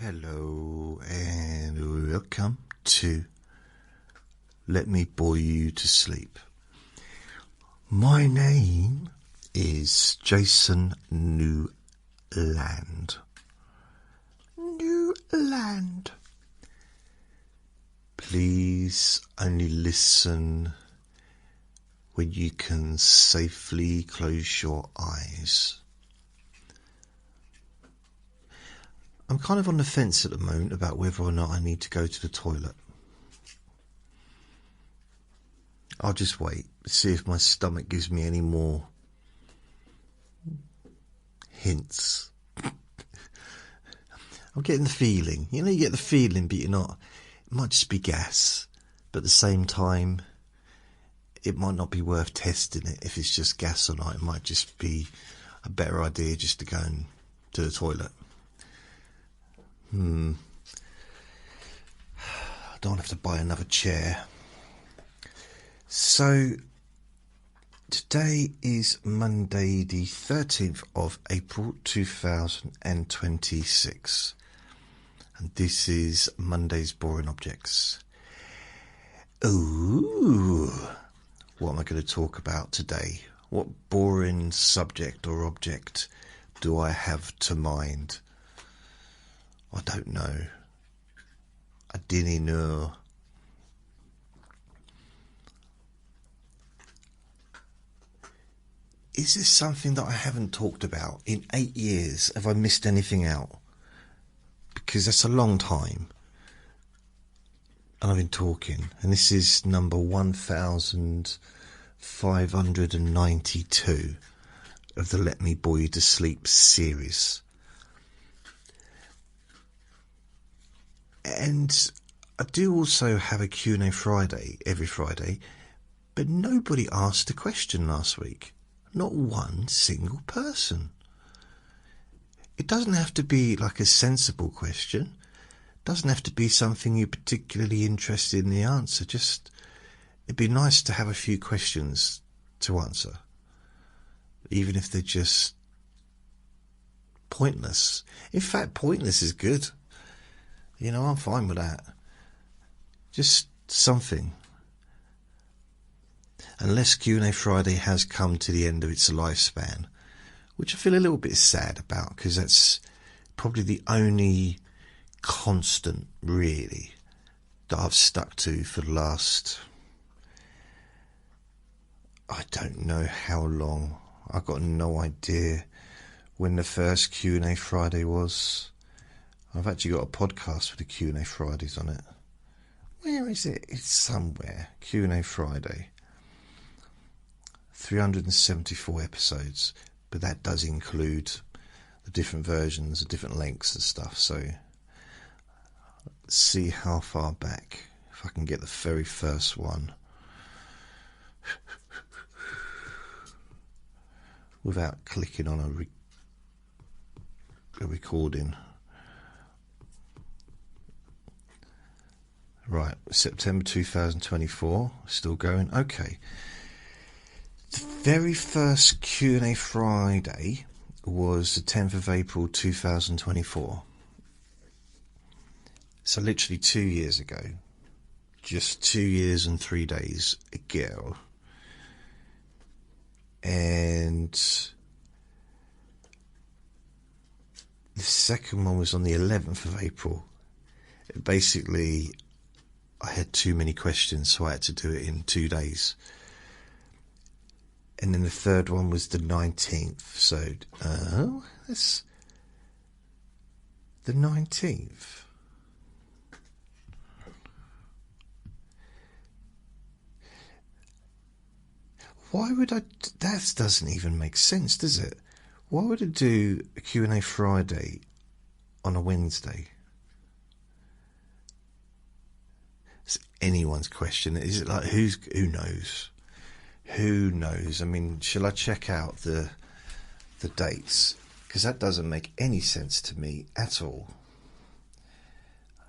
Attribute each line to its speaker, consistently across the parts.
Speaker 1: Hello and welcome to Let Me Bore You to Sleep. My name is Jason Newland. Newland. Please only listen when you can safely close your eyes. I'm kind of on the fence at the moment about whether or not I need to go to the toilet. I'll just wait, see if my stomach gives me any more hints. I'm getting the feeling. You know, you get the feeling, but you're not. It might just be gas, but at the same time, it might not be worth testing it if it's just gas or not. It might just be a better idea just to go to the toilet. I don't have to buy another chair. So, today is Monday the 13th of April 2026. And this is Monday's Boring Objects. Ooh, what am I going to talk about today? What boring subject or object do I have to mind? I don't know. I didn't know. Is this something that I haven't talked about in 8 years? Have I missed anything out? Because that's a long time. And I've been talking. And this is number 1592 of the Let Me Bore You to Sleep series. And I do also have a Q&A Friday, every Friday, but nobody asked a question last week. Not one single person. It doesn't have to be like a sensible question. It doesn't have to be something you're particularly interested in the answer. Just, it'd be nice to have a few questions to answer. Even if they're just pointless. In fact, pointless is good. You know, I'm fine with that. Just something. Unless Q&A Friday has come to the end of its lifespan, which I feel a little bit sad about, because that's probably the only constant, really, that I've stuck to for the last, I don't know how long. I've got no idea when the first Q&A Friday was. I've actually got a podcast with the Q&A Fridays on it. Where is it? It's somewhere. Q&A Friday. 374 episodes, but that does include the different versions, the different lengths and stuff. So let's see how far back, if I can get the very first one without clicking on a recording. Right, September 2024, still going. Okay. The very first Q&A Friday was the 10th of April 2024. So literally 2 years ago. Just 2 years and 3 days ago. And the second one was on the 11th of April. Basically, I had too many questions, so I had to do it in 2 days. And then the third one was the 19th. So, that's the 19th. Why would I? That doesn't even make sense, does it? Why would I do a Q&A Friday on a Wednesday? It's anyone's question. Is it like who knows? Who knows? I mean, shall I check out the dates? Because that doesn't make any sense to me at all.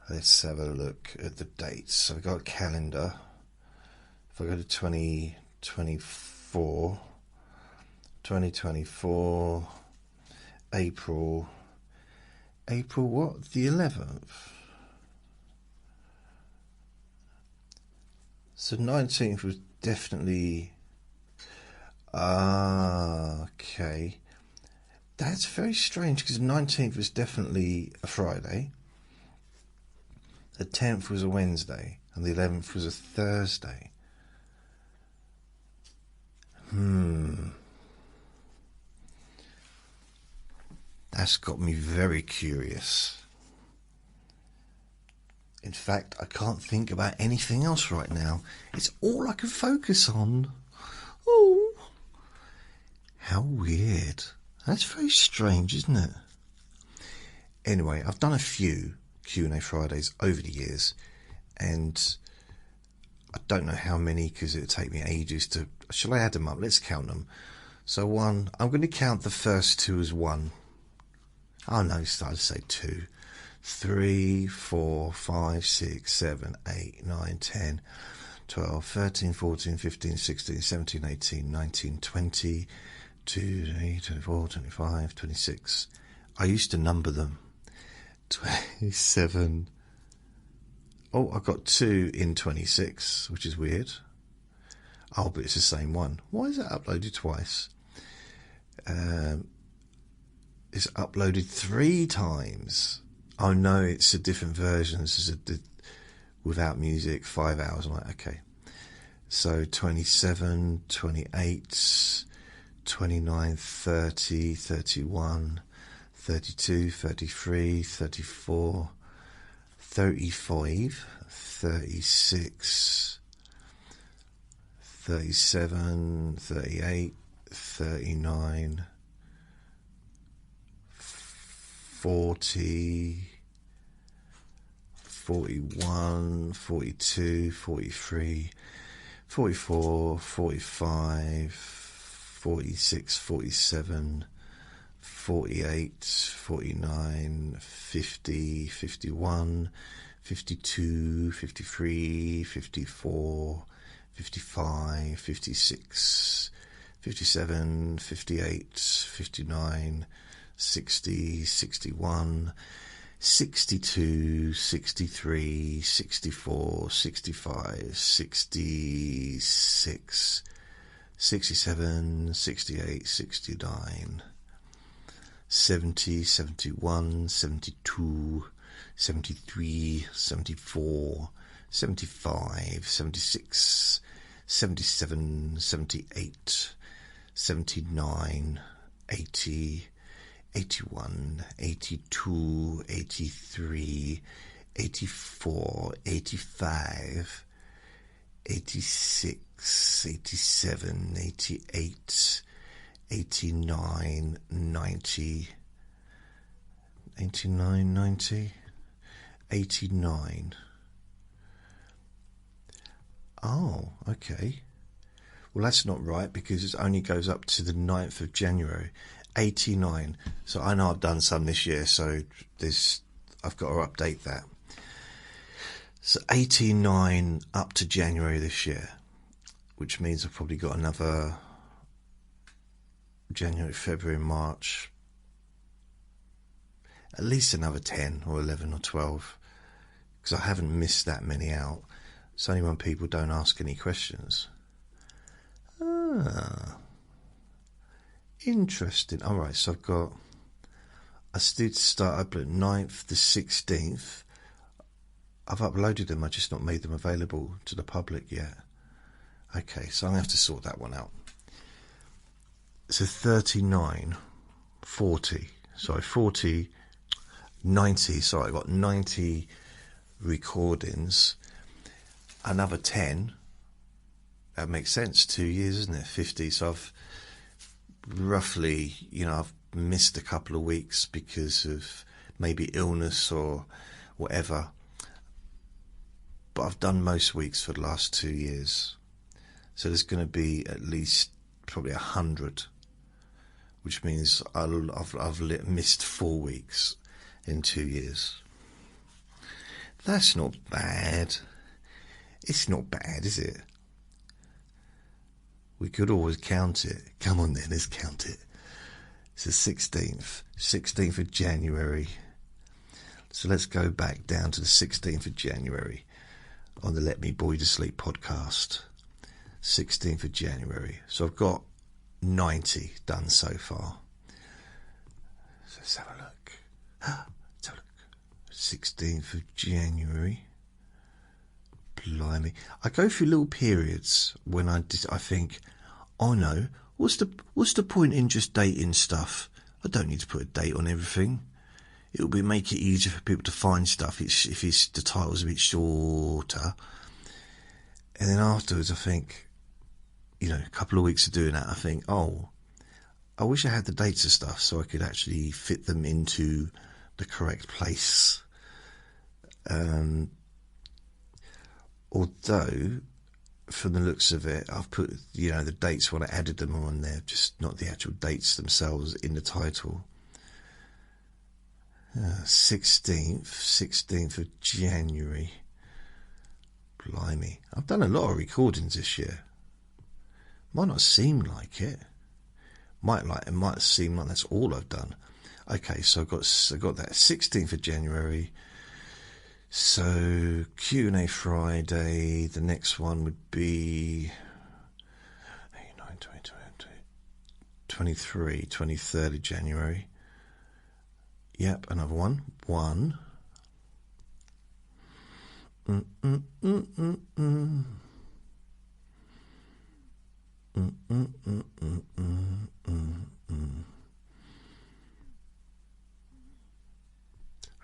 Speaker 1: Let's have a look at the dates. So I've got a calendar. If I go to 2024, April April what? The 11th. So 19th was definitely... okay. That's very strange because the 19th was definitely a Friday. The 10th was a Wednesday. And the 11th was a Thursday. That's got me very curious. In fact, I can't think about anything else right now. It's all I can focus on. Oh, how weird. That's very strange, isn't it? Anyway, I've done a few Q&A Fridays over the years, and I don't know how many because it would take me ages to... Shall I add them up? Let's count them. So one, I'm going to count the first two as one. Oh no, I'd say 2, 3, 4, 5, 6, 7, 8, 9, 10, 12, 13, 14, 15, 16, 17, 18, 19, 20, 23, 24, 25, 26. I used to number them. 27. Oh, I got 2 in 26, which is weird. Oh, but it's the same one. Why is it uploaded twice? It's uploaded 3 times. Oh no, it's a different version. This is without music, 5 hours. I'm like, okay. So 27, 28, 29, 30, 31, 32, 33, 34, 35, 36, 37, 38, 39, 40, 41, 42, 43, 44, 45, 46, 47, 48, 49, 50, 51, 52, 53, 54, 55, 56, 57, 58, 59, 60, 61, 62, 63, 64, 65, 66, 67, 68, 69, 70, 71, 72, 73, 74, 75, 76, 77, 78, 79, 80, 81, 82, 83, 84, 85, 86, 87, 88, 89, 90, 89, 90, 89. Oh, okay. Well, that's not right because it only goes up to the 9th of January. 89. So I know I've done some this year, so I've got to update that. So 89 up to January this year, which means I've probably got another January, February, March, at least another 10 or 11 or 12, because I haven't missed that many out. It's only when people don't ask any questions. Ah, interesting. Alright, so I did start up at 9th, the 16th. I've uploaded them, I've just not made them available to the public yet. Okay, so I'm going to have to sort that one out. So 39, 40, 90, sorry, I got 90 recordings, another 10, that makes sense, 2 years, isn't it, 50, so I've roughly, I've missed a couple of weeks because of maybe illness or whatever, but I've done most weeks for the last 2 years, so there's going to be at least probably 100, which means I've missed 4 weeks in 2 years. That's not bad. It's not bad, is it? We could always count it. Come on then, let's count it. It's the 16th of January So let's go back down to the 16th of January on the Let Me Bore You to Sleep podcast. 16th of January. So I've got 90 done so far. So let's have a look. Let's have a look. 16th of January. Blimey. I go through little periods when I think, oh no, what's the point in just dating stuff? I don't need to put a date on everything. It'll make it easier for people to find stuff if the title's a bit shorter. And then afterwards I think, a couple of weeks of doing that, I think, oh, I wish I had the dates of stuff so I could actually fit them into the correct place. Although, from the looks of it, I've put, the dates when I added them on there, just not the actual dates themselves in the title. 16th of January. Blimey. I've done a lot of recordings this year. Might not seem like it. It might seem like that's all I've done. Okay, so I got that 16th of January. So Q&A Friday. The next one would be 23rd of January. Yep, another one. One.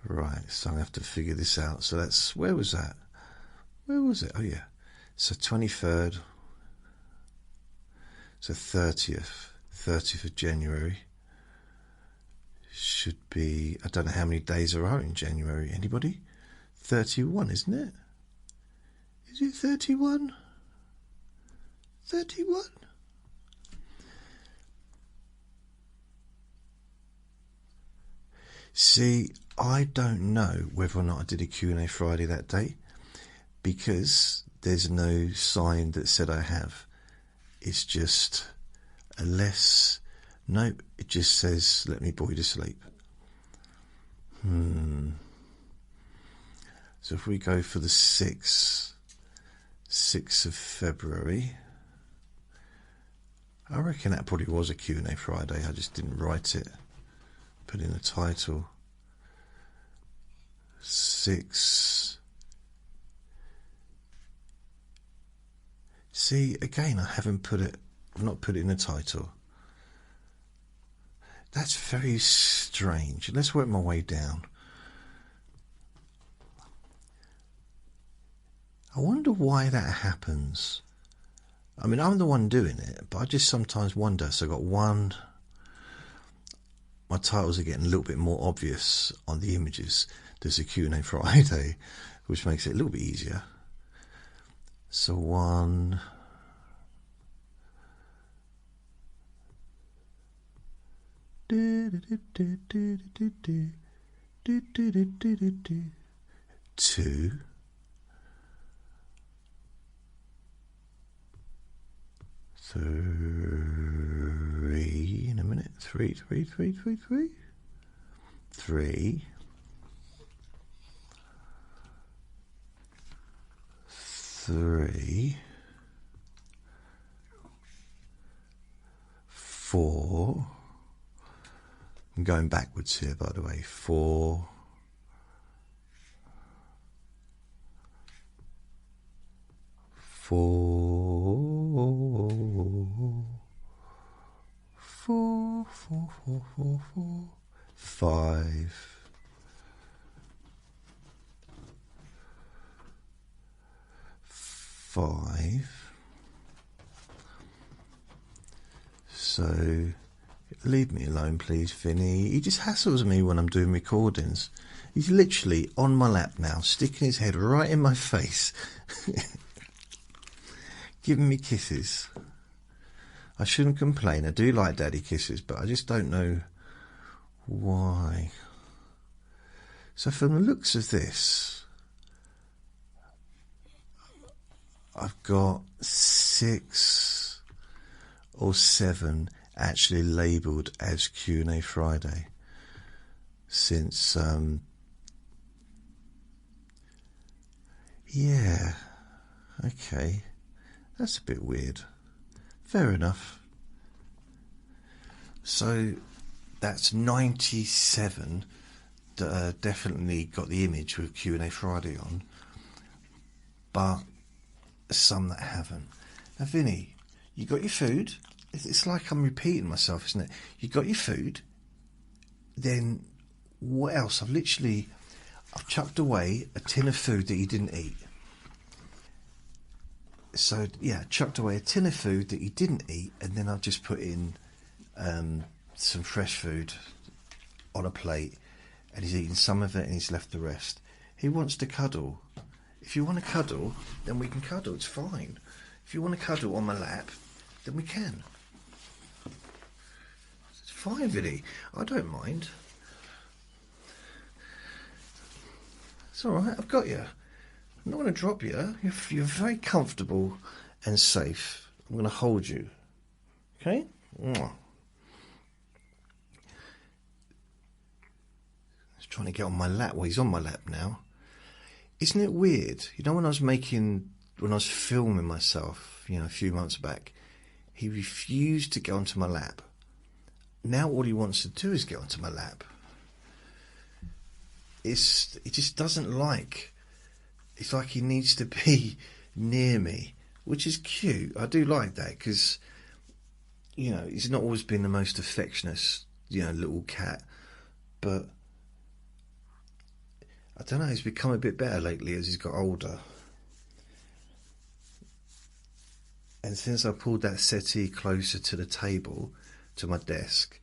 Speaker 1: Right, so I have to figure this out. So that's, where was that? Where was it? Oh yeah. So 23rd. So 30th of January should be, I don't know how many days there are in January. Anybody? 31, isn't it? Is it 31? 31? See, I don't know whether or not I did a Q&A Friday that day, because there's no sign that said I have. It's just nope, it just says let me bore you to sleep. So if we go for the 6th of February, I reckon that probably was a Q&A Friday. I just didn't write it, put in the title. 6. See, again, I've not put it in the title. That's very strange. Let's work my way down. I wonder why that happens. I mean, I'm the one doing it, but I just sometimes wonder. So I got one. My titles are getting a little bit more obvious on the images. There's a Q&A Friday, which makes it a little bit easier. So 1. 2. 3 in a minute. 3. 4. I'm going backwards here, by the way. 4. 5. 5. So leave me alone, please, Vinny. He just hassles me when I'm doing recordings. He's literally on my lap now, sticking his head right in my face, giving me kisses. I shouldn't complain. I do like daddy kisses, but I just don't know why. So from the looks of this, I've got 6 or 7 actually labelled as Q&A Friday since Yeah, okay. That's a bit weird. Fair enough. So that's 97 that definitely got the image with Q&A Friday on, but some that haven't. Now, Vinny, you got your food? It's like I'm repeating myself, isn't it? You got your food, then what else? I've chucked away a tin of food that you didn't eat. So, yeah, chucked away a tin of food that you didn't eat, and then I've just put in some fresh food on a plate, and he's eaten some of it and he's left the rest. He wants to cuddle. If you want to cuddle, then we can cuddle, it's fine. If you want to cuddle on my lap, then we can. It's fine, Vinny. I don't mind. It's alright, I've got you. I'm not going to drop you. You're very comfortable and safe. I'm going to hold you. Okay? Mwah. He's trying to get on my lap. Well, he's on my lap now. Isn't it weird? You know, when I was filming myself, a few months back, he refused to get onto my lap. Now all he wants to do is get onto my lap. He just doesn't like... It's like he needs to be near me, which is cute. I do like that because, he's not always been the most affectionate, little cat. But I don't know, he's become a bit better lately as he's got older. And since I pulled that settee closer to the table, to my desk,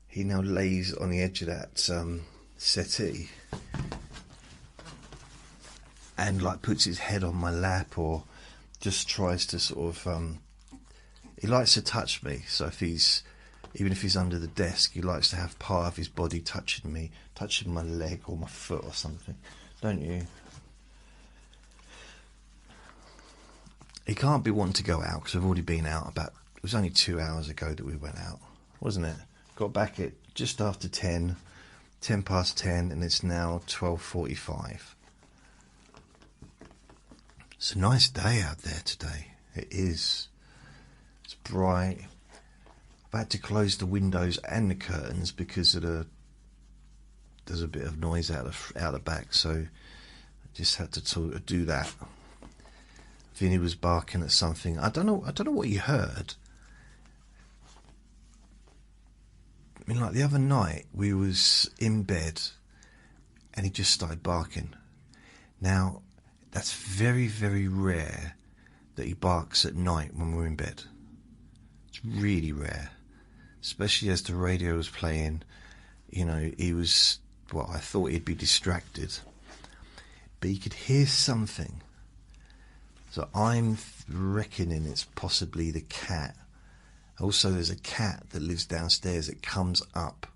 Speaker 1: he now lays on the edge of that settee. And puts his head on my lap, or just tries to sort of... he likes to touch me, so even if he's under the desk, he likes to have part of his body touching me, touching my leg or my foot or something. Don't you? He can't be wanting to go out, because we've already been out it was only 2 hours ago that we went out, wasn't it? Got back at just after 10 past 10, and it's now 12:45. It's a nice day out there today. It is. It's bright. I've had to close the windows and the curtains because there's a bit of noise out the back, so I just had to do that. Vinny was barking at something. I don't know what you heard. I mean, the other night we was in bed and he just started barking. Now, that's very, very rare that he barks at night when we're in bed. It's really rare. Especially as the radio was playing, he was... Well, I thought he'd be distracted. But he could hear something. So I'm reckoning it's possibly the cat. Also, there's a cat that lives downstairs that comes up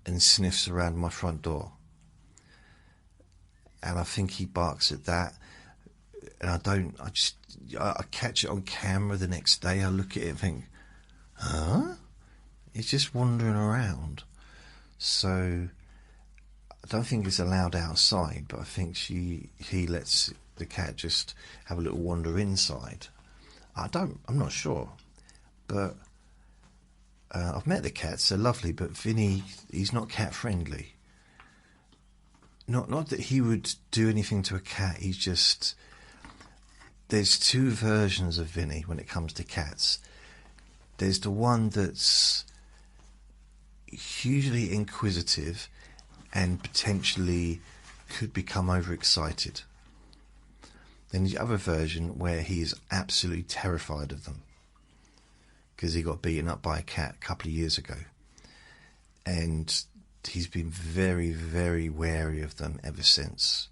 Speaker 1: and sniffs around my front door. And I think he barks at that. And I catch it on camera the next day. I look at it and think, huh? He's just wandering around. So I don't think it's allowed outside, but I think he lets the cat just have a little wander inside. I'm not sure. But I've met the cats, they're lovely, but Vinny, he's not cat friendly. Not that he would do anything to a cat, he's just... There's two versions of Vinny when it comes to cats. There's the one that's hugely inquisitive and potentially could become overexcited. Then the other version where he is absolutely terrified of them because he got beaten up by a cat a couple of years ago. And he's been very, very wary of them ever since.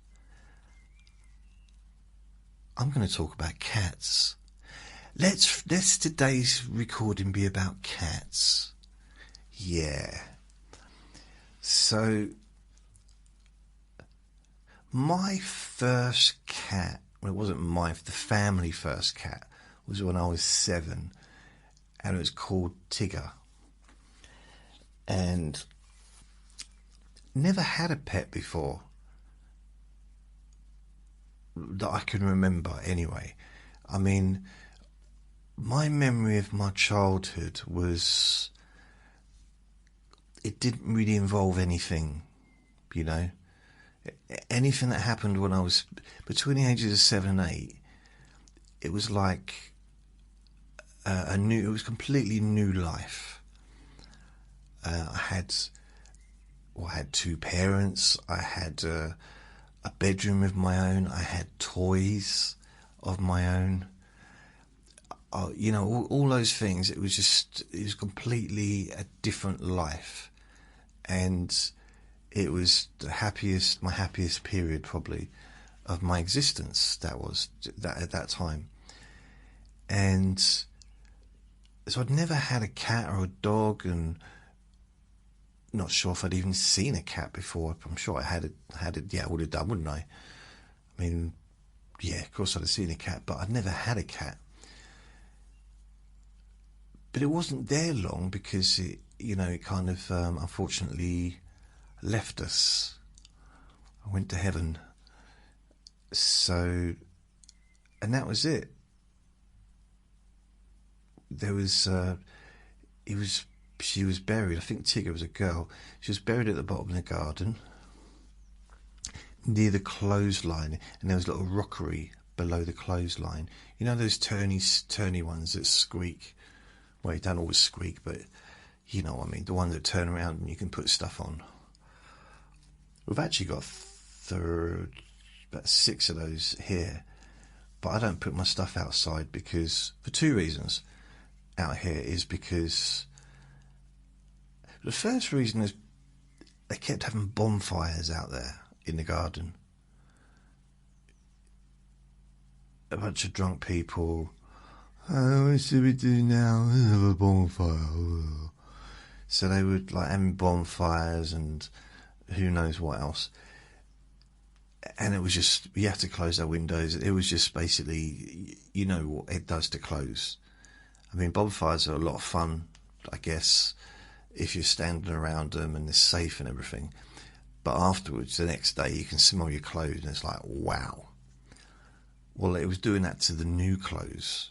Speaker 1: I'm going to talk about cats. Let's today's recording be about cats. Yeah. So, my first cat, well, it wasn't the family first cat, was when I was 7, and it was called Tigger. And never had a pet before. that I can remember anyway. I mean, my memory of my childhood was, it didn't really involve anything, you know. Anything that happened when I was between the ages of 7 and 8, it was like it was completely new life. I had 2 parents. I had a bedroom of my own. I had toys of my own. All those things. It was completely a different life, and it was my happiest period probably of my existence. That was at that time, and so I'd never had a cat or a dog, and not sure if I'd even seen a cat before. I'm sure I had it. Yeah, I would have done, wouldn't I? I mean, yeah, of course I'd have seen a cat, but I'd never had a cat. But it wasn't there long because it kind of unfortunately left us. I went to heaven. So, and that was it. There was, she was buried. I think Tigger was a girl. She was buried at the bottom of the garden, near the clothesline, and there was a little rockery below the clothesline. You know those turny ones that squeak? Well, they don't always squeak, but you know what I mean. The ones that turn around and you can put stuff on. We've actually got about 6 of those here, but I don't put my stuff outside because, for 2 reasons. Out here is because the first reason is they kept having bonfires out there in the garden. A bunch of drunk people. Oh, what should we do now? Let's have a bonfire. So they would having bonfires and who knows what else. And it was just, you had to close our windows. It was just basically, you know what it does to close. I mean, bonfires are a lot of fun, I guess, if you're standing around them and they're safe and everything. But afterwards, the next day, you can smell your clothes and it's like, wow. Well, it was doing that to the new clothes.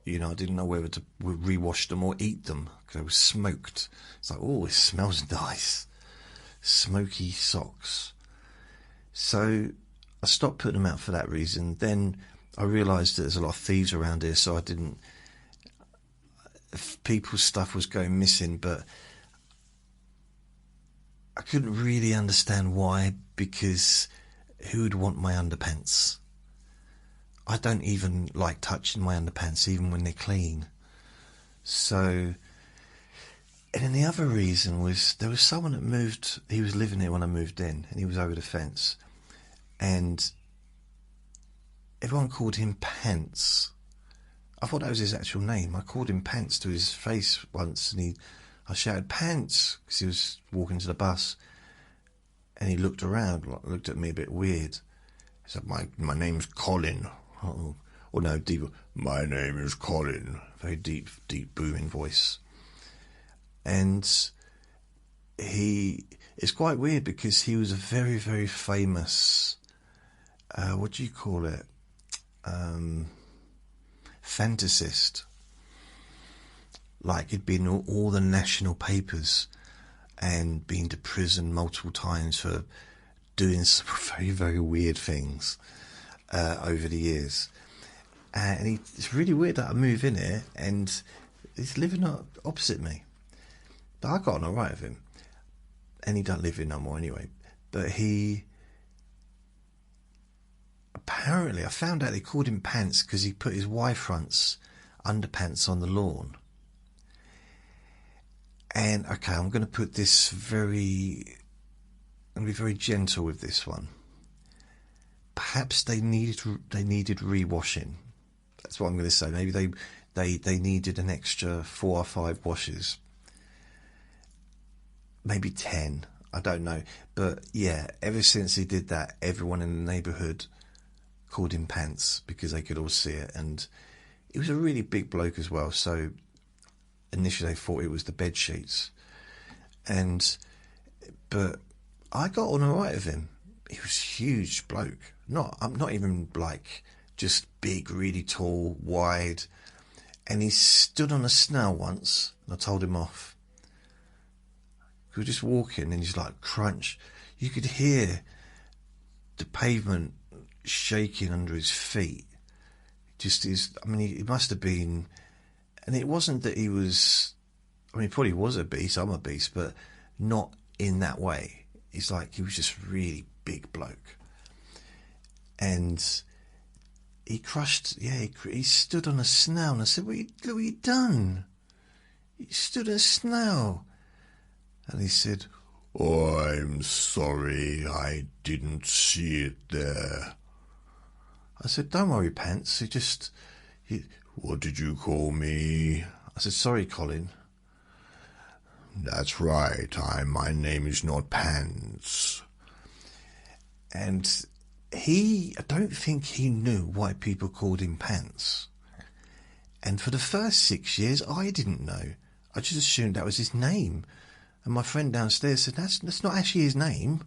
Speaker 1: You know, I didn't know whether to rewash them or eat them because they were smoked. It's like, oh, it smells nice. Smoky socks. So I stopped putting them out for that reason. Then I realised that there's a lot of thieves around here, so I didn't. People's stuff was going missing, but I couldn't really understand why, because who would want my underpants? I don't even like touching my underpants, even when they're clean. So, and then the other reason was there was someone that moved. He was living here when I moved in, and he was over the fence, and everyone called him Pants. I thought that was his actual name. I called him Pants to his face once, and I shouted Pants because he was walking to the bus, and he looked around, looked at me a bit weird. He said, "My name's Colin." Oh, or no, deeper. "My name is Colin." Very deep, booming voice. And it's quite weird because he was a very, very famous, what do you call it? Fantasist. Like, he'd been in all the national papers and been to prison multiple times for doing some very, very weird things over the years. And it's really weird that I move in here and he's living opposite me. But I got on alright with him. And he don't live here no more anyway. But apparently, I found out they called him Pants because he put his Y-fronts underpants on the lawn. And okay, I'm going to put this I'm going to be very gentle with this one. Perhaps they needed rewashing. That's what I'm going to say. Maybe they needed an extra 4 or 5 washes. Maybe 10. I don't know. But yeah, ever since he did that, everyone in the neighbourhood called him Pants because they could all see it. And he was a really big bloke as well. So initially they thought it was the bed sheets. But I got on alright with him. he was a huge bloke. I'm not even like just big, really tall, wide. And he stood on a snail once, and I told him off. We were just walking, and he's like, crunch. You could hear the pavement shaking under his feet. He must have been, and it wasn't that he was, he probably was a beast, I'm a beast, but not in that way. It's like he was just really big bloke. And he crushed, he stood on a snail, and I said, look what you done. You stood on a snail. And he said, oh, I'm sorry, I didn't see it there. I said, don't worry, Pants, what did you call me? I said, sorry, Colin. That's right, my name is not Pants. And I don't think he knew why people called him Pants. And for the first 6 years, I didn't know. I just assumed that was his name. And my friend downstairs said, that's not actually his name.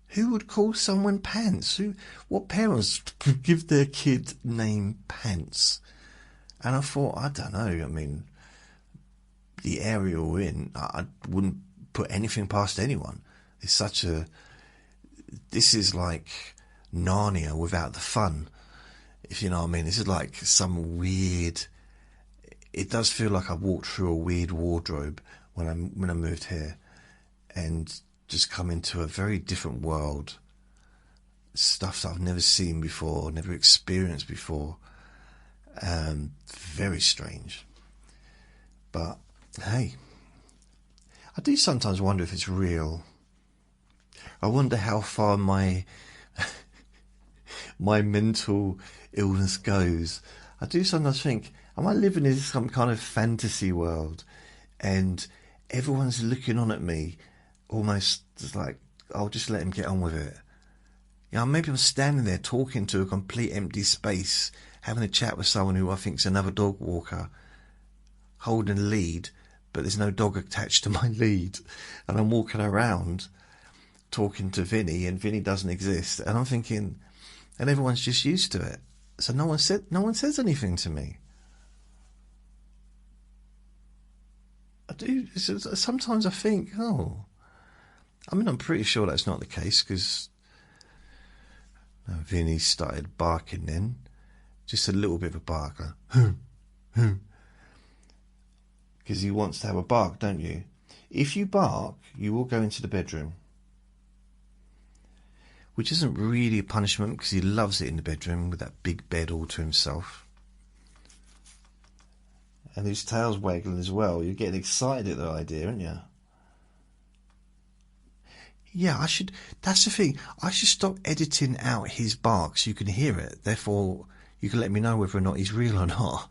Speaker 1: Who would call someone Pants? What parents could give their kid name Pants? And I thought, I don't know. The area we're in, I wouldn't put anything past anyone. This is like Narnia without the fun, if you know what I mean. This is like some weird, it does feel like I walked through a weird wardrobe when I moved here, and just come into a very different world. Stuff that I've never seen before, never experienced before. Very strange. But hey, I do sometimes wonder if it's real. I wonder how far my mental illness goes. I do sometimes think, am I living in some kind of fantasy world, and everyone's looking on at me almost just like, I'll just let him get on with it. Maybe I'm standing there talking to a complete empty space, having a chat with someone who I think's another dog walker, holding a lead, but there's no dog attached to my lead, and I'm walking around talking to Vinny, and Vinny doesn't exist, and I'm thinking, and everyone's just used to it, so no one says anything to me. Sometimes I think, I'm pretty sure that's not the case, because Vinny started barking then, just a little bit of a bark, because he wants to have a bark, don't you? If you bark, you will go into the bedroom, which isn't really a punishment, because he loves it in the bedroom with that big bed all to himself. And his tail's waggling as well. You're getting excited at the idea, aren't you? Yeah, that's the thing. I should stop editing out his bark so you can hear it. Therefore, you can let me know whether or not he's real or not.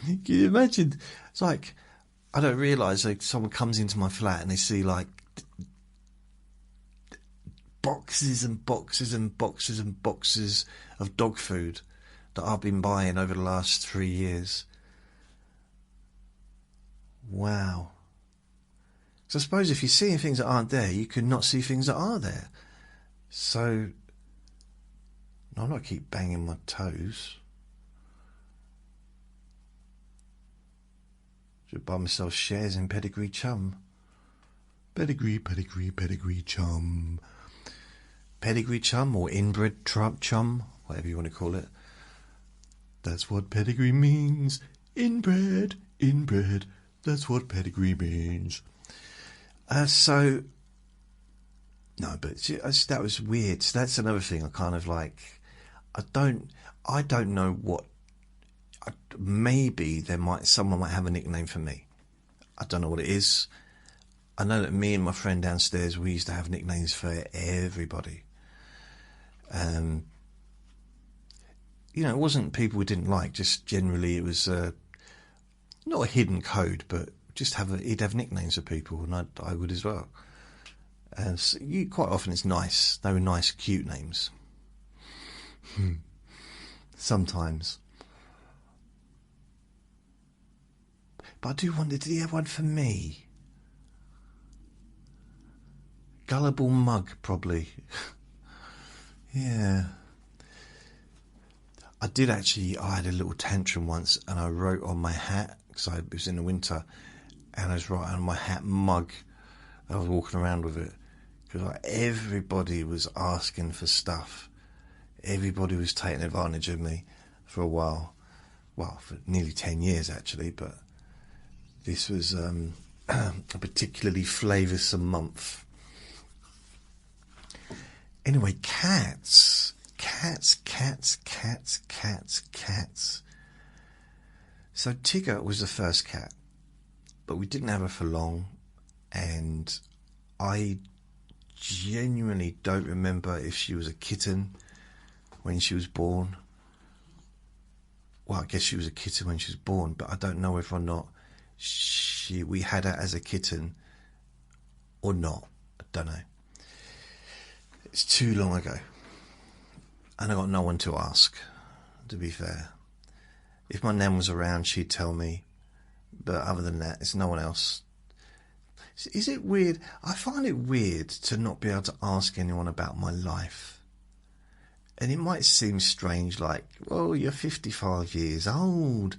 Speaker 1: Can you imagine? It's like, I don't realise, like, someone comes into my flat and they see, like, boxes and boxes and boxes and boxes of dog food that I've been buying over the last 3 years. Wow. So I suppose if you're seeing things that aren't there, you can not see things that are there. So, no, I'm not keep banging my toes. Should buy myself shares in Pedigree Chum. Pedigree Chum. Pedigree Chum, or inbred Trump Chum, whatever you want to call it. That's what pedigree means. Inbred. That's what pedigree means. No, but that was weird. So that's another thing. I kind of like, I don't know what. Maybe someone might have a nickname for me. I don't know what it is. I know that me and my friend downstairs, we used to have nicknames for everybody. It wasn't people we didn't like, just generally it was not a hidden code, but just he'd have nicknames for people, and I would as well. And so quite often it's nice. They were nice, cute names. Sometimes. But I do wonder, did he have one for me? gullible mug, probably. Yeah. I had a little tantrum once, and I wrote on my hat, because it was in the winter, and I was writing on my hat mug. I was walking around with it, because everybody was asking for stuff. Everybody was taking advantage of me for a while. Well, for nearly 10 years, actually, but this was a particularly flavoursome month. Anyway, cats. So Tigger was the first cat, but we didn't have her for long, and I genuinely don't remember if she was a kitten when she was born. Well, I guess she was a kitten when she was born, but I don't know whether or not we had her as a kitten or not. I don't know. It's too long ago. And I got no one to ask, to be fair. If my nan was around, she'd tell me. But other than that, it's no one else. Is it weird? I find it weird to not be able to ask anyone about my life. And it might seem strange, like, well, you're 55 years old.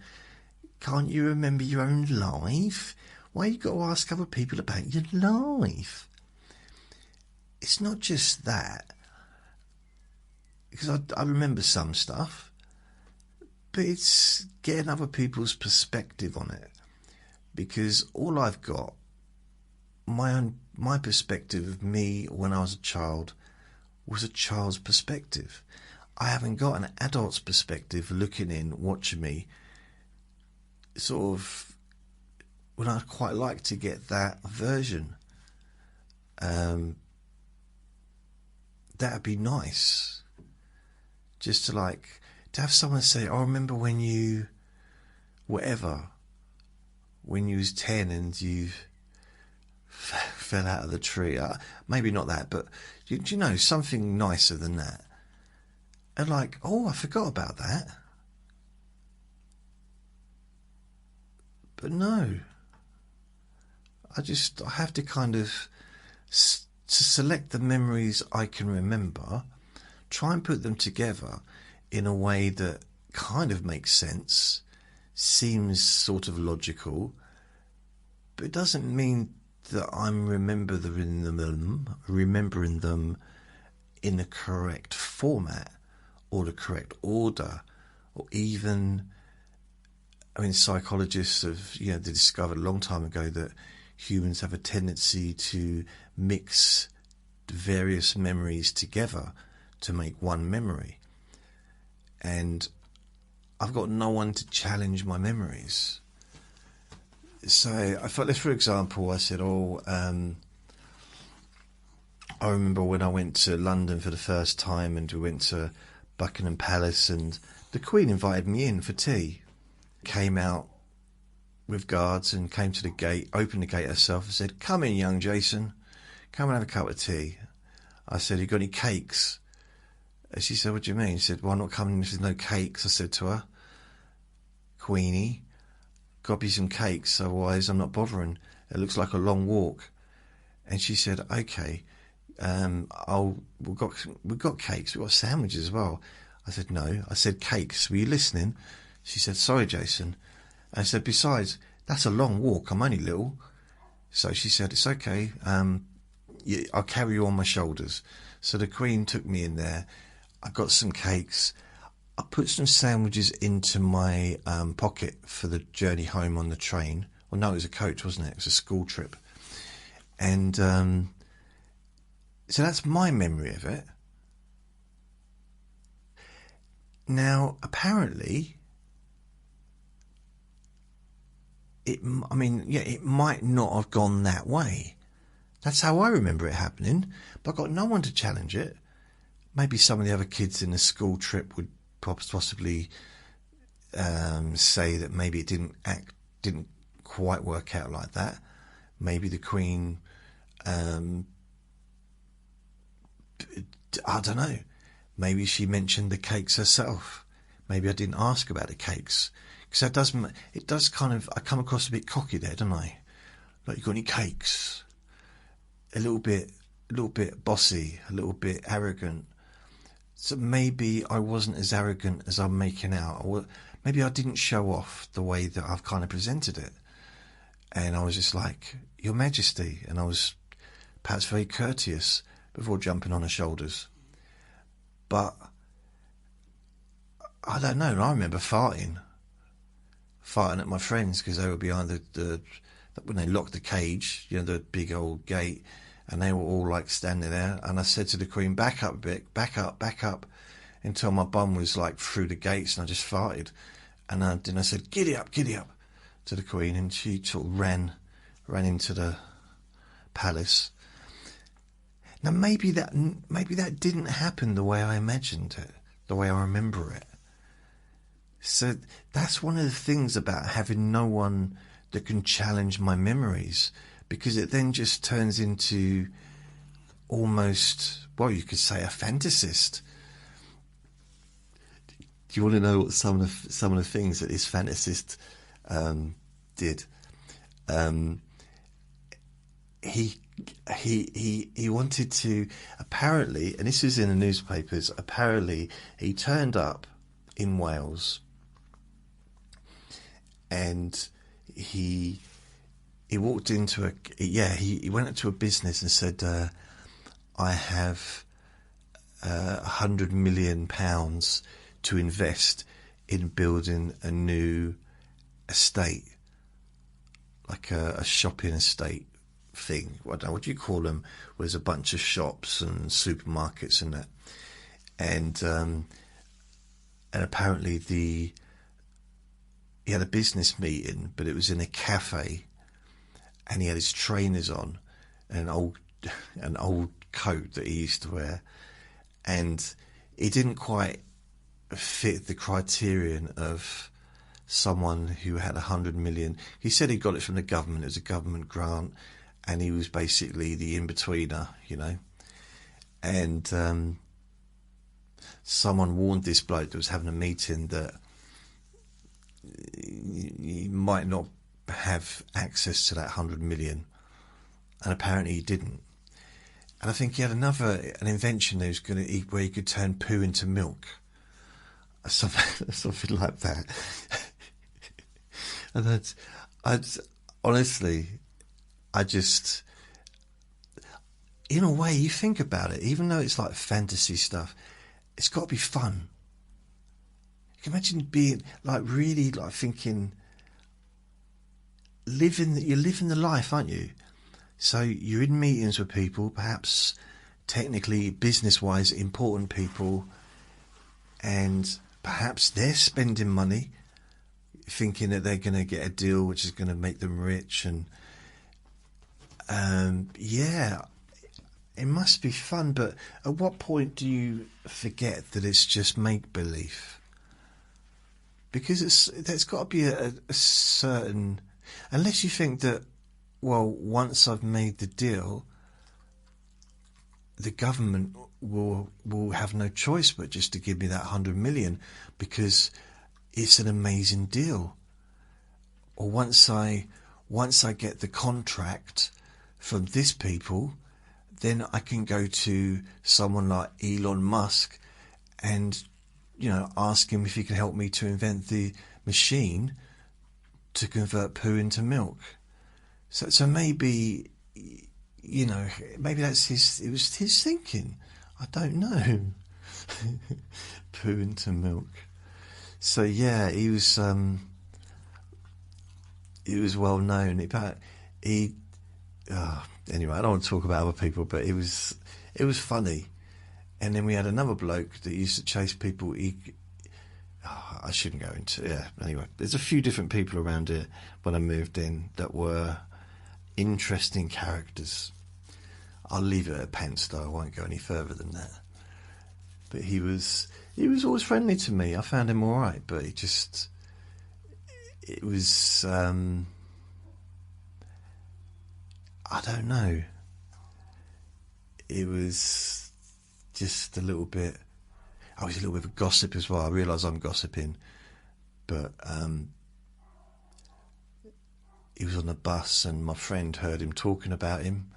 Speaker 1: Can't you remember your own life? Why you got to ask other people about your life? It's not just that. Because I remember some stuff, but it's getting other people's perspective on it. Because all I've got, my perspective of me when I was a child, was a child's perspective. I haven't got an adult's perspective looking in, watching me. Sort of, when I'd quite like to get that version. That'd be nice. Just to have someone say, I remember when you, whatever, when you was 10 and you fell out of the tree. Maybe not that, but do you know, something nicer than that. And like, oh, I forgot about that. But no. I have to kind of, to select the memories I can remember, try and put them together in a way that kind of makes sense, seems sort of logical, but it doesn't mean that I'm remembering them in the correct format or the correct order, or even, I mean, psychologists have, they discovered a long time ago that humans have a tendency to mix various memories together to make one memory. And I've got no one to challenge my memories. So I felt, for example, I said, I remember when I went to London for the first time, and we went to Buckingham Palace, and the Queen invited me in for tea. Came out with guards and came to the gate, opened the gate herself and said, come in, young Jason, come and have a cup of tea. I said, you got any cakes? And she said, what do you mean? She said, well, I'm not coming if there's no cakes. I said to her, Queenie, got be some cakes, otherwise I'm not bothering. It looks like a long walk. And she said, okay, we've got cakes, we've got sandwiches as well. I said, no. I said, cakes, were you listening? She said, sorry, Jason. I said, besides, that's a long walk, I'm only little. So she said, it's okay, I'll carry you on my shoulders. So the Queen took me in there. I got some cakes. I put some sandwiches into my pocket for the journey home on the train. Well, no, it was a coach, wasn't it? It was a school trip. And so that's my memory of it. Now, apparently, it might not have gone that way. That's how I remember it happening, but I got no one to challenge it. Maybe some of the other kids in the school trip would possibly say that maybe it didn't quite work out like that. Maybe the Queen, I don't know. Maybe she mentioned the cakes herself. Maybe I didn't ask about the cakes, because it does kind of, I come across a bit cocky there, don't I? Like, you got any cakes? A little bit a little bit bossy, a little bit arrogant. So maybe I wasn't as arrogant as I'm making out. Or maybe I didn't show off the way that I've kind of presented it. And I was just like, Your Majesty. And I was perhaps very courteous before jumping on her shoulders. But I don't know. I remember farting at my friends because they were behind the when they locked the cage, the big old gate, and they were all like standing there. And I said to the Queen, back up a bit, back up, until my bum was like through the gates, and I just farted. And then I said, giddy up to the Queen, and she sort of ran into the palace. Now maybe that didn't happen the way I imagined it, the way I remember it. So that's one of the things about having no one that can challenge my memories, because it then just turns into almost, well, you could say a fantasist. Do you want to know what some of the things that this fantasist did? He wanted to, apparently, and this was in the newspapers, apparently he turned up in Wales, and he walked into he went into a business and said, I have £100 million to invest in building a new estate, like a shopping estate thing. I don't know, what do you call them? Where there's a bunch of shops and supermarkets and that. And apparently he had a business meeting, but it was in a cafe, and he had his trainers on, and an old coat that he used to wear, and he didn't quite fit the criterion of someone who had 100 million. He said he got it from the government. It was a government grant, and he was basically the in-betweener, and someone warned this bloke that was having a meeting that he might not have access to that 100 million, and apparently he didn't. And I think he had an invention that was where he could turn poo into milk, something like that. And honestly, in a way, you think about it, even though it's like fantasy stuff, it's got to be fun. You can imagine being like really like thinking, you're living the life, aren't you? So you're in meetings with people, perhaps technically business-wise important people, and perhaps they're spending money thinking that they're going to get a deal which is going to make them rich, and it must be fun. But at what point do you forget that it's just make-believe? Because there's got to be a certain, unless you think that, well, once I've made the deal, the government will have no choice but just to give me that 100 million because it's an amazing deal. Or once I get the contract from this people, then I can go to someone like Elon Musk and ask him if he can help me to invent the machine to convert poo into milk. So maybe, maybe it was his thinking. I don't know. Poo into milk. So yeah, he was well known. Anyway, I don't want to talk about other people, but it was funny. And then we had another bloke that used to chase people. I shouldn't go into. Yeah. Anyway, there's a few different people around here when I moved in that were interesting characters. I'll leave it at pence, though. I won't go any further than that. But he was always friendly to me. I found him all right, but it was I don't know. It was just a little bit. I was a little bit of a gossip as well. I realise I'm gossiping, but he was on the bus, and my friend heard him talking about him,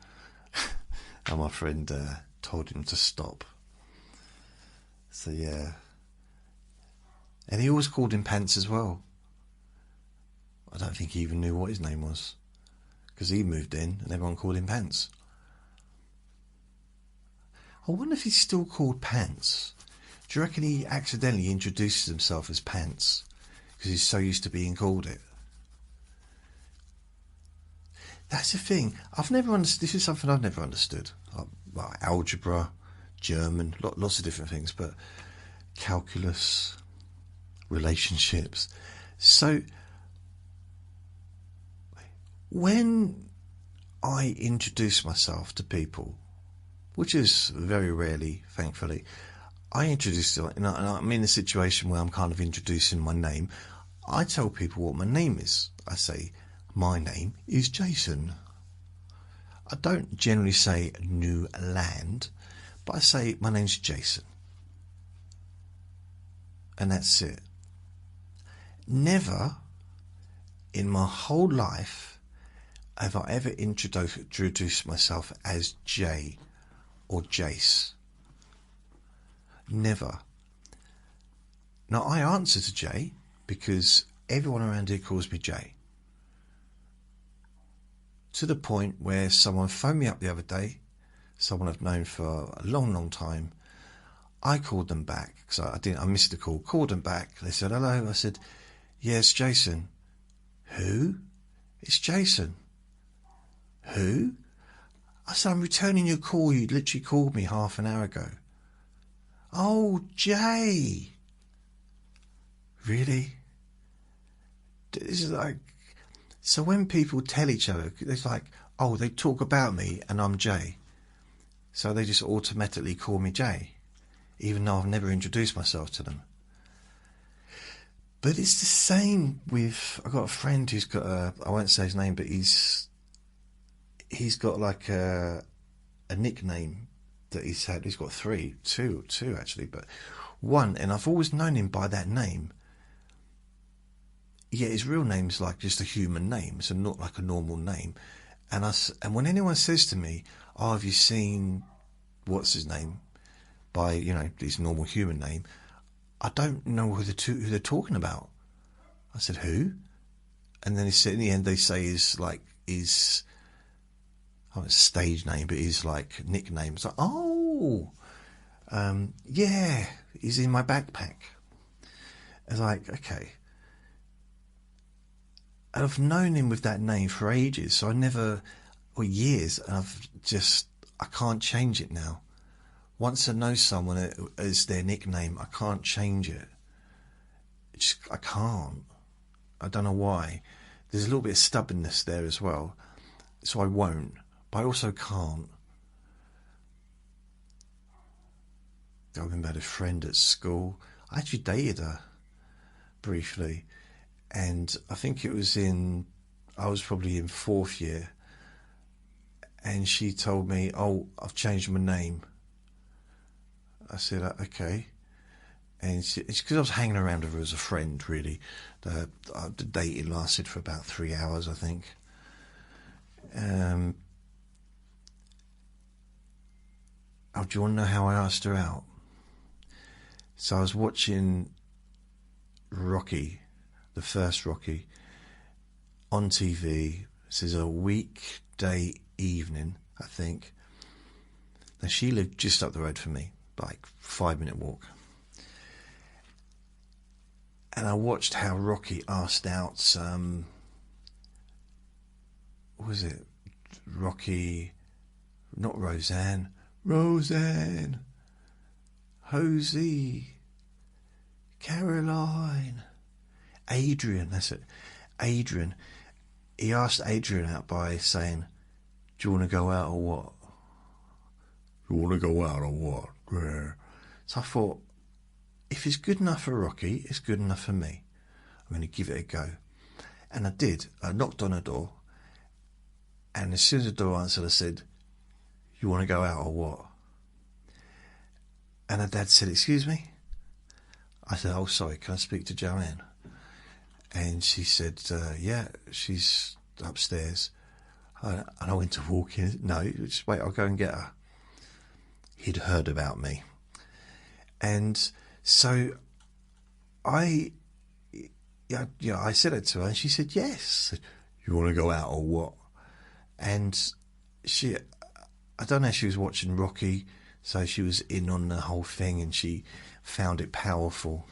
Speaker 1: And my friend told him to stop. So yeah. And he always called him Pants as well. I don't think he even knew what his name was, because he moved in and everyone called him Pants. I wonder if he's still called Pants. Do you reckon he accidentally introduces himself as Pants because he's so used to being called it? That's the thing. This is something I've never understood. Like algebra, German, lots of different things, but calculus, relationships. So when I introduce myself to people, which is very rarely, thankfully, I introduce them, and I'm in a situation where I'm kind of introducing my name. I tell people what my name is. I say, my name is Jason. I don't generally say Newland, but I say my name's Jason. And that's it. Never in my whole life have I ever introduced myself as Jay or Jace. Never. Now, I answer to Jay because everyone around here calls me Jay. To the point where someone phoned me up the other day, someone I've known for a long, long time. I called them back because I missed the call. Called them back. They said hello. I said, yes, Jason. Who? It's Jason. Who? I said, I'm returning your call. You literally called me half an hour ago. Oh, Jay. Really? This is like... So when people tell each other, it's like, oh, they talk about me and I'm Jay. So they just automatically call me Jay, even though I've never introduced myself to them. But it's the same with... I've got a friend who's got I won't say his name, but he's got like a nickname that he's had. He's got two actually, but one, and I've always known him by that name. Yeah, his real name's like just a human name, so not like a normal name. And when anyone says to me, "Oh, have you seen what's his name?" by his normal human name, I don't know who they're talking about. I said, "Who?" And then in the end they say his stage name, but his like nickname. It's like, oh, yeah, he's in my backpack. It's like, okay. And I've known him with that name for ages, so years, and I can't change it now. Once I know someone as their nickname, I can't change it. I can't. I don't know why. There's a little bit of stubbornness there as well, so I won't. But I also can't. I remember I had a friend at school. I actually dated her briefly. And I think I was probably in 4th year. And she told me, oh, I've changed my name. I said, okay. And it's because I was hanging around with her as a friend, really. The dating lasted for about 3 hours, I think. Oh, do you want to know how I asked her out? So I was watching Rocky, the first Rocky, on TV. This is a weekday evening, I think. Now, she lived just up the road from me, like 5-minute walk. And I watched how Rocky asked out what was it? Rocky, not Roseanne. Hosey. Caroline. Adrian, that's it. Adrian. He asked Adrian out by saying, do you want to go out or what? You want to go out or what? Yeah. So I thought, if it's good enough for Rocky, it's good enough for me. I'm going to give it a go. And I did. I knocked on her door. And as soon as the door answered, I said, you want to go out or what? And her dad said, excuse me? I said, oh, sorry, can I speak to Joanne? And she said, yeah, she's upstairs. And I went to walk in. No, just wait, I'll go and get her. He'd heard about me. And so I said it to her, and she said, yes. You want to go out or what? And I don't know, she was watching Rocky, so she was in on the whole thing, and she found it powerful.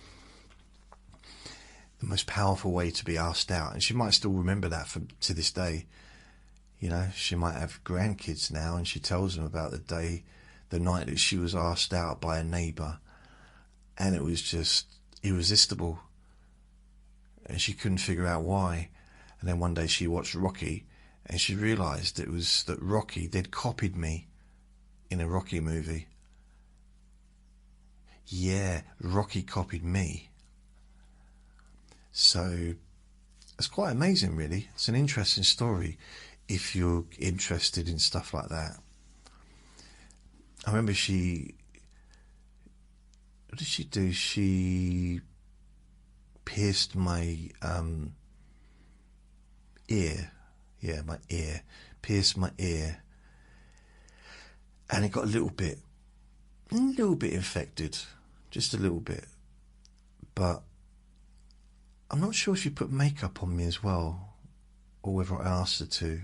Speaker 1: The most powerful way to be asked out. And she might still remember that to this day. You know, she might have grandkids now, and she tells them about the night that she was asked out by a neighbour, and it was just irresistible, and she couldn't figure out why. And then one day she watched Rocky, and she realised it was that Rocky, they'd copied me in a Rocky movie. Yeah, Rocky copied me. So it's quite amazing, really. It's an interesting story if you're interested in stuff like that. I remember what did she do? She pierced my ear. Yeah, my ear. Pierced my ear. And it got a little bit infected. Just a little bit. But I'm not sure she put makeup on me as well, or whether I asked her to.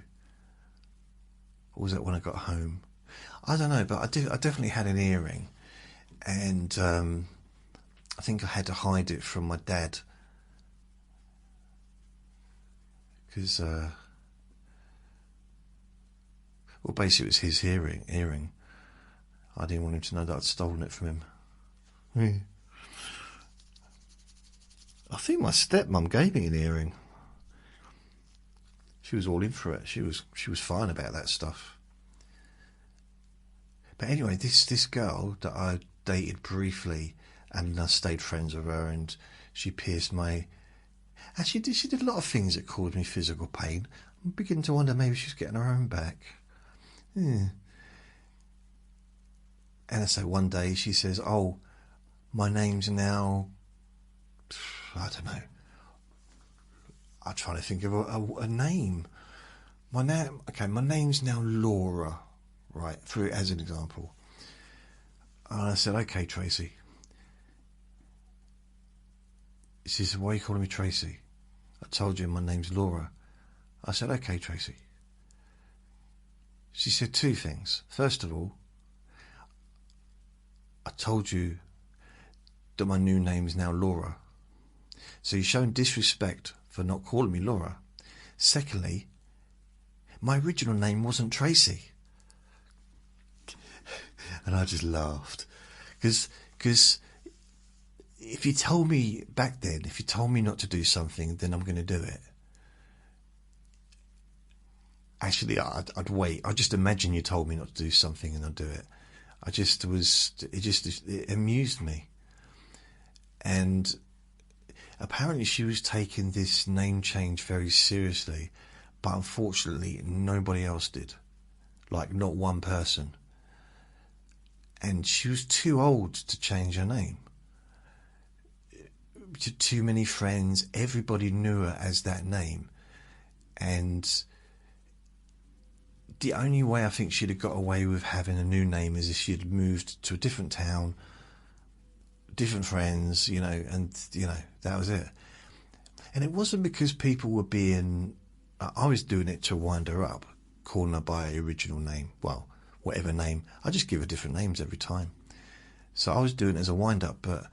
Speaker 1: Or was that when I got home? I don't know, but I definitely had an earring. And I think I had to hide it from my dad. Because, well, basically it was his earring. I didn't want him to know that I'd stolen it from him. I think my stepmom gave me an earring. She was all in for it. She was fine about that stuff. But anyway, this girl that I dated briefly, and I stayed friends with her, and she pierced my... And she did a lot of things that caused me physical pain. I'm beginning to wonder maybe she's getting her own back. And I say one day she says, oh, my name's now... I don't know. I'm trying to think of a name. My name's now Laura, right? As an example. And I said, okay, Tracy. She said, why are you calling me Tracy? I told you my name's Laura. I said, okay, Tracy. She said two things. First of all, I told you that my new name is now Laura. So you've shown disrespect for not calling me Laura. Secondly, my original name wasn't Tracy. And I just laughed. Because if you told me back then, if you told me not to do something, then I'm going to do it. Actually, I'd wait. I just imagine you told me not to do something and I'd do it. It amused me. And apparently she was taking this name change very seriously, but unfortunately nobody else did. Like, not one person. And she was too old to change her name. Too many friends, everybody knew her as that name. And the only way I think she'd have got away with having a new name is if she had moved to a different town, different friends, and that was it. And it wasn't because people were being... I was doing it to wind her up, calling her by her original name. Well, whatever name. I just give her different names every time. So I was doing it as a wind-up, but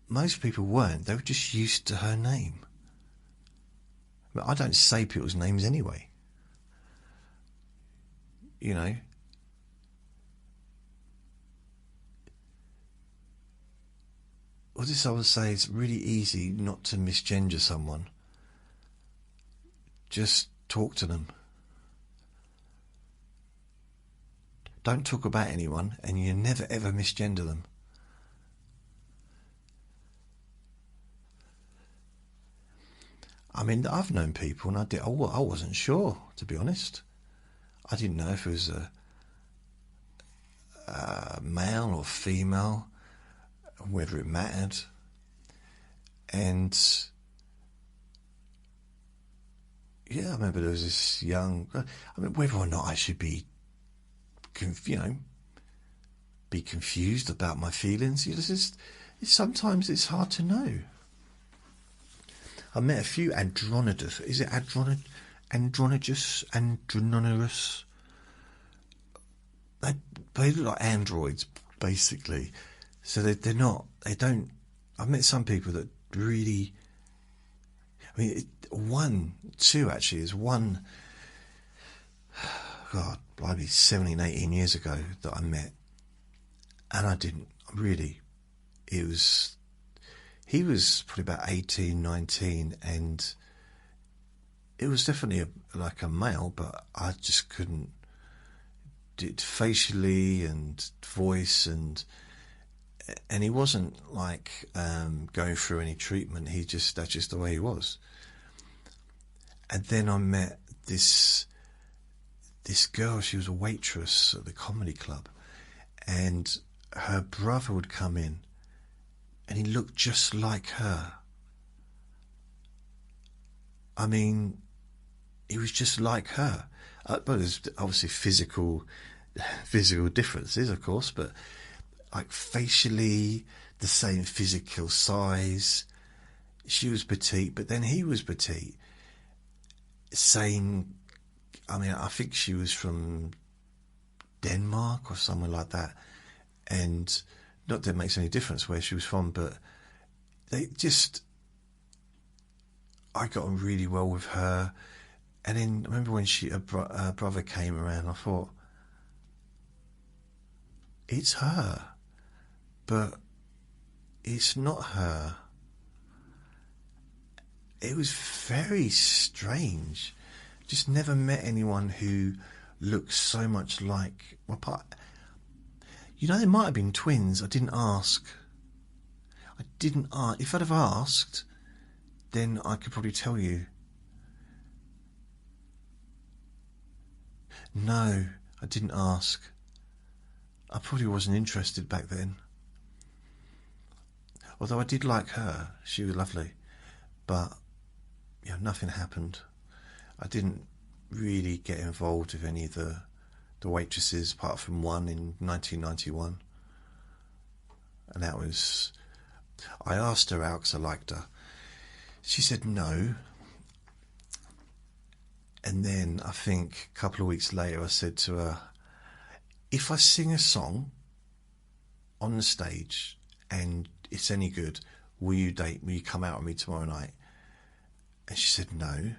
Speaker 1: most people weren't. They were just used to her name. But I don't say people's names anyway. Well, this I would say, it's really easy not to misgender someone. Just talk to them. Don't talk about anyone, and you never ever misgender them. I mean, I've known people, and I wasn't sure, to be honest. I didn't know if it was a male or female, whether it mattered. And yeah, I remember there was this young. I mean, whether or not I should be, be confused about my feelings. Sometimes it's hard to know. I met a few andronidos. Is it androgynous? They look like androids, basically. So they're not. They don't. I've met some people that really. I mean, two actually is one. God, maybe 17, 18 years ago that I met, and I didn't really. He was probably about 18, 19, and it was definitely like a male, but I just couldn't. Did facially and voice and he wasn't like going through any treatment. That's just the way he was. And then I met this girl. She was a waitress at the comedy club, and her brother would come in, and he looked just like her. I mean, he was just like her. But there's obviously physical differences, of course, but like facially, the same physical size. She was petite, but then he was petite. Same, I mean, I think she was from Denmark or somewhere like that. And not that it makes any difference where she was from, but I got on really well with her. And then I remember when her brother came around, I thought, it's her, but it's not her. It was very strange. Just never met anyone who looked so much like my part. They might have been twins. I didn't ask. If I'd have asked, then I could probably tell you. No, I didn't ask. I probably wasn't interested back then. Although I did like her. She was lovely. But, nothing happened. I didn't really get involved with any of the waitresses, apart from one in 1991. And that was... I asked her out because I liked her. She said no. And then I think a couple of weeks later I said to her, if I sing a song on the stage and it's any good, will you come out with me tomorrow night? And she said no.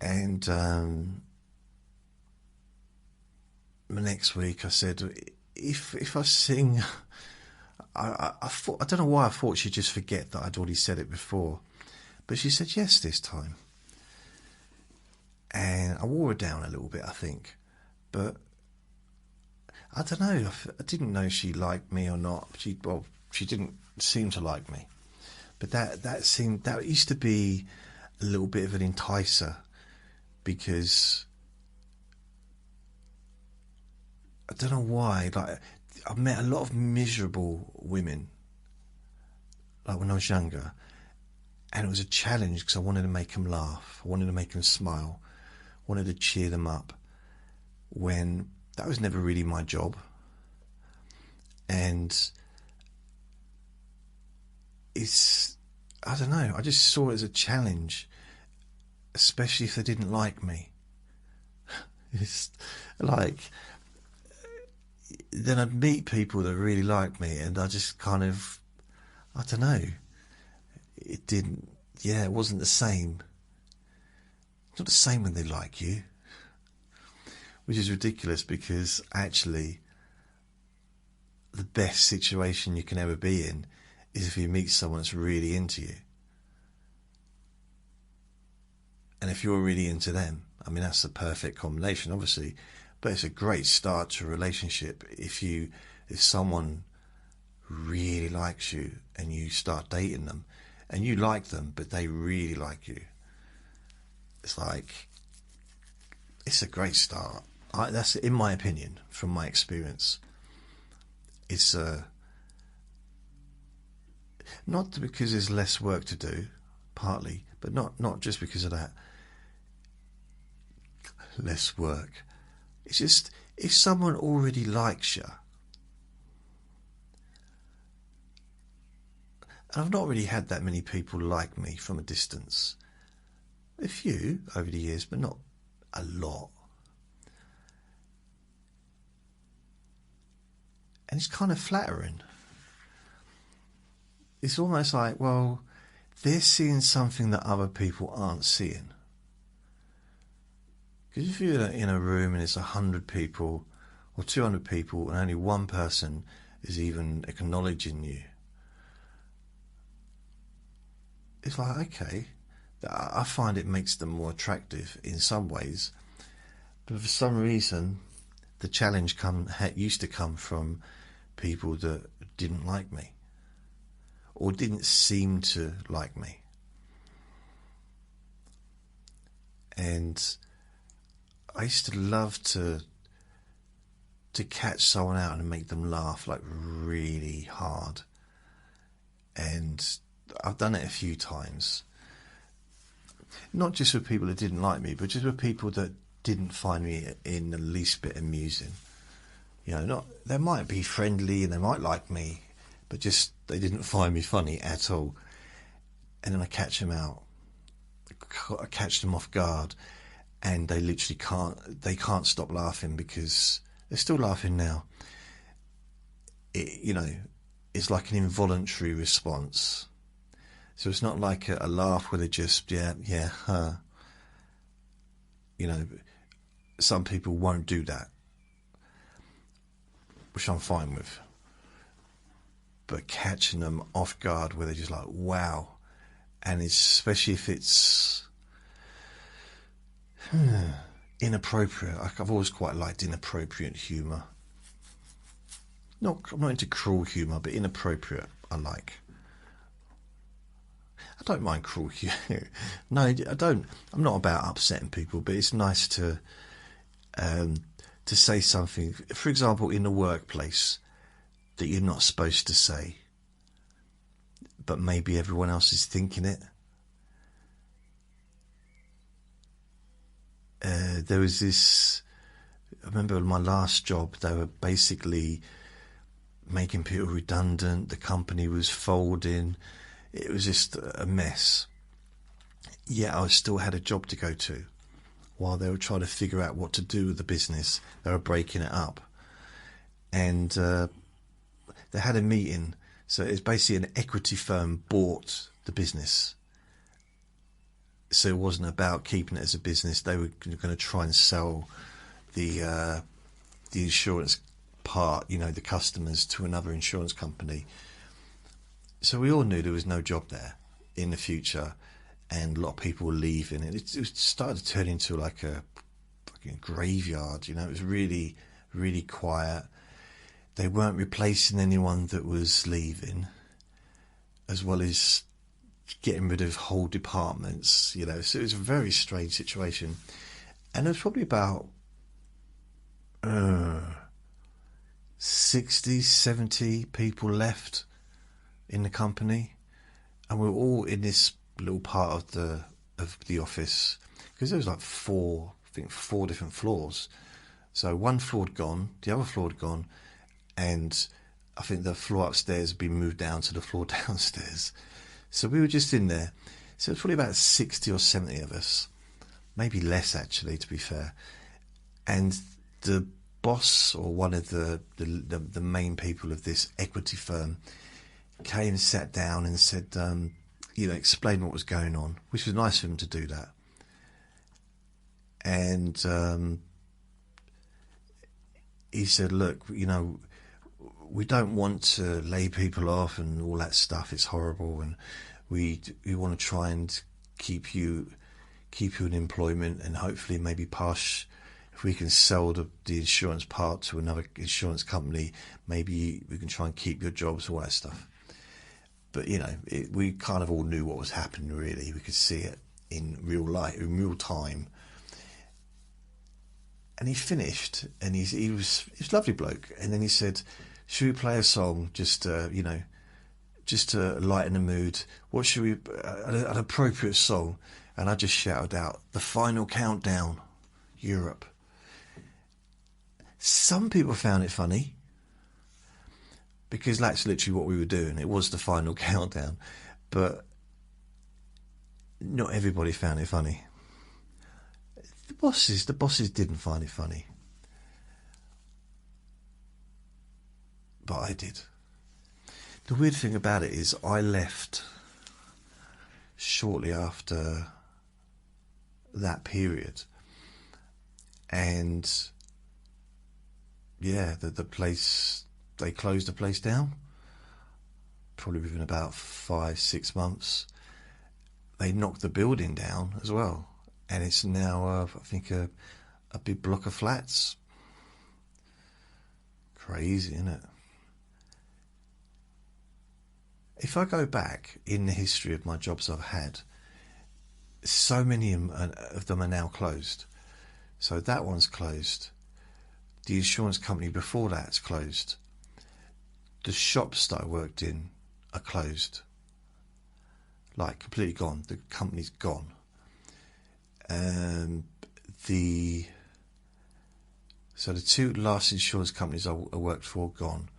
Speaker 1: And the next week I said, if I sing, I thought, I don't know why I thought she'd just forget that I'd already said it before, but she said yes this time. And I wore her down a little bit, I think, but I don't know. I didn't know she liked me or not. She didn't seem to like me, but that used to be a little bit of an enticer, because I don't know why. Like, I've met a lot of miserable women, like when I was younger, and it was a challenge because I wanted to make them laugh. I wanted to make them smile. I wanted to cheer them up, when that was never really my job. And I don't know, I just saw it as a challenge, especially if they didn't like me. It's like, then I'd meet people that really liked me, and I just kind of, I don't know, it wasn't the same. It's not the same when they like you, which is ridiculous, because actually the best situation you can ever be in is if you meet someone that's really into you. And if you're really into them, I mean, that's the perfect combination, obviously, but it's a great start to a relationship if someone really likes you and you start dating them and you like them, but they really like you. It's like, it's a great start. That's, in my opinion, from my experience. It's not because there's less work to do, partly, But not just because of that. Less work. It's just, if someone already likes you, and I've not really had that many people like me from a distance. A few over the years, but not a lot. And it's kind of flattering. It's almost like, well, they're seeing something that other people aren't seeing. Because if you're in a room and it's 100 people or 200 people and only one person is even acknowledging you, it's like, okay, I find it makes them more attractive in some ways. But for some reason, the challenge used to come from people that didn't like me or didn't seem to like me. And I used to love to catch someone out and make them laugh like really hard. And I've done it a few times. Not just with people that didn't like me, but just with people that didn't find me in the least bit amusing. You know, they might be friendly and they might like me, but just they didn't find me funny at all. And then I catch them out. I catch them off guard, and they literally can't stop laughing because they're still laughing now. It's like an involuntary response. So it's not like a laugh where they just, huh. Some people won't do that, which I'm fine with. But catching them off guard where they're just like, wow. And especially if it's inappropriate. I've always quite liked inappropriate humour. I'm not into cruel humour, but inappropriate I like. I don't mind cruel humour. No, I don't. I'm not about upsetting people, but it's nice to say something, for example, in the workplace, that you're not supposed to say, but maybe everyone else is thinking it. There was this, I remember my last job, they were basically making people redundant, the company was folding, it was just a mess. Yet I still had a job to go to. While they were trying to figure out what to do with the business, they were breaking it up. And they had a meeting. So it's basically an equity firm bought the business. So it wasn't about keeping it as a business. They were going to try and sell the insurance part, the customers, to another insurance company. So we all knew there was no job there in the future, and a lot of people were leaving. And it started to turn into like a fucking graveyard. It was really, really quiet. They weren't replacing anyone that was leaving, as well as getting rid of whole departments, so it was a very strange situation. And there was probably about 60, 70 people left in the company, and we were all in this little part of the office, because there was like four different floors. So one floor had gone, the other floor had gone, and I think the floor upstairs had been moved down to the floor downstairs. So we were just in there. So it was probably about 60 or 70 of us, maybe less actually, to be fair. And the boss, or one of the main people of this equity firm, came and sat down and said, explain what was going on, which was nice of him to do that. And he said, look, we don't want to lay people off and all that stuff. It's horrible, and we want to try and keep you in employment, and hopefully maybe if we can sell the insurance part to another insurance company, maybe we can try and keep your jobs, all that stuff. But we kind of all knew what was happening. Really, we could see it in real life, in real time. And he finished, and he was a lovely bloke. And then he said, should we play a song, just just to lighten the mood. What should we, an appropriate song? And I just shouted out, The Final Countdown, Europe. Some people found it funny, because that's literally what we were doing. It was the final countdown. But not everybody found it funny. The bosses didn't find it funny. But I did. The weird thing about it is I left shortly after that period, and yeah, the place, they closed the place down probably within about 5-6 months. They knocked the building down as well, and it's now I think a big block of flats. Crazy, isn't it? If I go back in the history of my jobs I've had, so many of them are now closed. So that one's closed. The insurance company before that's closed. The shops that I worked in are closed. Like, completely gone. The company's gone. So the two last insurance companies I worked for, gone.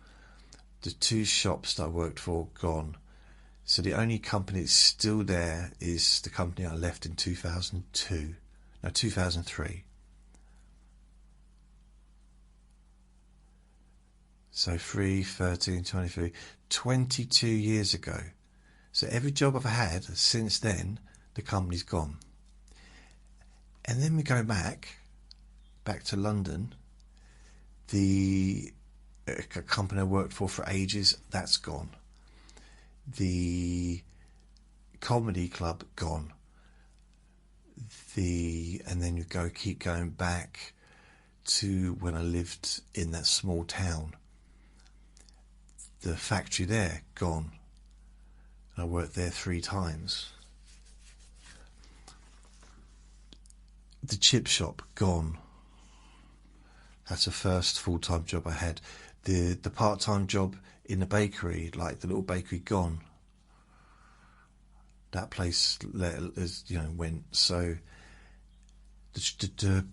Speaker 1: The two shops that I worked for, gone. So the only company that's still there is the company I left in 2003. So 3, 13, 23, 22 years ago. So every job I've had since then, the company's gone. And then we go back to London. The company I worked for ages, that's gone. The comedy club, gone. And then you keep going back to when I lived in that small town. The factory there, gone. I worked there 3 times. The chip shop, gone. That's the first full-time job I had. The part-time job in the bakery, like the little bakery, gone. That place, went. So the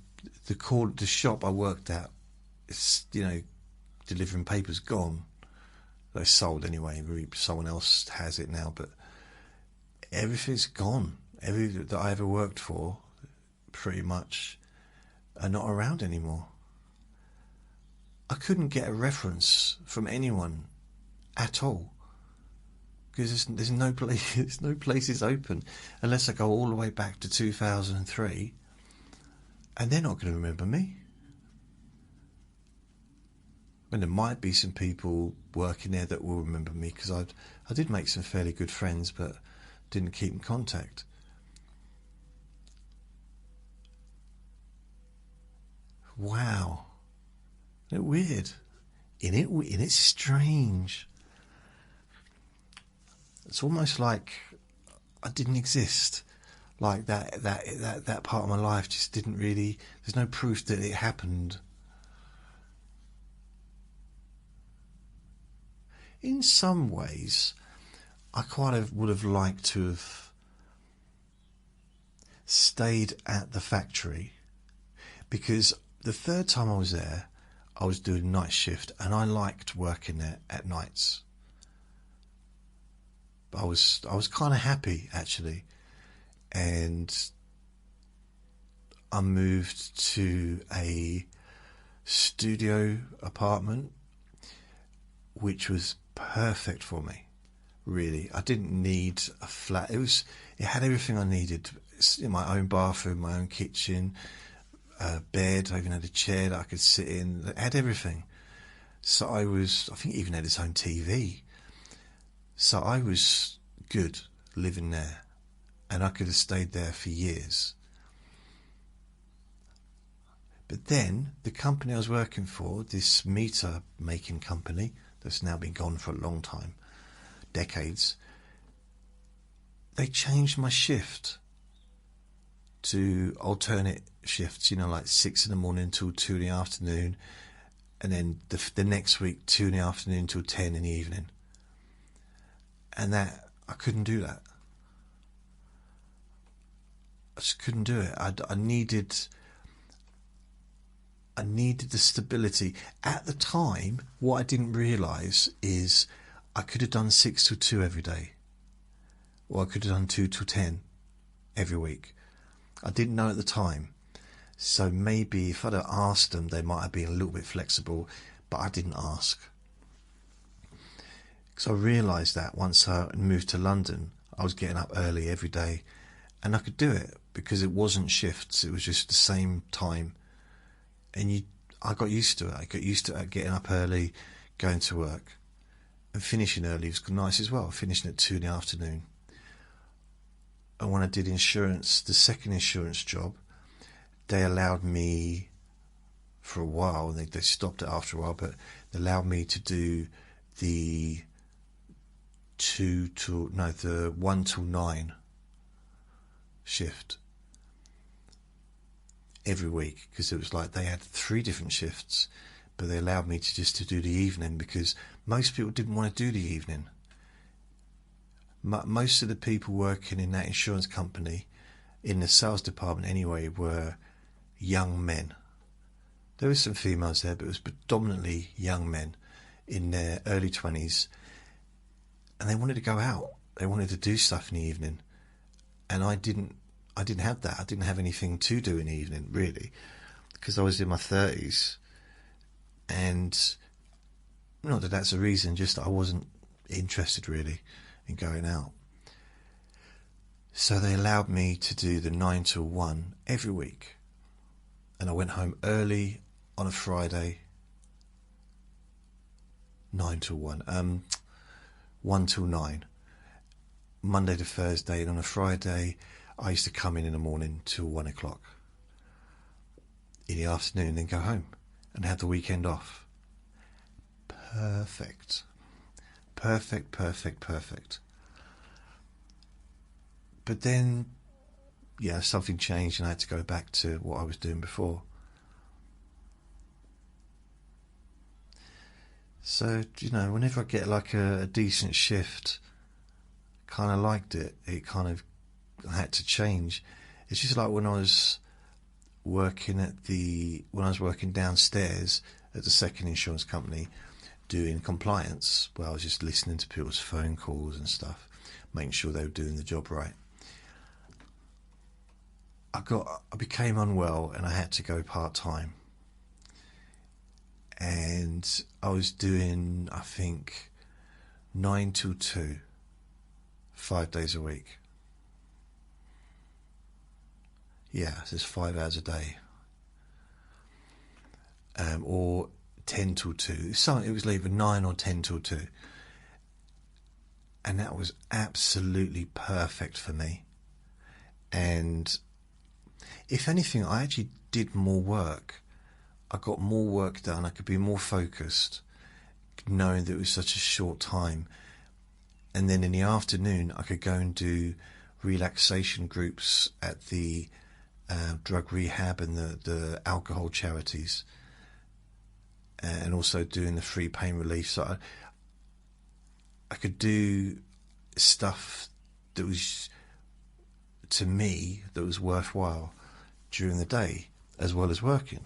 Speaker 1: shop I worked at, delivering papers, gone. They sold anyway. Someone else has it now, but everything's gone. Everything that I ever worked for, pretty much, are not around anymore. I couldn't get a reference from anyone at all, because there's no places open unless I go all the way back to 2003, and they're not going to remember me. And there might be some people working there that will remember me, because I did make some fairly good friends, but didn't keep in contact. Wow. Isn't it weird? It's strange. It's almost like I didn't exist. Like that part of my life just didn't really. There's no proof that it happened. In some ways, I would have liked to have stayed at the factory, because the third time I was there, I was doing night shift, and I liked working there at nights. But I was kind of happy, actually, and I moved to a studio apartment, which was perfect for me. Really, I didn't need a flat. It had everything I needed. In my own bathroom, my own kitchen, bed. I even had a chair that I could sit in. It had everything. So I think it even had its own TV. So I was good living there, and I could have stayed there for years. But then the company I was working for, this meter making company that's now been gone for a long time, decades, they changed my shift to alternate shifts, like 6 in the morning till 2 in the afternoon, and then the next week 2 in the afternoon till 10 in the evening. And that I couldn't do that. I just couldn't do it. I needed the stability. At the time, what I didn't realise is I could have done 6 till 2 every day, or I could have done 2 till 10 every week. I didn't know at the time. So maybe if I'd have asked them, they might have been a little bit flexible, but I didn't ask. Because I realised that once I moved to London, I was getting up early every day, and I could do it because it wasn't shifts, it was just the same time. And I got used to it. I got used to getting up early, going to work, and finishing early was nice as well, finishing at 2 in the afternoon. And when I did insurance, the second insurance job, they allowed me for a while, and they stopped it after a while, but they allowed me to do the 1 till 9 shift every week, because it was like they had 3 different shifts, but they allowed me to do the evening, because most people didn't want to do the evening. Most of the people working in that insurance company, in the sales department anyway, were young men. There were some females there, but it was predominantly young men in their early 20s, and they wanted to go out. They wanted to do stuff in the evening, and I didn't have that. I didn't have anything to do in the evening, really, because I was in my 30s, and not that that's a reason, just that I wasn't interested really in going out. So they allowed me to do the 9 till 1 every week, and I went home early on a Friday, 9 till 1, 1 till 9, Monday to Thursday, and on a Friday I used to come in the morning till 1 o'clock in the afternoon, then go home and have the weekend off. Perfect. But then, yeah, something changed and I had to go back to what I was doing before. So, whenever I get like a decent shift, kind of liked it. I had to change. It's just like when I was working downstairs at the second insurance company doing compliance, where I was just listening to people's phone calls and stuff, making sure they were doing the job right. I became unwell and I had to go part-time. And I was doing, I think, 9 till 2, 5 days a week. Yeah, so it's 5 hours a day. Or 10 till 2. It was either 9 or 10 till 2. And that was absolutely perfect for me. And if anything, I actually did more work. I got more work done. I could be more focused, knowing that it was such a short time. And then in the afternoon, I could go and do relaxation groups at the drug rehab and the alcohol charities, and also doing the free pain relief. So I could do stuff that was, to me, that was worthwhile during the day as well as working.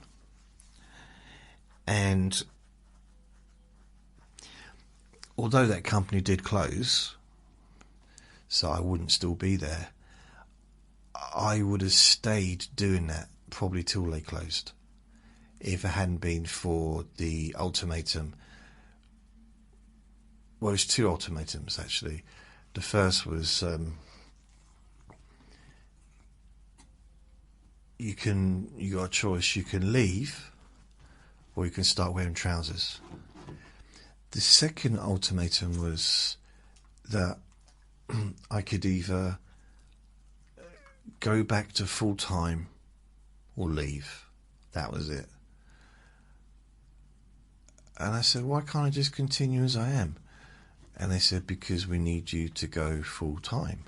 Speaker 1: And although that company did close, so I wouldn't still be there, I would have stayed doing that probably till they closed, if it hadn't been for the ultimatum. Well, it's 2 ultimatums actually. The first was you got a choice. You can leave, or you can start wearing trousers. The second ultimatum was that I could either go back to full-time or leave. That was it. And I said, why can't I just continue as I am? And they said, because we need you to go full-time.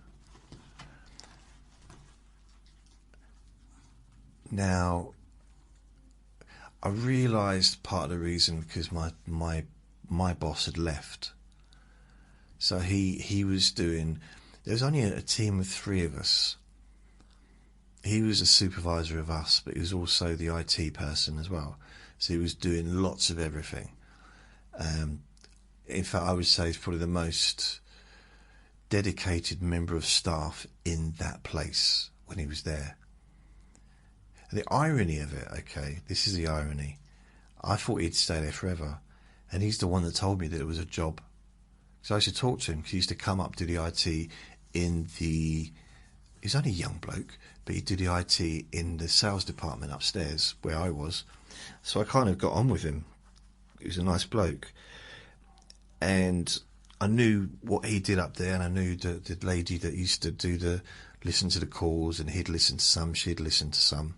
Speaker 1: Now, I realised part of the reason because my boss had left. So he was doing. There was only a team of 3 of us. He was a supervisor of us, but he was also the IT person as well. So he was doing lots of everything. In fact, I would say he's probably the most dedicated member of staff in that place when he was there. And the irony of it, okay, this is the irony. I thought he'd stay there forever, and he's the one that told me that it was a job. So I used to talk to him, because he used to come up to the IT in the... He's only a young bloke, but he did the IT in the sales department upstairs where I was. So I kind of got on with him. He was a nice bloke. And I knew what he did up there, and I knew the lady that used to listen to the calls, and he'd listen to some, she'd listen to some.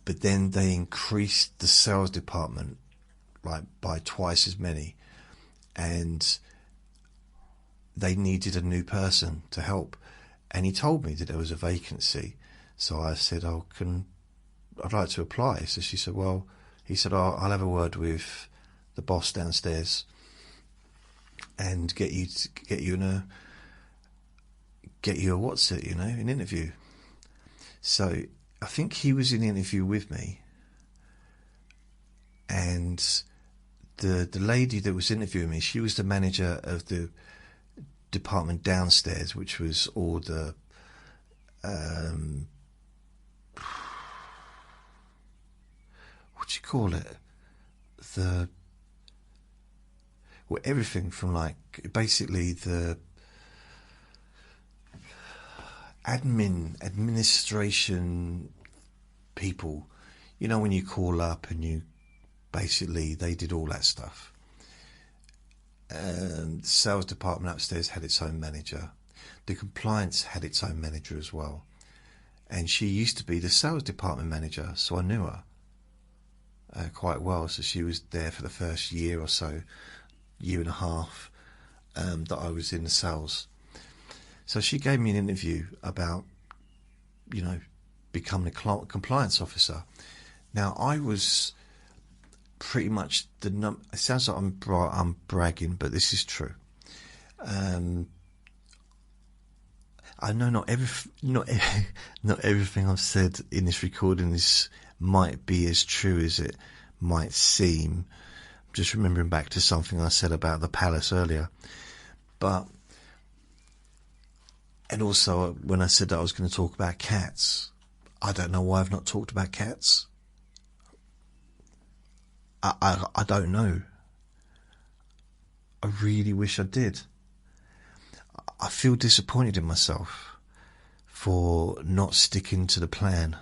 Speaker 1: But then they increased the sales department like by twice as many, and they needed a new person to help. And he told me that there was a vacancy. So I said, I'd like to apply. So she said, well, he said, I'll have a word with the boss downstairs and get you an interview. So I think he was in the interview with me, and the lady that was interviewing me, she was the manager of the department downstairs, which was all the what do you call it? Everything from like basically the administration people. You know, when you call up and they did all that stuff. The sales department upstairs had its own manager. The compliance had its own manager as well. And she used to be the sales department manager, so I knew her quite well. So she was there for the first year or so, year and a half, that I was in the sales. So she gave me an interview about, becoming a compliance officer. Now, I was pretty much it sounds like I'm bragging, but this is true. I know not everything I've said in this recording might be as true as it might seem. I'm just remembering back to something I said about the palace earlier. And also when I said that I was going to talk about cats, I don't know why I've not talked about cats. I don't know. I really wish I did. I feel disappointed in myself for not sticking to the plan.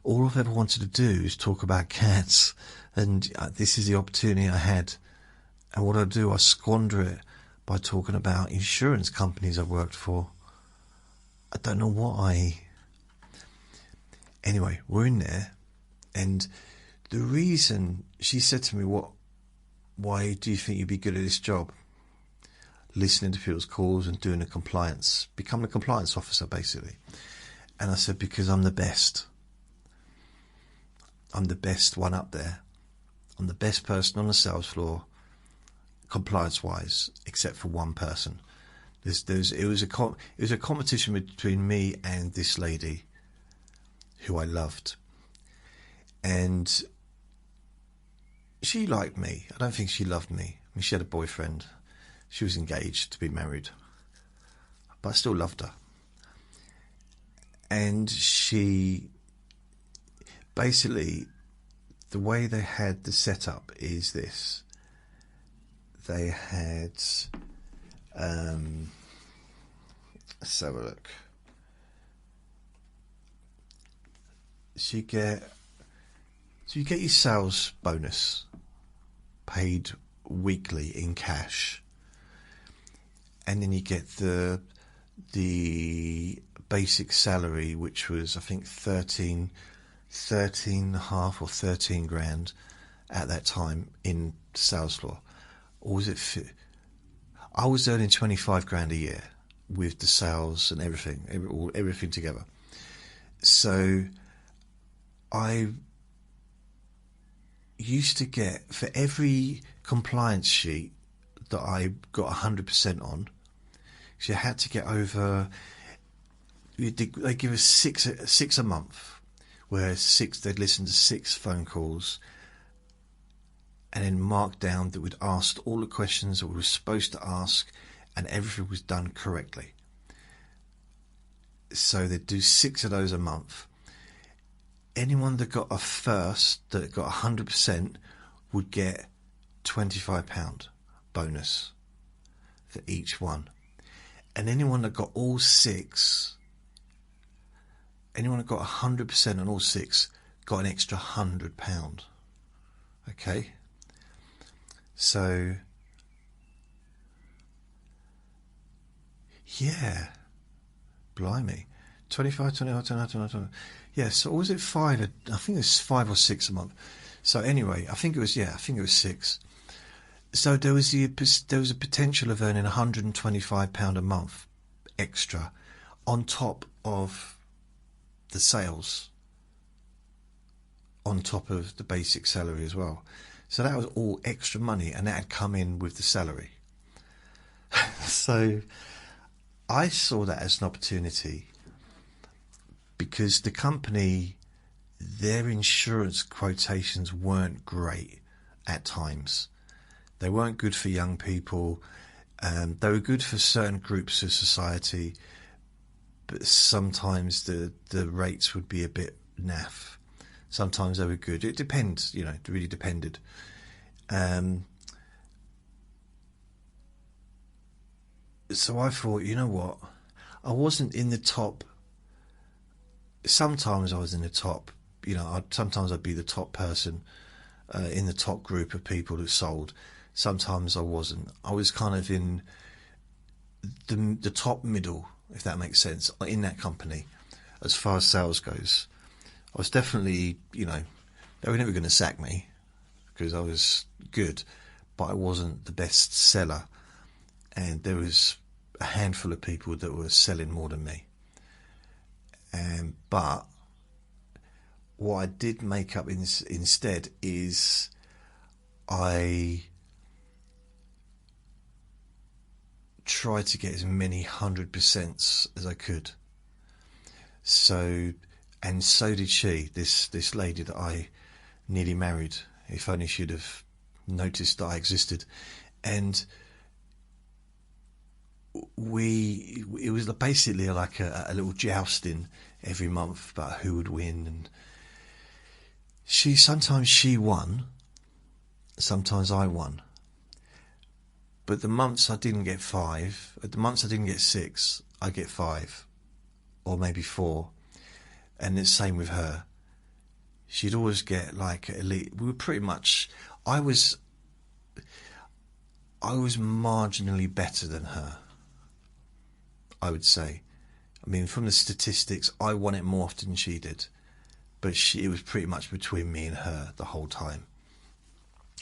Speaker 1: All I've ever wanted to do is talk about cats, and this is the opportunity I had. And what I do, I squander it by talking about insurance companies I've worked for. I don't know why. Anyway, we're in there, and the reason she said to me, why do you think you'd be good at this job? Listening to people's calls and doing becoming a compliance officer, basically. And I said, because I'm the best. I'm the best one up there. I'm the best person on the sales floor, compliance-wise, except for one person. It was a competition between me and this lady, who I loved, and she liked me. I don't think she loved me. I mean, she had a boyfriend. She was engaged to be married, but I still loved her. And she basically, the way they had the setup is this. They had, let's have a look. So you get your sales bonus paid weekly in cash, and then you get the basic salary, which was I think 13 and a half or 13 grand at that time in sales floor. Or was it? I was earning 25 grand a year with the sales and everything together. So I used to get, for every compliance sheet that I got 100% on, so you had to get over, they give us six a month, where they'd listen to 6 phone calls and then mark down that we'd asked all the questions that we were supposed to ask and everything was done correctly. So they'd do 6 of those a month. Anyone that got a first, that got 100%, would get £25 bonus for each one. And anyone that got all 6, anyone that got 100% on all 6, got an extra £100. Okay? So, yeah. Blimey. 25, 25, 25, 25. Yeah, so was it 5? I think it was 5 or 6 a month. So anyway, I think it was 6. So there was a potential of earning £125 a month extra on top of the sales, on top of the basic salary as well. So that was all extra money, and that had come in with the salary. So I saw that as an opportunity, because the company, their insurance quotations weren't great at times. They weren't good for young people. They were good for certain groups of society, but sometimes the rates would be a bit naff. Sometimes they were good. It depends, it really depended. So I thought, you know what? I wasn't in the top. Sometimes I was in the top. Sometimes I'd be the top person in the top group of people who sold. Sometimes I wasn't. I was kind of in the top middle, if that makes sense, in that company, as far as sales goes. I was definitely, they were never going to sack me because I was good, but I wasn't the best seller. And there was a handful of people that were selling more than me. But what I did make up instead is I tried to get as many 100% as I could. So did she, this lady that I nearly married. If only she'd have noticed that I existed. And it was basically like a little jousting every month about who would win. And sometimes she won, sometimes I won. But the months I didn't get 5, the months I didn't get 6, I get 5 or maybe 4. And it's the same with her. She'd always get like elite. We were pretty much, I was marginally better than her, I would say. I mean, from the statistics, I won it more often than she did. But it was pretty much between me and her the whole time,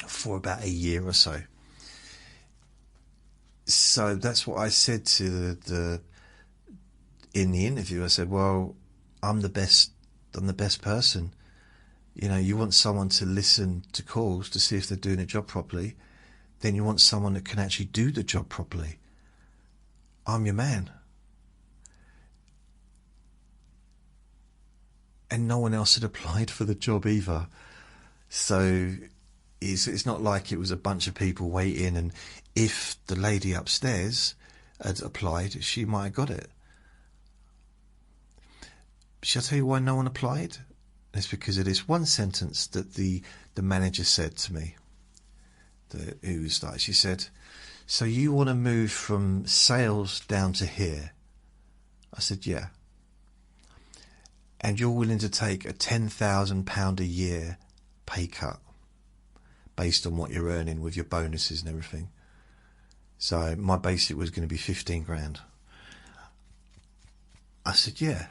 Speaker 1: for about a year or so. So that's what I said to in the interview. I said, well, I'm the best person. You want someone to listen to calls to see if they're doing a job properly. Then you want someone that can actually do the job properly. I'm your man. And no one else had applied for the job either. So it's not like it was a bunch of people waiting, and if the lady upstairs had applied, she might have got it. Shall I tell you why no one applied? It's because of this one sentence that the manager said to me. She said, so you want to move from sales down to here? I said, yeah. And you're willing to take a £10,000 a year pay cut based on what you're earning with your bonuses and everything. So my basic was going to be 15 grand. I said, yeah.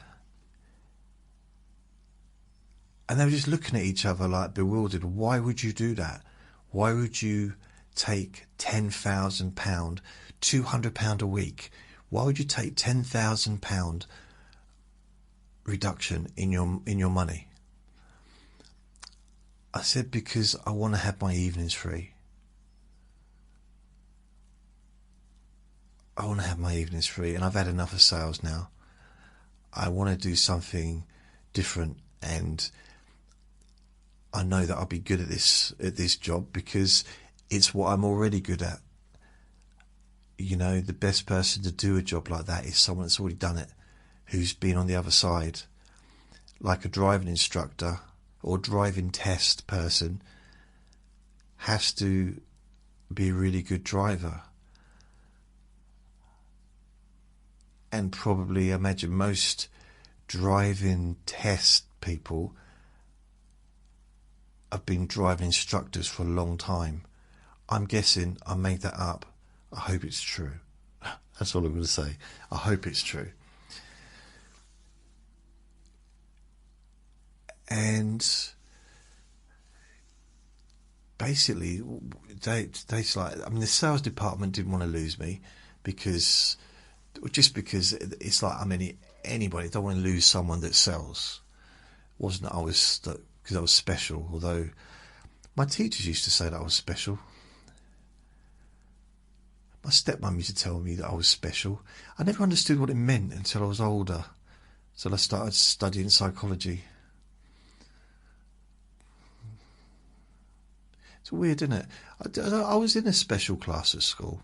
Speaker 1: And they were just looking at each other like bewildered. Why would you do that? Why would you take £10,000, £200 a week? Why would you take £10,000 reduction in your money? I said, because I want to have my evenings free. I want to have my evenings free, and I've had enough of sales now. I want to do something different, and I know that I'll be good at this job because it's what I'm already good at. You know, the best person to do a job like that is someone that's already done it, who's been on the other side, like a driving instructor or driving test person has to be a really good driver. And probably, imagine most driving test people have been driving instructors for a long time. I'm guessing I made that up. I hope it's true. That's all I'm going to say. I hope it's true. And basically, they like, I mean, the sales department didn't want to lose me because it's like, I mean, anybody don't want to lose someone that sells. It wasn't that I was, because I was special, although my teachers used to say that I was special. My stepmom used to tell me that I was special. I never understood what it meant until I was older, until I started studying psychology. It's weird, isn't it? I was in a special class at school.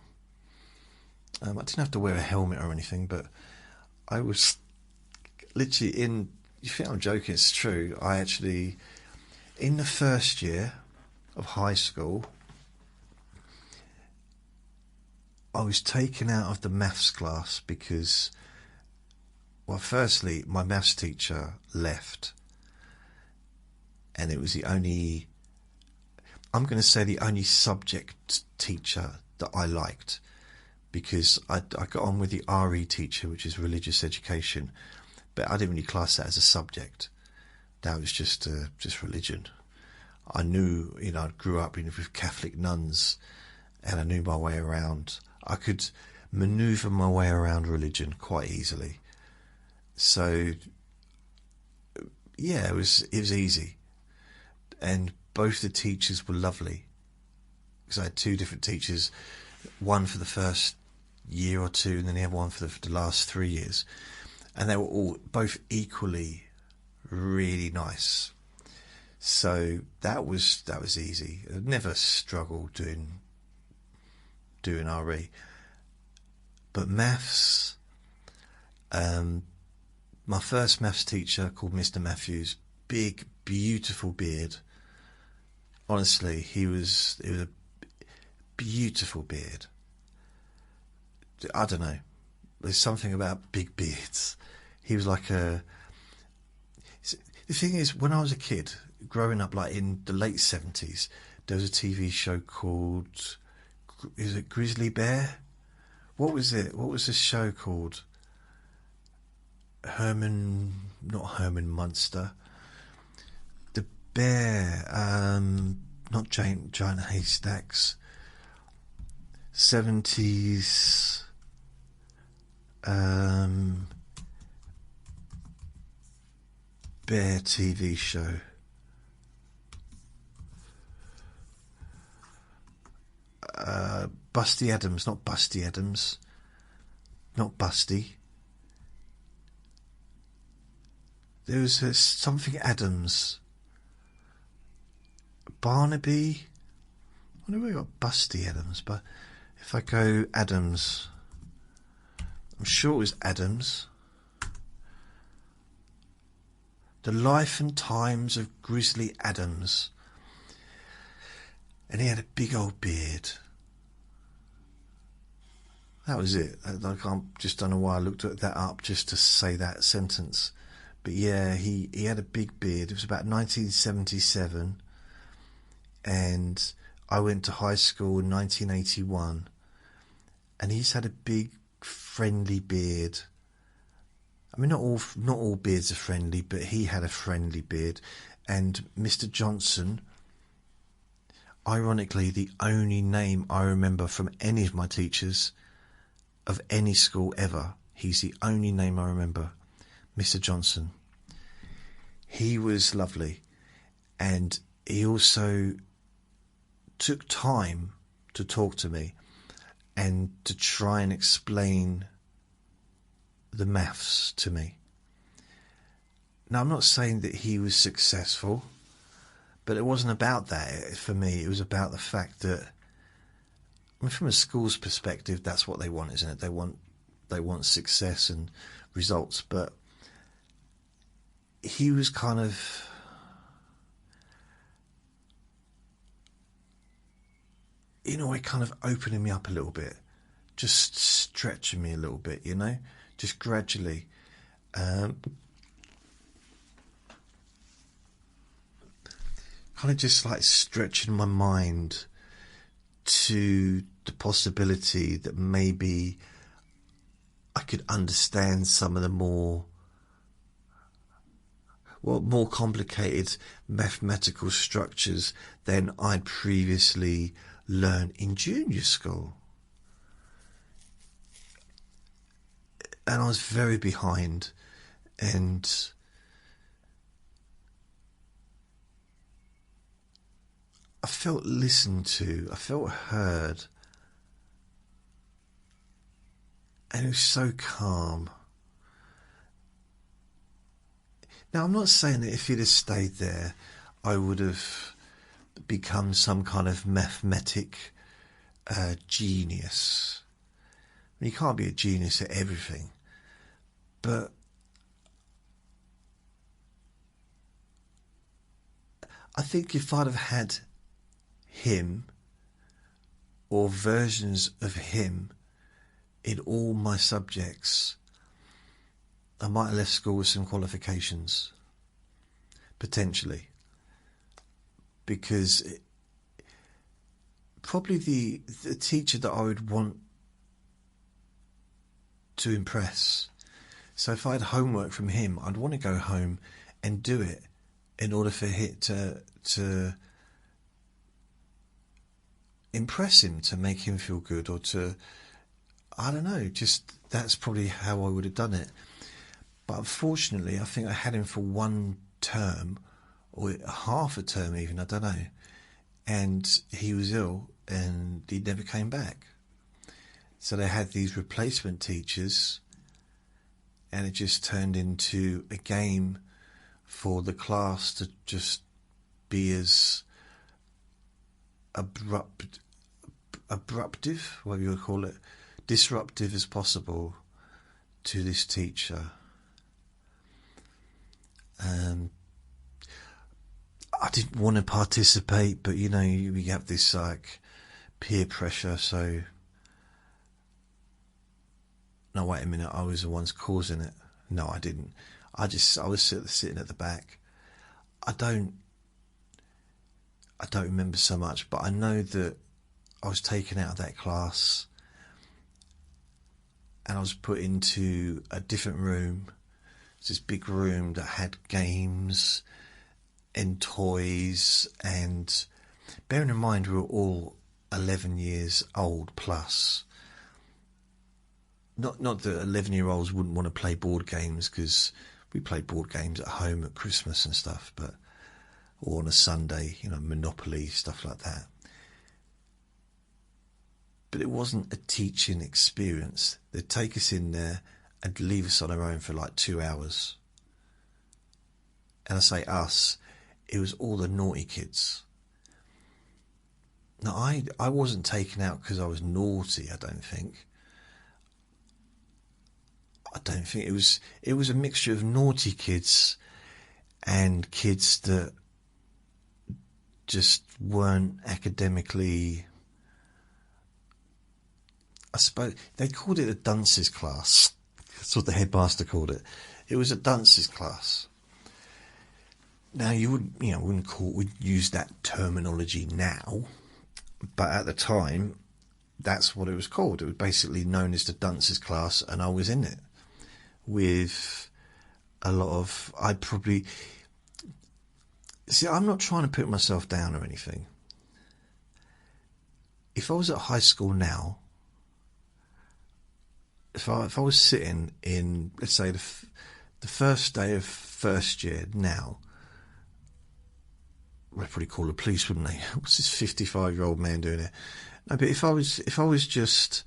Speaker 1: I didn't have to wear a helmet or anything, but I was literally in... You think I'm joking? It's true. I actually, in the first year of high school, I was taken out of the maths class because, well, firstly, my maths teacher left, and it was the only... I'm going to say the only subject teacher that I liked, because I got on with the RE teacher, which is religious education, but I didn't really class that as a subject. That was just religion. I knew, you know, I grew up with Catholic nuns, and I knew my way around. I could manoeuvre my way around religion quite easily. So, yeah, it was easy. And both the teachers were lovely, because I had two different teachers, one for the first year or two, and then the other one for the last 3 years, and they were all both equally really nice. So that was easy. I never struggled doing RE, but maths. My first maths teacher, called Mr. Matthews, big, beautiful beard. Honestly, it was a beautiful beard. I don't know. There's something about big beards. He was like a... The thing is, when I was a kid, growing up, like in the late 70s, there was a TV show called... Is it Grizzly Bear? What was it? What was this show called? Not Herman Munster. The bear, not Giant Haystacks. 70s... bear TV show. Busty Adams, not Busty Adams. Not Busty. There was something Adams. Barnaby. I wonder where we got Busty Adams, but if I go Adams, I'm sure it was Adams. The Life and Times of Grizzly Adams. And he had a big old beard. That was it. I just don't know why I looked that up just to say that sentence. But yeah, he had a big beard. It was about 1977. And I went to high school in 1981. And he's had a big, friendly beard. I mean, not all beards are friendly, but he had a friendly beard. And Mr. Johnson, ironically, the only name I remember from any of my teachers of any school ever, he's the only name I remember, Mr. Johnson. He was lovely, and he also took time to talk to me and to try and explain the maths to me. Now, I'm not saying that he was successful, but it wasn't about that for me. It was about the fact that, I mean, from a school's perspective, that's what they want, isn't it? They want success and results. But he was kind of, in a way, kind of opening me up a little bit, just stretching me a little bit, just gradually. Kind of just like stretching my mind to the possibility that maybe I could understand some of the more complicated mathematical structures than I'd previously learned in junior school. And I was very behind, and I felt listened to, I felt heard, and it was so calm. Now, I'm not saying that if he'd have stayed there, I would have become some kind of mathematic genius. I mean, you can't be a genius at everything, but I think if I'd have had him or versions of him in all my subjects, I might have left school with some qualifications, potentially, because probably the teacher that I would want to impress. So if I had homework from him, I'd want to go home and do it in order for it to impress him, to make him feel good, or to, I don't know, just that's probably how I would have done it. But unfortunately, I think I had him for one term, or half a term even, I don't know, and he was ill and he never came back. So they had these replacement teachers, and it just turned into a game for the class to just be as abruptive, whatever you would call it, disruptive as possible to this teacher. I didn't want to participate, but we have this like peer pressure, so no, wait a minute, I was the ones causing it. No, I didn't. I was sitting at the back. I don't remember so much, but I know that I was taken out of that class and I was put into a different room. It's this big room that had games and toys, and bearing in mind we were all 11 years old plus. Not that 11-year-olds wouldn't want to play board games, because we played board games at home at Christmas and stuff, or on a Sunday, Monopoly, stuff like that. But it wasn't a teaching experience. They'd take us in there and leave us on our own for like 2 hours. And I say us, it was all the naughty kids. Now, I wasn't taken out because I was naughty, I don't think. It was a mixture of naughty kids and kids that just weren't academically, I suppose they called it a dunces class. That's what the headmaster called it. It was a dunces class. Now you wouldn't use that terminology now, but at the time, that's what it was called. It was basically known as the dunces class, and I was in it with a lot of. I'm not trying to put myself down or anything. If I was at high school now, if I was sitting in, let's say, the first day of first year now, they'd probably call the police, wouldn't they? What's this 55-year-old man doing it? No, but if I was just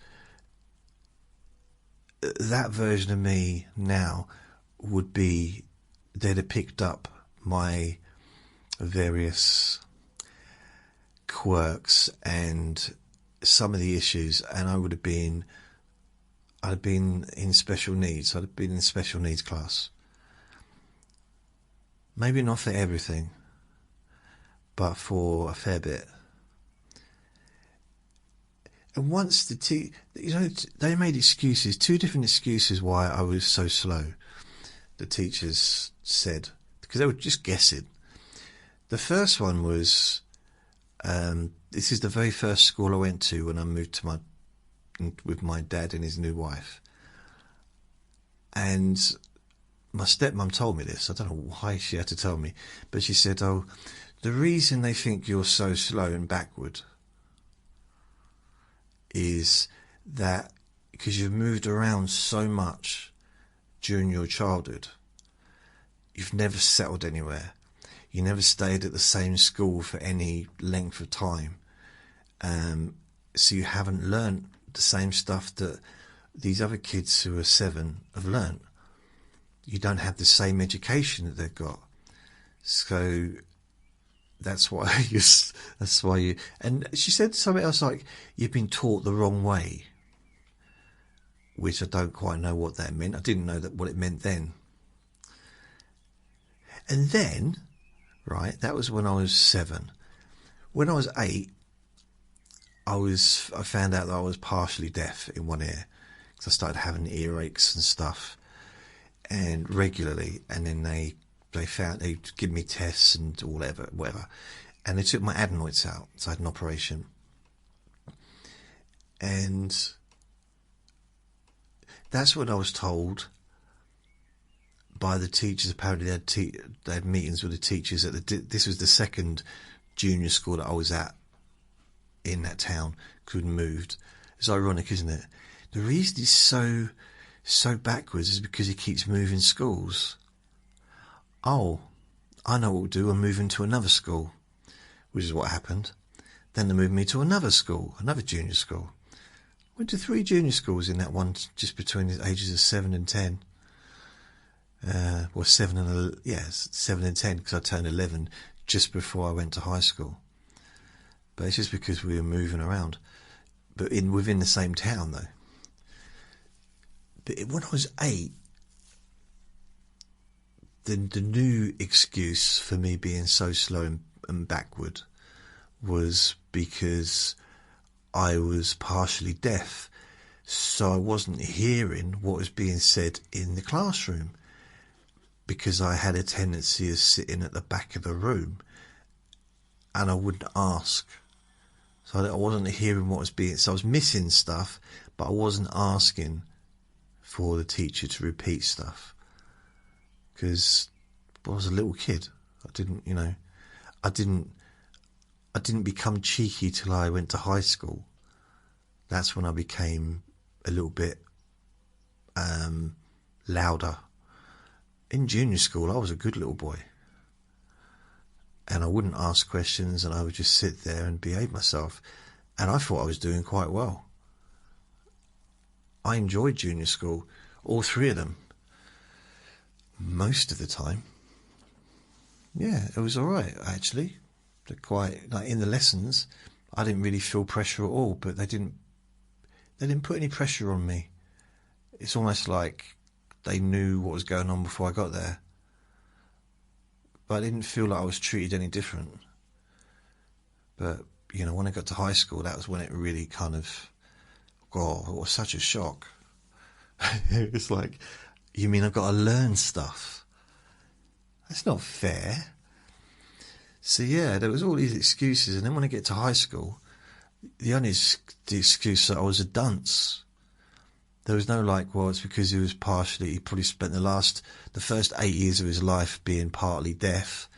Speaker 1: that version of me now, would be they'd have picked up my various quirks and some of the issues, and I'd have been in special needs. I'd have been in special needs class. Maybe not for everything, but for a fair bit. And once they made excuses, 2 different excuses why I was so slow. The teachers said, because they were just guessing. The first one was, this is the very first school I went to when I moved to with my dad and his new wife. And my stepmom told me this. I don't know why she had to tell me, but she said, "Oh, the reason they think you're so slow and backward is that because you've moved around so much during your childhood, you've never settled anywhere. You never stayed at the same school for any length of time. So you haven't learnt the same stuff that these other kids who are 7 have learnt. You don't have the same education that they've got. So that's why you." And she said something else like, "You've been taught the wrong way," which I don't quite know what that meant. I didn't know what it meant then. And then, right, that was when I was 7. When I was 8, I found out that I was partially deaf in one ear, because I started having earaches and stuff, and regularly. And then they give me tests and whatever, and they took my adenoids out, so I had an operation. And that's what I was told by the teachers. Apparently they had meetings with the teachers this was the second junior school that I was at in that town, couldn't moved. It's ironic, isn't it? The reason he's so backwards is because he keeps moving schools. Oh, I know what we'll do. I'm moving to another school, which is what happened. Then they moved me to another school, another junior school. Went to 3 junior schools in that one, just between the ages of 7 and 10. 7 and 10, because I turned 11 just before I went to high school. But it's just because we were moving around, but within the same town though. But when I was 8, the new excuse for me being so slow and backward was because I was partially deaf, so I wasn't hearing what was being said in the classroom, because I had a tendency of sitting at the back of the room and I wouldn't ask. So I wasn't hearing what was being... So I was missing stuff, but I wasn't asking for the teacher to repeat stuff. Because I was a little kid. I didn't become cheeky till I went to high school. That's when I became a little bit louder. In junior school, I was a good little boy. And I wouldn't ask questions, and I would just sit there and behave myself. And I thought I was doing quite well. I enjoyed junior school, all 3 of them. Most of the time. Yeah, it was all right, actually. They're quite, like, in the lessons, I didn't really feel pressure at all, but they didn't put any pressure on me. It's almost like they knew what was going on before I got there. But I didn't feel like I was treated any different. But, when I got to high school, that was when it really kind of, it was such a shock. It's like, you mean I've got to learn stuff? That's not fair. So yeah, there was all these excuses, and then when I get to high school, the excuse that I was a dunce. There was no it's because he probably spent the first 8 years of his life being partly deaf,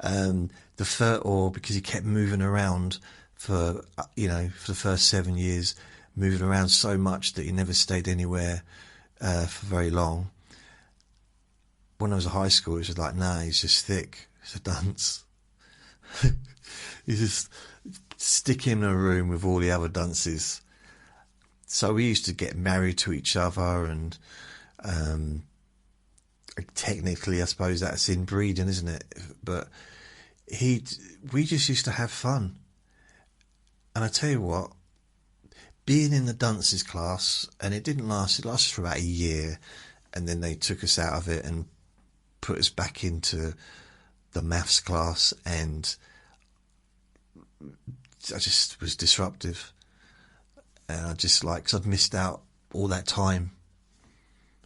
Speaker 1: or because he kept moving around for the first 7 years, moving around so much that he never stayed anywhere for very long. When I was at high school, it was like, nah, he's just thick, he's a dunce. You just stick him in a room with all the other dunces. So we used to get married to each other, and technically, I suppose that's inbreeding, isn't it? But we just used to have fun. And I tell you what, being in the dunces class, and it didn't last, it lasted for about a year, and then they took us out of it and put us back into the maths class, and I just was disruptive. And I just because I'd missed out all that time.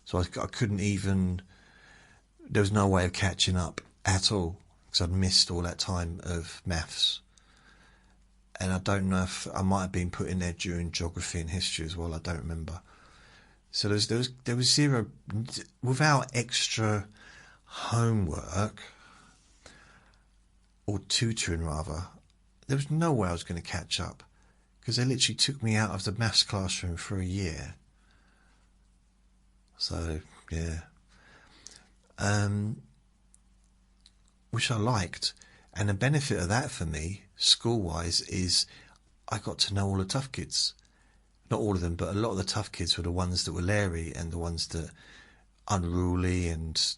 Speaker 1: So I couldn't even, there was no way of catching up at all, because I'd missed all that time of maths. And I don't know if I might have been put in there during geography and history as well. I don't remember. So there was zero, without extra homework, or tutoring rather, there was no way I was going to catch up, because they literally took me out of the maths classroom for a year. So yeah, which I liked. And the benefit of that for me, school-wise, is I got to know all the tough kids. Not all of them, but a lot of the tough kids were the ones that were leery, and the ones that unruly and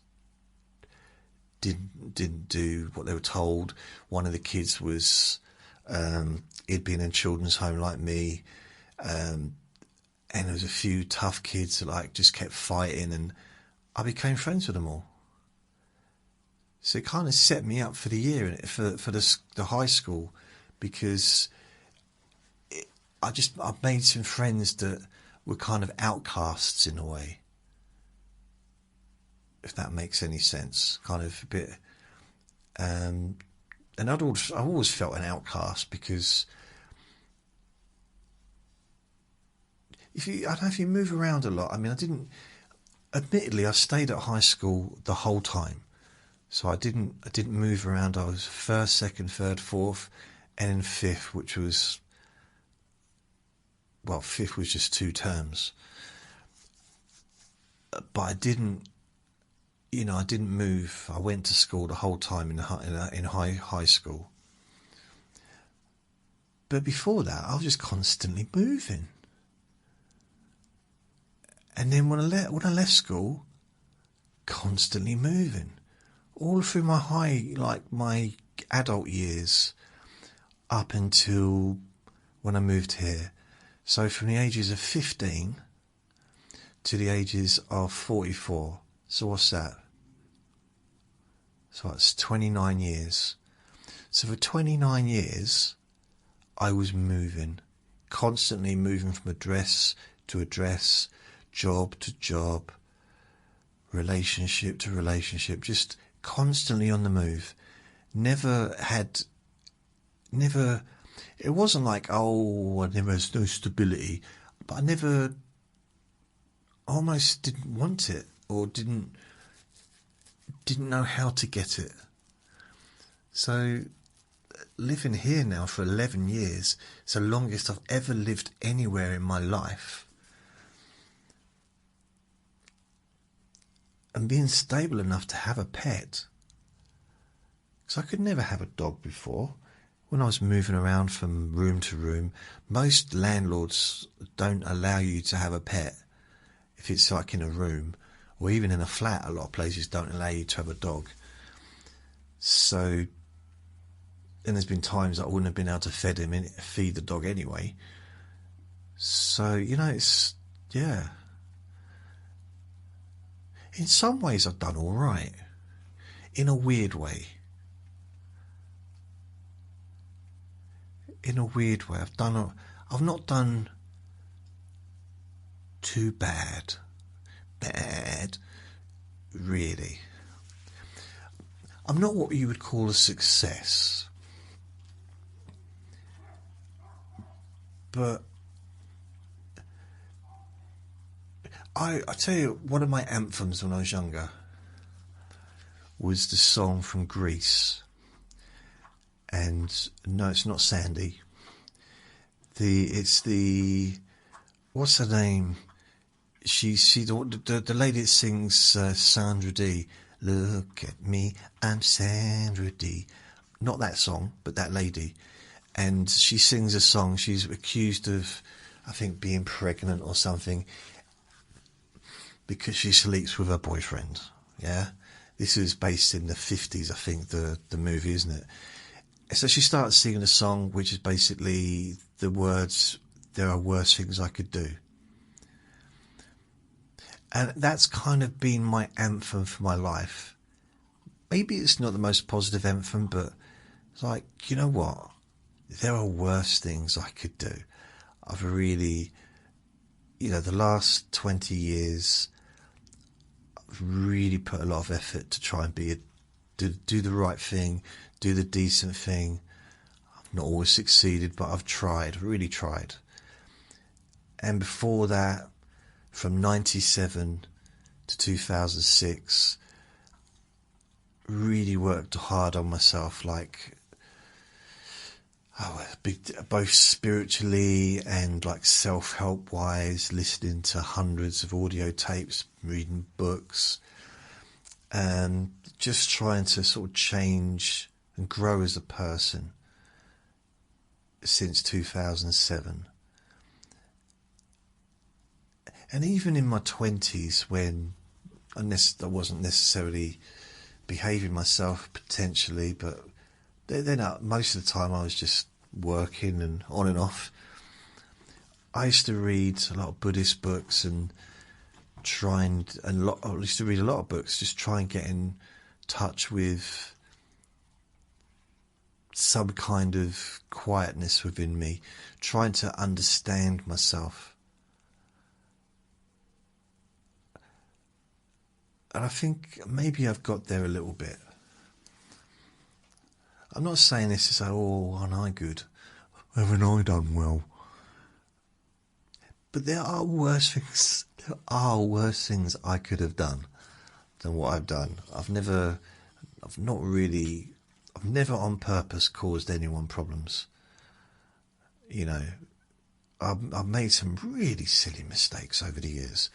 Speaker 1: didn't do what they were told. One of the kids was, he'd been in a children's home like me, and there was a few tough kids that just kept fighting, and I became friends with them all. So it kind of set me up for the year, for the high school, because I made some friends that were kind of outcasts in a way, if that makes any sense. Kind of a bit, and I've always felt an outcast, because I don't know if you move around a lot. I mean, admittedly, I stayed at high school the whole time. So I didn't move around. I was first, second, third, fourth, and then fifth, which was, fifth was just 2 terms. But I didn't move. I went to school the whole time in high school. But before that, I was just constantly moving. And then when I left school, constantly moving. All through my adult years, up until when I moved here. So from the ages of 15 to the ages of 44. So what's that? So that's 29 years. So for 29 years, I was moving, constantly moving from address to address, job to job, relationship to relationship, just constantly on the move. It wasn't like, there was no stability, but I almost didn't want it, or didn't know how to get it. So living here now for 11 years, it's the longest I've ever lived anywhere in my life. And being stable enough to have a pet. Because I could never have a dog before. When I was moving around from room to room, most landlords don't allow you to have a pet. If it's in a room, or even in a flat, a lot of places don't allow you to have a dog. So, and there's been times that I wouldn't have been able to feed the dog anyway. So, it's, yeah. In some ways I've done all right. In a weird way. I've not done too bad. Really. I'm not what you would call a success. But I tell you, one of my anthems when I was younger was the song from Greece. And no, it's not Sandy. It's the, what's her name? She's the lady that sings Sandra D. Look at me, I'm Sandra D. not that song, but that lady. And she sings a song. She's accused of, I think, being pregnant or something because she sleeps with her boyfriend. Yeah, this is based in the 50s, I think, the movie, isn't it? So she starts singing a song which is basically the words, "There are worse things I could do." And that's kind of been my anthem for my life. Maybe it's not the most positive anthem, but it's like, you know what? There are worse things I could do. I've really, the last 20 years, I've really put a lot of effort to try and do the right thing, do the decent thing. I've not always succeeded, but I've tried, really tried. And before that, from 97 to 2006, really worked hard on myself, both spiritually and like self-help wise, listening to hundreds of audio tapes, reading books, and just trying to sort of change and grow as a person since 2007. And even in my 20s, when I wasn't necessarily behaving myself potentially, but then most of the time I was just working and on and off. I used to read a lot of Buddhist books and I used to read a lot of books, just try and get in touch with some kind of quietness within me, trying to understand myself. And I think maybe I've got there a little bit. I'm not saying this to say, oh, aren't I good? Haven't I done well? But there are worse things. There are worse things I could have done than what I've done. I've never on purpose caused anyone problems. I've made some really silly mistakes over the years.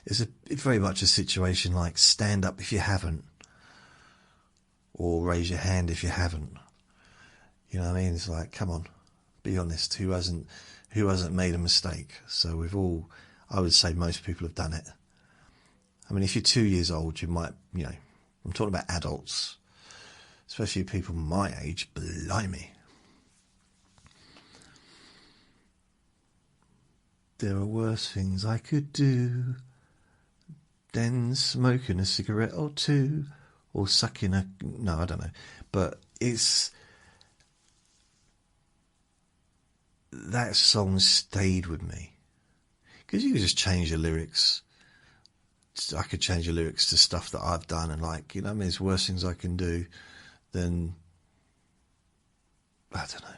Speaker 1: It's very much a situation like stand up if you haven't, or raise your hand if you haven't. You know what I mean? It's like, come on, be honest. Who hasn't made a mistake? So I would say most people have done it. I mean, if you're 2 years old, you might, I'm talking about adults, especially people my age, blimey. There are worse things I could do than smoking a cigarette or two, or sucking no, I don't know. But that song stayed with me. Because you could just change the lyrics. I could change the lyrics to stuff that I've done, and there's worse things I can do than, I don't know.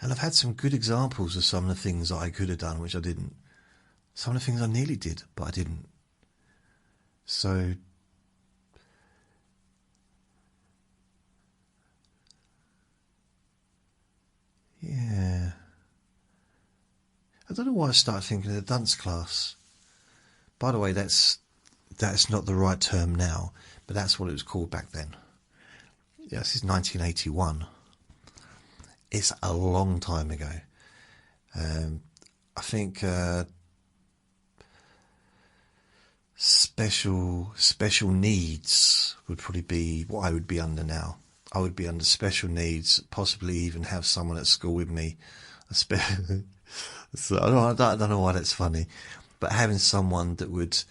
Speaker 1: And I've had some good examples of some of the things that I could have done, which I didn't. Some of the things I nearly did, but I didn't. So, yeah. I don't know why I started thinking of the dance class. By the way, that's not the right term now, but that's what it was called back then. Yeah, this is 1981. It's a long time ago. I think special needs would probably be what I would be under now. I would be under special needs, possibly even have someone at school with me. So I don't know why that's funny, but having someone that would,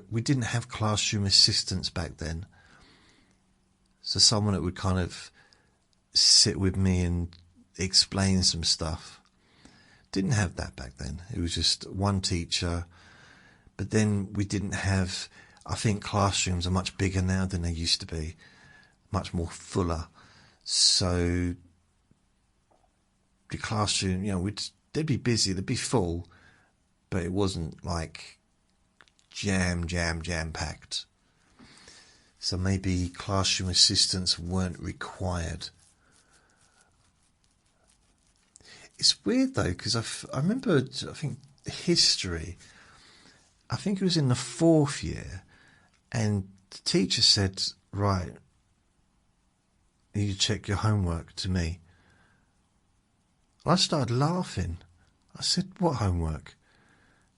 Speaker 1: we didn't have classroom assistants back then. So someone that would kind of sit with me and explain some stuff. Didn't have that back then. It was just one teacher. But then we didn't have, I think classrooms are much bigger now than they used to be. Much more fuller. So the classroom, they'd be busy, they'd be full, but it wasn't like jam packed. So maybe classroom assistants weren't required. It's weird though, because I remember, I think history, I think it was in the 4th year, And the teacher said, right, you need to check your homework to me. I started laughing. I said, what homework?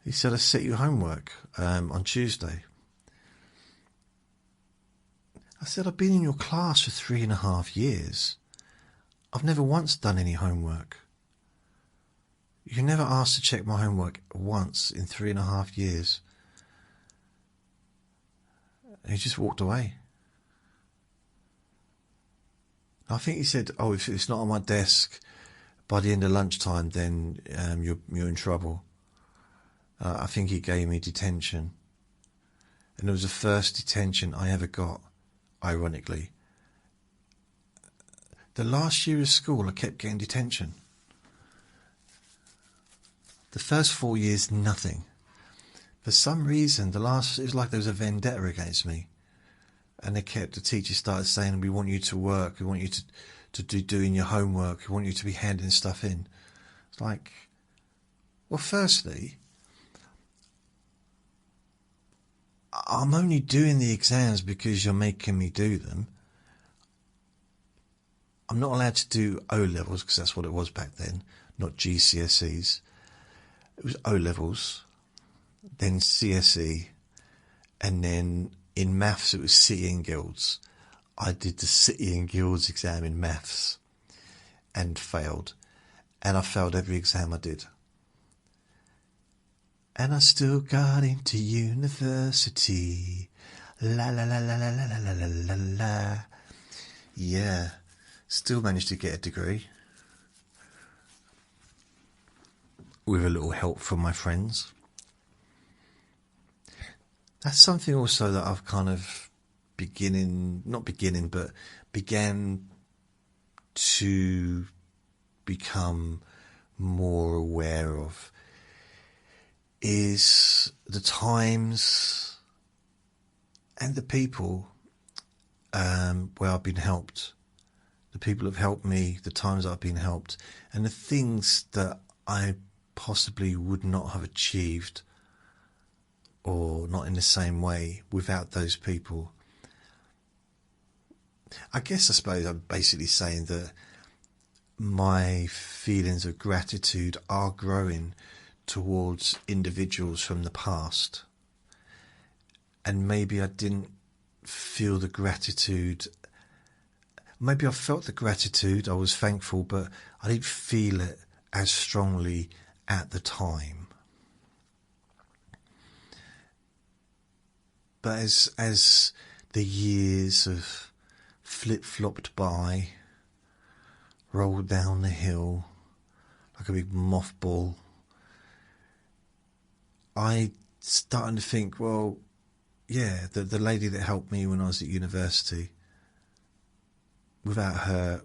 Speaker 1: He said, I set you homework on Tuesday. I said, I've been in your class for 3.5 years. I've never once done any homework. You never asked to check my homework once in 3.5 years. And he just walked away. I think he said, oh, if it's not on my desk by the end of lunchtime, then you're in trouble. I think he gave me detention. And it was the first detention I ever got, ironically. The last year of school, I kept getting detention. The first 4 years, nothing. For some reason, it was like there was a vendetta against me. And the teacher started saying, we want you to work, we want you to do doing your homework, we want you to be handing stuff in. It's like, well, firstly, I'm only doing the exams because you're making me do them. I'm not allowed to do O-levels because that's what it was back then, not GCSEs. It was O-levels, then CSE, and then in maths it was City and Guilds. I did the City and Guilds exam in maths and failed. And I failed every exam I did. And I still got into university. La la la la la la la la la la. Yeah, still managed to get a degree. With a little help from my friends. That's something also that I've kind of began to become more aware of, is the times and the people where I've been helped. The people have helped me, the times I've been helped, and the things that I possibly would not have achieved, or not in the same way, without those people. I suppose I'm basically saying that my feelings of gratitude are growing towards individuals from the past. And maybe I didn't feel the gratitude. Maybe I felt the gratitude, I was thankful, but I didn't feel it as strongly at the time. But as the years have flip-flopped by, rolled down the hill like a big mothball, I started to think, well, yeah, the lady that helped me when I was at university, without her,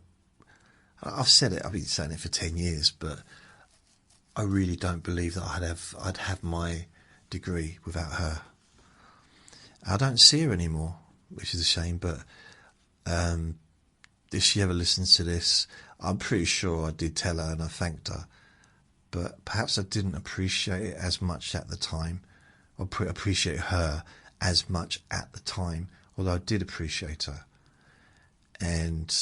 Speaker 1: I've said it, I've been saying it for 10 years, but I really don't believe that I'd have my degree without her. I don't see her anymore, which is a shame, but if she ever listens to this, I'm pretty sure I did tell her and I thanked her, but perhaps I didn't appreciate it as much at the time, or appreciate her as much at the time, although I did appreciate her. And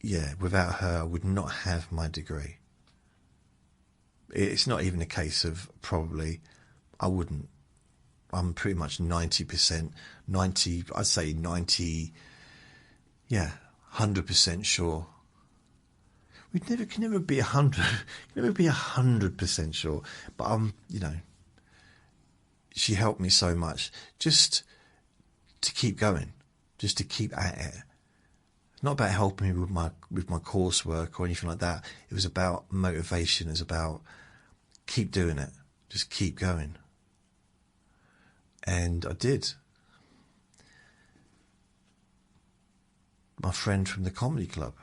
Speaker 1: yeah, without her I would not have my degree. It's not even a case of probably, I wouldn't. I'm pretty much 90%, I'd say 90, yeah, 100% sure. We can never be 100% sure. But she helped me so much just to keep going, just to keep at it. Not about helping me with my coursework or anything like that. It was about motivation. It was about keep doing it, just keep going. And I did. My friend from the comedy club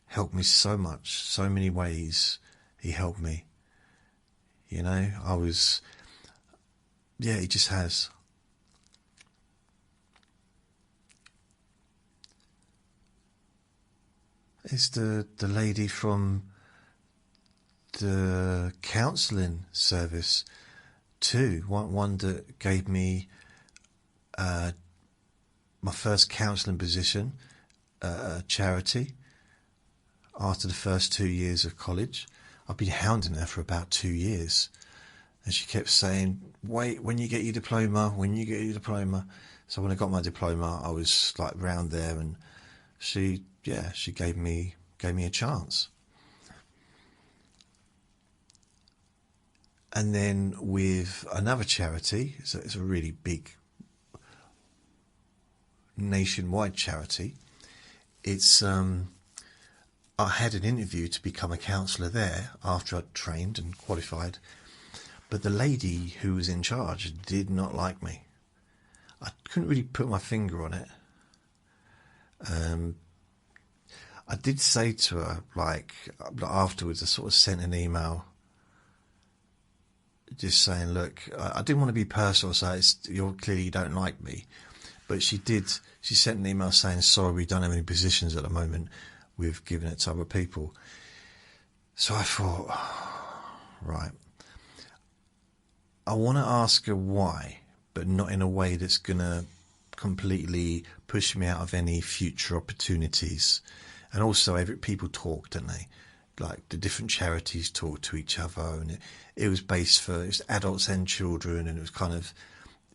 Speaker 1: helped me so much, so many ways he helped me. He just has. It's the lady from the counselling service two. One that gave me my first counselling position at a charity after the first 2 years of college. I've been hounding her for about 2 years. And she kept saying, wait, when you get your diploma, when you get your diploma. So when I got my diploma, I was like round there, and she gave me a chance. And then with another charity, so it's a really big nationwide charity. It's I had an interview to become a counsellor there after I'd trained and qualified, but the lady who was in charge did not like me. I couldn't really put my finger on it. I did say to her, like, afterwards, I sort of sent an email just saying, look, I didn't want to be personal, so clearly you don't like me. But she sent an email saying, sorry, we don't have any positions at the moment. We've given it to other people. So I thought, right, I want to ask her why, but not in a way that's going to completely push me out of any future opportunities. And also, people talk, don't they? Like the different charities talk to each other, and it was based for adults and children, and it was kind of,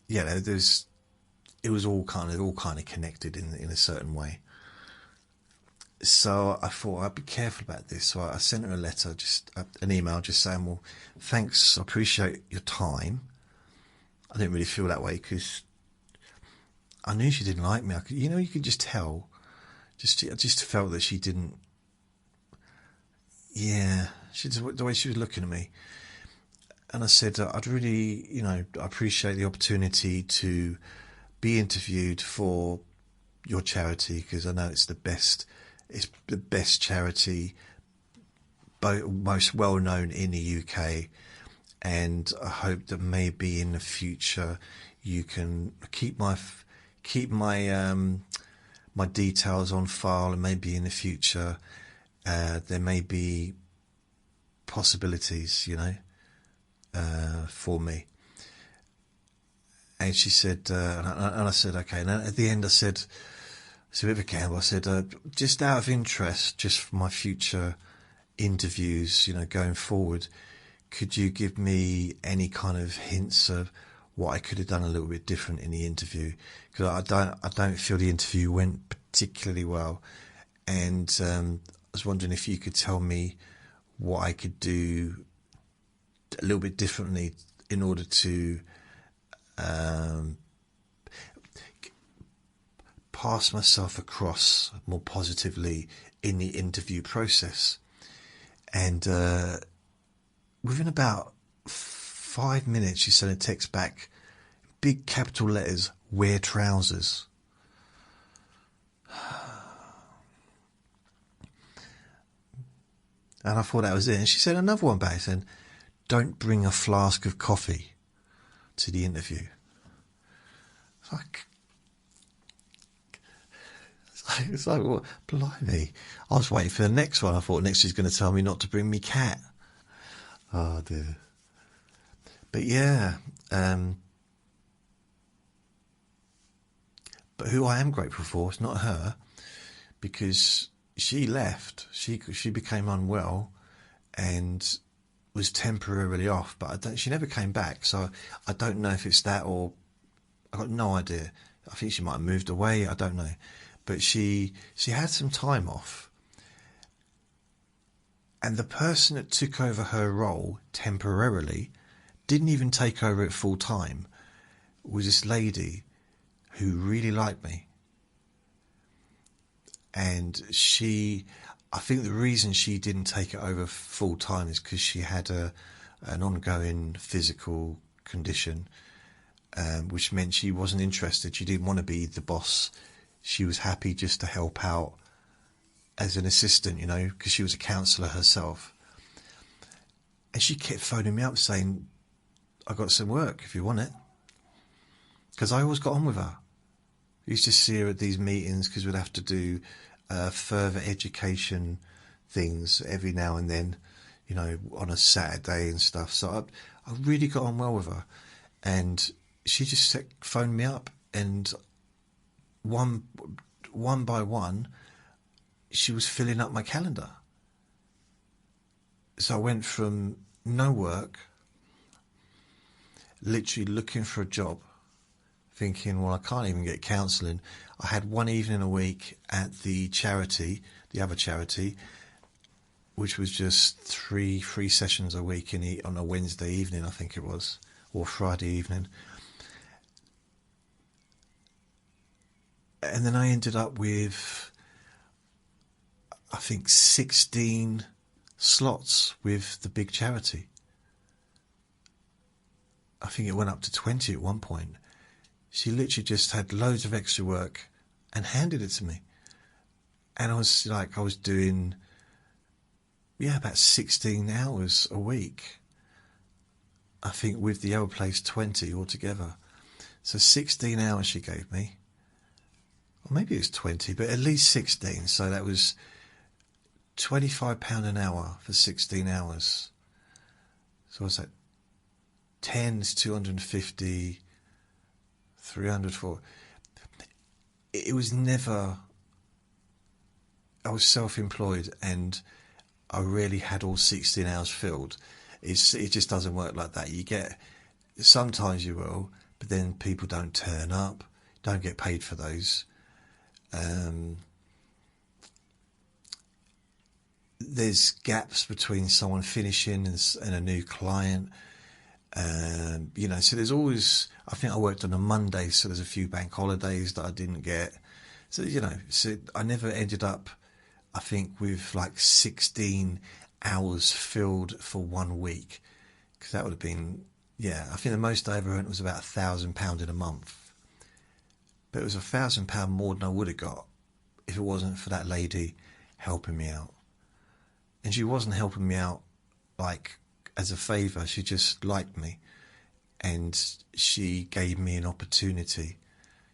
Speaker 1: it was all kind of connected in a certain way. So I thought I'd be careful about this. So I sent her a letter, just an email, just saying, well, thanks, I appreciate your time. I didn't really feel that way because I knew she didn't like me. You could just tell. I just felt that she didn't. Yeah, the way she was looking at me. And I said, I'd really, I appreciate the opportunity to be interviewed for your charity, because I know it's the best charity, most well known in the UK, and I hope that maybe in the future you can keep my my details on file, and maybe in the future there may be possibilities, for me. And she said, and I said, okay. And at the end I said, it's a bit of a gamble. I said, just out of interest, just for my future interviews, going forward, could you give me any kind of hints of what I could have done a little bit different in the interview? Because I don't feel the interview went particularly well, and I was wondering if you could tell me what I could do a little bit differently in order to pass myself across more positively in the interview process. And within about 5 minutes, she sent a text back, big capital letters, wear trousers. And I thought that was it. And she sent another one back saying, don't bring a flask of coffee to the interview. It's like, what? Blimey. I was waiting for the next one. I thought next she's going to tell me not to bring me cat. Oh dear. But yeah, but who I am grateful for is not her, because she left. She became unwell and was temporarily off, but she never came back. So I don't know if it's that, or I got no idea. I think she might have moved away. I don't know. But she had some time off, and the person that took over her role temporarily didn't even take over it full time. Was this lady who really liked me, and I think the reason she didn't take it over full time is because she had an ongoing physical condition, which meant she wasn't interested. She didn't want to be the boss. She was happy just to help out as an assistant, because she was a counsellor herself. And she kept phoning me up saying, I got some work if you want it. Because I always got on with her. I used to see her at these meetings because we'd have to do further education things every now and then, on a Saturday and stuff. So I really got on well with her, and she just phoned me up, and one by one, she was filling up my calendar. So I went from no work, literally looking for a job, thinking, well, I can't even get counselling. I had one evening a week at the other charity, which was just three sessions a week on a Wednesday evening, I think it was, or Friday evening. And then I ended up with, I think, 16 slots with the big charity. I think it went up to 20 at one point. She literally just had loads of extra work and handed it to me. And I was doing, about 16 hours a week. I think with the other place 20 altogether. So 16 hours she gave me. Or maybe it was 20, but at least 16. So that was £25 an hour for 16 hours. So what's that? 10 is 250, 300 for. It was never. I was self-employed and I really had all 16 hours filled. It just doesn't work like that. Sometimes you will, but then people don't turn up, don't get paid for those. There's gaps between someone finishing and a new client. So there's always, I think I worked on a Monday, so there's a few bank holidays that I didn't get. So, so I never ended up, I think, with like 16 hours filled for 1 week. Because that would have been, I think the most I ever earned was about £1,000 in a month. But it was £1,000 more than I would have got if it wasn't for that lady helping me out. And she wasn't helping me out like as a favour, she just liked me, and she gave me an opportunity,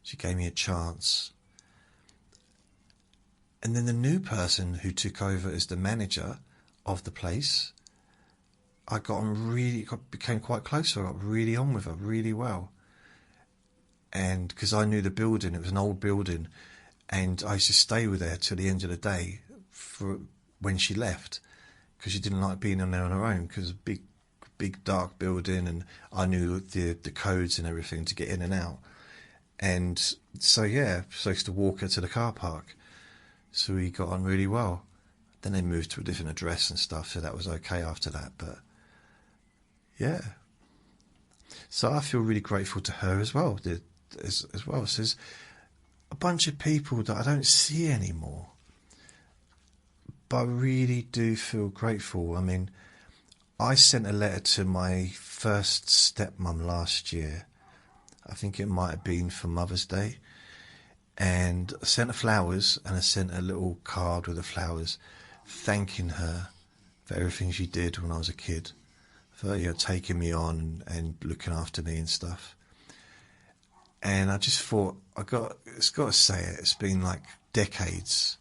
Speaker 1: she gave me a chance. And then the new person who took over as the manager of the place, I became quite close to her, I got really on with her really well. And because I knew the building, it was an old building, and I used to stay with her till the end of the day for when she left, because she didn't like being on there on her own, because it's a big dark building, and I knew the codes and everything to get in and out. And so I used to walk her to the car park, so we got on really well. Then they moved to a different address and stuff, so that was okay after that. But so I feel really grateful to her as well. As well, so there's a bunch of people that I don't see anymore, but I really do feel grateful. I mean, I sent a letter to my first stepmom last year. I think it might have been for Mother's Day. And I sent her flowers, and I sent a little card with the flowers, thanking her for everything she did when I was a kid, for taking me on and looking after me and stuff. And I just thought, it's got to say it, it's been like decades.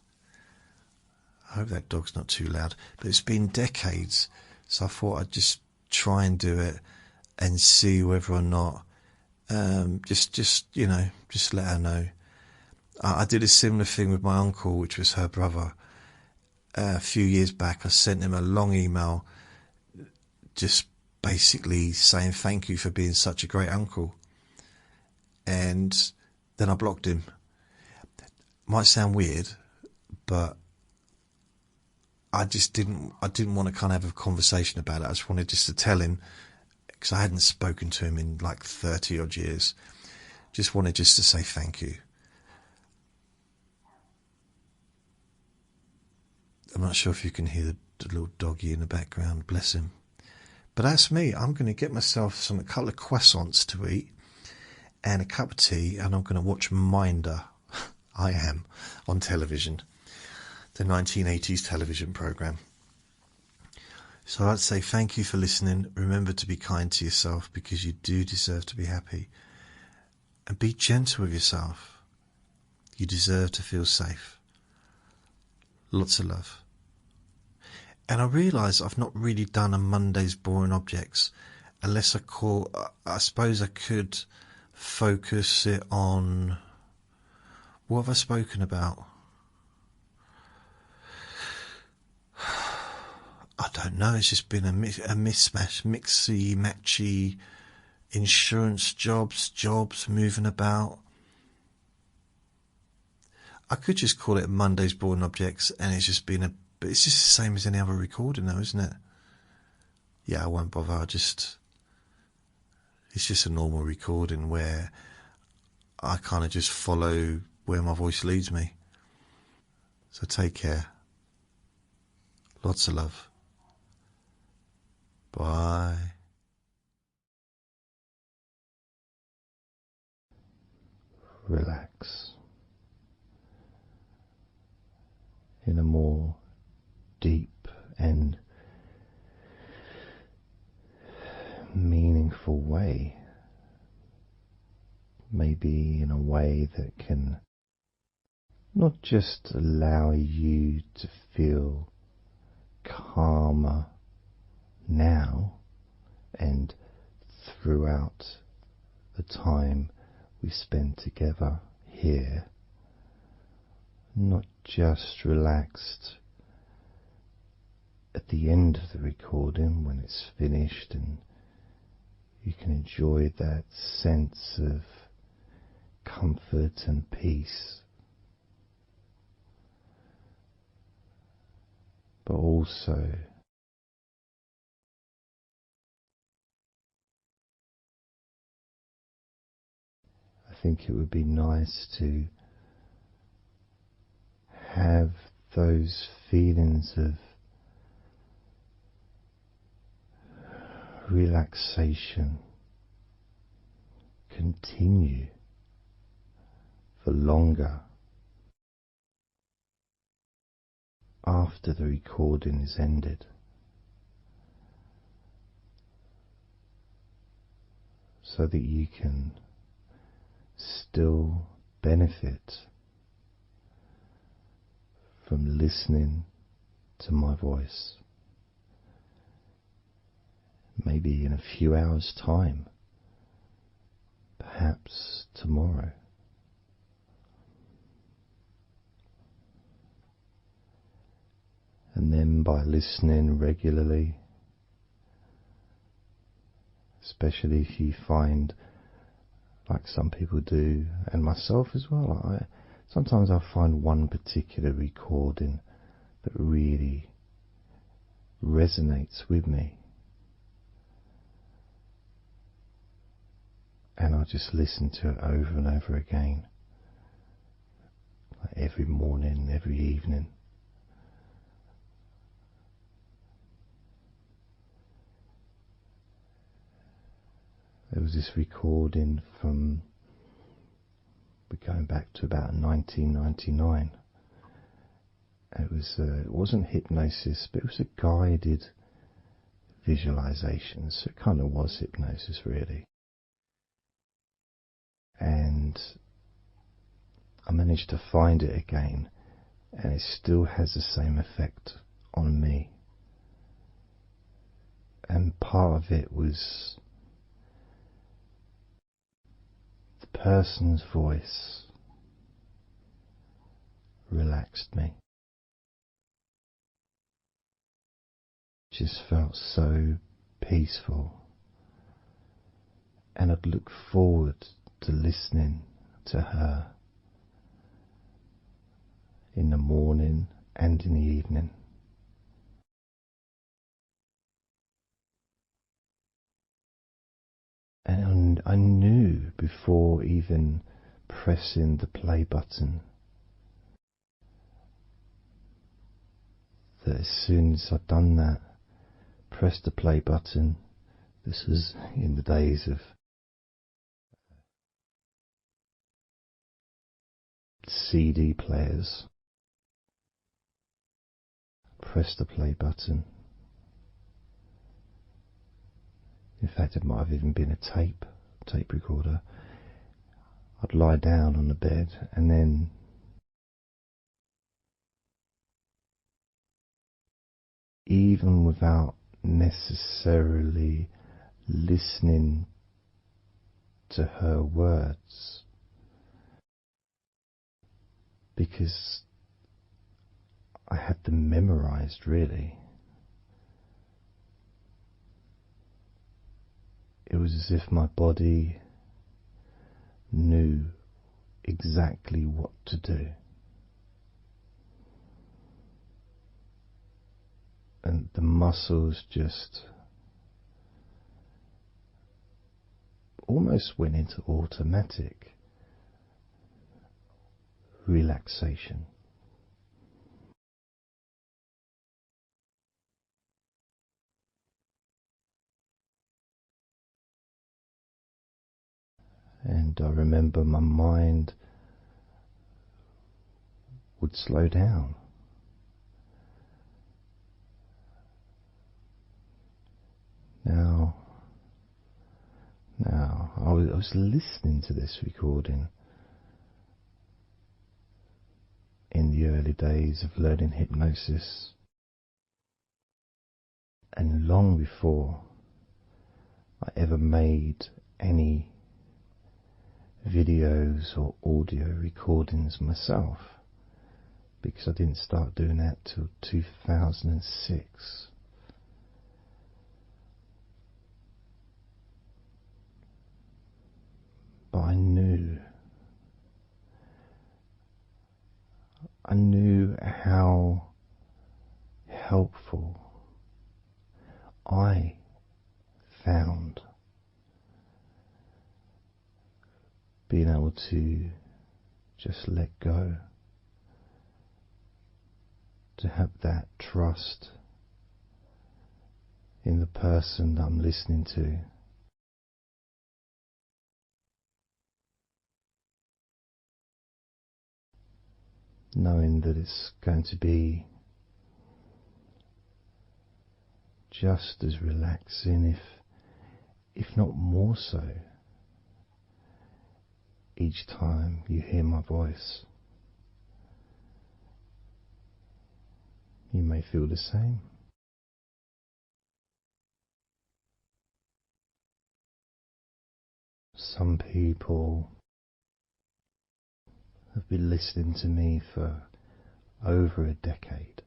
Speaker 1: I hope that dog's not too loud, but it's been decades. So I thought I'd just try and do it and see whether or not, just let her know. I did a similar thing with my uncle, which was her brother. A few years back, I sent him a long email just basically saying thank you for being such a great uncle. And then I blocked him. Might sound weird, but I didn't want to kind of have a conversation about it. I just wanted just to tell him, because I hadn't spoken to him in like 30 odd years. Just wanted just to say thank you. I'm not sure if you can hear the little doggy in the background, bless him. But that's me. I'm going to get myself a couple of croissants to eat and a cup of tea, and I'm going to watch Minder. I am, on television. The 1980s television programme. So I'd say thank you for listening. Remember to be kind to yourself, because you do deserve to be happy. And be gentle with yourself. You deserve to feel safe. Lots of love. And I realise I've not really done a Monday's Boring Objects. unless I suppose I could focus it on, what have I spoken about? I don't know. It's just been a mismatch, mixy, matchy, insurance jobs moving about. I could just call it Monday's Boring Objects, and it's just been but it's just the same as any other recording though, isn't it? Yeah, I won't bother. It's just a normal recording where I kind of just follow where my voice leads me. So take care. Lots of love. Bye. Relax in a more deep and meaningful way. Maybe in a way that can not just allow you to feel calmer now and throughout the time we spend together here, not just relaxed at the end of the recording when it's finished and you can enjoy that sense of comfort and peace, but also I think it would be nice to have those feelings of relaxation continue for longer after the recording is ended, so that you can still benefit from listening to my voice. Maybe in a few hours' time, perhaps tomorrow. And then by listening regularly, especially if you find, like some people do, and myself as well, sometimes I find one particular recording that really resonates with me, and I just listen to it over and over again, like every morning, every evening. There was this recording from, we're going back to about 1999. It wasn't hypnosis, but it was a guided visualization, so it kind of was hypnosis really. And I managed to find it again, and it still has the same effect on me. And part of it was the person's voice relaxed me. Just felt so peaceful, and I'd look forward to listening to her in the morning and in the evening. And I knew before even pressing the play button that as soon as I'd done that, pressed the play button, this was in the days of CD players, pressed the play button. In fact, it might have even been a tape recorder. I'd lie down on the bed, and then even without necessarily listening to her words, because I had them memorized, really. It was as if my body knew exactly what to do. And the muscles just almost went into automatic relaxation. And I remember my mind would slow down. Now, I was listening to this recording in the early days of learning hypnosis, and long before I ever made any videos or audio recordings myself, because I didn't start doing that till 2006. But I knew how helpful I found being able to just let go, to have that trust in the person that I'm listening to. Knowing that it's going to be just as relaxing, if not more so, each time you hear my voice. You may feel the same. Some people have been listening to me for over a decade.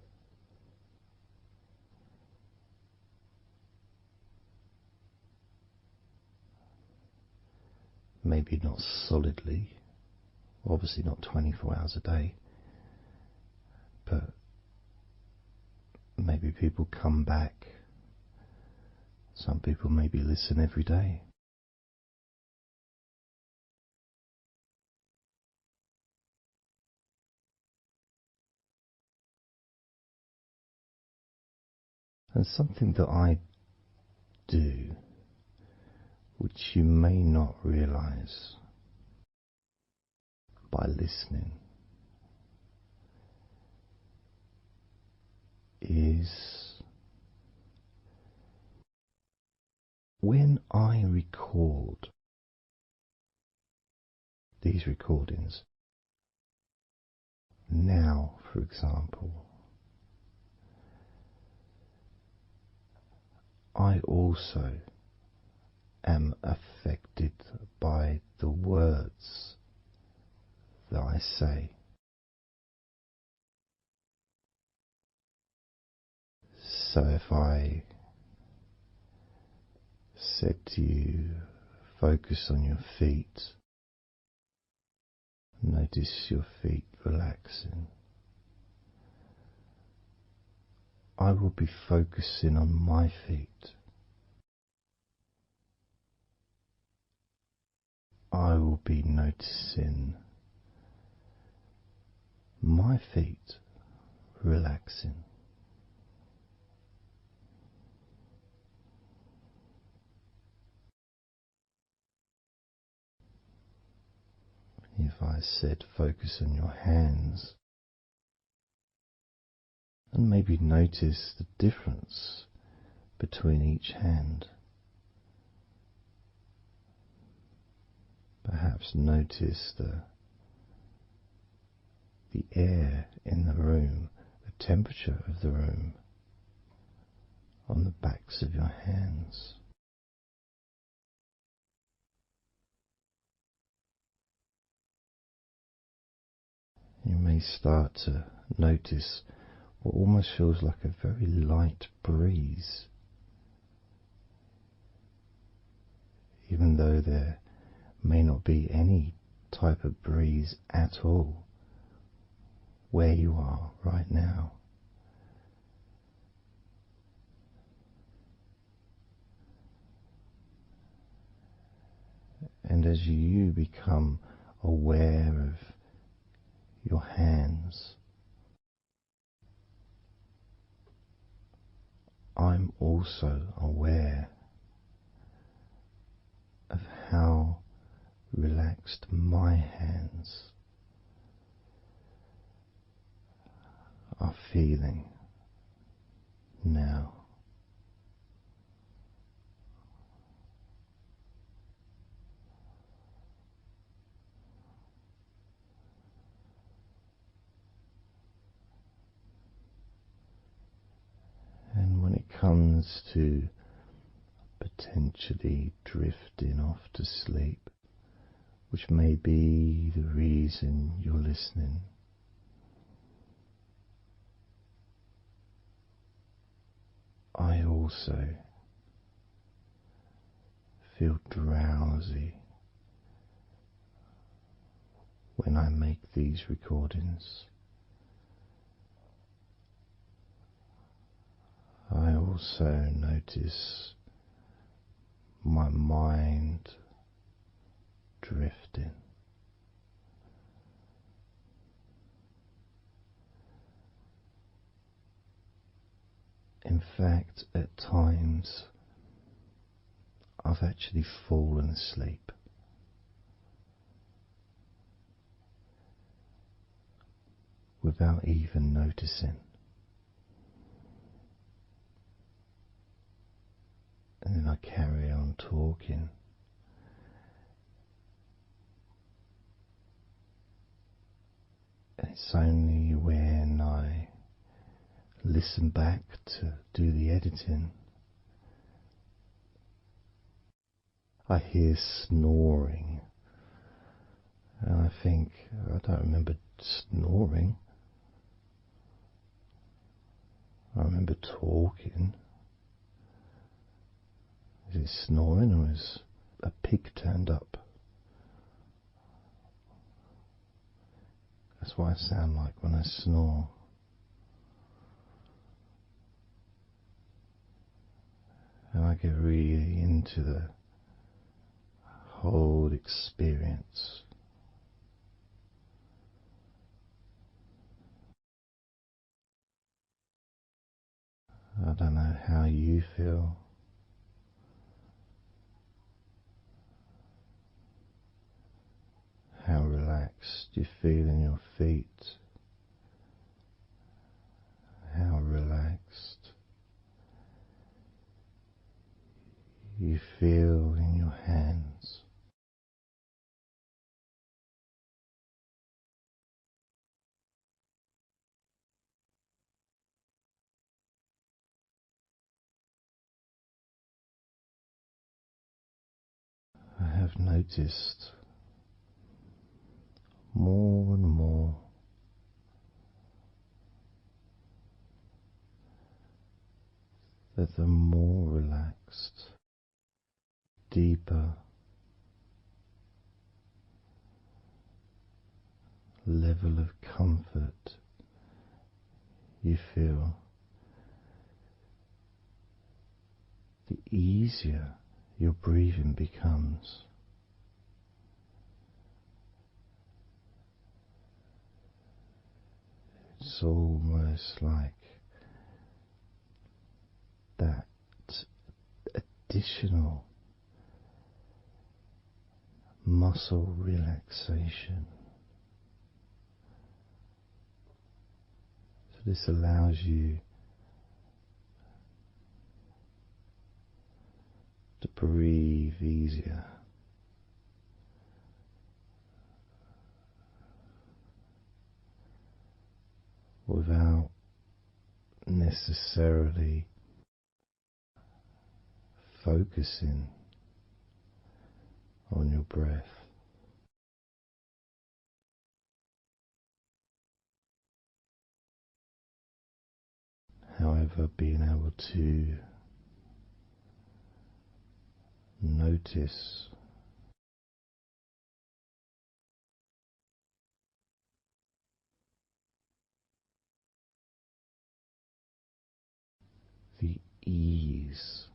Speaker 1: Maybe not solidly, obviously not 24 hours a day, but maybe people come back. Some people maybe listen every day. And something that I do, which you may not realize by listening, is when I record these recordings, now for example, I also am affected by the words that I say. So if I said to you, focus on your feet, notice your feet relaxing, I will be focusing on my feet. I will be noticing my feet relaxing. If I said focus on your hands, and maybe notice the difference between each hand. Perhaps notice the air in the room, the temperature of the room on the backs of your hands. You may start to notice what almost feels like a very light breeze, even though there may not be any type of breeze at all where you are right now. And as you become aware of your hands, I'm also aware of how relaxed my hands are feeling now. And when it comes to potentially drifting off to sleep, which may be the reason you're listening, I also feel drowsy when I make these recordings. I also notice my mind drifting. In fact, at times I've actually fallen asleep without even noticing. And then I carry on talking. And it's only when I listen back to do the editing, I hear snoring. And I think, I don't remember snoring. I remember talking. Is it snoring or is a pig turned up? That's what I sound like when I snore. And I get really into the whole experience. I don't know how you feel. How relaxed you feel in your feet. How relaxed you feel in your hands. I have noticed more and more that the more relaxed, deeper level of comfort you feel, the easier your breathing becomes. It's almost like that additional muscle relaxation. So this allows you to breathe easier. Without necessarily focusing on your breath. However, being able to notice the ease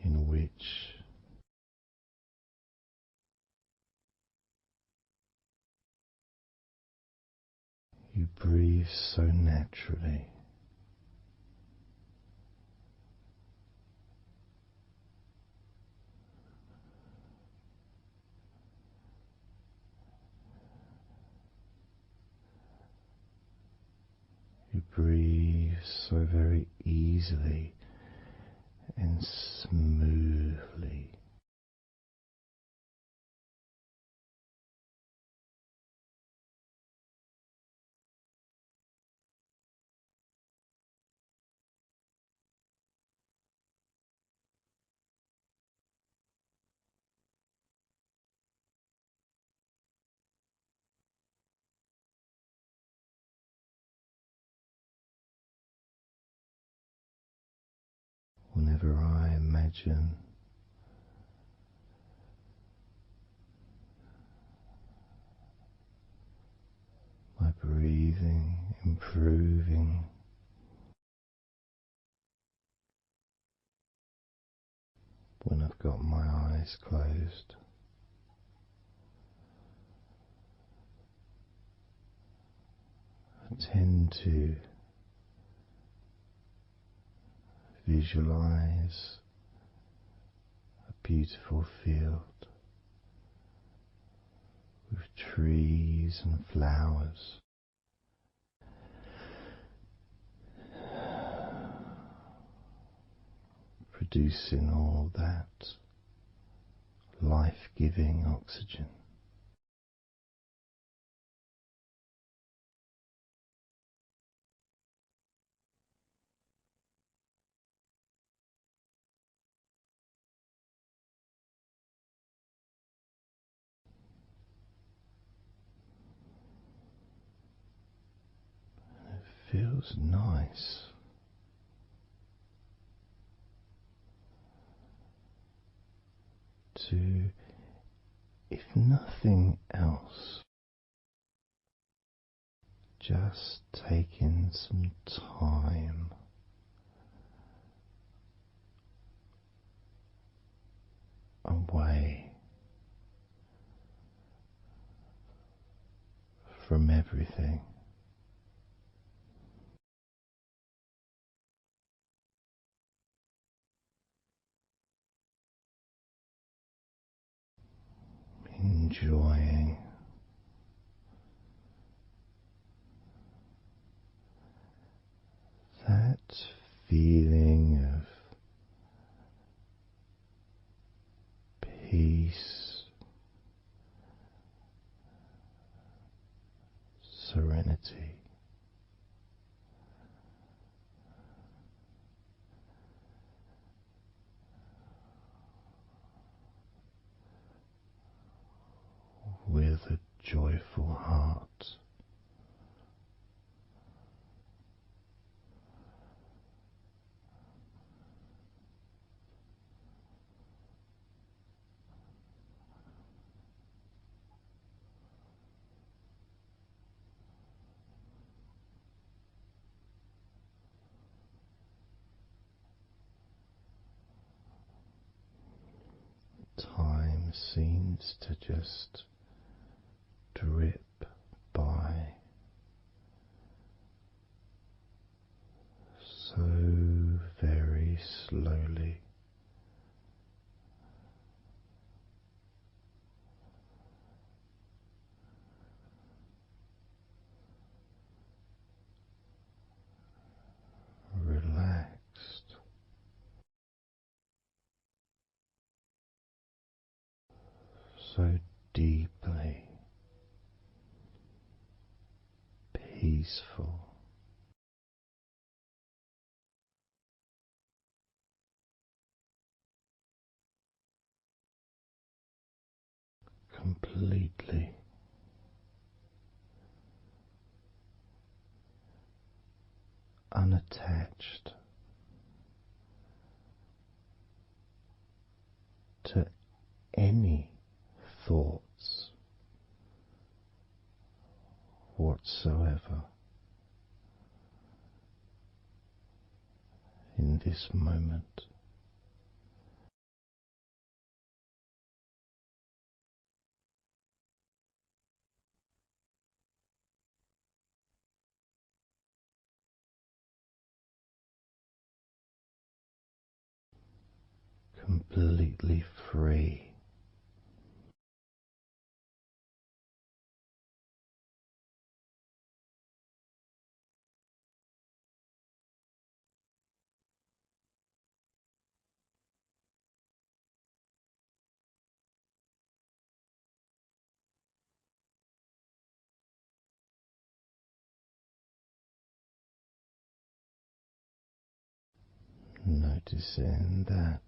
Speaker 1: in which you breathe so naturally. You breathe so very easily and smoothly. Whenever I imagine my breathing improving, when I've got my eyes closed, I tend to visualize a beautiful field with trees and flowers, producing all that life-giving oxygen. It feels nice to, if nothing else, just taking some time away from everything. Enjoying that feeling of peace, serenity, with a joyful heart. Time seems to just drip by so very slowly. Relaxed, so deeply peaceful, completely unattached to any thoughts whatsoever in this moment. Completely free. Noticing that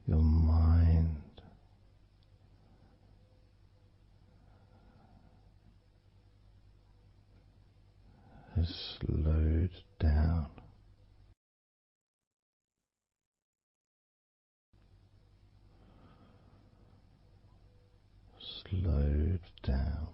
Speaker 1: your mind has slowed down. Slowed down.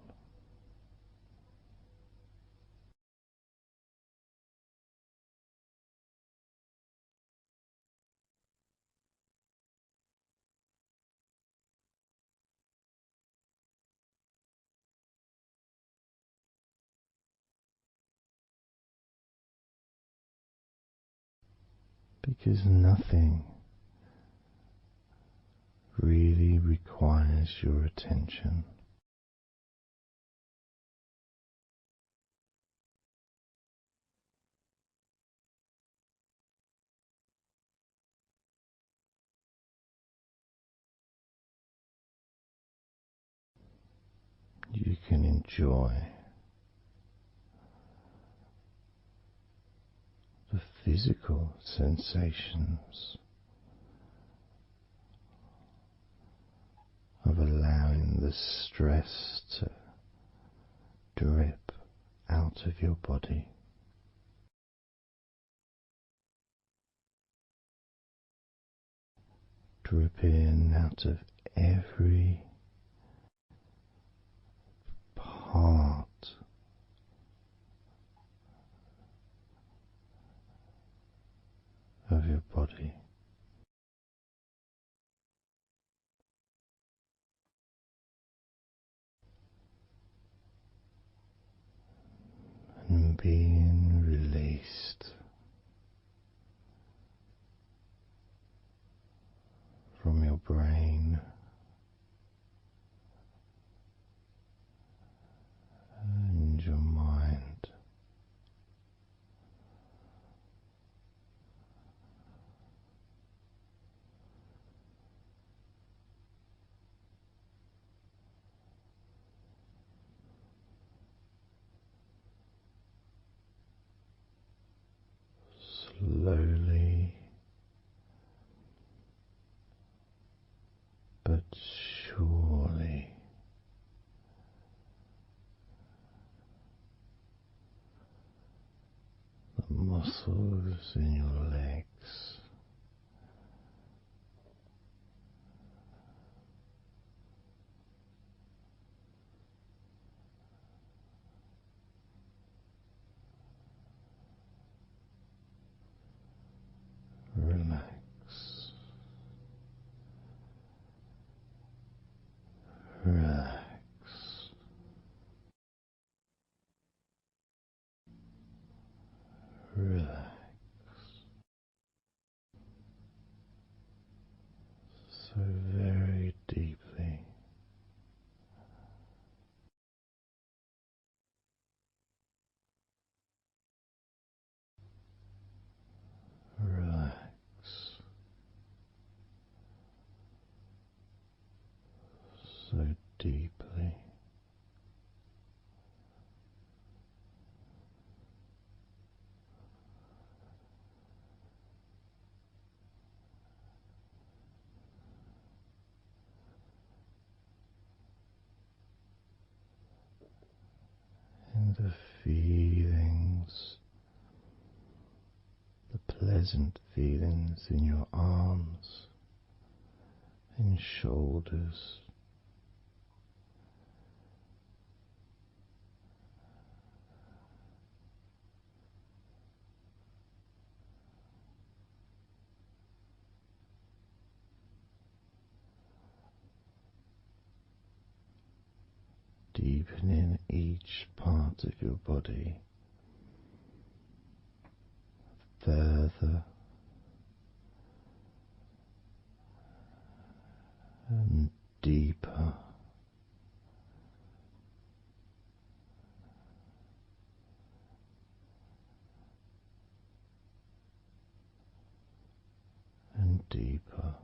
Speaker 1: Because nothing really requires your attention. You can enjoy the physical sensations of allowing the stress to drip out of your body. Dripping out of every part of your body. And being released from your brain and your mind. Slowly but surely the muscles in your legs relax, relax, relax. the feelings, the pleasant feelings in your arms and shoulders. Deepening each part of your body further and deeper, and deeper.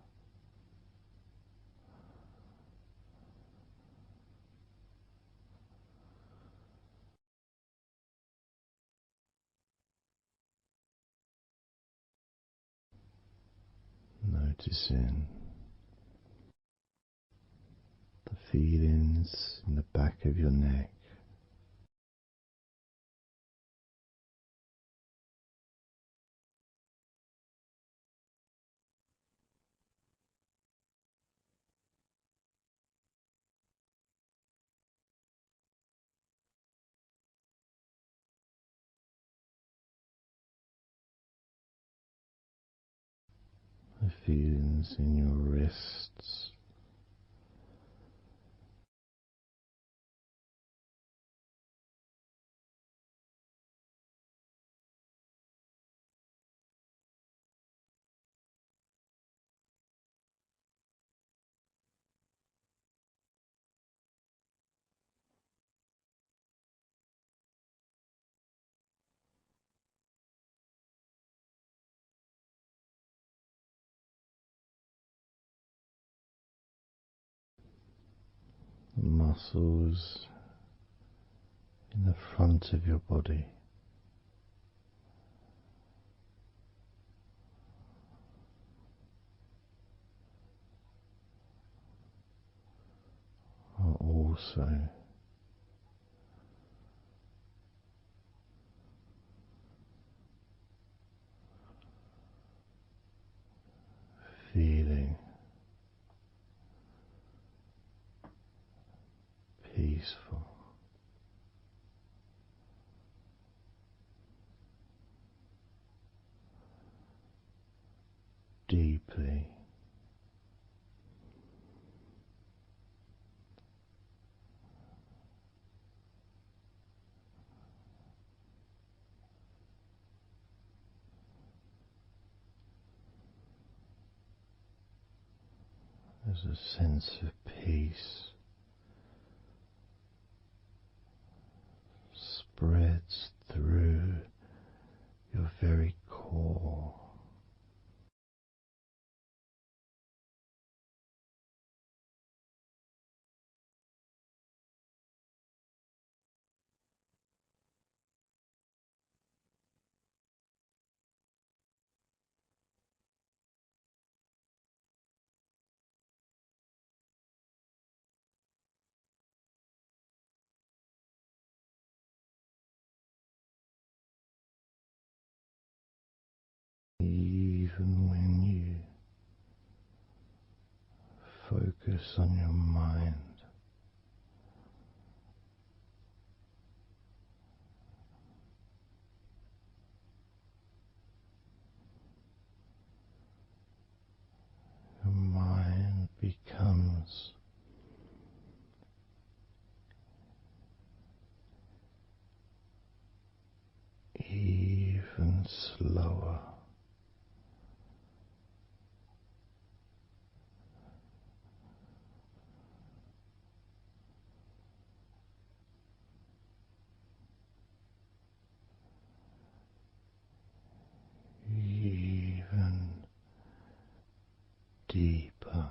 Speaker 1: Noticing the feelings in the back of your neck, the feelings in your wrists, the muscles in the front of your body, are also feeling peaceful. Deeply there's a sense of peace spreads through your very core. Even when you focus on your mind, your mind becomes even slower. Even deeper.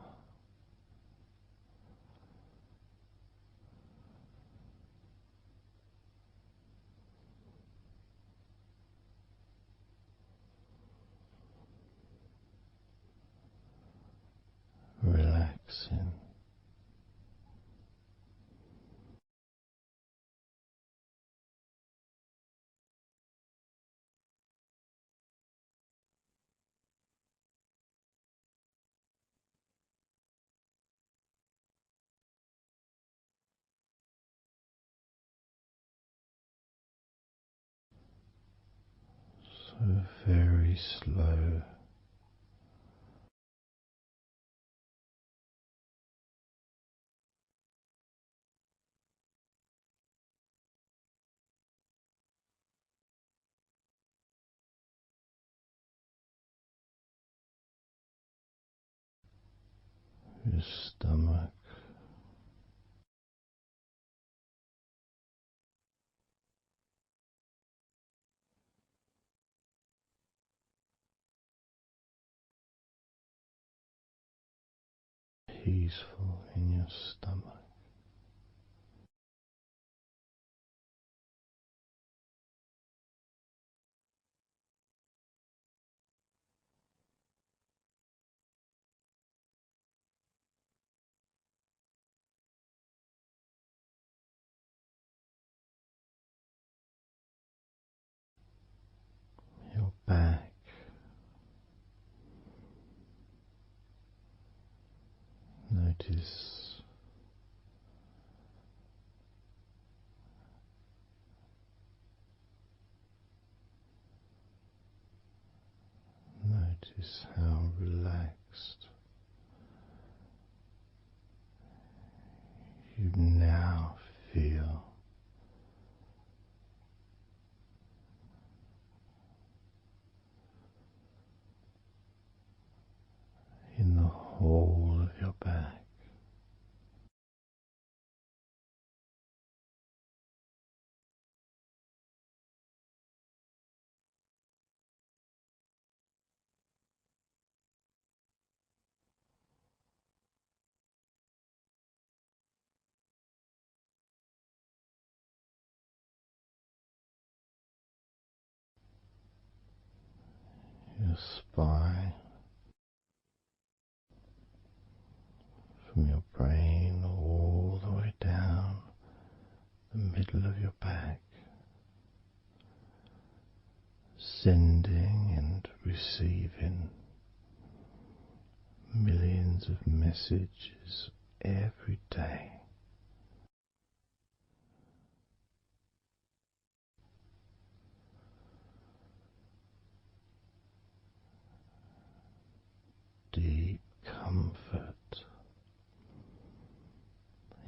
Speaker 1: Relaxing So very slow. Your stomach, peaceful in your stomach. Your back, notice how relaxed you now feel. In the whole of your back. Your spine, from your brain all the way down the middle of your back, sending and receiving millions of messages every day. Deep comfort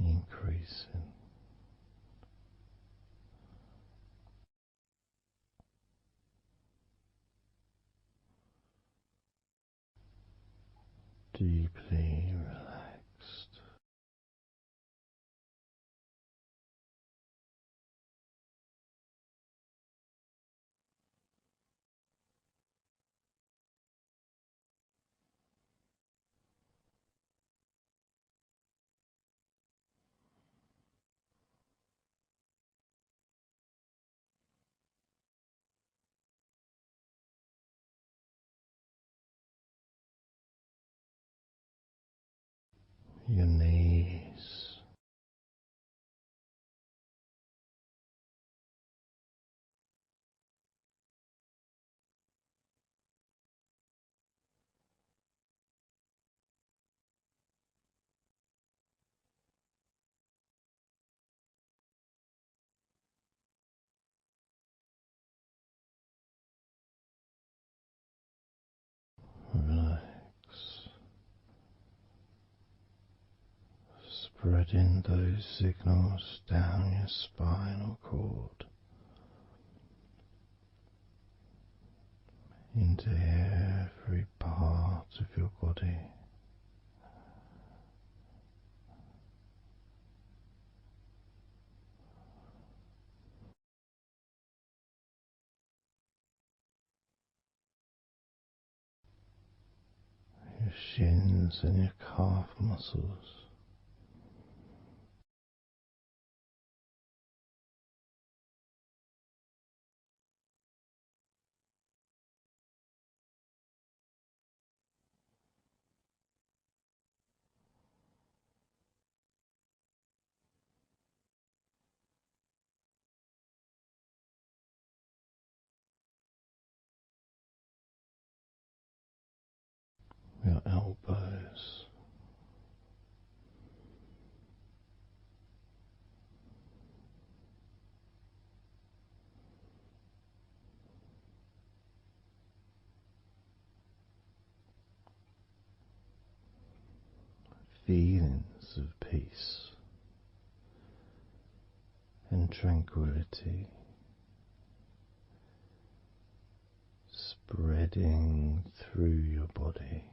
Speaker 1: increasing. Deeply relaxed. Your knees, relax, spreading those signals down your spinal cord into every part of your body. Your shins and your calf muscles. Your elbows, feelings of peace and tranquility spreading through your body,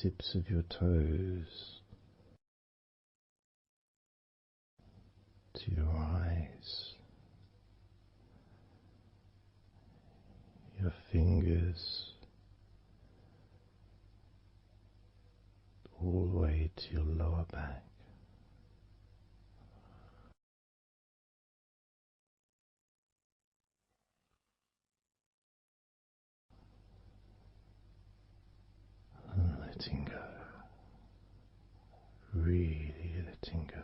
Speaker 1: tips of your toes to your eyes, your fingers all the way to your lower back. And letting go, really letting go.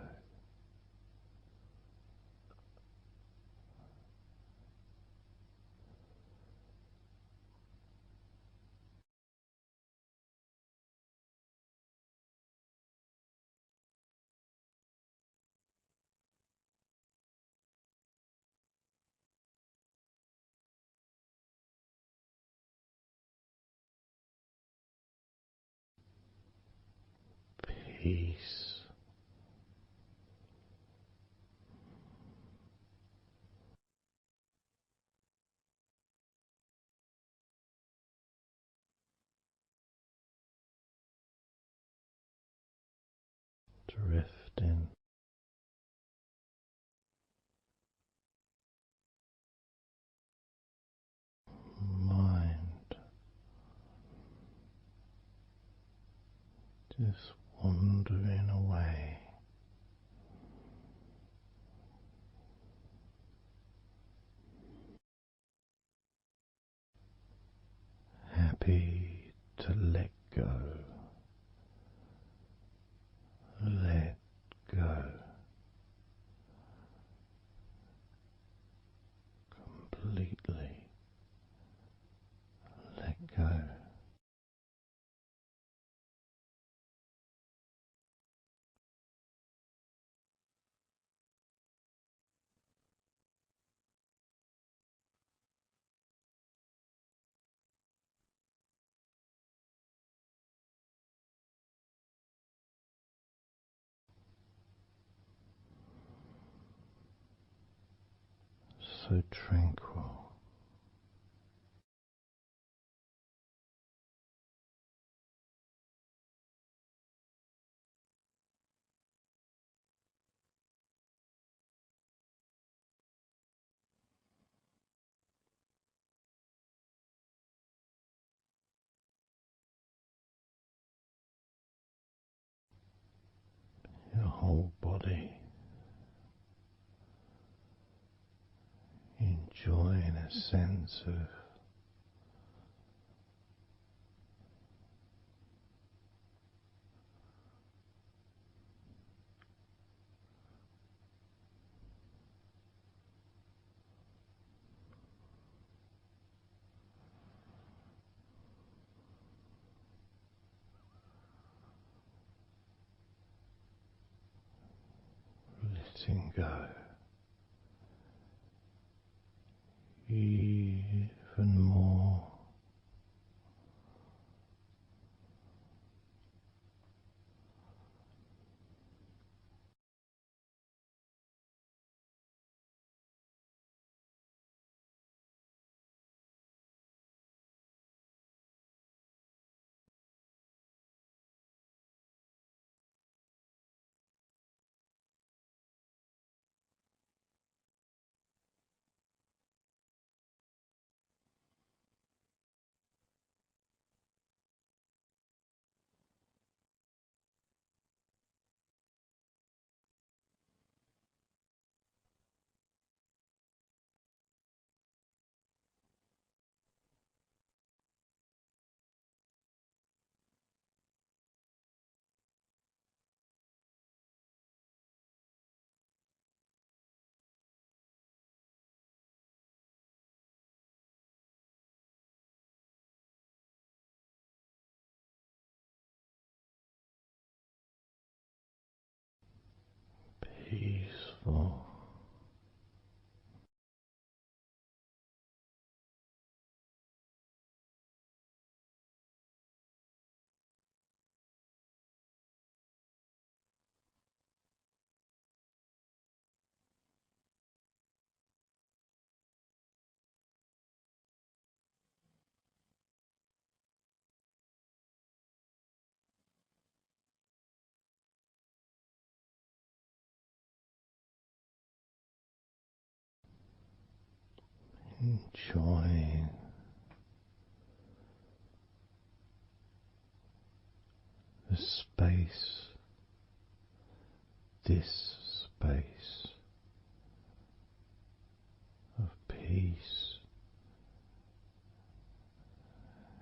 Speaker 1: Peace. Drifting. Mind just wandering away. Happy to let go. Let go. Completely let go. So tranquil. Your whole body enjoying a sense of letting go even more. Peaceful.
Speaker 2: enjoying the space, this space of peace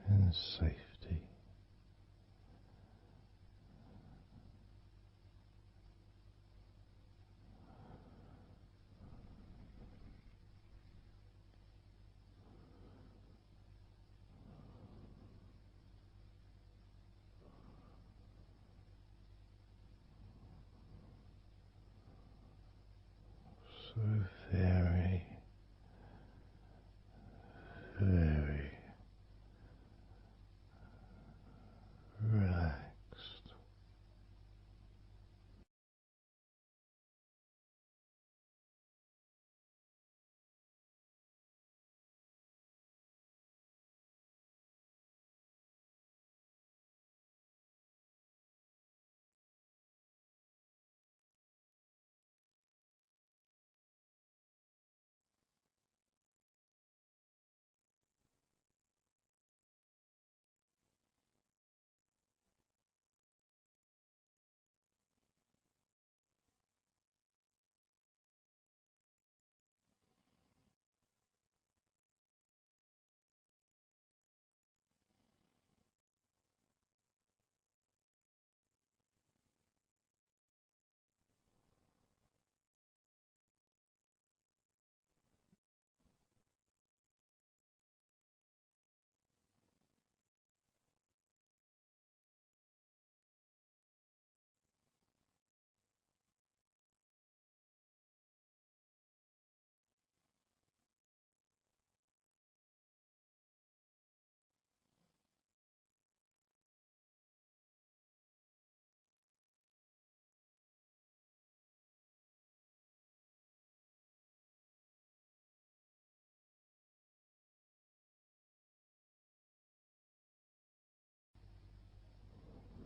Speaker 2: and safety. So very, very relaxed.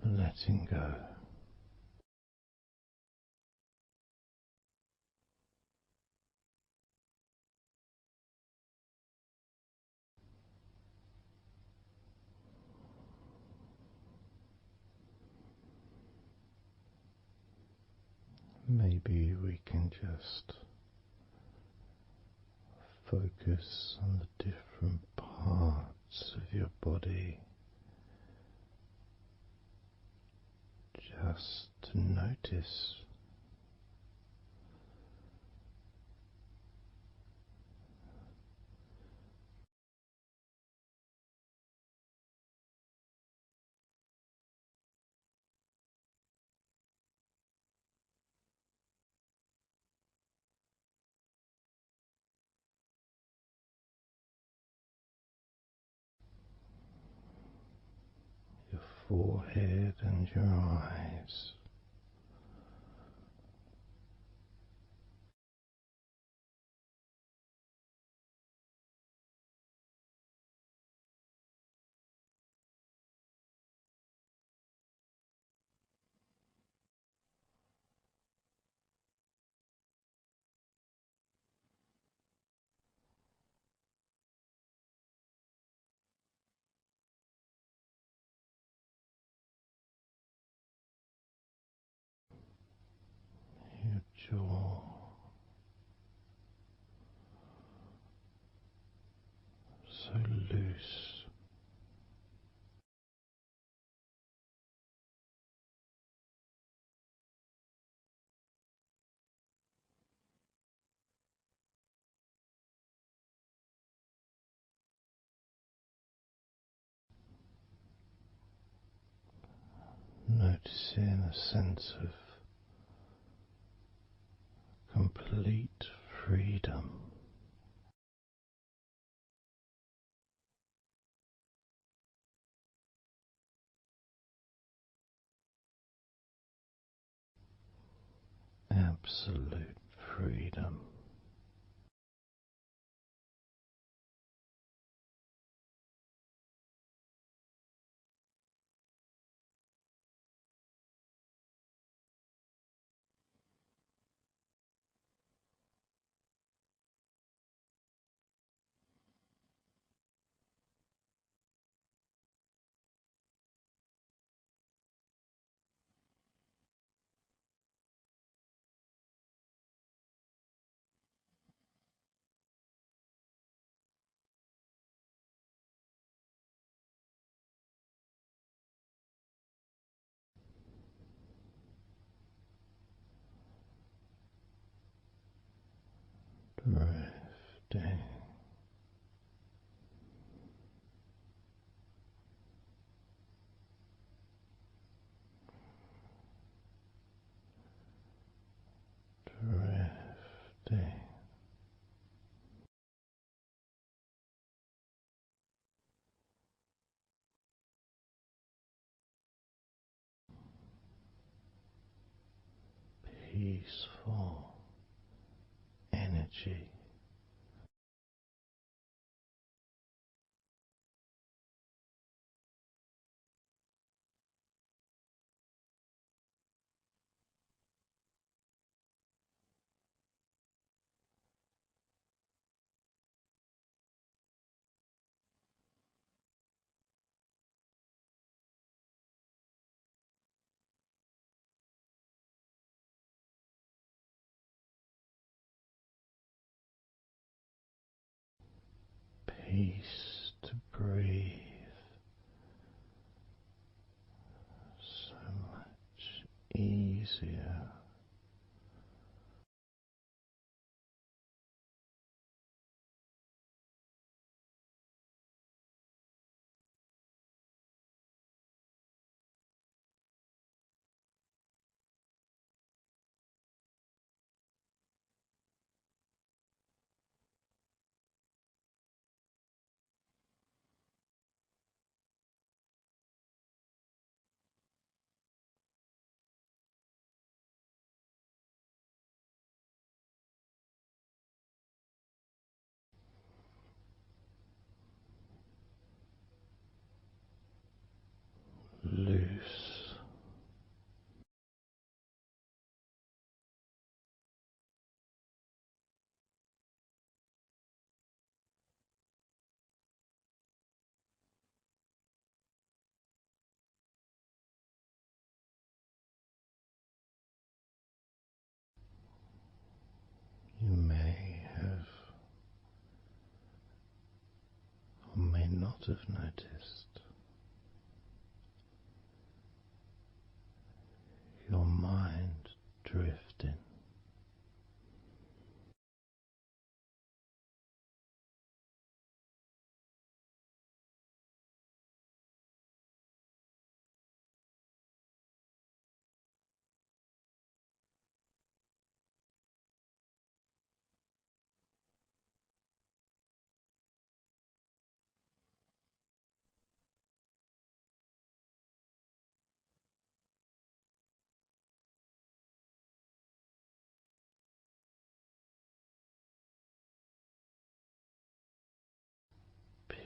Speaker 2: Letting go. Maybe we can just focus on the different parts of your body, just to notice your forehead and your eyes. Your jaw, so loose. Noticing a sense of complete freedom. Absolute freedom. drifting, drifting. Peaceful energy peace to breathe so much easier. Loose, you may have or may not have noticed your mind drifting.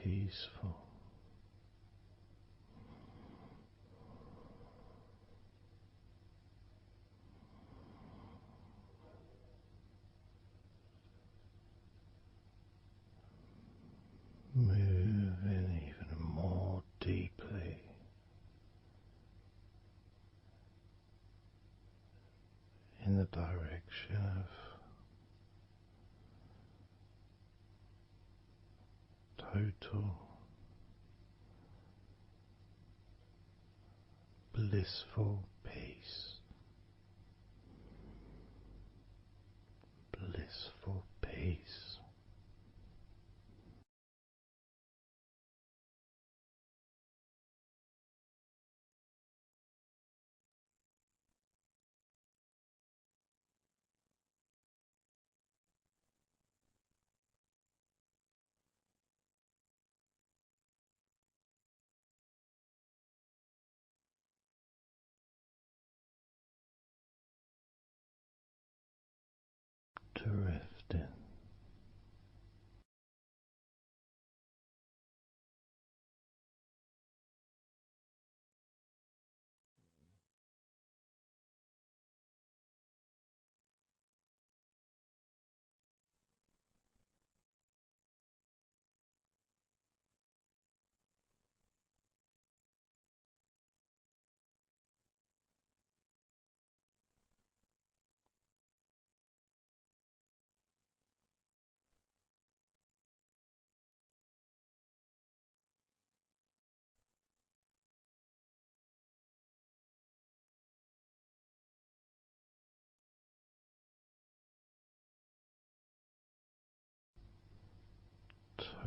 Speaker 2: Peaceful, moving even more deeply in the direction of total blissful peace, blissful peace.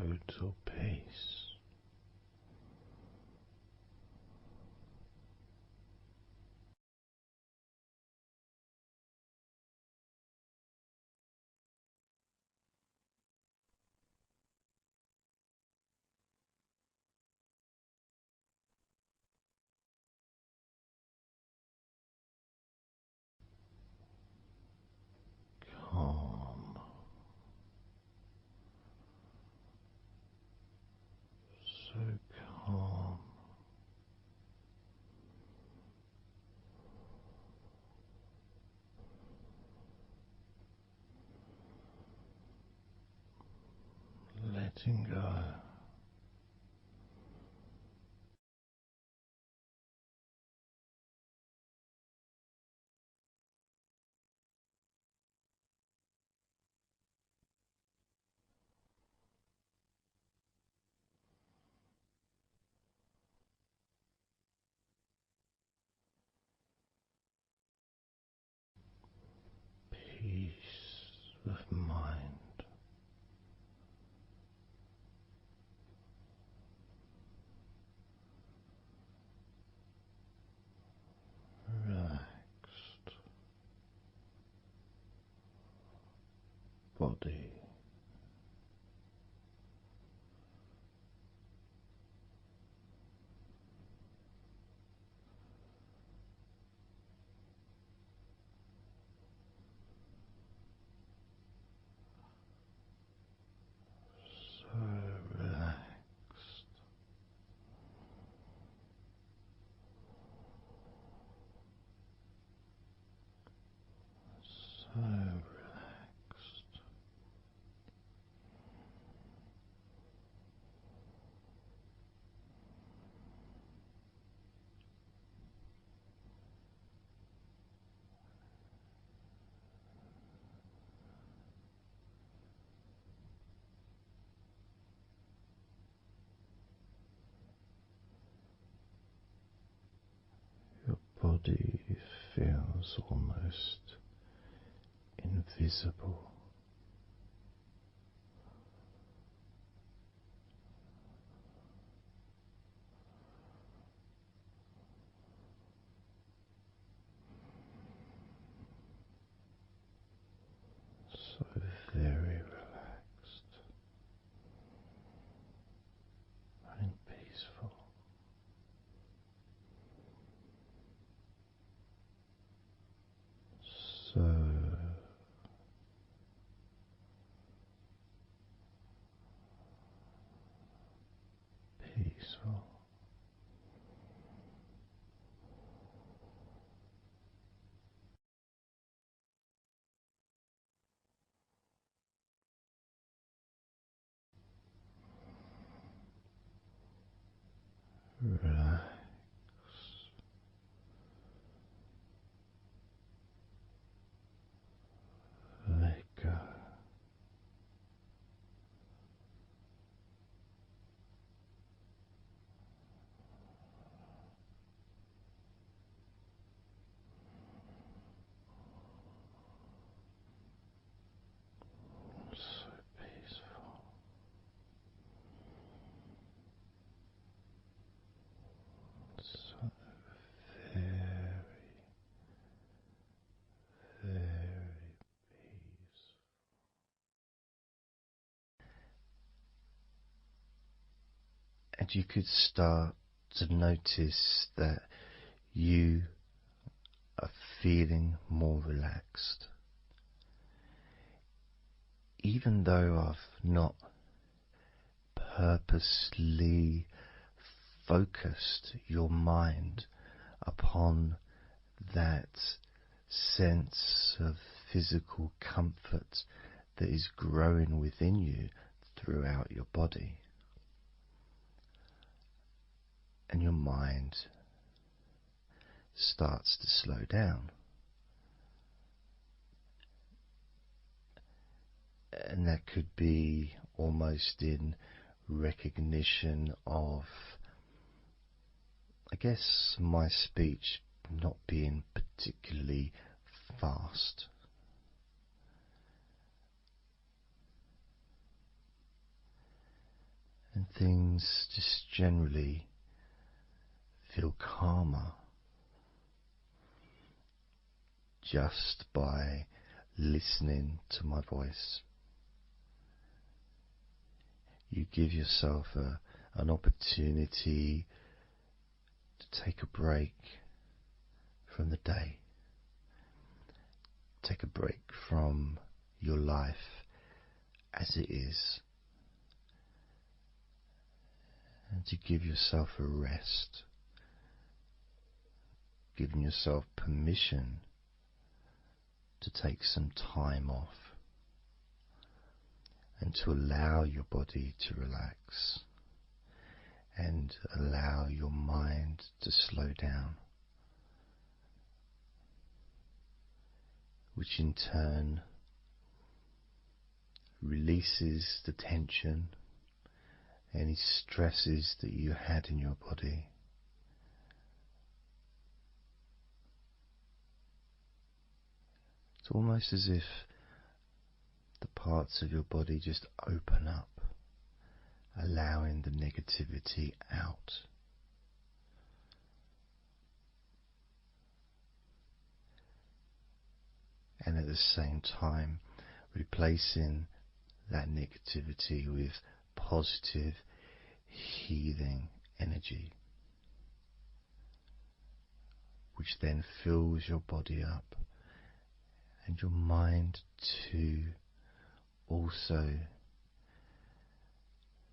Speaker 2: total peace. Calm, so calm, letting go. Peace of mind, relaxed body, so relaxed, so relaxed. Your body feels almost invisible. So very relaxed and peaceful. So peaceful. Relax. Let go. So peaceful. So very, very peaceful. And you could start to notice that you are feeling more relaxed. Even though I've not purposely focused your mind upon that sense of physical comfort that is growing within you throughout your body. And your mind starts to slow down. And that could be almost in recognition of, I guess, my speech not being particularly fast. and things just generally feel calmer just by listening to my voice. You give yourself an opportunity to take a break from the day, take a break from your life as it is, and to give yourself a rest, giving yourself permission to take some time off and to allow your body to relax and allow your mind to slow down, which in turn releases the tension, any stresses that you had in your body. It's almost as if the parts of your body just open up, allowing the negativity out. And at the same time, replacing that negativity with positive, healing energy, which then fills your body up, and your mind too also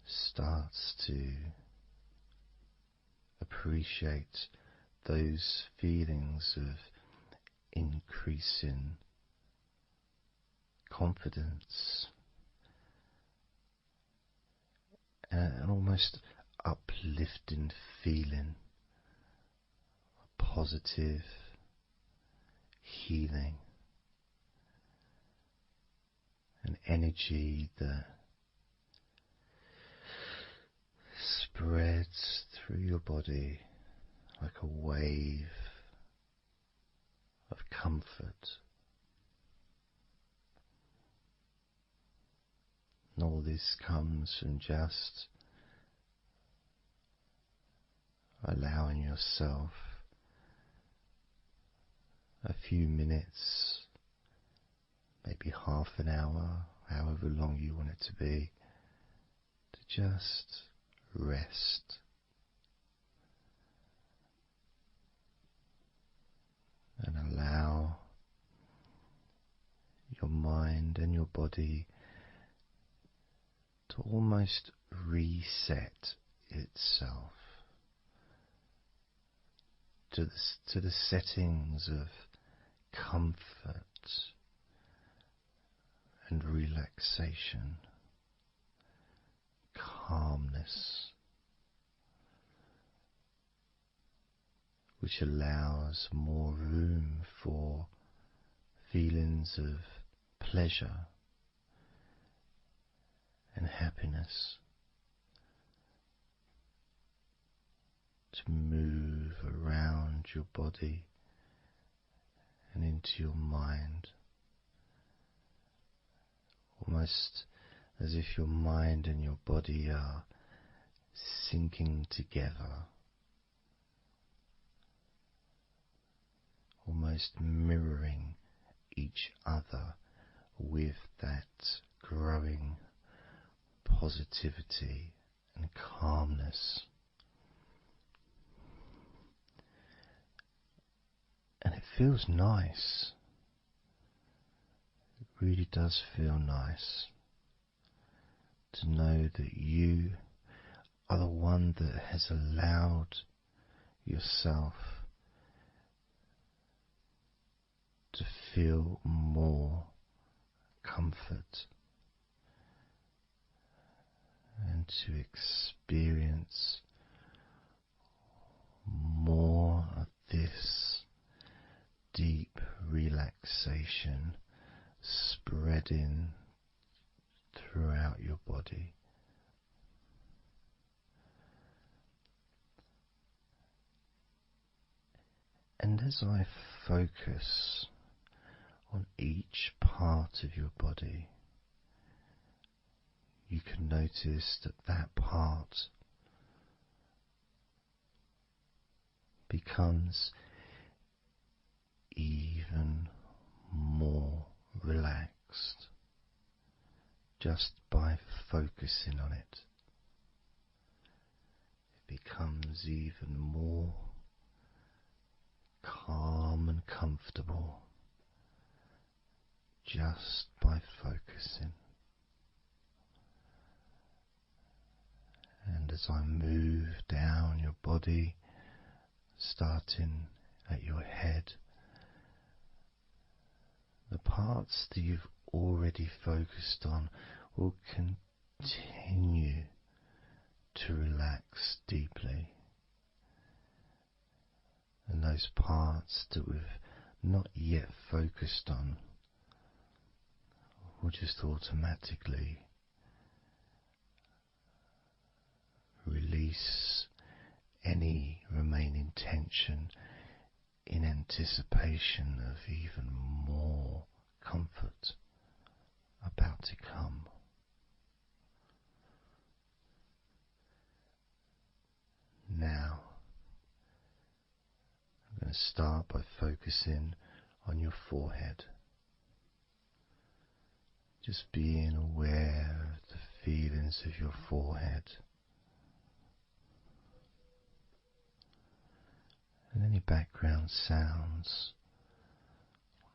Speaker 2: starts to appreciate those feelings of increasing confidence and an almost uplifting feeling, a positive healing, an energy that spreads through your body like a wave of comfort. And all this comes from just allowing yourself a few minutes, maybe half an hour, however long you want it to be, to just rest and allow your mind and your body to almost reset itself to the settings of comfort and relaxation, calmness, which allows more room for feelings of pleasure and happiness to move around your body and into your mind, almost as if your mind and your body are sinking together, almost mirroring each other with that growing positivity and calmness. And it feels nice. It really does feel nice to know that you are the one that has allowed yourself to feel more comfort and to experience more of this deep relaxation spreading throughout your body. And as I focus on each part of your body, you can notice that that part becomes even more relaxed just by focusing on it. It becomes even more calm and comfortable just by focusing. And as I move down your body, starting at your head, the parts that you've already focused on will continue to relax deeply. And those parts that we've not yet focused on will just automatically release any remaining tension in anticipation of even more comfort about to come. Now, I'm going to start by focusing on your forehead. Just being aware of the feelings of your forehead. And any background sounds,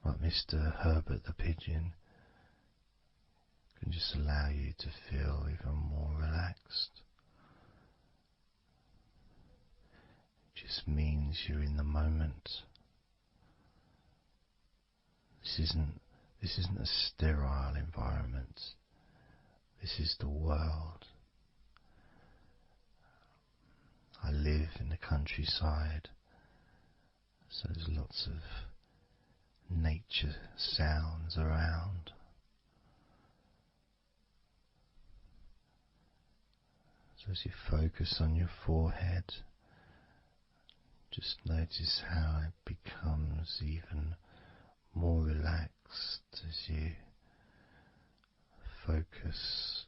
Speaker 2: like Mr. Herbert the pigeon, can just allow you to feel even more relaxed. It just means you're in the moment. This isn't a sterile environment. This is the world. I live in the countryside, so there's lots of nature sounds around. So as you focus on your forehead, just notice how it becomes even more relaxed as you focus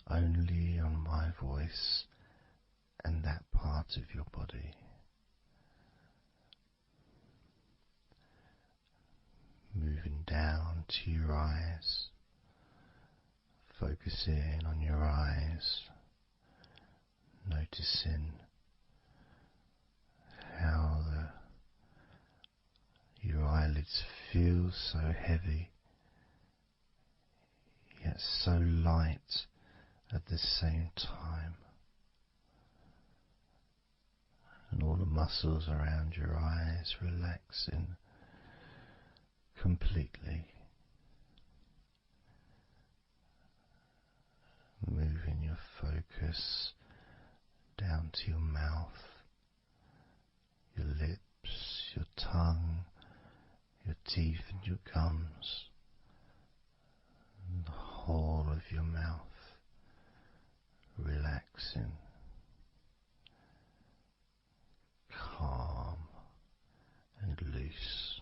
Speaker 2: only on my voice and that part of your body. Moving down to your eyes, focusing on your eyes, noticing how your eyelids feel so heavy, yet so light at the same time. And all the muscles around your eyes relaxing completely. Moving your focus down to your mouth, your lips, your tongue, your teeth and your gums, and the whole of your mouth relaxing, calm and loose.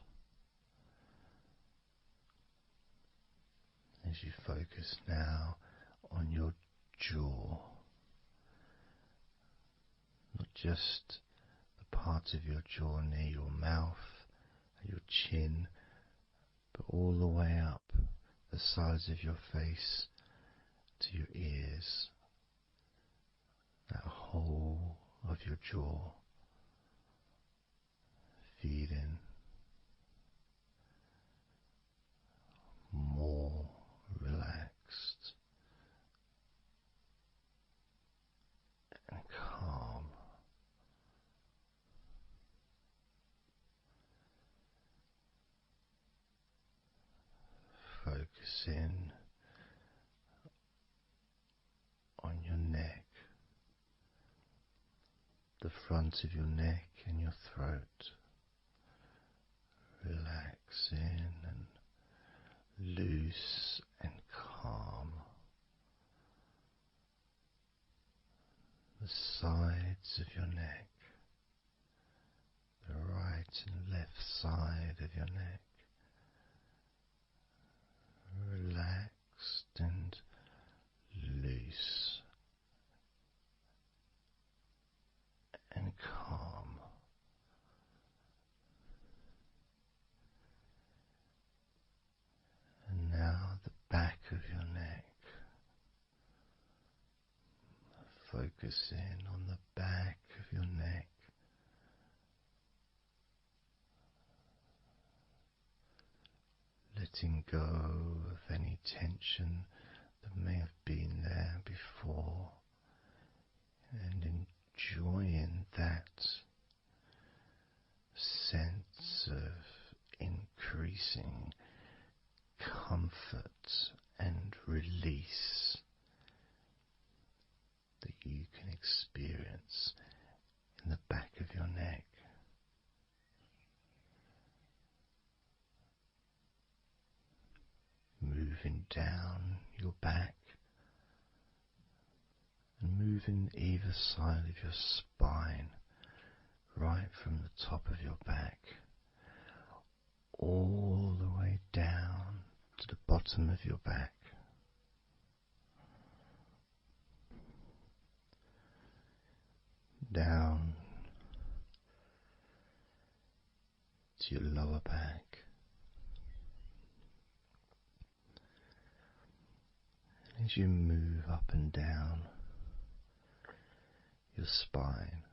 Speaker 2: As you focus now on your jaw, not just the part of your jaw near your mouth and your chin, but all the way up the sides of your face to your ears, that whole of your jaw feeling more relaxed and calm. Focusing on your neck, the front of your neck and your throat, relaxing and loose and calm. The sides of your neck, the right and left side of your neck, relaxed and loose and calm. And now the back of your neck. Focus in on the back of your neck. Letting go of any tension that may have been there before and enjoying that sense of increasing comfort and release that you can experience in the back of your neck. Moving down your back and moving either side of your spine, right from the top of your back all the way down to the bottom of your back. Down to your lower back. And as you move up and down your spine,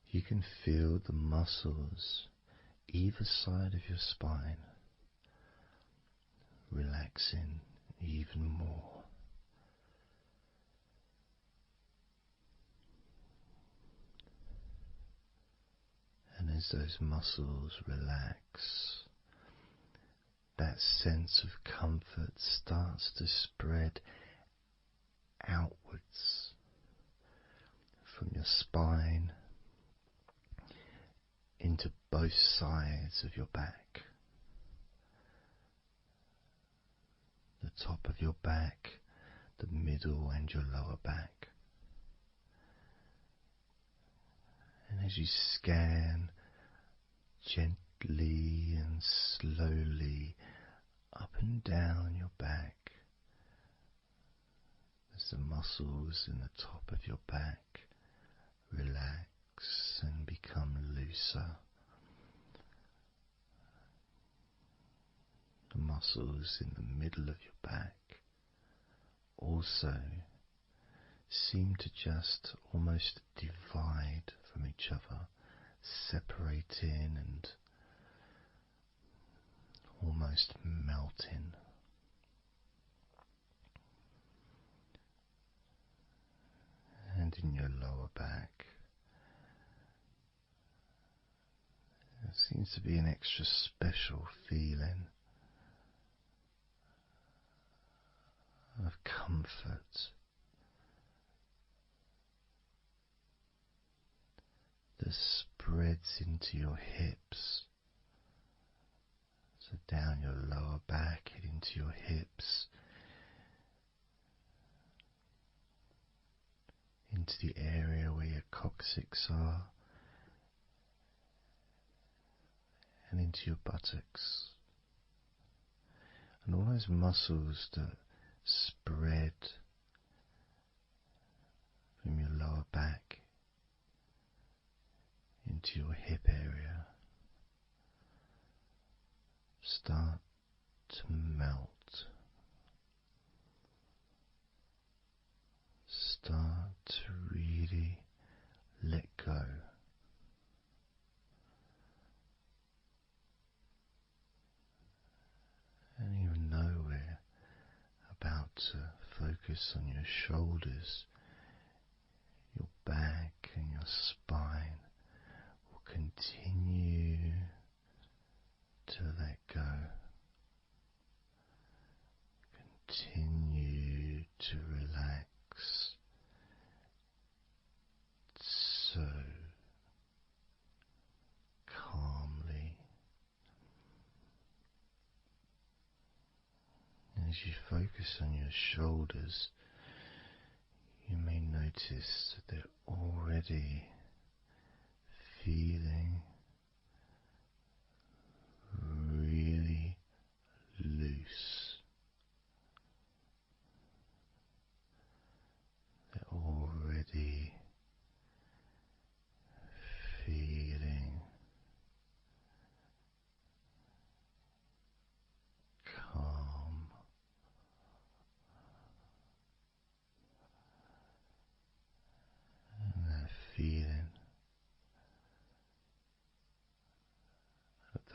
Speaker 2: you can feel the muscles either side of your spine relaxing even more. And as those muscles relax, that sense of comfort starts to spread outwards from your spine into both sides of your back. The top of your back, the middle and your lower back. And as you scan gently and slowly up and down your back, as the muscles in the top of your back relax and become looser, the muscles in the middle of your back also seem to just almost divide from each other, separating and almost melting. And in your lower back, there seems to be an extra special feeling of comfort that spreads into your hips. So down your lower back and into your hips, into the area where your coccyx are, and into your buttocks. And all those muscles that spread from your lower back into your hip area start to melt, start to really let go. And even though we're about to focus on your shoulders, your back and your spine will continue to let go. Continue to relax so calmly. And as you focus on your shoulders, you may notice that they're already feeling really loose.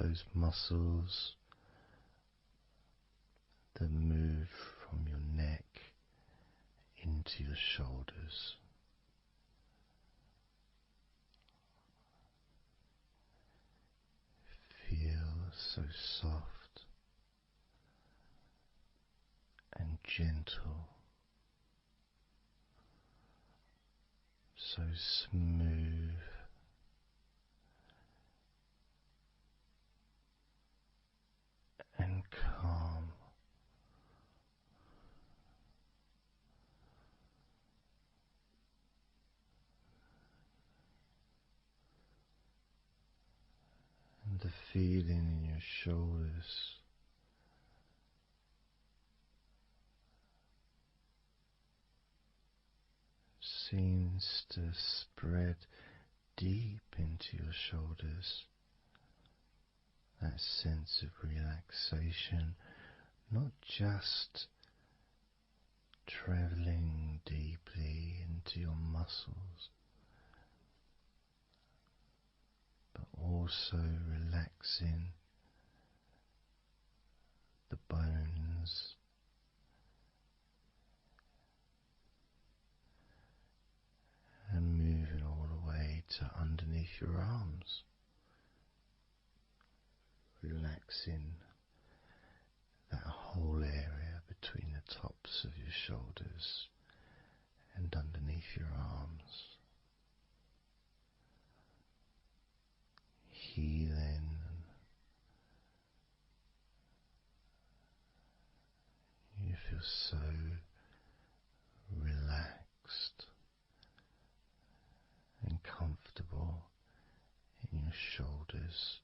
Speaker 2: those muscles that move from your neck into your shoulders. Feel so soft and gentle, so smooth and calm. And the feeling in your shoulders seems to spread deep into your shoulders. That sense of relaxation, not just traveling deeply into your muscles, but also relaxing the bones and moving all the way to underneath your arms, relaxing that whole area between the tops of your shoulders and underneath your arms, healing. You feel so relaxed and comfortable in your shoulders,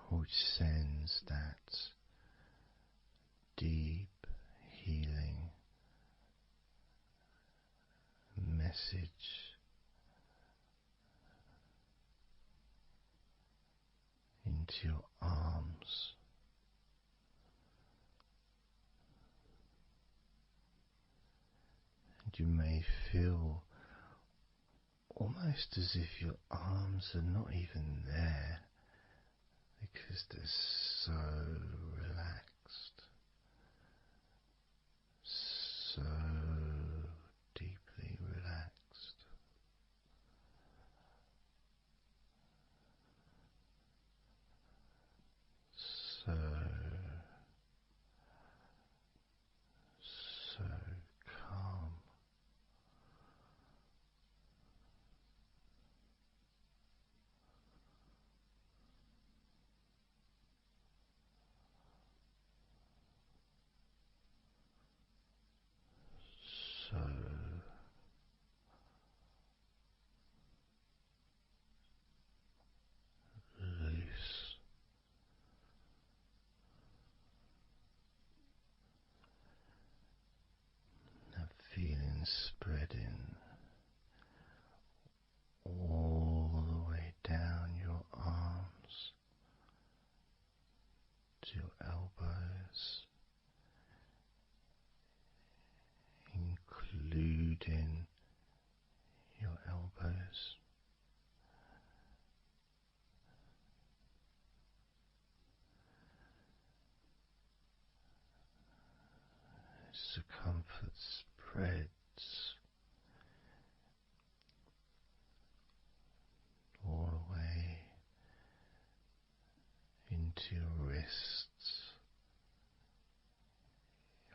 Speaker 2: which sends that deep healing message into your arms. And you may feel almost as if your arms are not even there, because they're so relaxed, so deeply relaxed. So calm. So loose. That feeling spreading all the way down your arms to your elbows, including your elbows. As the comfort spreads all the way into your wrists,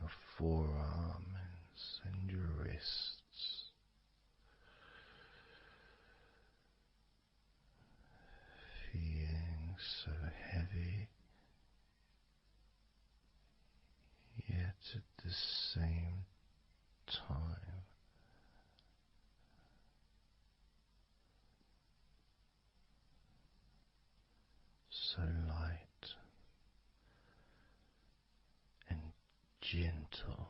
Speaker 2: your forearms and your wrists, feeling so heavy, yet at the same time so light and gentle.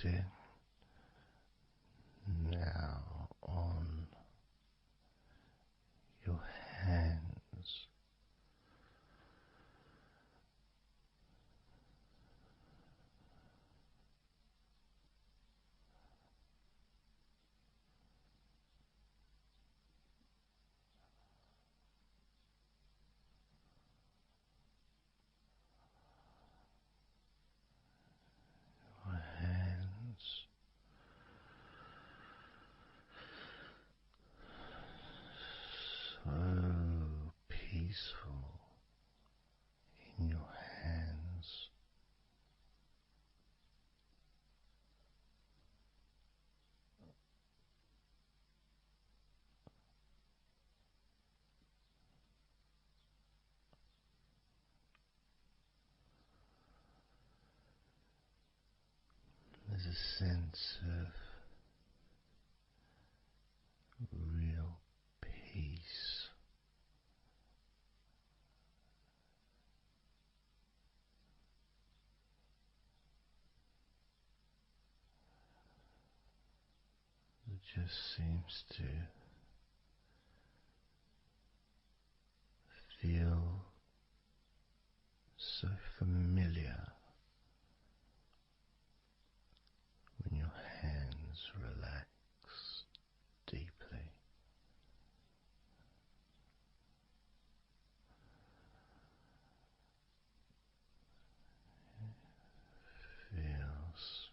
Speaker 2: focusing now on your hands. Your hands so peaceful in your hands. There's a sense of real peace that just seems to feel so familiar when your hands relax deeply. Feels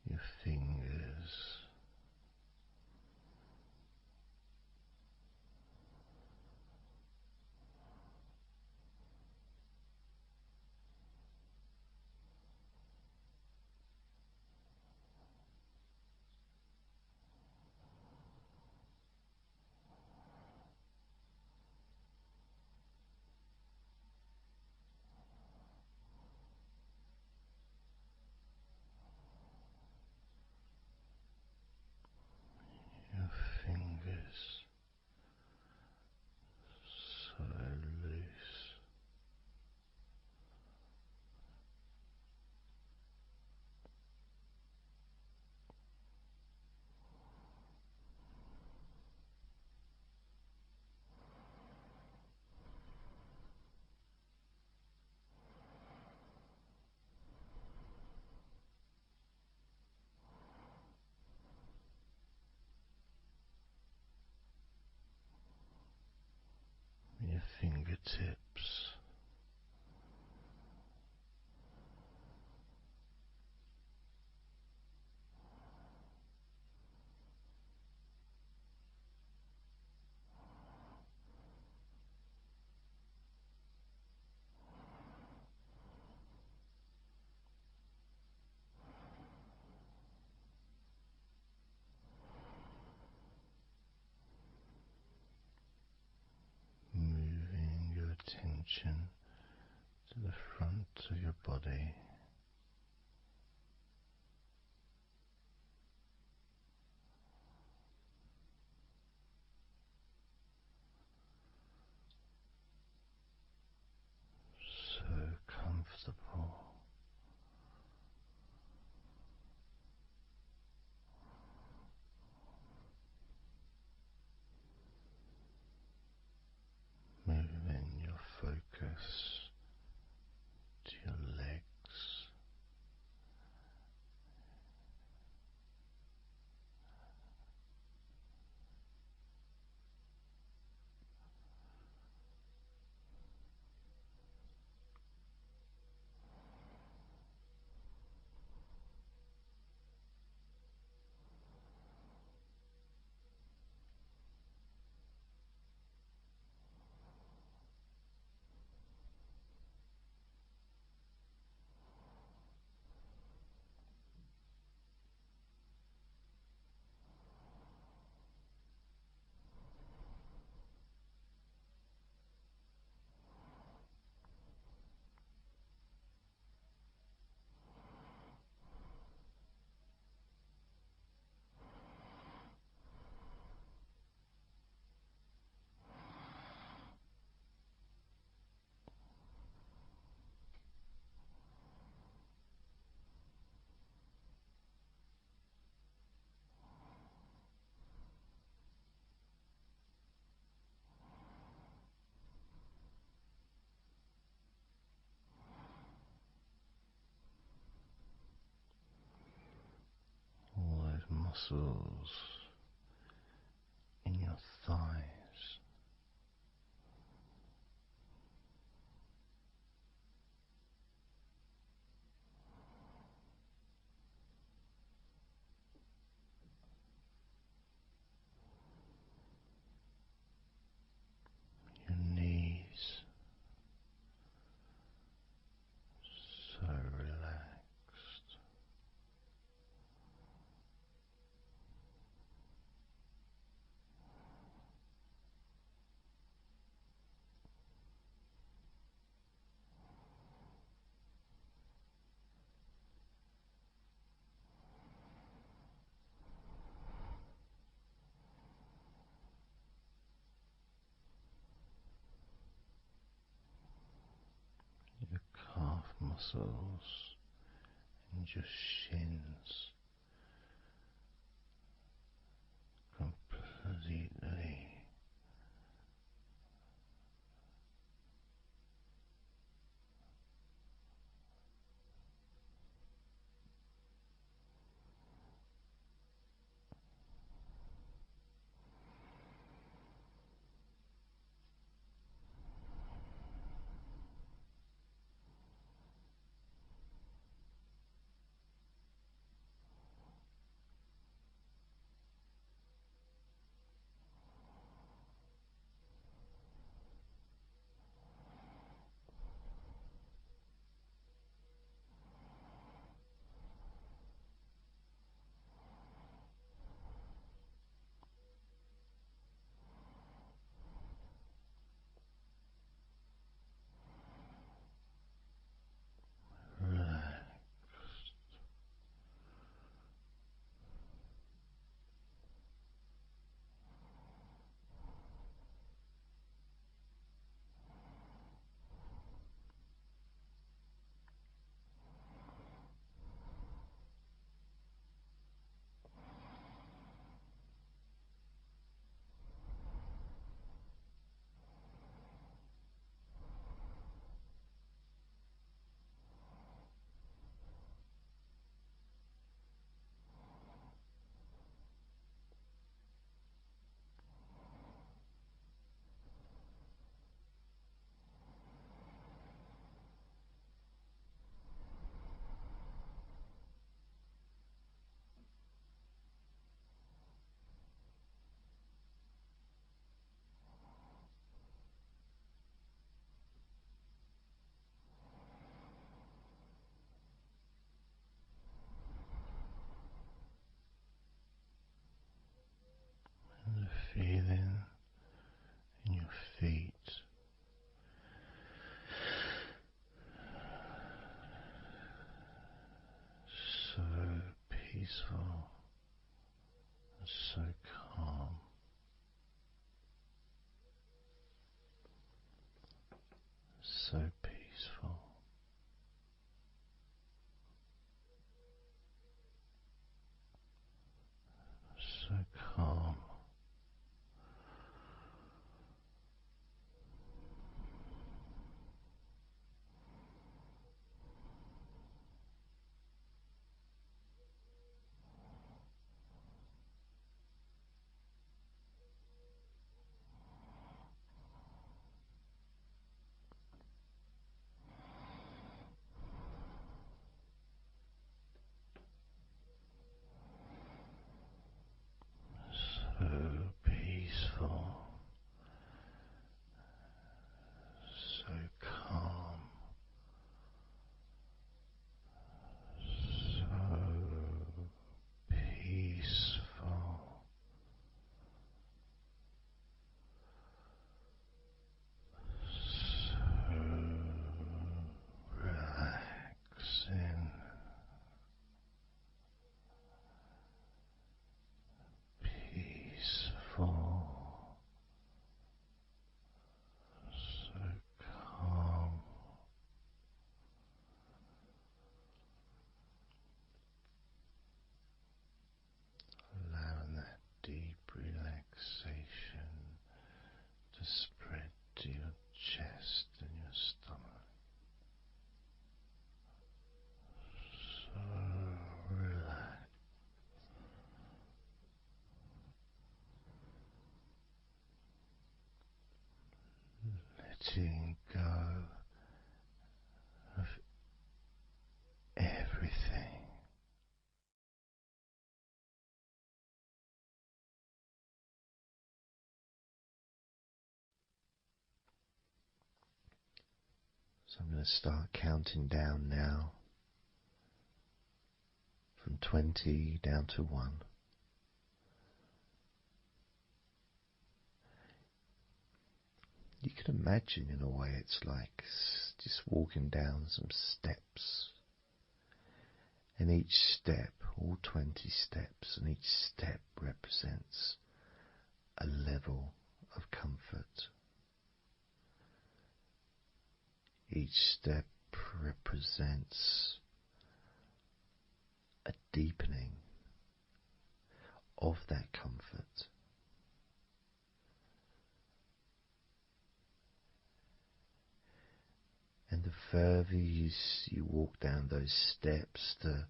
Speaker 2: your fingers your fingers so loose. Your fingertips moving your attention to the front of your body, so comfortable. Moving your focus to your legs, muscles in your thighs. Your knees, so relaxed. Your calf muscles and your shins completely relaxed. And the feeling in your feet, so peaceful and so calm, so peaceful, so calm. So peaceful, so calm, so peaceful, so relaxing, peaceful. letting go of everything. So I'm going to start counting down now from 20 down to 1. You can imagine, in a way, it's like just walking down some steps. And each step, all 20 steps, and each step represents a level of comfort. Each step represents a deepening of that comfort. And the further you walk down those steps, the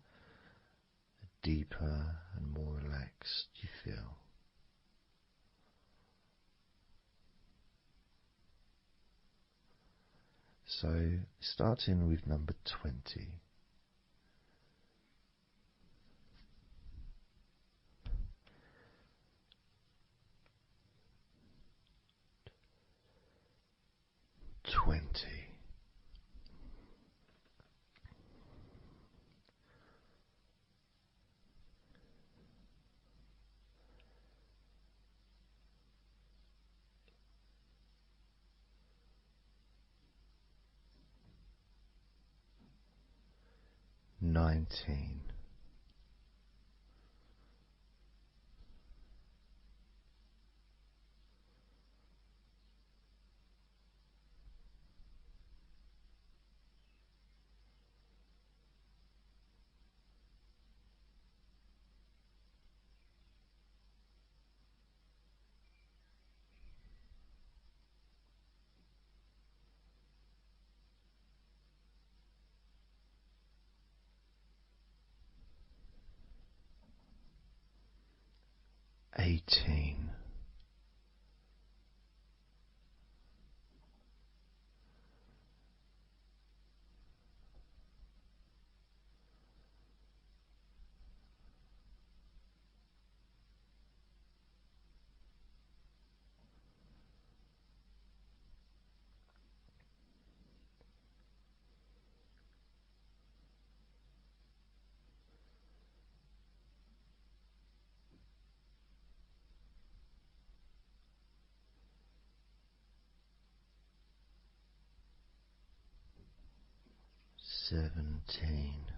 Speaker 2: deeper and more relaxed you feel. So, starting with number 20. Twenty. 19. 18. 17.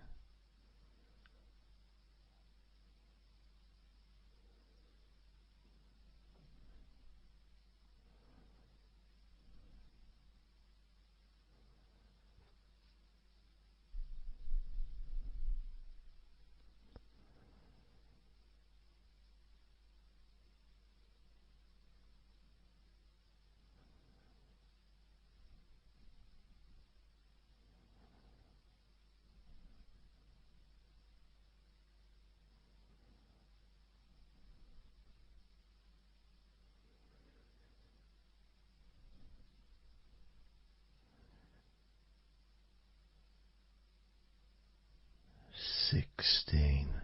Speaker 2: 16. 15.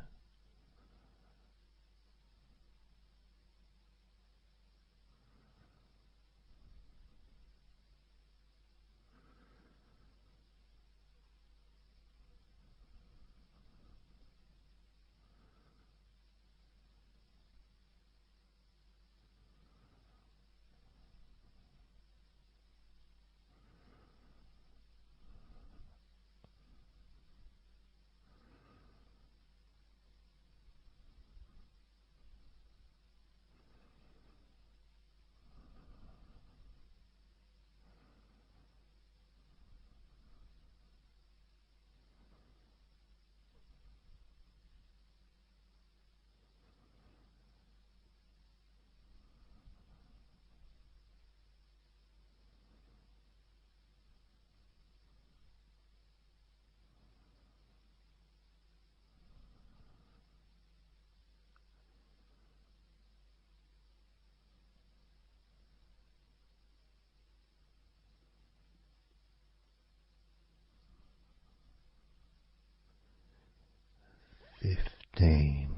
Speaker 2: 15.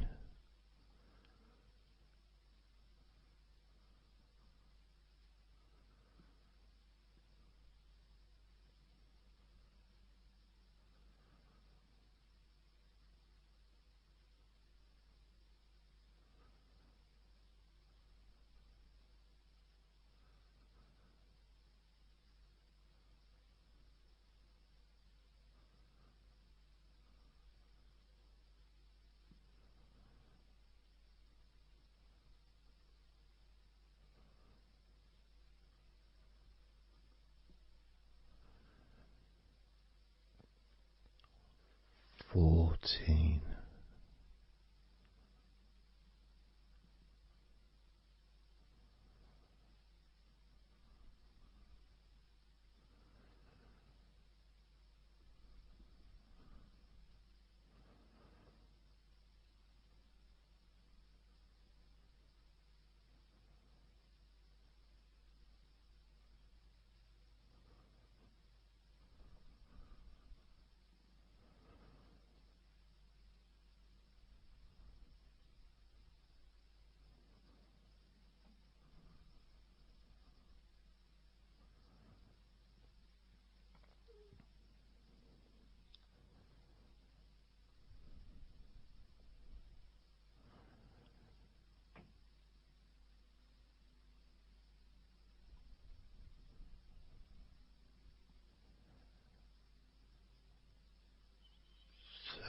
Speaker 2: 14.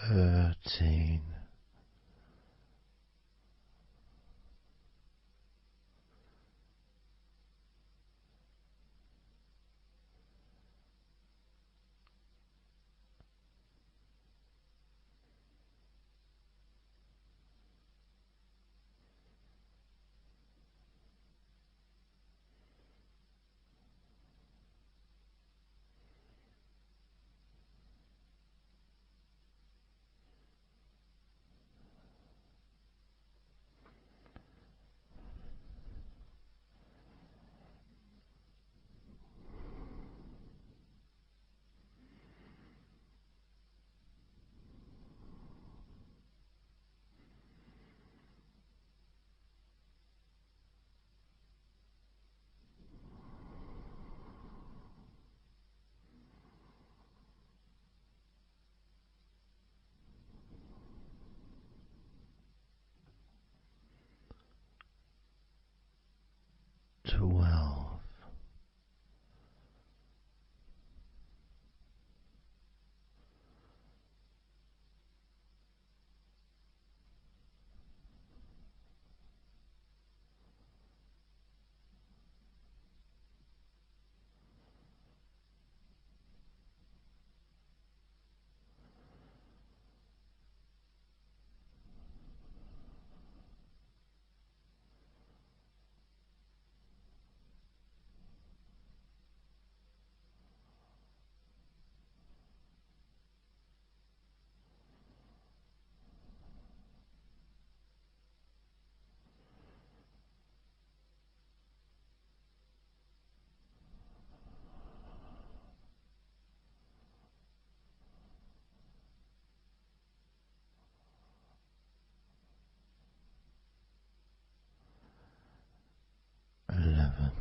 Speaker 2: 13. 12. 11. 10.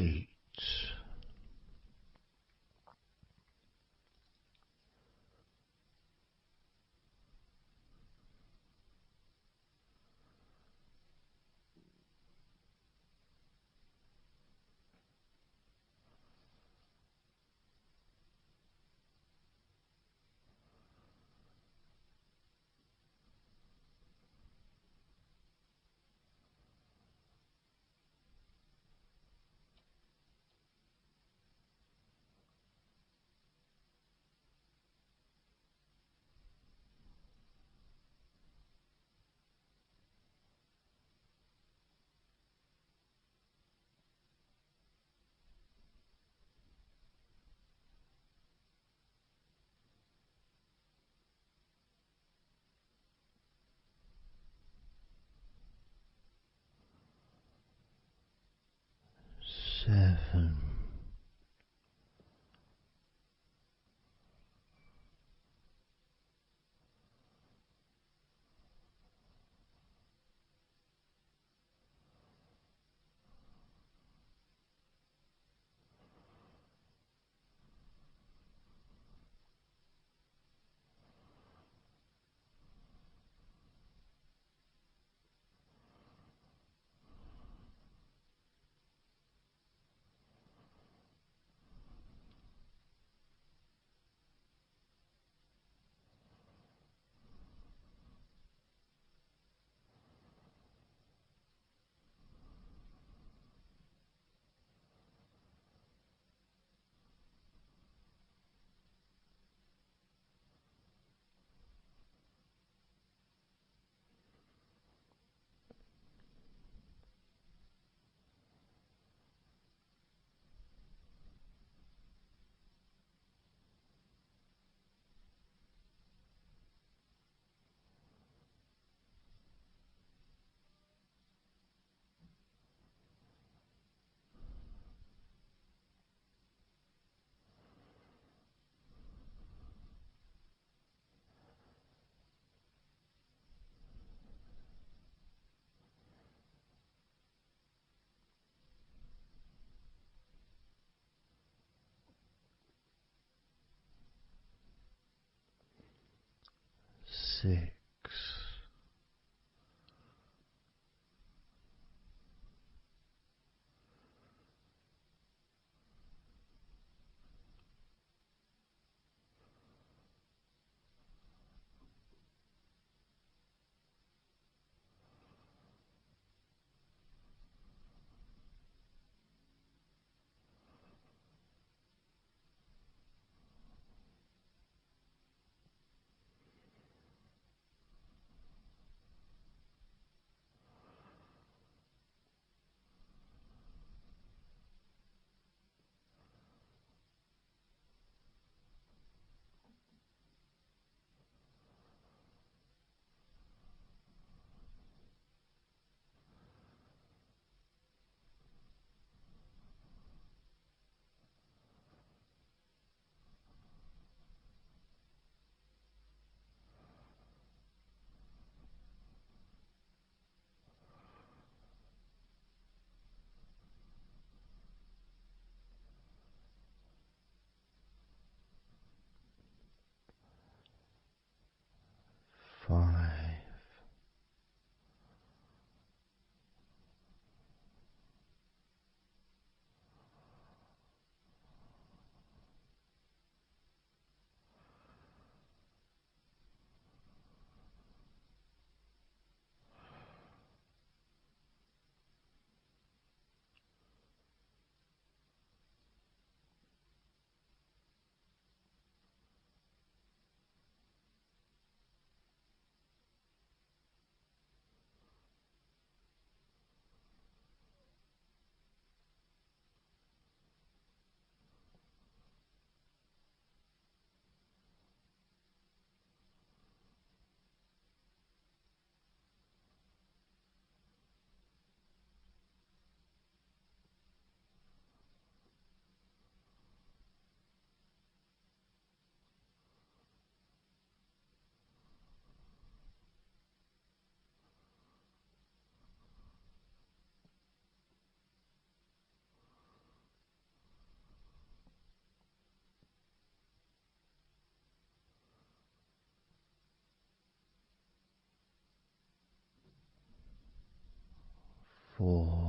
Speaker 2: 8. Seven. 6. 4.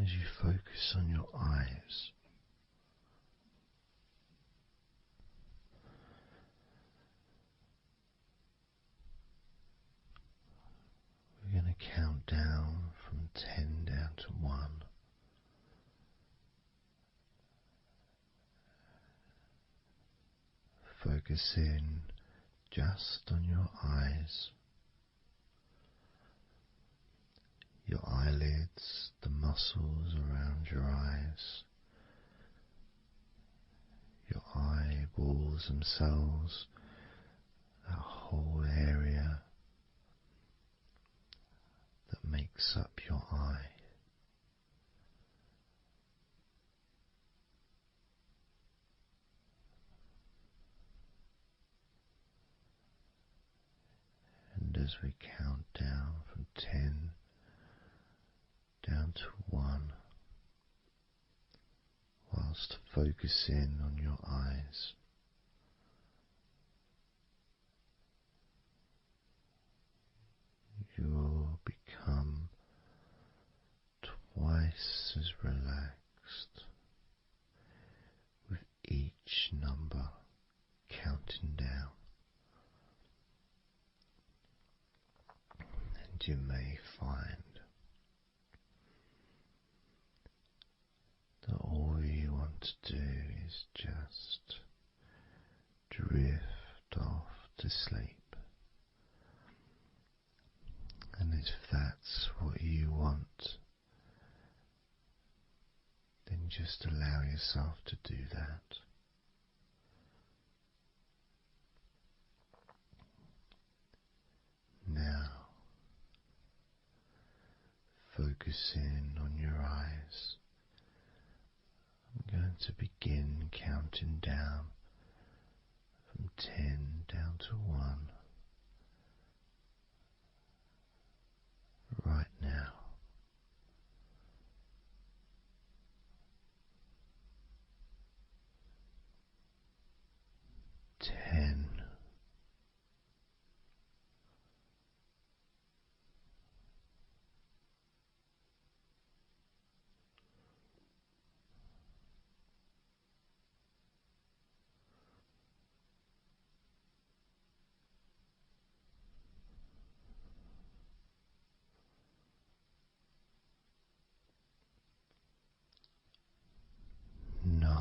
Speaker 2: As you focus on your eyes, we're going to count down from 10 down to 1. Focus in just on your eyes. muscles around your eyes, your eyeballs themselves, that whole area that makes up your eye. And as we count down from 10 down to 1, whilst focusing on your eyes, you will become twice as relaxed with each number counting down. And you may find that all you want to do is just drift off to sleep. And if that's what you want, then just allow yourself to do that. Now, focusing on your eyes, I'm going to begin counting down from 10 down to 1 right now. 10. 9.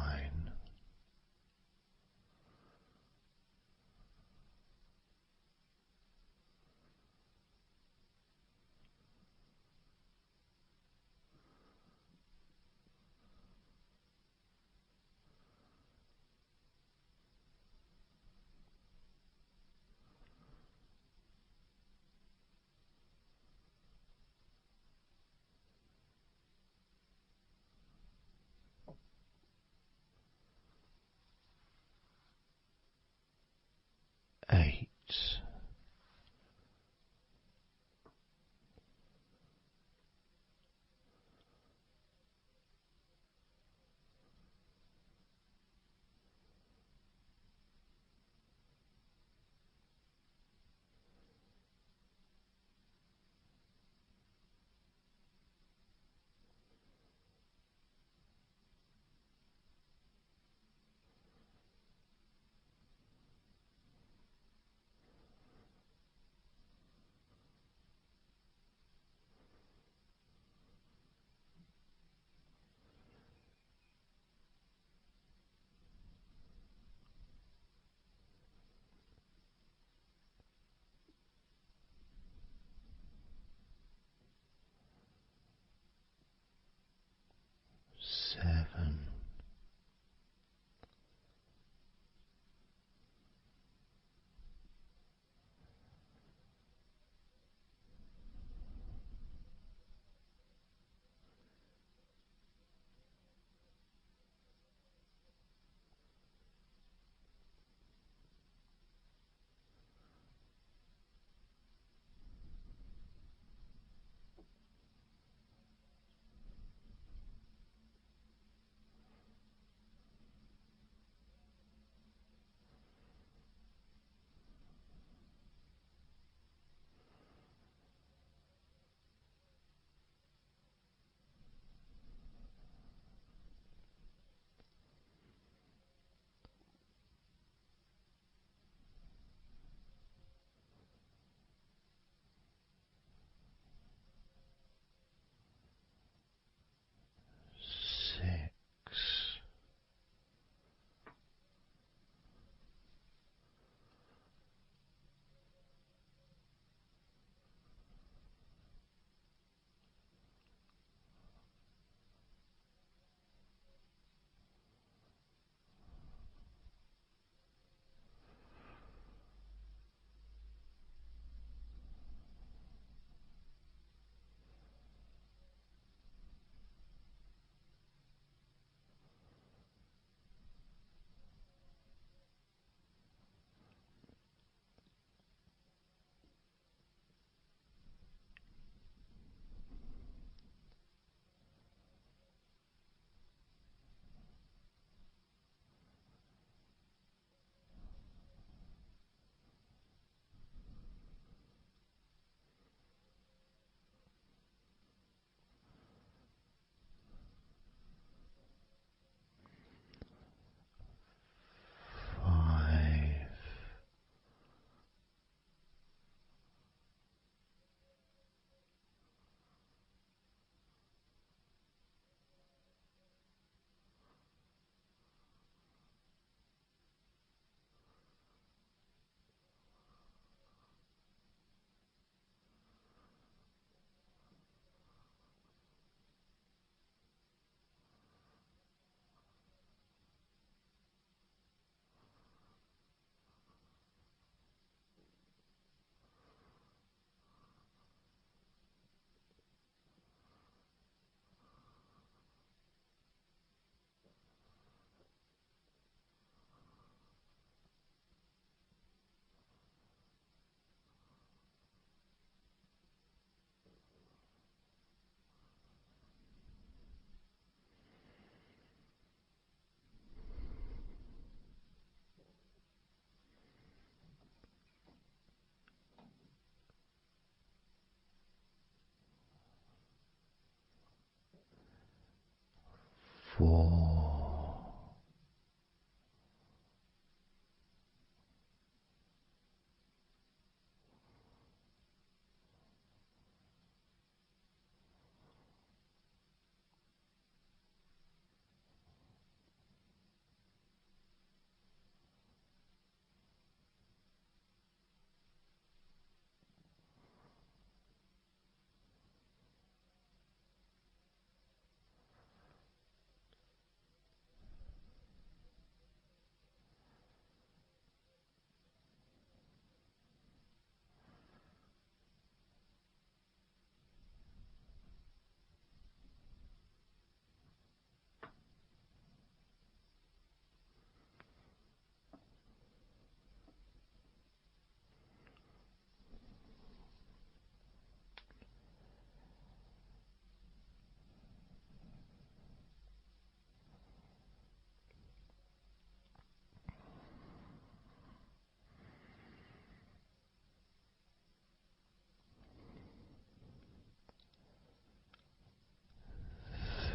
Speaker 2: 4.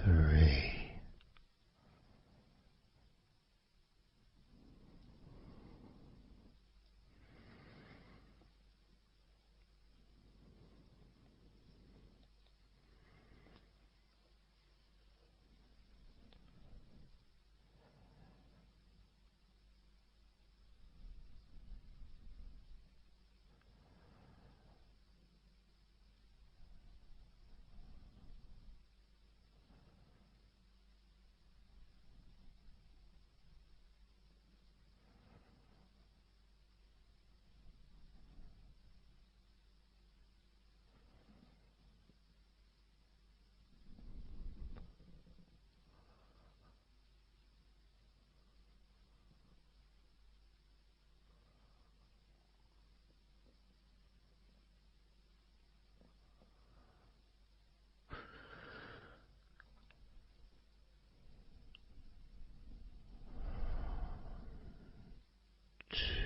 Speaker 2: 3.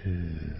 Speaker 2: Two.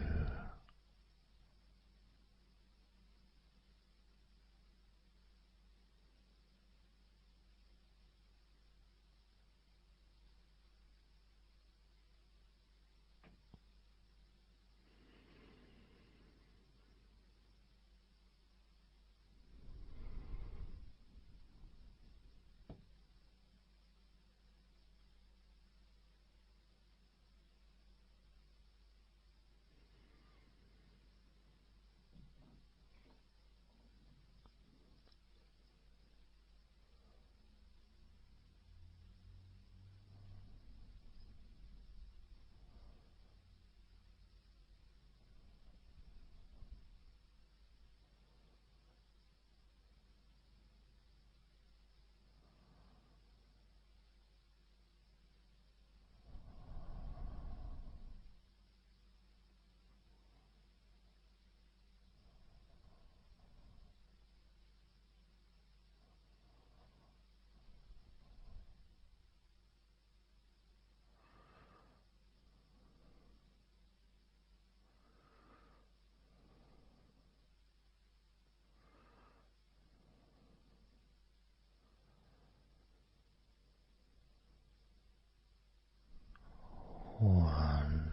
Speaker 2: One.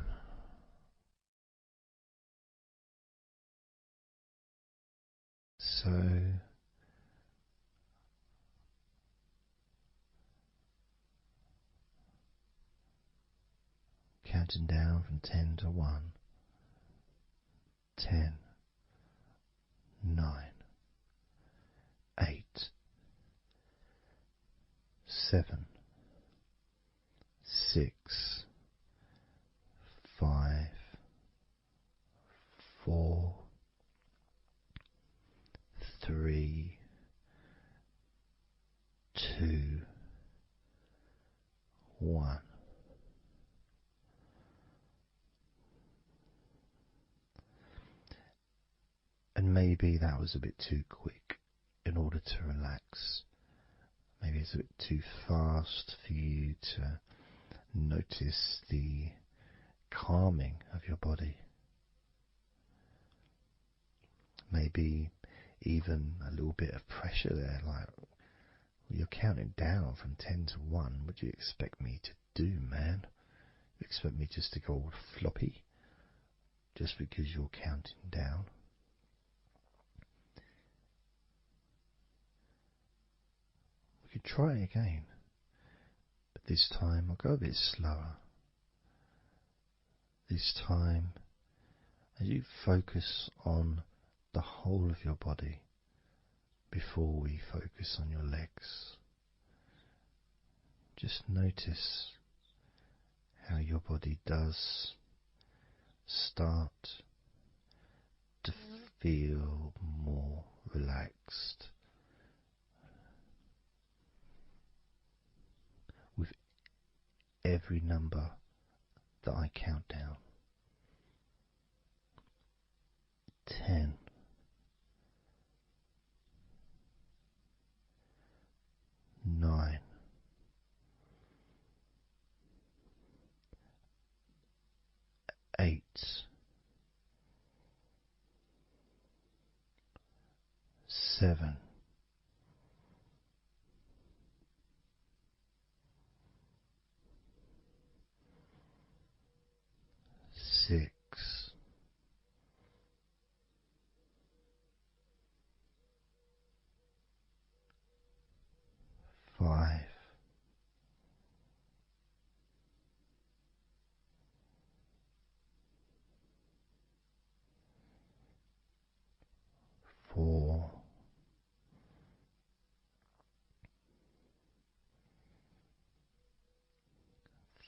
Speaker 2: So counting down from 10 to 1. 10, 9, 8, 7, 6, 5, 4, 3, 2, 1. And maybe that was a bit too quick in order to relax. Maybe it's a bit too fast for you to notice the calming of your body. Maybe even a little bit of pressure there, like You're counting down from 10 to 1. What do you expect me to do, man? You expect me just to go all floppy just because you're counting down? We could try again, but this time I'll go a bit slower. This time, as you focus on the whole of your body before we focus on your legs, just notice how your body does start to feel more relaxed with every number that I count down. 10. 9. 8. 7. 6. 5. 4.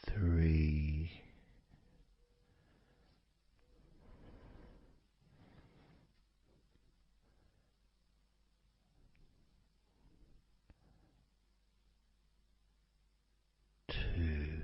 Speaker 2: 3. 2.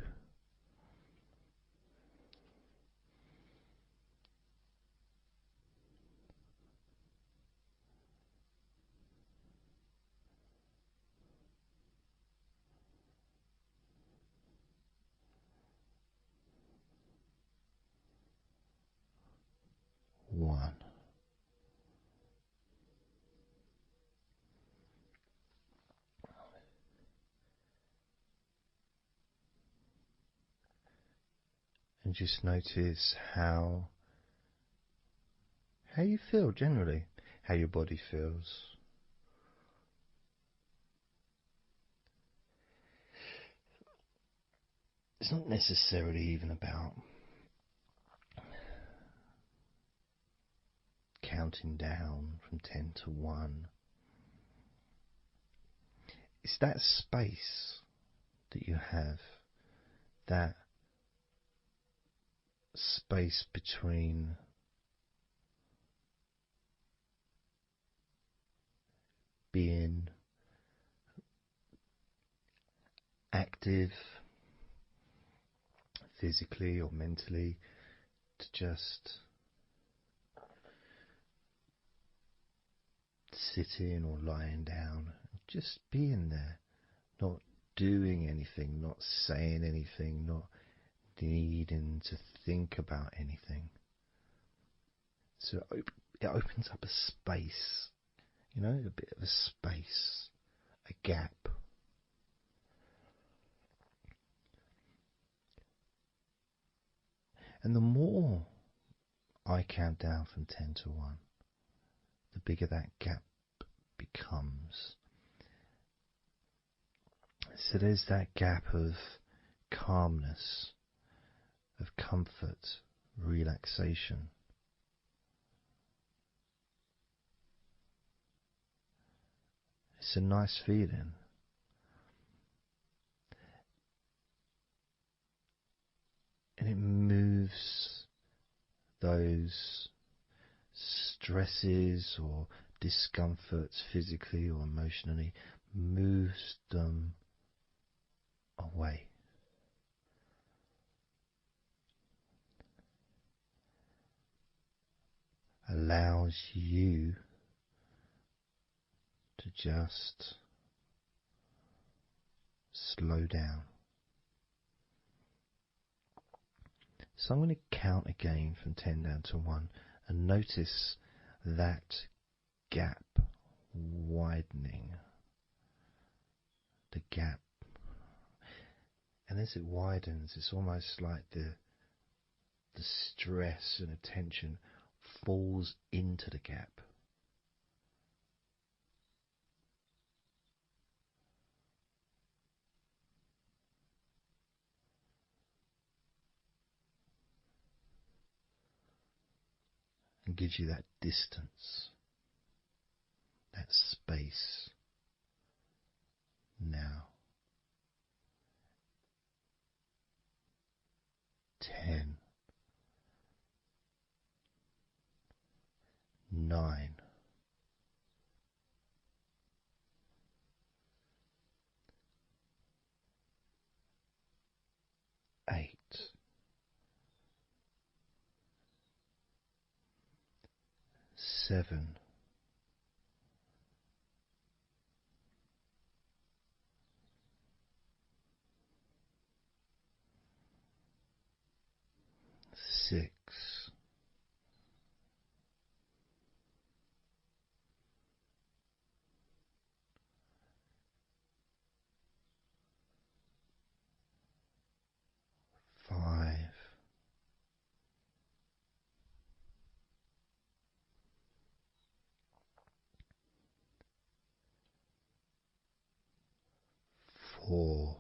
Speaker 2: 1. And just notice how you feel generally, how your body feels. It's not necessarily even about counting down from 10 to 1. It's that space that you have, that space between being active physically or mentally to just sitting or lying down, just being there, not doing anything, not saying anything, not needing to think about anything. So it opens up a space, a bit of a space, a gap. And the more I count down from 10 to 1, the bigger that gap becomes. So there's that gap of calmness, of comfort, relaxation. It's a nice feeling. And it moves those stresses or discomforts physically or emotionally, moves them away. Allows you to just slow down. So I'm going to count again from 10 down to 1 and notice that gap widening. gap. And as it widens, it's almost like the stress and attention falls into the gap. And gives you that distance, that space. Now, 10, 9, 8, 7, 6, 5, 4,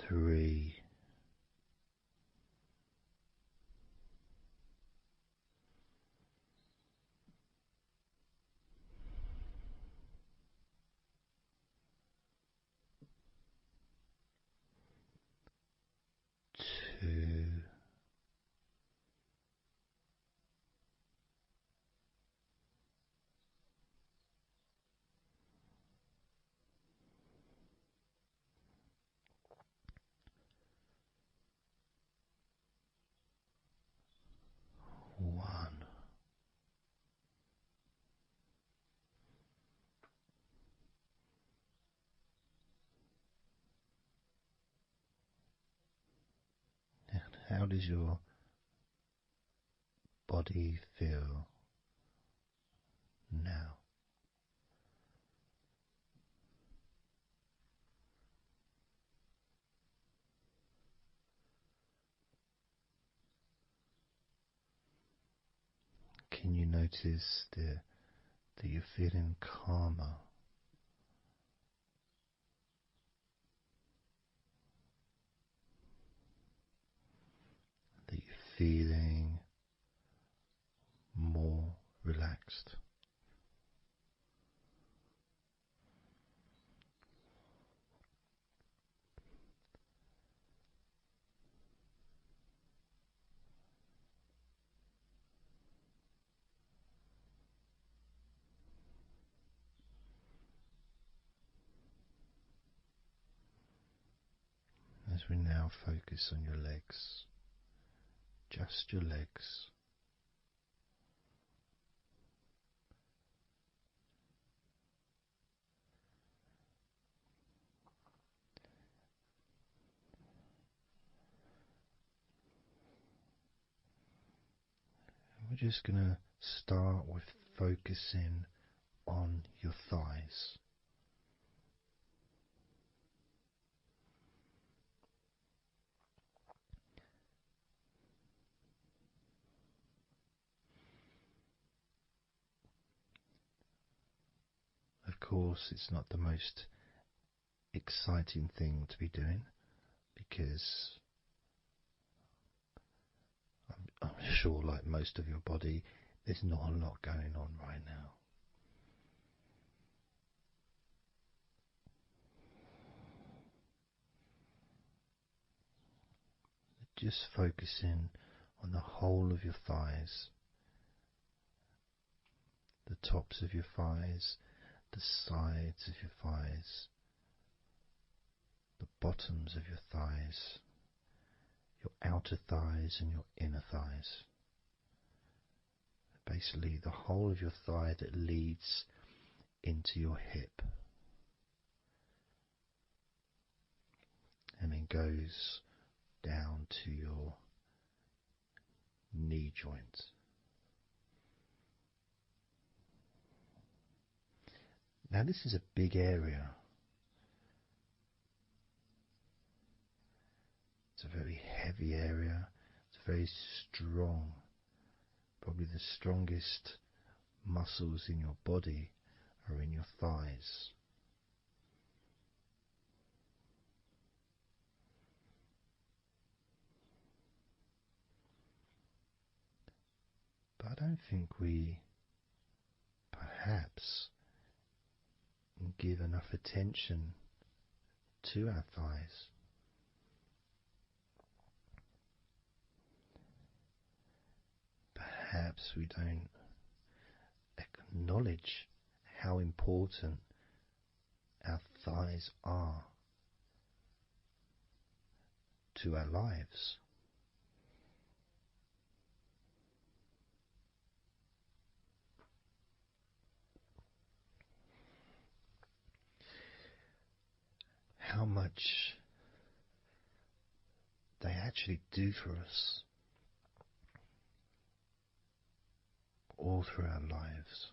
Speaker 2: 3, 2, 1. And how does your body feel now? Can you notice that you're feeling calmer? That you're feeling more relaxed? As we now focus on your legs, just your legs. We're just going to start with focusing on your thighs. Of course, it's not the most exciting thing to be doing because I'm sure, like most of your body, there's not a lot going on right now. Just focusing on the whole of your thighs, the tops of your thighs, the sides of your thighs, the bottoms of your thighs, your outer thighs and your inner thighs. Basically the whole of your thigh that leads into your hip. and then goes down to your knee joint. Now this is a big area. It's a very heavy area. It's very strong. Probably the strongest muscles in your body are in your thighs. But I don't think we perhaps give enough attention to our thighs. Perhaps we don't acknowledge how important our thighs are to our lives. How much they actually do for us all through our lives.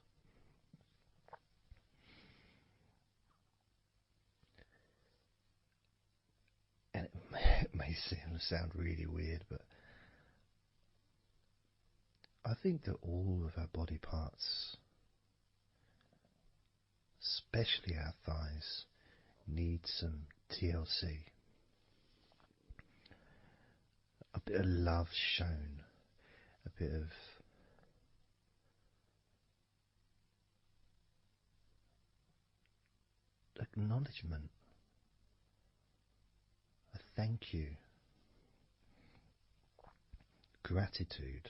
Speaker 2: And it may sound really weird, but I think that all of our body parts, especially our thighs, need some TLC. A bit of love shown, a bit of acknowledgement, a thank you, gratitude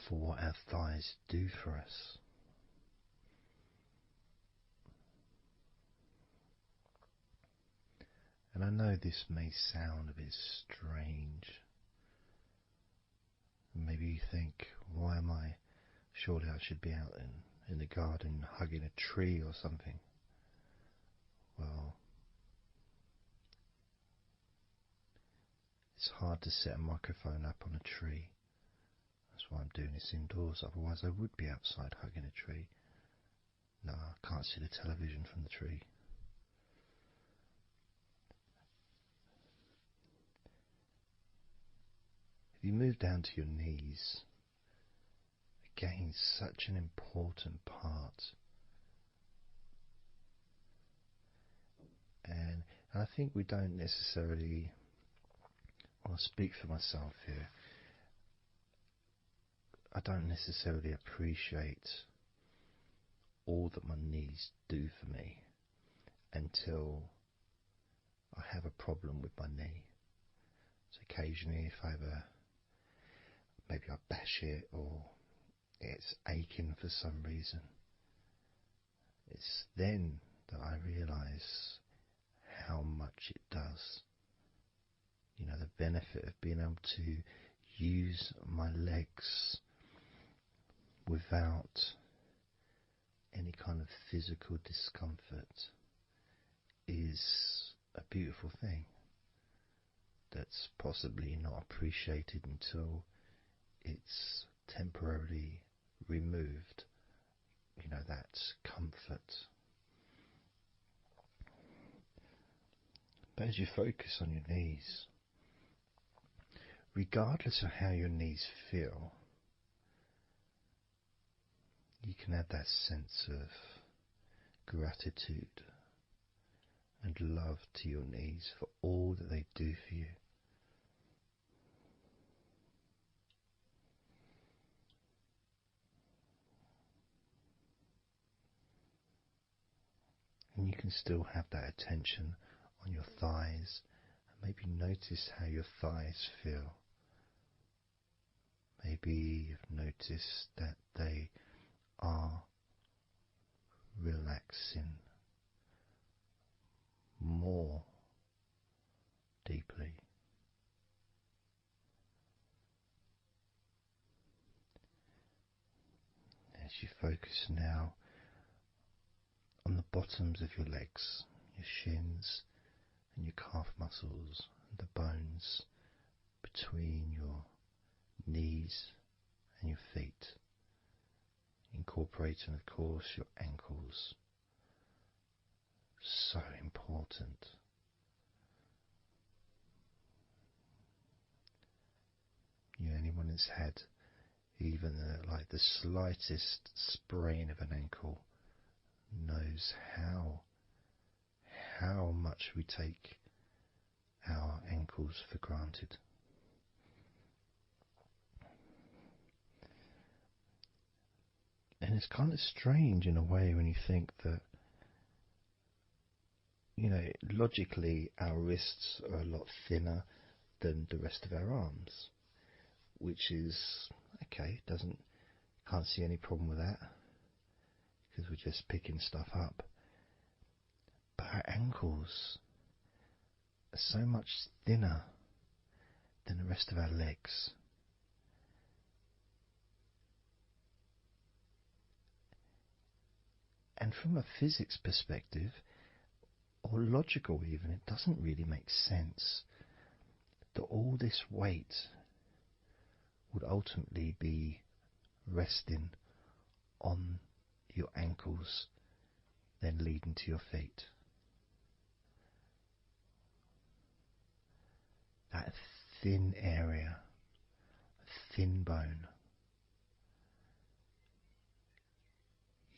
Speaker 2: for what our thighs do for us. And I know this may sound a bit strange. Maybe you think, why am I? Surely I should be out in the garden hugging a tree or something. Well, it's hard to set a microphone up on a tree. That's why I'm doing this indoors. Otherwise I would be outside hugging a tree. No, I can't see the television from the tree. If you move down to your knees, again, such an important part. And I think we don't necessarily, I'll speak for myself here, I don't necessarily appreciate all that my knees do for me until I have a problem with my knee. So occasionally if I have maybe I bash it or it's aching for some reason, it's then that I realise how much it does. You know, the benefit of being able to use my legs without any kind of physical discomfort is a beautiful thing that's possibly not appreciated until it's temporarily removed, you know, that comfort. But as you focus on your knees, regardless of how your knees feel, you can have that sense of gratitude and love to your knees for all that they do for you. And you can still have that attention on your thighs and maybe notice how your thighs feel. Maybe you've noticed that they are relaxing more deeply. As you focus now on the bottoms of your legs, your shins, and your calf muscles, and the bones between your knees and your feet, incorporating, of course, your ankles. So important. Anyone that's had even like the slightest sprain of an ankle knows how much we take our ankles for granted. And it's kind of strange in a way when you think that, logically our wrists are a lot thinner than the rest of our arms, which is okay. Can't see any problem with that because we're just picking stuff up. But our ankles are so much thinner than the rest of our legs. And from a physics perspective, or logical even, it doesn't really make sense that all this weight would ultimately be resting on your ankles, then leading to your feet. That thin area, thin bone,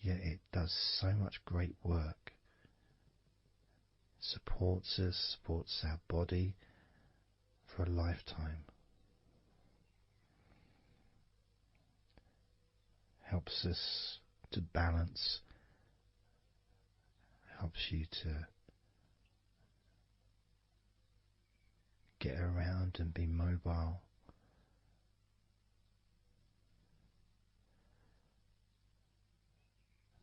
Speaker 2: yet it does so much great work. Supports us, supports our body for a lifetime. Helps us to balance, helps you to get around and be mobile.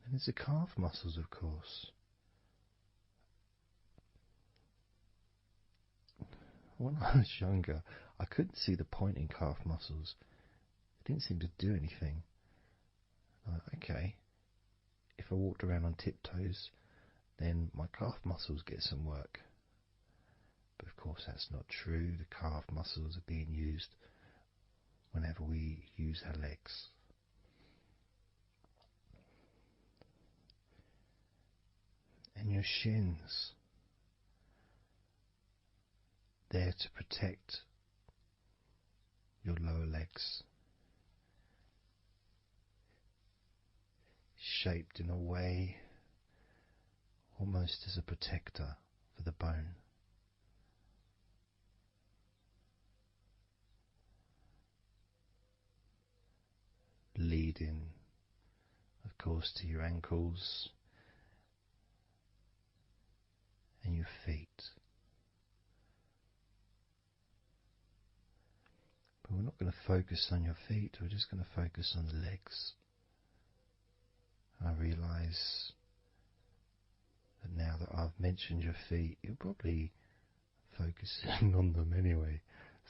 Speaker 2: And there's the calf muscles, of course. When I was younger, I couldn't see the point in calf muscles. It didn't seem to do anything. Okay, if I walked around on tiptoes, then my calf muscles get some work. But of course that's not true. The calf muscles are being used whenever we use our legs. And your shins, there to protect your lower legs, shaped in a way almost as a protector for the bone. Leading, of course, to your ankles and your feet. But we're not going to focus on your feet, we're just going to focus on the legs. I realise that now that I've mentioned your feet, you're probably focusing on them anyway,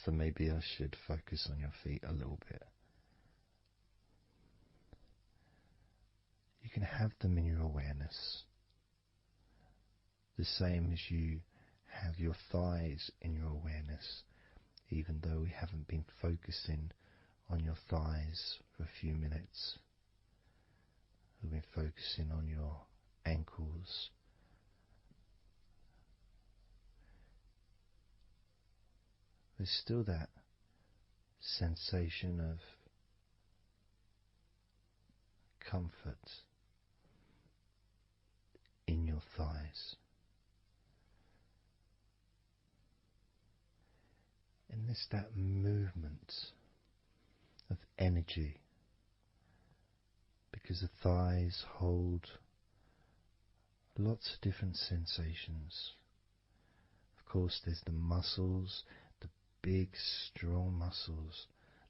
Speaker 2: so maybe I should focus on your feet a little bit. You can have them in your awareness, the same as you have your thighs in your awareness, even though we haven't been focusing on your thighs for a few minutes. We've been focusing on your ankles, there's still that sensation of comfort in your thighs. And there's that movement of energy, because the thighs hold lots of different sensations. Of course, there's the muscles, the big, strong muscles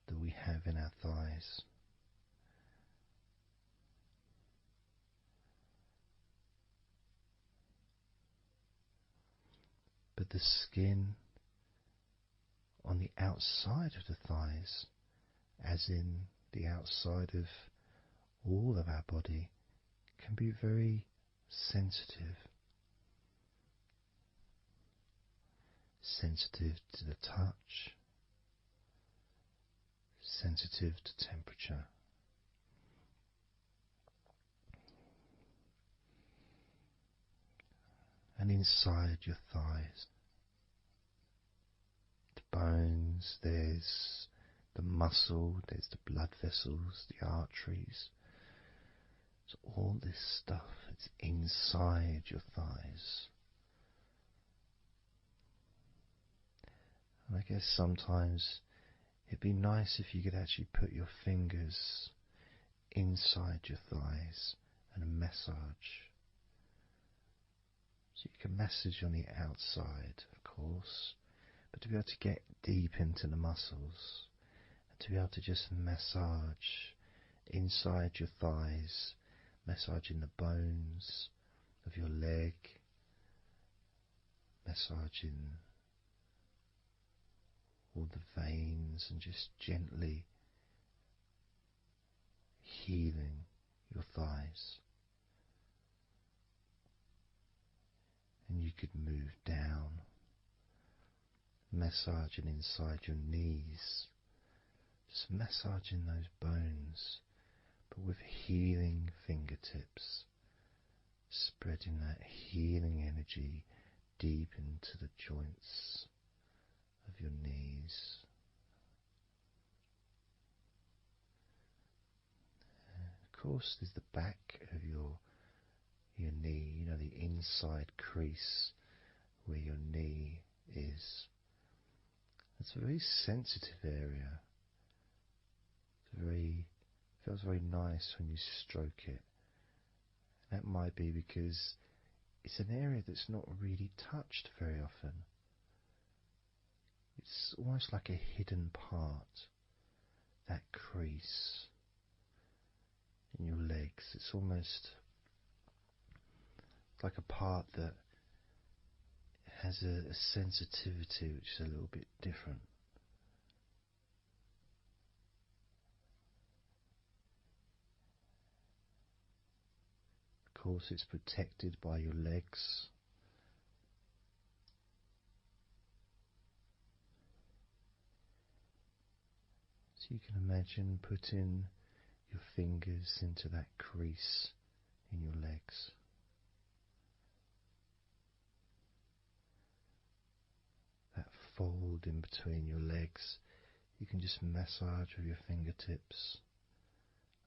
Speaker 2: that we have in our thighs. But the skin on the outside of the thighs, as in the outside of all of our body, can be very sensitive. sensitive to the touch, sensitive to temperature. And inside your thighs, the bones, there's the muscle, there's the blood vessels, the arteries. So all this stuff, it's inside your thighs. And I guess sometimes it'd be nice if you could actually put your fingers inside your thighs and massage. So you can massage on the outside, of course, but to be able to get deep into the muscles, and to be able to just massage inside your thighs, massaging the bones of your leg, massaging all the veins, and just gently healing your thighs. And you could move down, massaging inside your knees, just massaging those bones, but with healing fingertips, spreading that healing energy deep into the joints of your knees. Of course, there's the back of your knee, you know, the inside crease where your knee is. It's a very sensitive area. Feels very nice when you stroke it. That might be because it's an area that's not really touched very often. It's almost like a hidden part, that crease in your legs. It's almost like a part that has a sensitivity which is a little bit different. Of course, it's protected by your legs. So you can imagine putting your fingers into that crease in your legs. That fold in between your legs, you can just massage with your fingertips.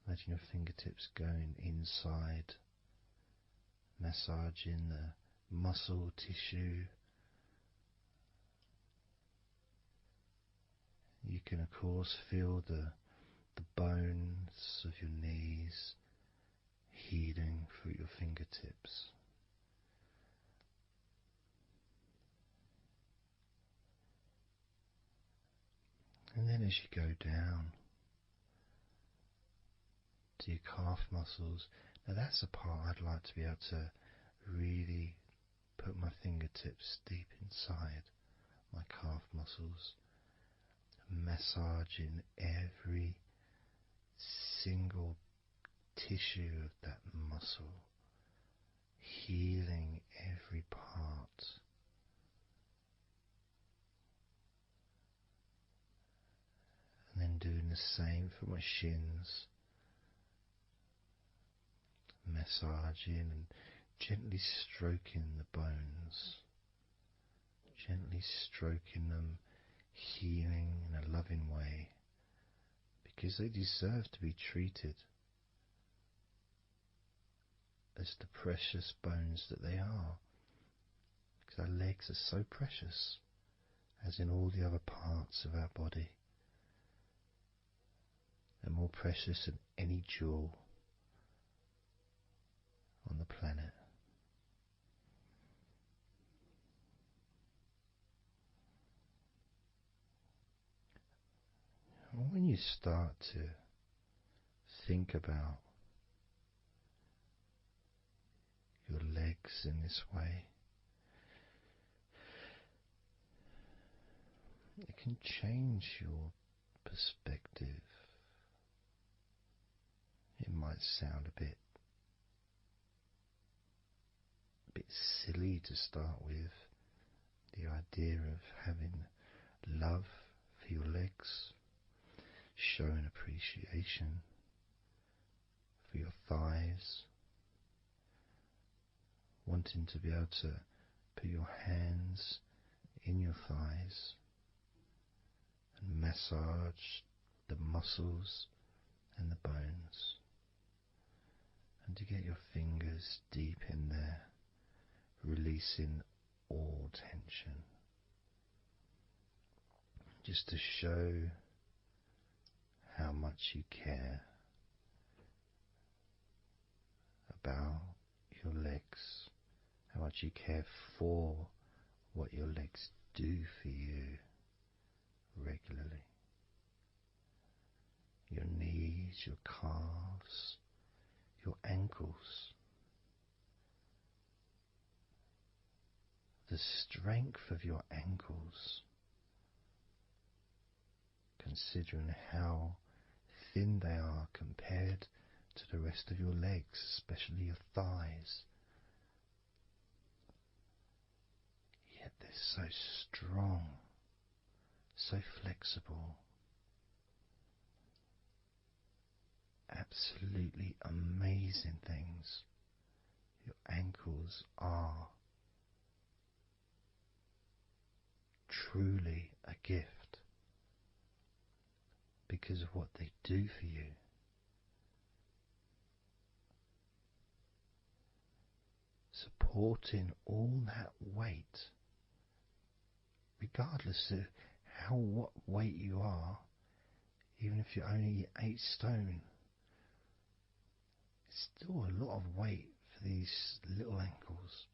Speaker 2: Imagine your fingertips going inside, massaging the muscle tissue. You can of course feel the bones of your knees healing through your fingertips. And then as you go down to your calf muscles, now that's a part I'd like to be able to really put my fingertips deep inside my calf muscles, massaging every single tissue of that muscle, healing every part. And then doing the same for my shins, massaging and gently stroking the bones, gently stroking them, healing in a loving way, because they deserve to be treated as the precious bones that they are, because our legs are so precious, as in all the other parts of our body. They're more precious than any jewel on the planet. And when you start to think about your legs in this way, it can change your perspective. It might sound a bit silly to start with, the idea of having love for your legs, showing appreciation for your thighs, wanting to be able to put your hands in your thighs and massage the muscles and the bones, and to get your fingers deep in there, releasing all tension, just to show how much you care about your legs, how much you care for what your legs do for you regularly. Your knees, your calves, your ankles, the strength of your ankles, considering how thin they are compared to the rest of your legs, especially your thighs. Yet they're so strong, so flexible. Absolutely amazing things. Your ankles are truly a gift because of what they do for you. Supporting all that weight, regardless of what weight you are, even if you're only 8 stone, it's still a lot of weight for these little ankles.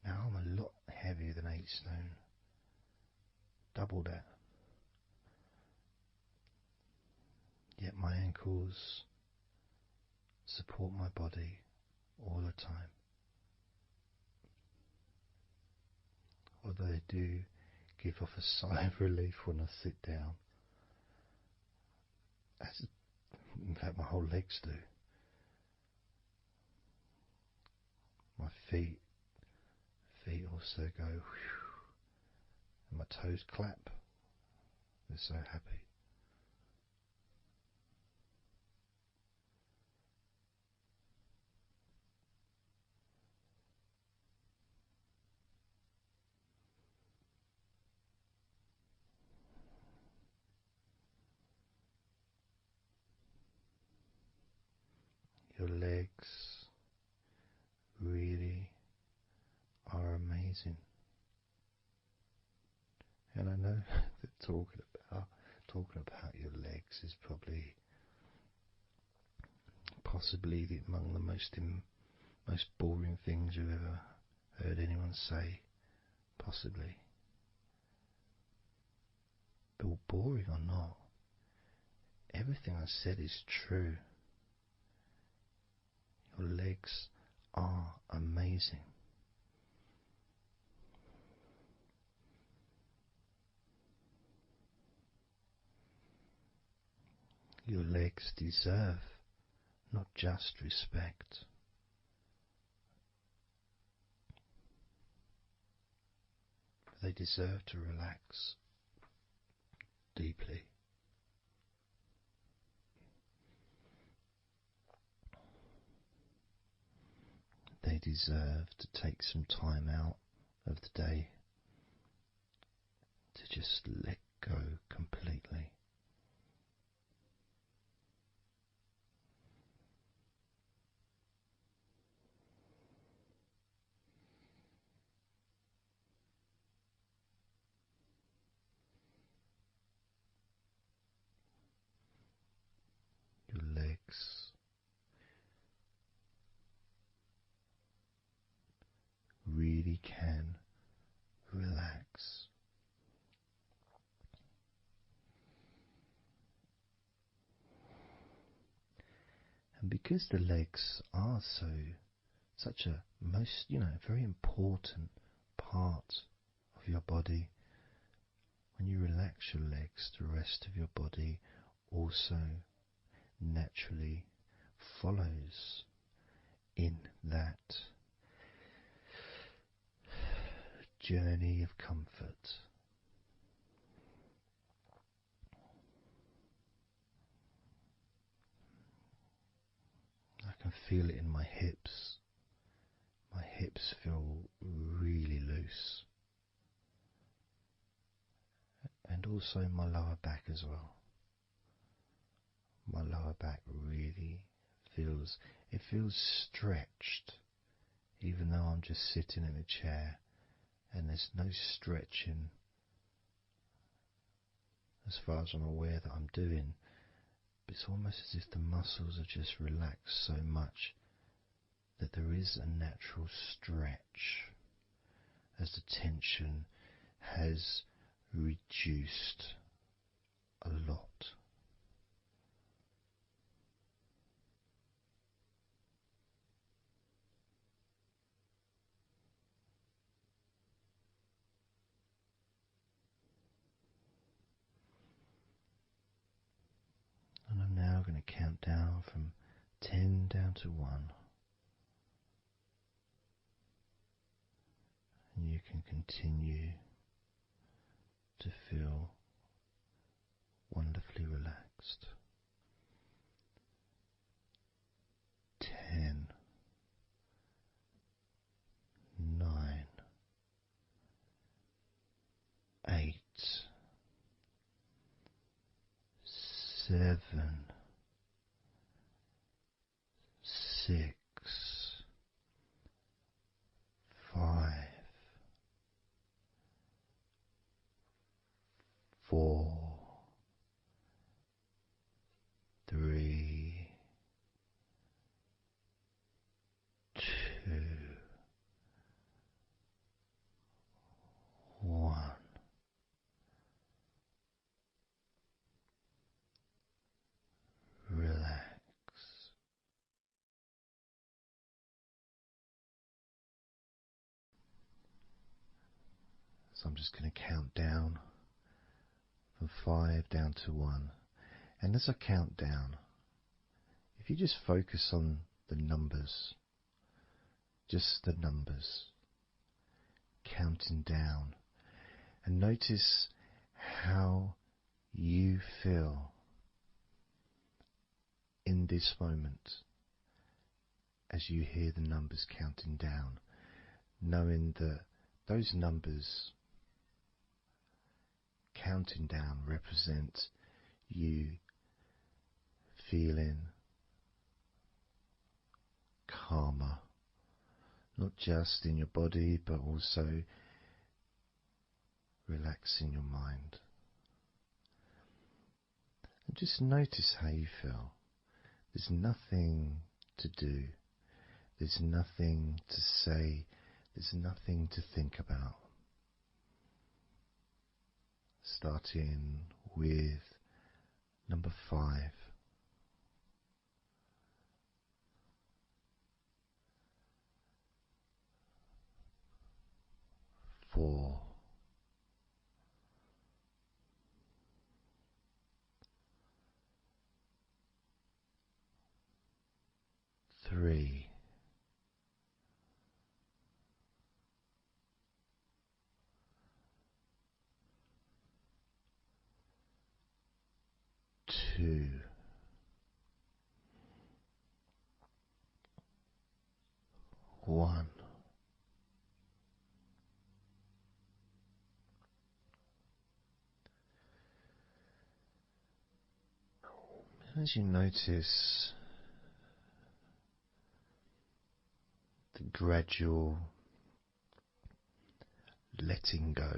Speaker 2: Now I'm a lot heavier than 8 stone, double that. Yet my ankles support my body all the time. Although they do give off a sigh of relief when I sit down. In fact, my whole legs do. My feet also go whew, and my toes clap. They're so happy. Your legs really are amazing. And I know that talking about your legs is probably possibly among the most boring things you've ever heard anyone say, possibly. But boring or not, everything I said is true. Your legs are amazing. Your legs deserve not just respect, they deserve to relax deeply. They deserve to take some time out of the day to just let go completely. Your legs really can relax. And because the legs are such a very important part of your body, when you relax your legs, the rest of your body also naturally follows in that journey of comfort. I can feel it in my hips. My hips feel really loose. And also in my lower back as well. My lower back really feels stretched, even though I'm just sitting in a chair and there's no stretching as far as I'm aware that I'm doing. But it's almost as if the muscles are just relaxed so much that there is a natural stretch as the tension has reduced a lot. And I'm now going to count down from 10 down to 1. And you can continue to feel wonderfully relaxed. 10, 9, 8, 7, 6, 5, 4, 3, 2, 1. Relax. So I'm just going to count down from 5 down to 1. And as I count down, if you just focus on the numbers, just the numbers, counting down, and notice how you feel in this moment as you hear the numbers counting down, knowing that those numbers counting down represent you feeling calmer, not just in your body but also relaxing your mind. And just notice how you feel. There's nothing to do, there's nothing to say, there's nothing to think about. Starting with number 5. 4. 3. 2. 1. As you notice the gradual letting go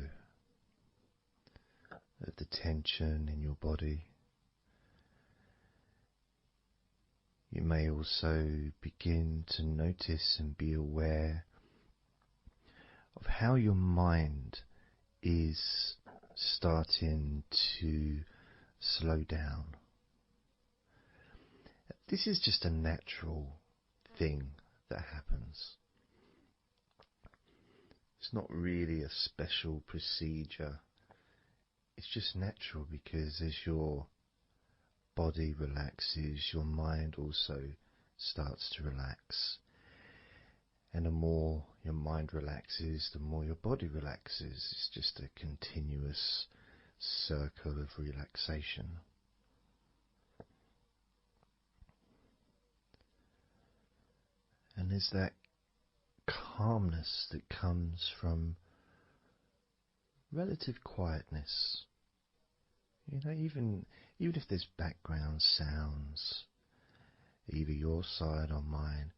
Speaker 2: of the tension in your body, you may also begin to notice and be aware of how your mind is starting to slow down. This is just a natural thing that happens. It's not really a special procedure. It's just natural because as your body relaxes, your mind also starts to relax. And the more your mind relaxes, the more your body relaxes. It's just a continuous circle of relaxation. And there's that calmness that comes from relative quietness. You know, even if there's background sounds, either your side or mine,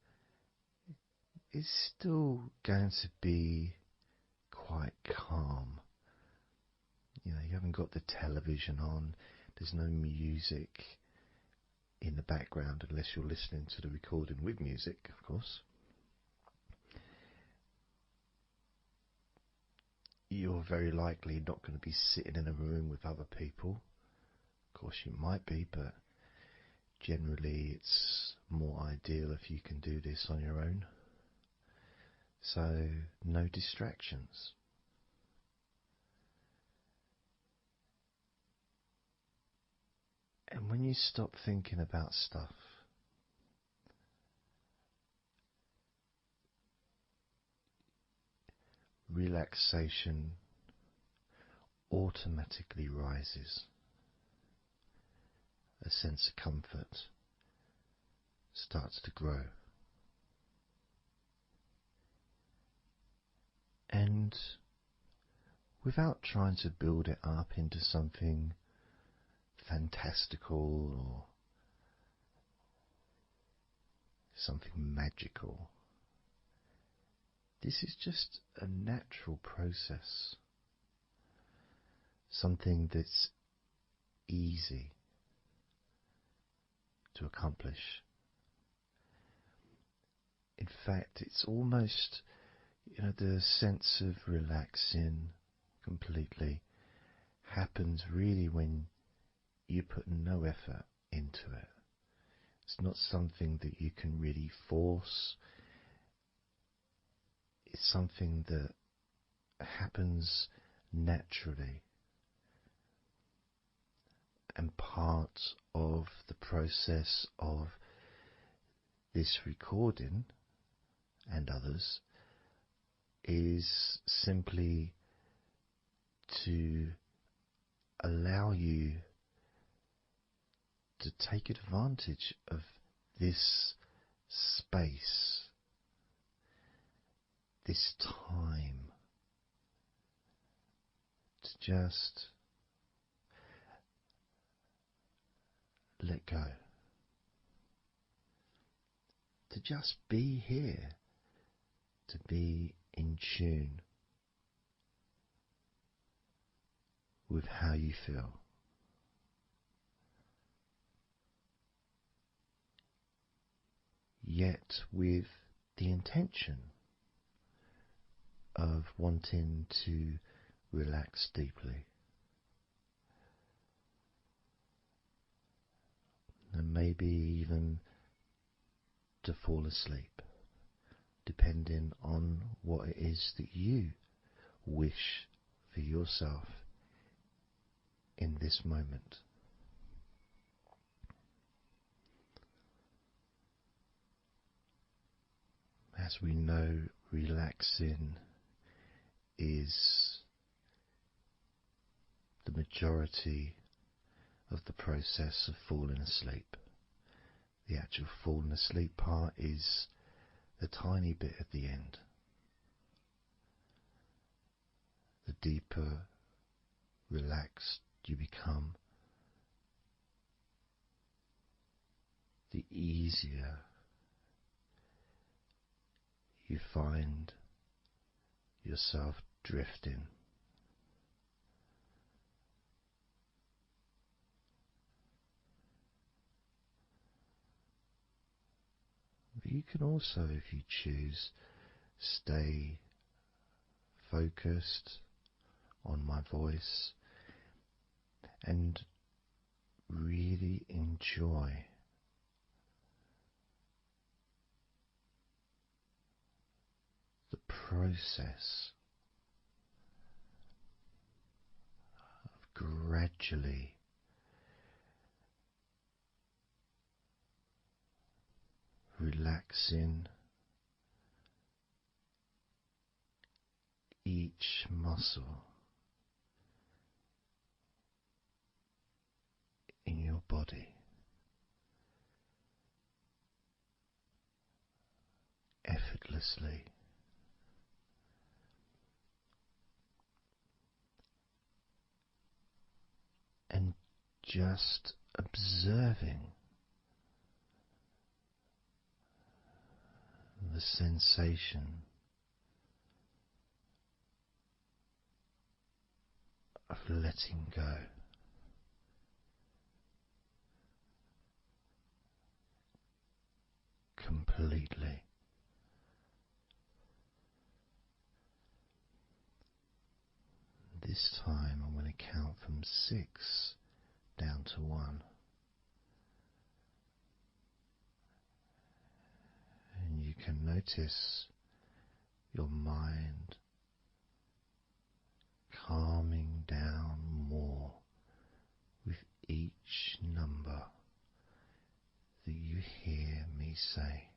Speaker 2: it's still going to be quite calm. You know, you haven't got the television on, there's no music in the background unless you're listening to the recording with music, of course. You're very likely not going to be sitting in a room with other people. Of course you might be, but generally it's more ideal if you can do this on your own. So no distractions. And when you stop thinking about stuff, relaxation automatically rises. A sense of comfort starts to grow. And without trying to build it up into something fantastical or something magical, this is just a natural process, something that's easy to accomplish. In fact, it's almost, the sense of relaxing completely happens really when you put no effort into it. It's not something that you can really force. It's something that happens naturally. And part of the process of this recording and others is simply to allow you to take advantage of this space, this time, to just let go, to just be here, to be in tune with how you feel. Yet with the intention of wanting to relax deeply. And maybe even to fall asleep, depending on what it is that you wish for yourself in this moment. As we know, relaxing is the majority of the process of falling asleep. The actual falling asleep part is the tiny bit at the end. The deeper relaxed you become, the easier you find yourself drifting. But you can also, if you choose, stay focused on my voice and really enjoy the process of gradually relaxing each muscle in your body effortlessly, and just observing the sensation of letting go. Completely. This time I'm going to count from 6 down to 1. And you can notice your mind calming down more with each number that you hear me say.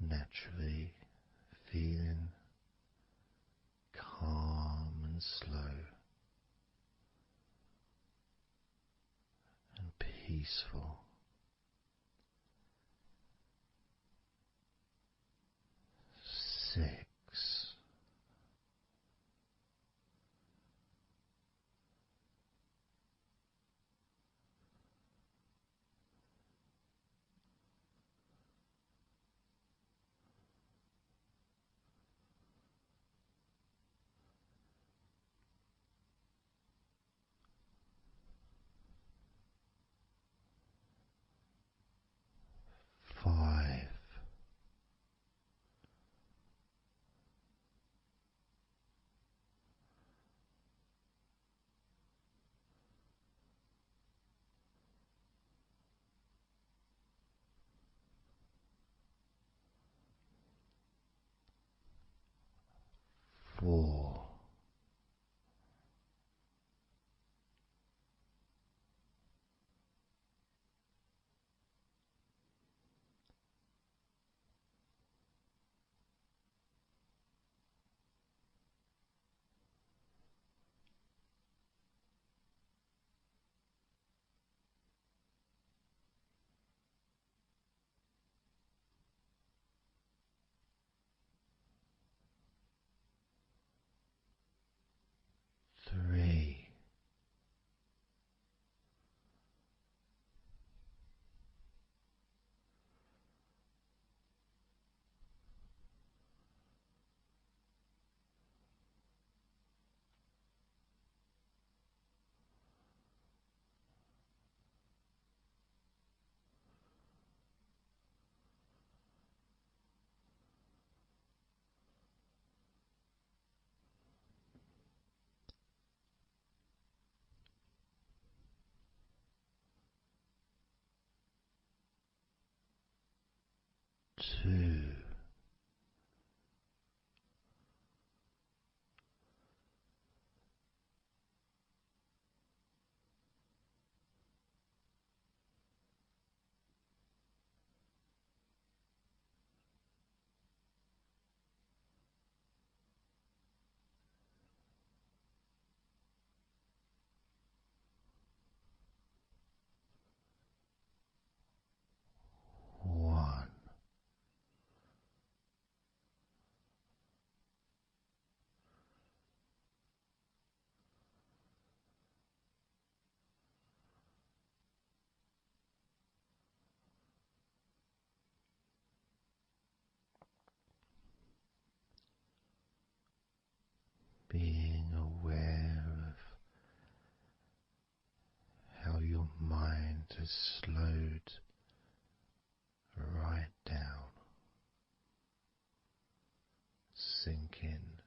Speaker 2: Naturally feeling calm and slow and peaceful. 6. 5. 4. 3. 2. 1. Being aware of how your mind has slowed right down, sinking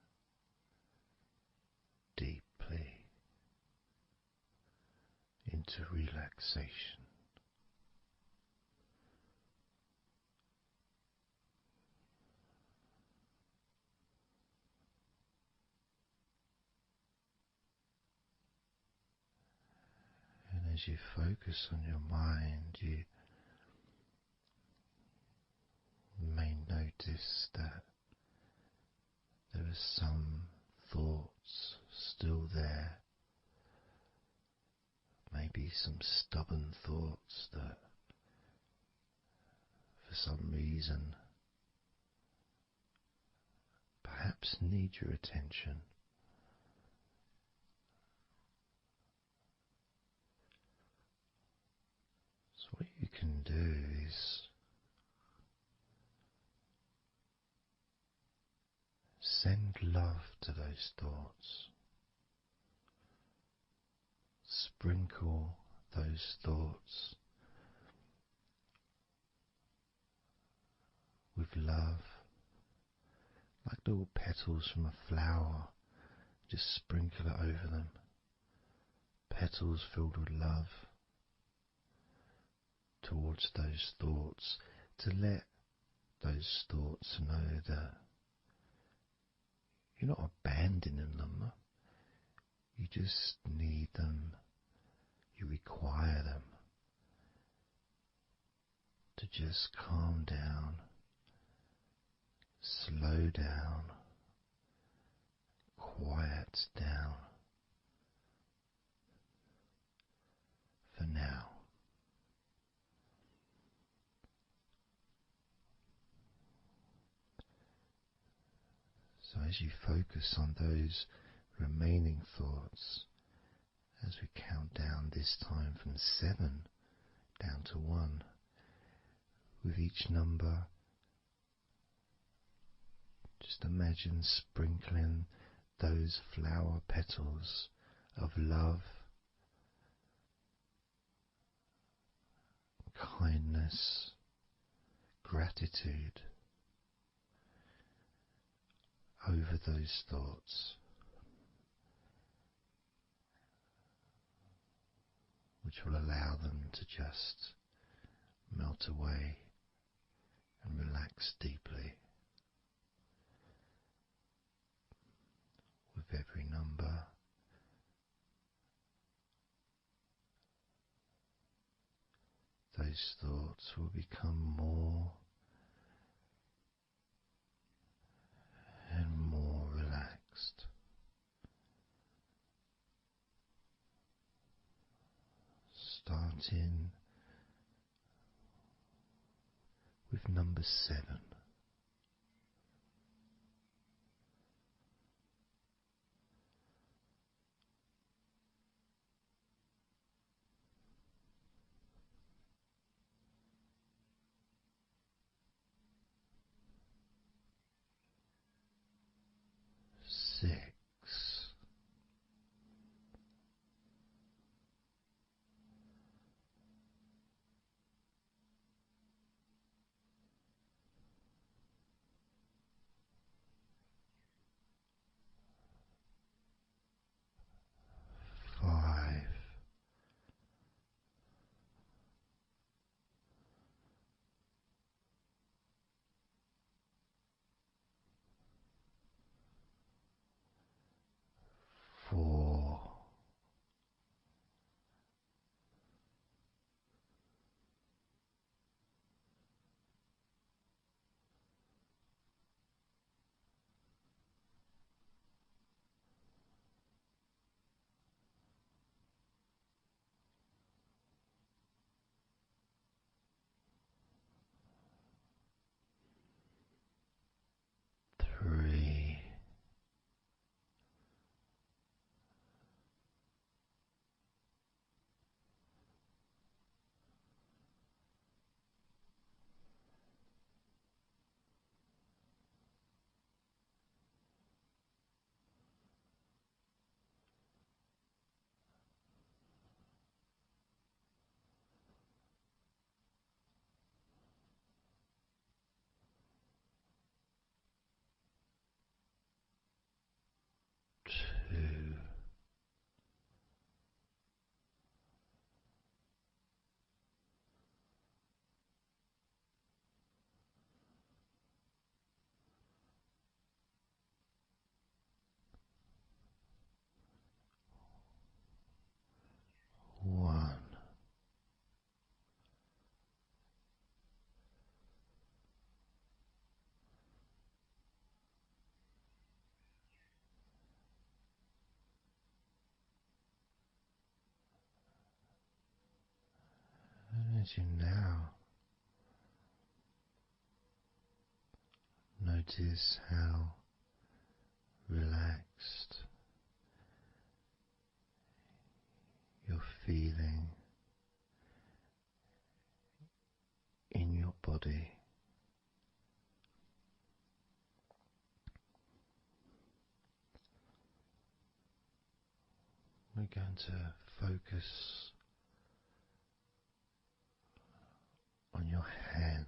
Speaker 2: deeply into relaxation. And as you focus on your mind, you may notice notice that there are some thoughts still there, maybe some stubborn thoughts that for some reason perhaps need your attention. So what you can do is send love to those thoughts. Sprinkle those thoughts with love, like little petals from a flower. Just sprinkle it over them. Petals filled with love towards those thoughts, to let those thoughts know that you're not abandoning them. You just need them. You require them to just calm down, slow down, quiet down for now. So as you focus on those remaining thoughts, as we count down this time from 7 down to 1, with each number, just imagine sprinkling those flower petals of love, kindness, gratitude over those thoughts, which will allow them to just melt away and relax deeply. With every number, those thoughts will become more and more relaxed. Starting with number 7. Six. as you now notice how relaxed you're feeling in your body. We're going to focus on your hands.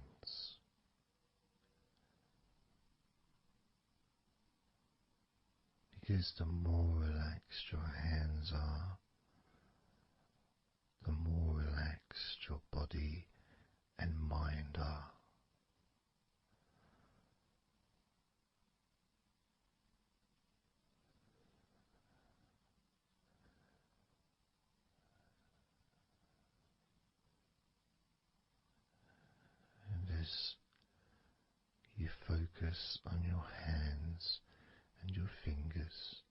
Speaker 2: Because the more relaxed your hands are, the more relaxed your body and mind are. And as you focus on your hands and your fingers,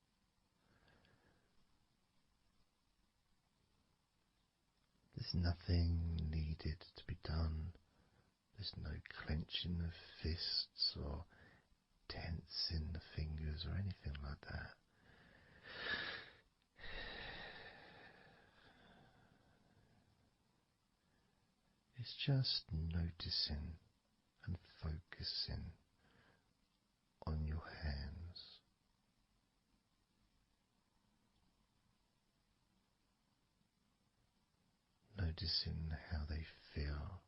Speaker 2: there's nothing needed to be done. There's no clenching of fists or tensing the fingers or anything like that. It's just noticing and focusing on your hands. Noticing how they feel.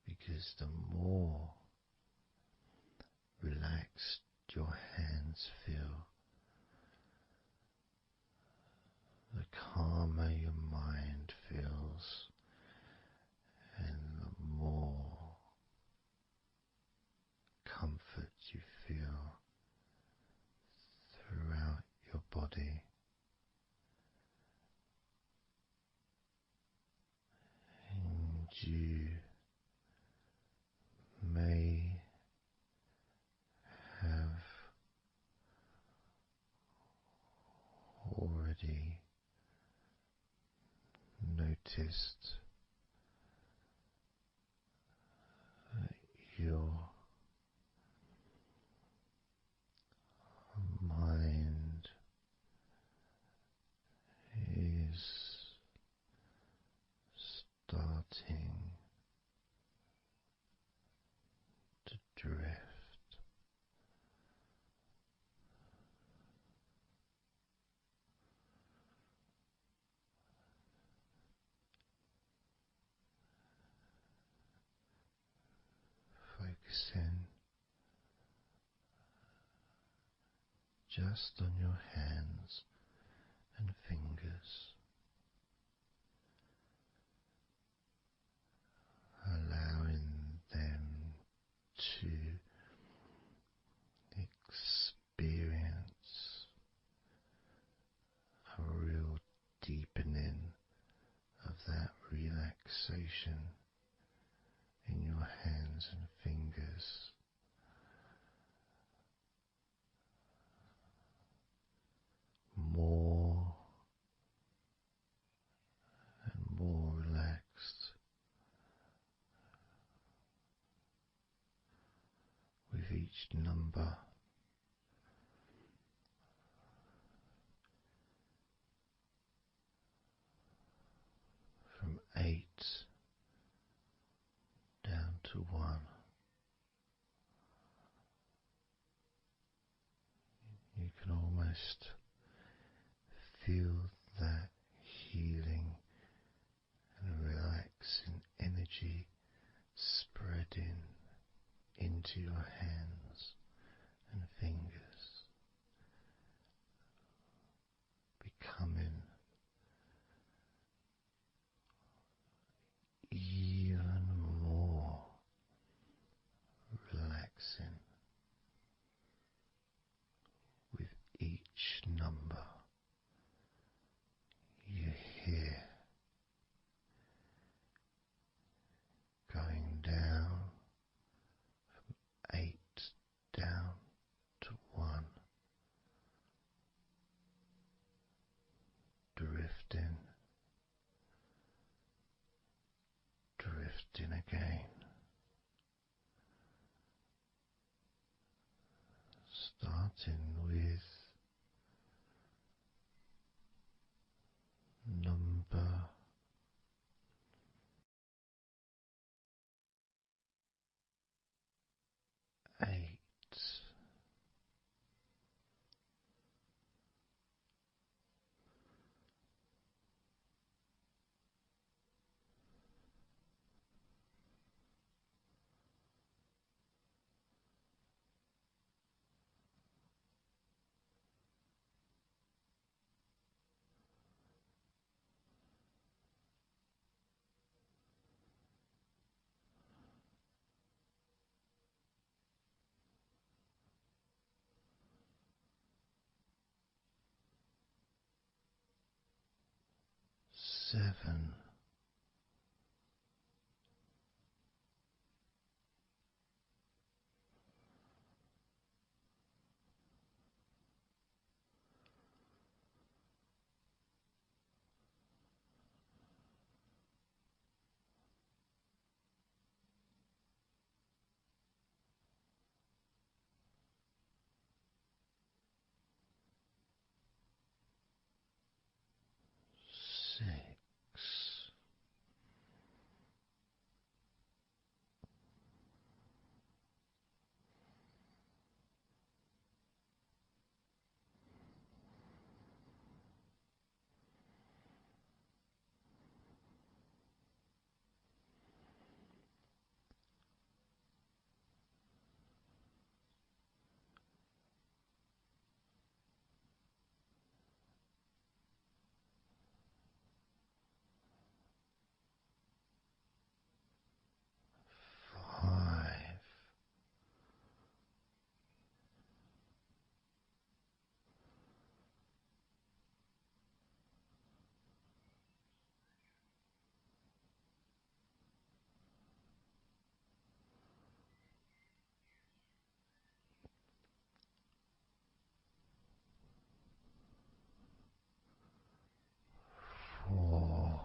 Speaker 2: Because the more relaxed your hands feel, the calmer your mind feels, and the more comfort you feel throughout your body. And you may have already noticed that your mind is starting to drift. Focusing just on your hands and fingers, allowing them to experience a real deepening of that relaxation in your hands and fingers. More and more relaxed with each number. From 8 down to 1. You can almost feel that healing and relaxing energy spreading into your hands and fingers, becoming even more relaxing with each number you hear going down again. Starting with number 8. 7. 6. 5. 4.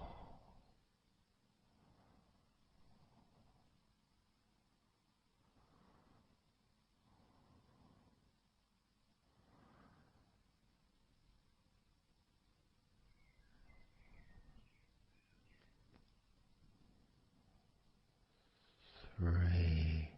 Speaker 2: 3.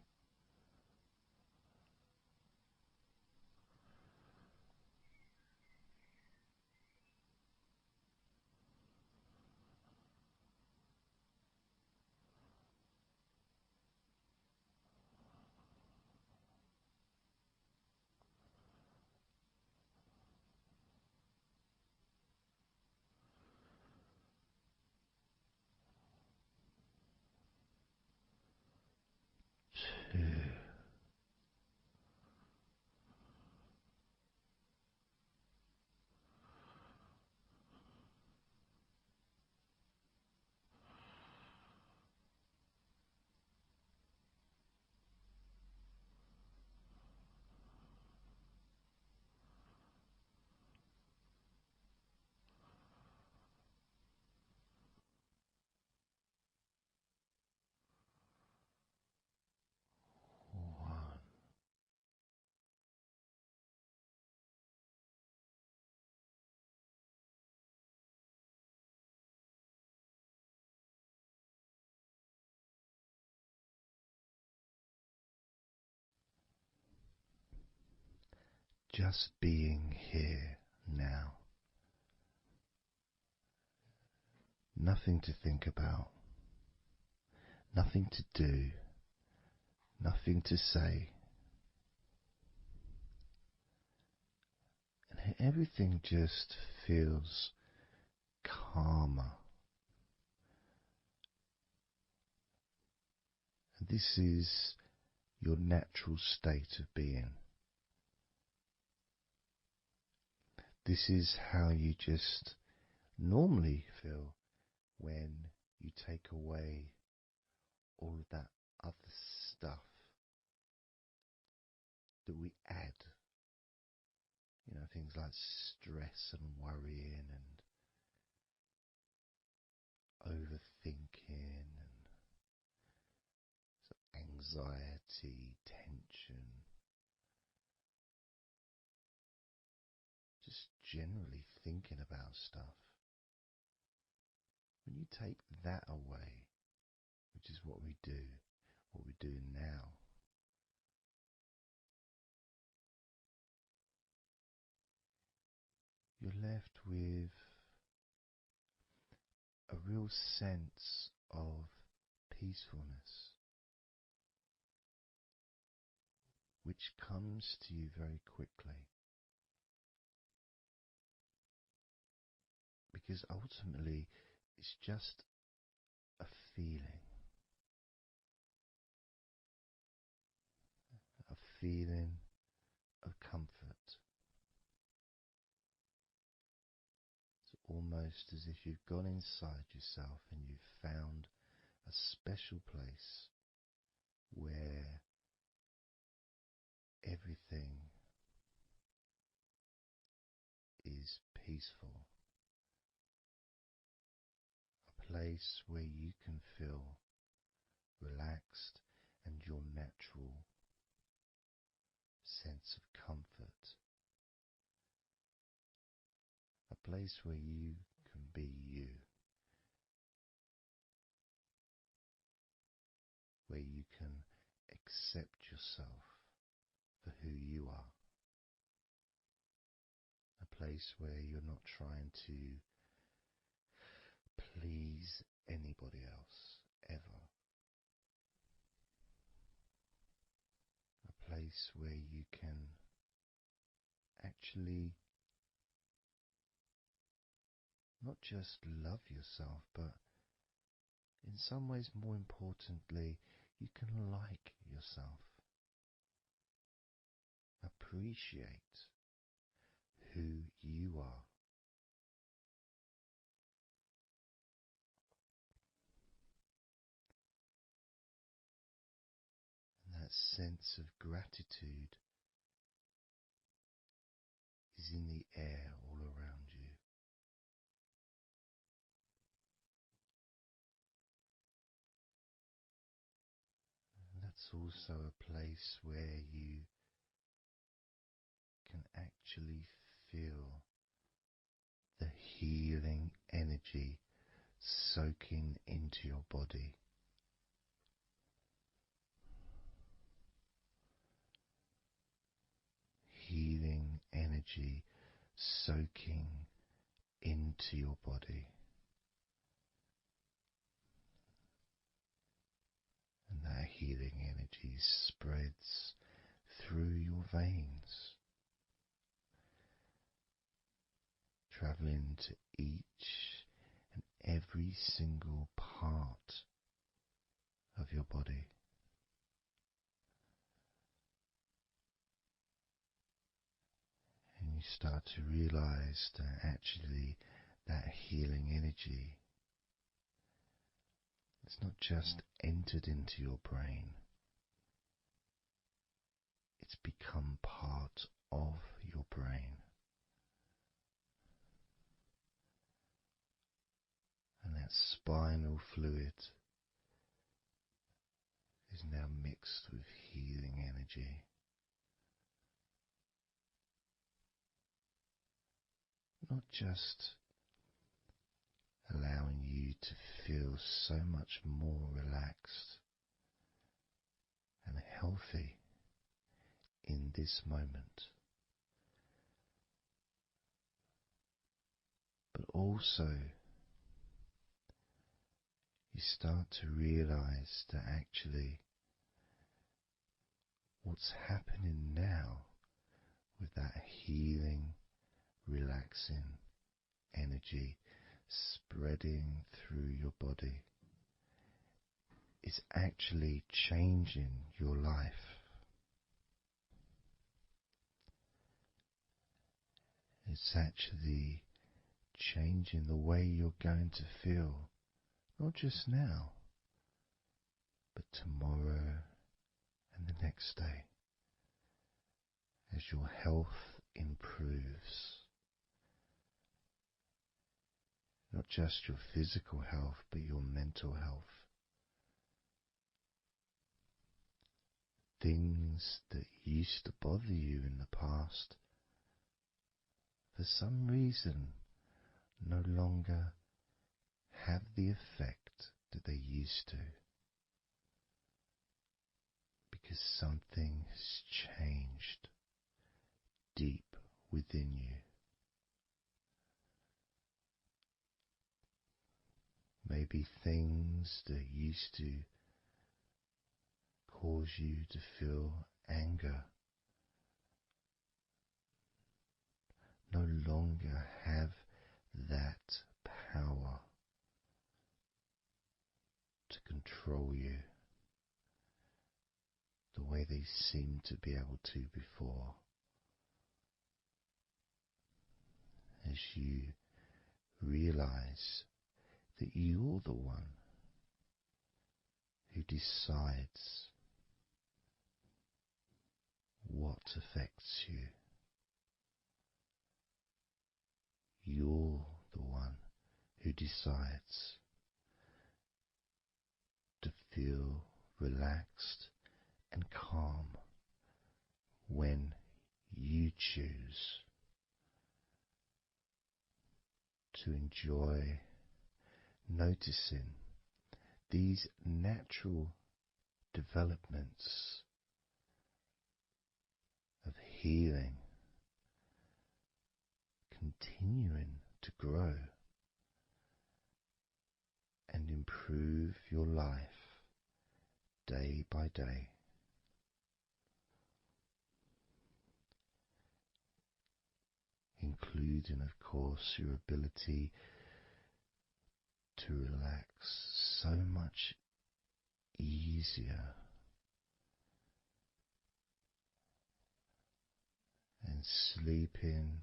Speaker 2: 2. 1. Just being here now. Nothing to think about, nothing to do, nothing to say. And everything just feels calmer. And this is your natural state of being. This is how you just normally feel when you take away all of that other stuff that we add. You know, things like stress and worrying and overthinking and anxiety, tension, just generally thinking about stuff. When you take that away, which is what we're doing now, you're left with a real sense of peacefulness, which comes to you very quickly. Because ultimately, it's just a feeling. A feeling of comfort. It's almost as if you've gone inside yourself and you've found a special place where everything is peaceful. A place where you can feel relaxed and your natural sense of comfort. A place where you can be you. Where you can accept yourself for who you are. A place where you're not trying to please anybody else, ever. A place where you can actually not just love yourself, but in some ways, more importantly, you can like yourself. Appreciate who you are. And that sense of gratitude is in the air all around you. And that's also a place where you can actually feel the healing energy soaking into your body. Healing energy soaking into your body. And that healing energy spreads through your veins, traveling to each and every single part of your body. And you start to realize that actually that healing energy has not just entered into your brain, it's become part of your brain. And that spinal fluid is now mixed with healing energy. Not just allowing you to feel so much more relaxed and healthy in this moment, but also you start to realize that actually what's happening now with that healing, relaxing energy spreading through your body is actually changing your life. It's actually changing the way you're going to feel, not just now, but tomorrow and the next day, as your health improves. Not just your physical health, but your mental health. things that used to bother you in the past, for some reason, no longer have the effect that they used to, because something has changed deep within you. Maybe things that used to cause you to feel anger no longer have that power to control you the way they seemed to be able to before. As you realize that you're the one who decides what affects you. You're the one who decides to feel relaxed and calm when you choose to enjoy noticing these natural developments of healing continuing to grow and improve your life day by day. Including, of course, your ability to relax so much easier and sleeping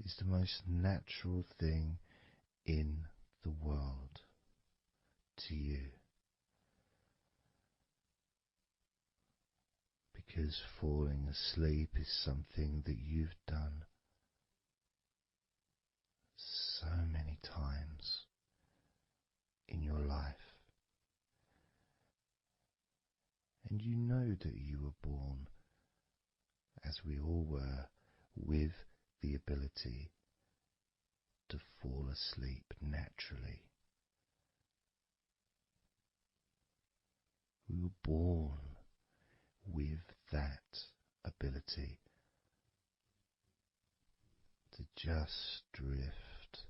Speaker 2: is the most natural thing in the world to you, because falling asleep is something that you've done so many times in your life, and you know that you were born, as we all were, with the ability to fall asleep naturally. We were born with that ability to just drift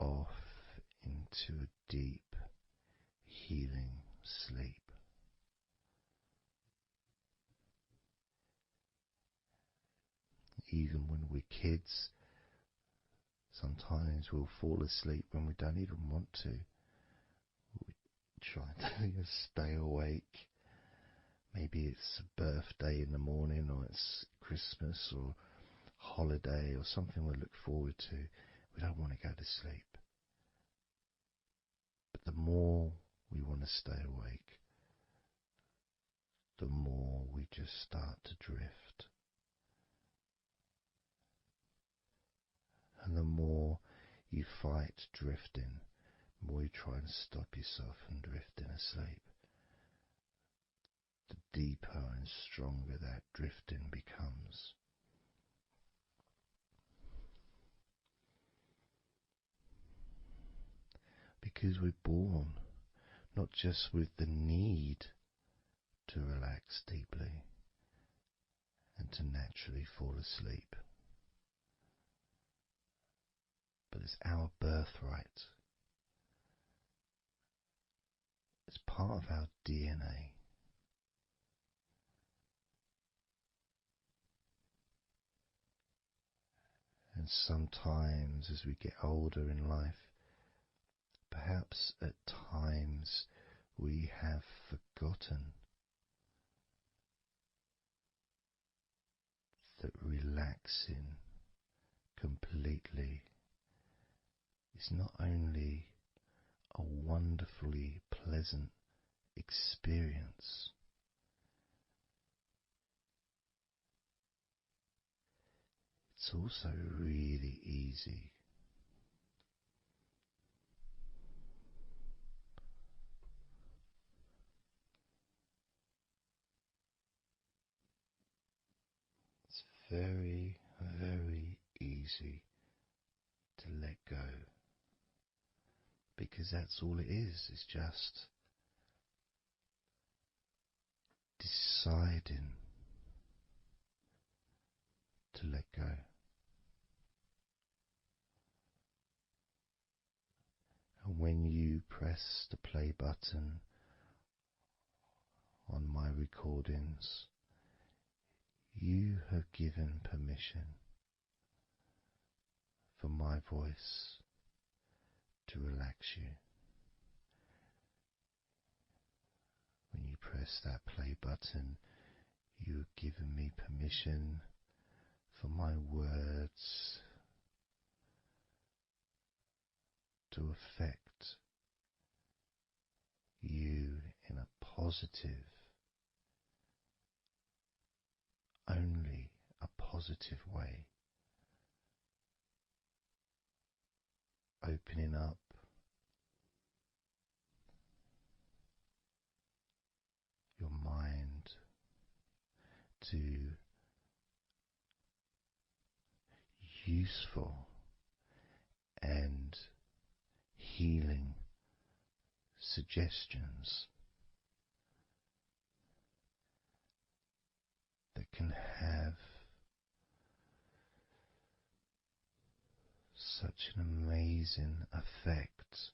Speaker 2: off into a deep, healing sleep. Even when we're kids, sometimes we'll fall asleep when we don't even want to. We try to stay awake. Maybe it's a birthday in the morning, or it's Christmas or holiday or something we look forward to. We don't want to go to sleep. But the more we want to stay awake, the more we just start to drift. And the more you fight drifting, the more you try and stop yourself from drifting asleep, the deeper and stronger that drifting becomes. Because we're born not just with the need to relax deeply and to naturally fall asleep, but it's our birthright. It's part of our DNA. And sometimes as we get older in life, perhaps at times we have forgotten that relaxing completely is not only a wonderfully pleasant experience, it's also really easy. very, very easy to let go, because that's all it is. It's just deciding to let go. And when you press the play button on my recordings, you have given permission for my voice to relax you. When you press that play button, you have given me permission for my words to affect you in a positive, only a positive way, opening up your mind to useful and healing suggestions that can have such an amazing effect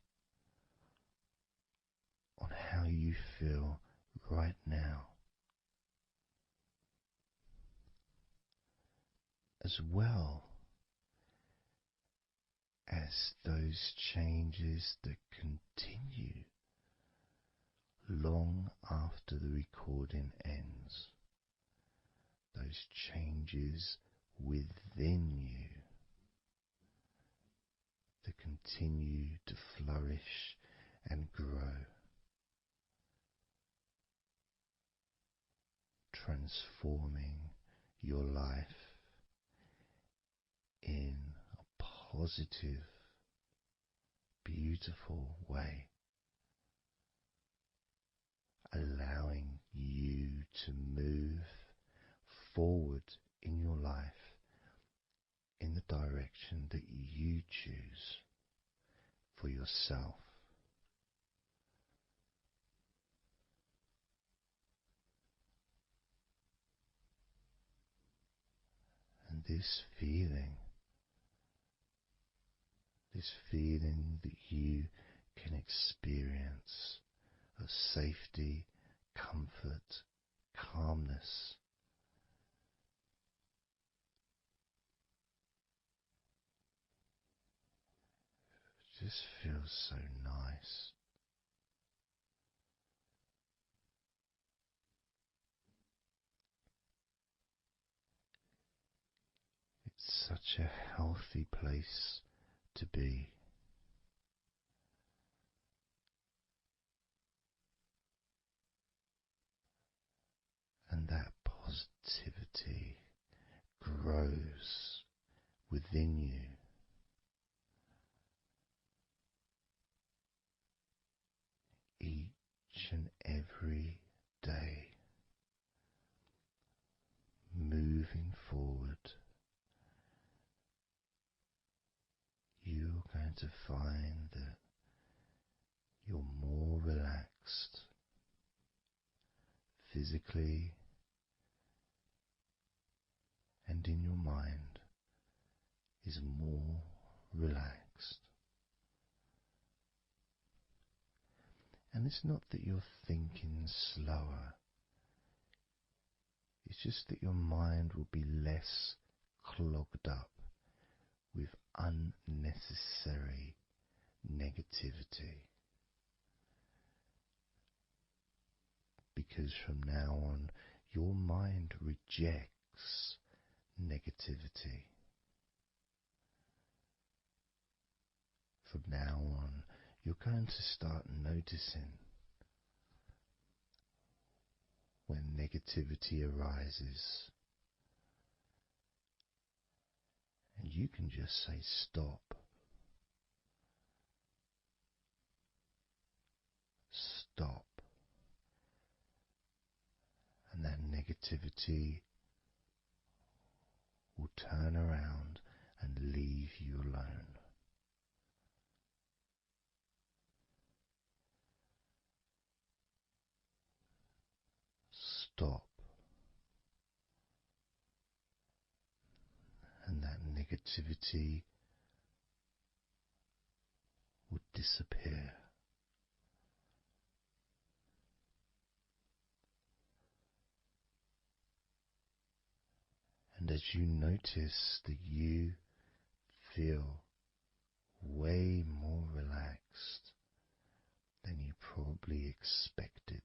Speaker 2: on how you feel right now, as well as those changes that continue long after the recording ends, those changes within you that continue to flourish and grow, transforming your life in a positive, beautiful way, allowing you to move forward in your life in the direction that you choose for yourself. And this feeling that you can experience of safety, comfort, calmness, just feels so nice. It's such a healthy place to be. And that positivity grows within you. Each and every day, moving forward, you're going to find that you're more relaxed physically and in your mind is more relaxed. And it's not that you're thinking slower, it's just that your mind will be less clogged up with unnecessary negativity. Because from now on, your mind rejects negativity. From now on, you're going to start noticing when negativity arises, and you can just say stop. Stop. And that negativity will turn around and leave you alone. Stop, and that negativity will disappear. And as you notice that you feel way more relaxed than you probably expected,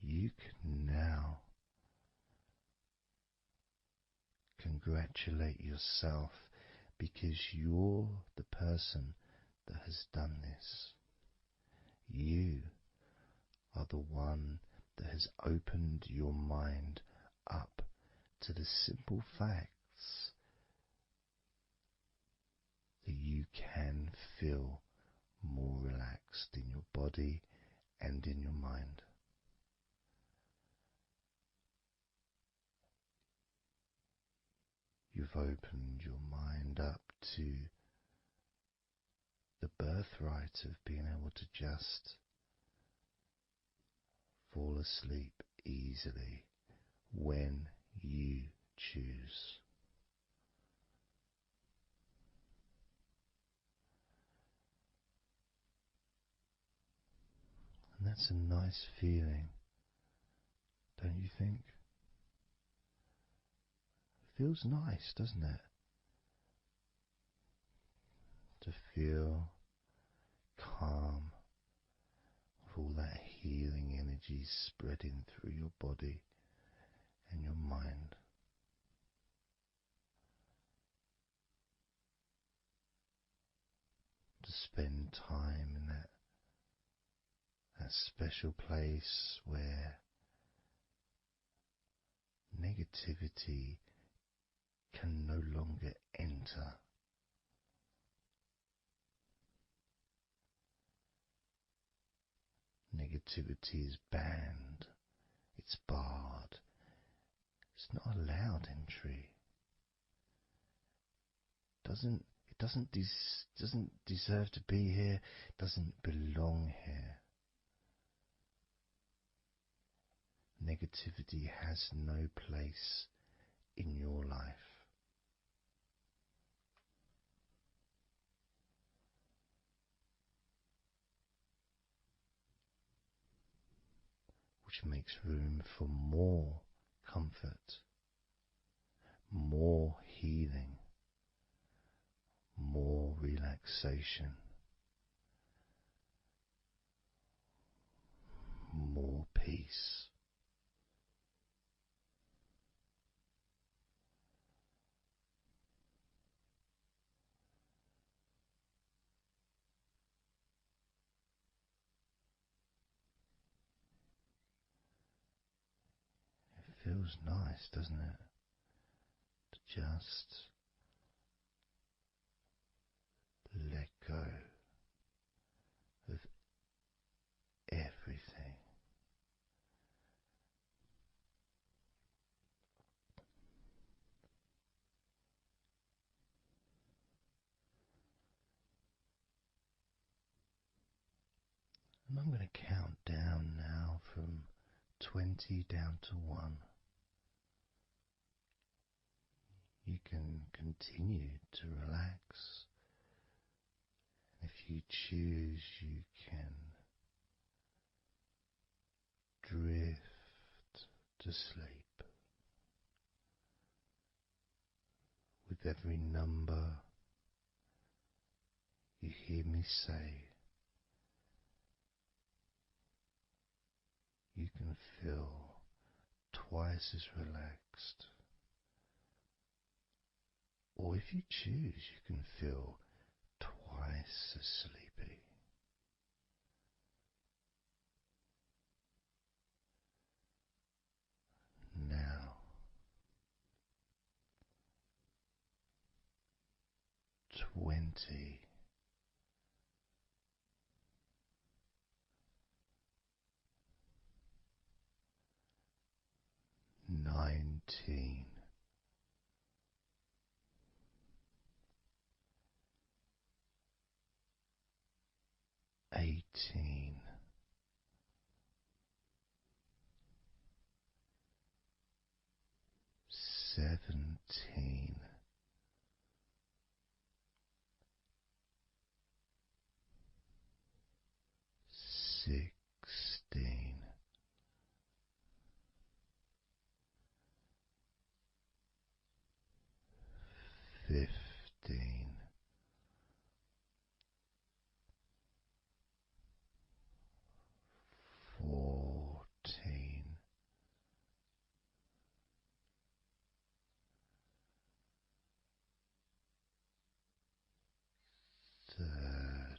Speaker 2: you can now congratulate yourself because you're the person that has done this. You are the one that has opened your mind up to the simple facts that you can feel more relaxed in your body and in your mind. You've opened your mind up to the birthright of being able to just fall asleep easily when you choose. And that's a nice feeling, don't you think? Feels nice, doesn't it? To feel calm, with all that healing energy spreading through your body and your mind. To spend time in that special place where negativity can no longer enter. Negativity is banned, it's barred, it's not allowed entry. It doesn't deserve to be here, it doesn't belong here. Negativity has no place in your life. Which makes room for more comfort, more healing, more relaxation, more peace. It feels nice, doesn't it? To just let go of everything. And I'm going to count down now from 20 down to 1. You can continue to relax. If you choose, you can drift to sleep. With every number you hear me say, you can feel twice as relaxed. Or if you choose, you can feel twice as sleepy. Now, 20. 18, 17, 16, 15, 14, 13,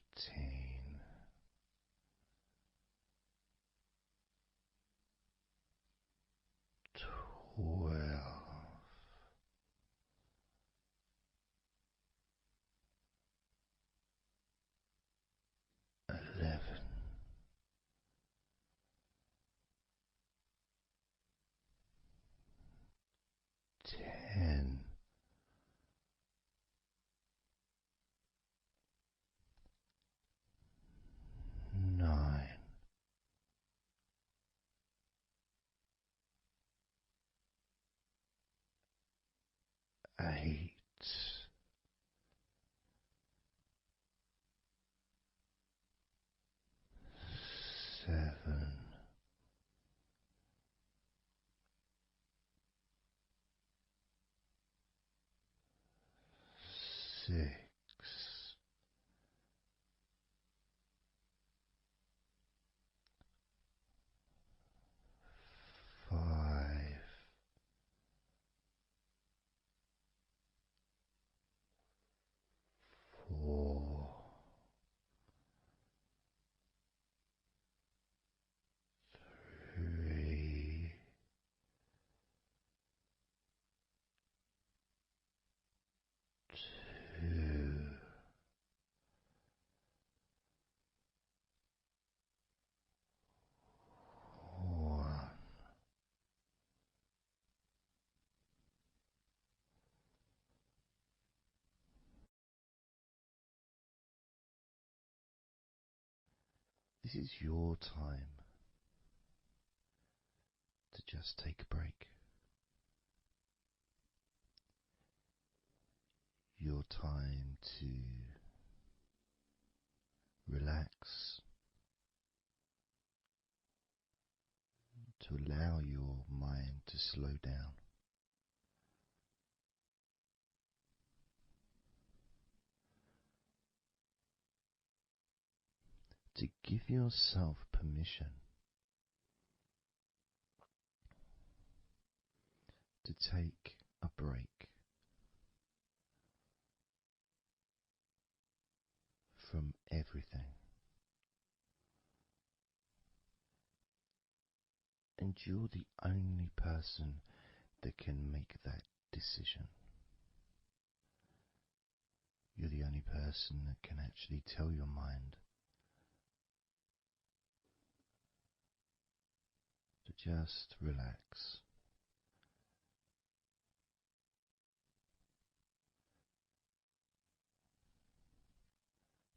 Speaker 2: 12, 11, 10, 9, 8, 7, 6, 5, 4, 3, 2, 1. This is your time to just take a break. Your time to relax, to allow your mind to slow down. To give yourself permission to take a break from everything. And you're the only person that can make that decision. You're the only person that can actually tell your mind to just relax.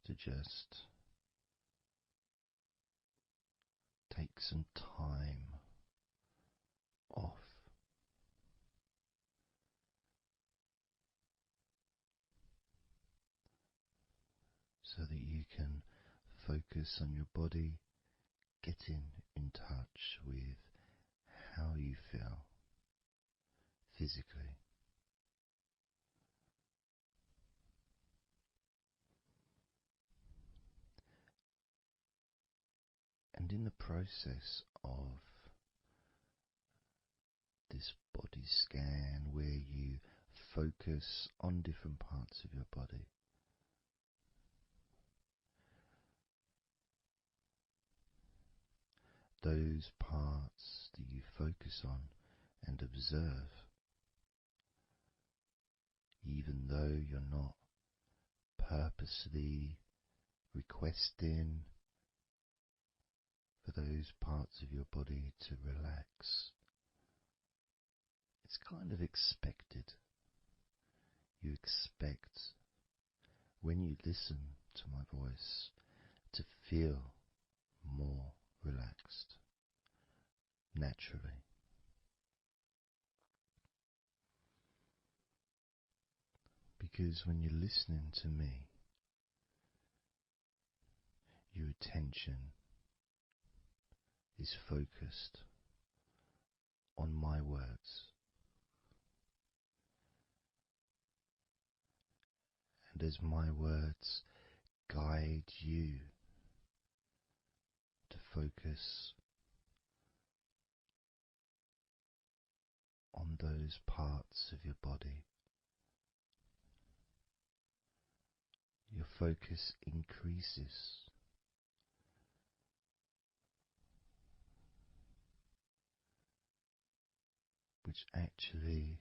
Speaker 2: To just take some time off. So that you can focus on your body, getting in touch with how you feel physically. And in the process of this body scan, where you focus on different parts of your body, those parts that you focus on and observe, even though you're not purposely requesting for those parts of your body to relax, it's kind of expected. You expect, when you listen to my voice, to feel more relaxed naturally. Because when you're listening to me, your attention is focused on my words. And as my words guide you to focus on those parts of your body, your focus increases, which actually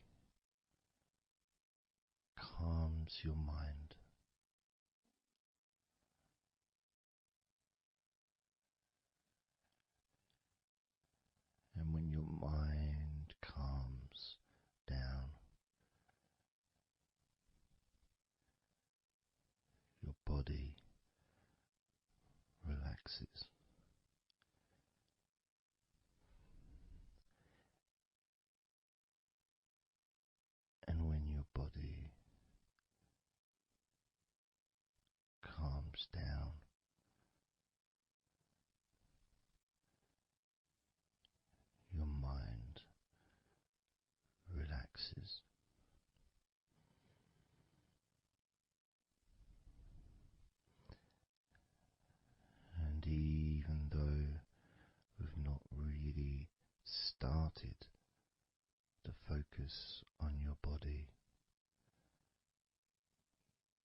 Speaker 2: calms your mind. And when your mind calms down, your body relaxes. And when your body calms down, your mind relaxes. And even though we've not really started to focus on your body,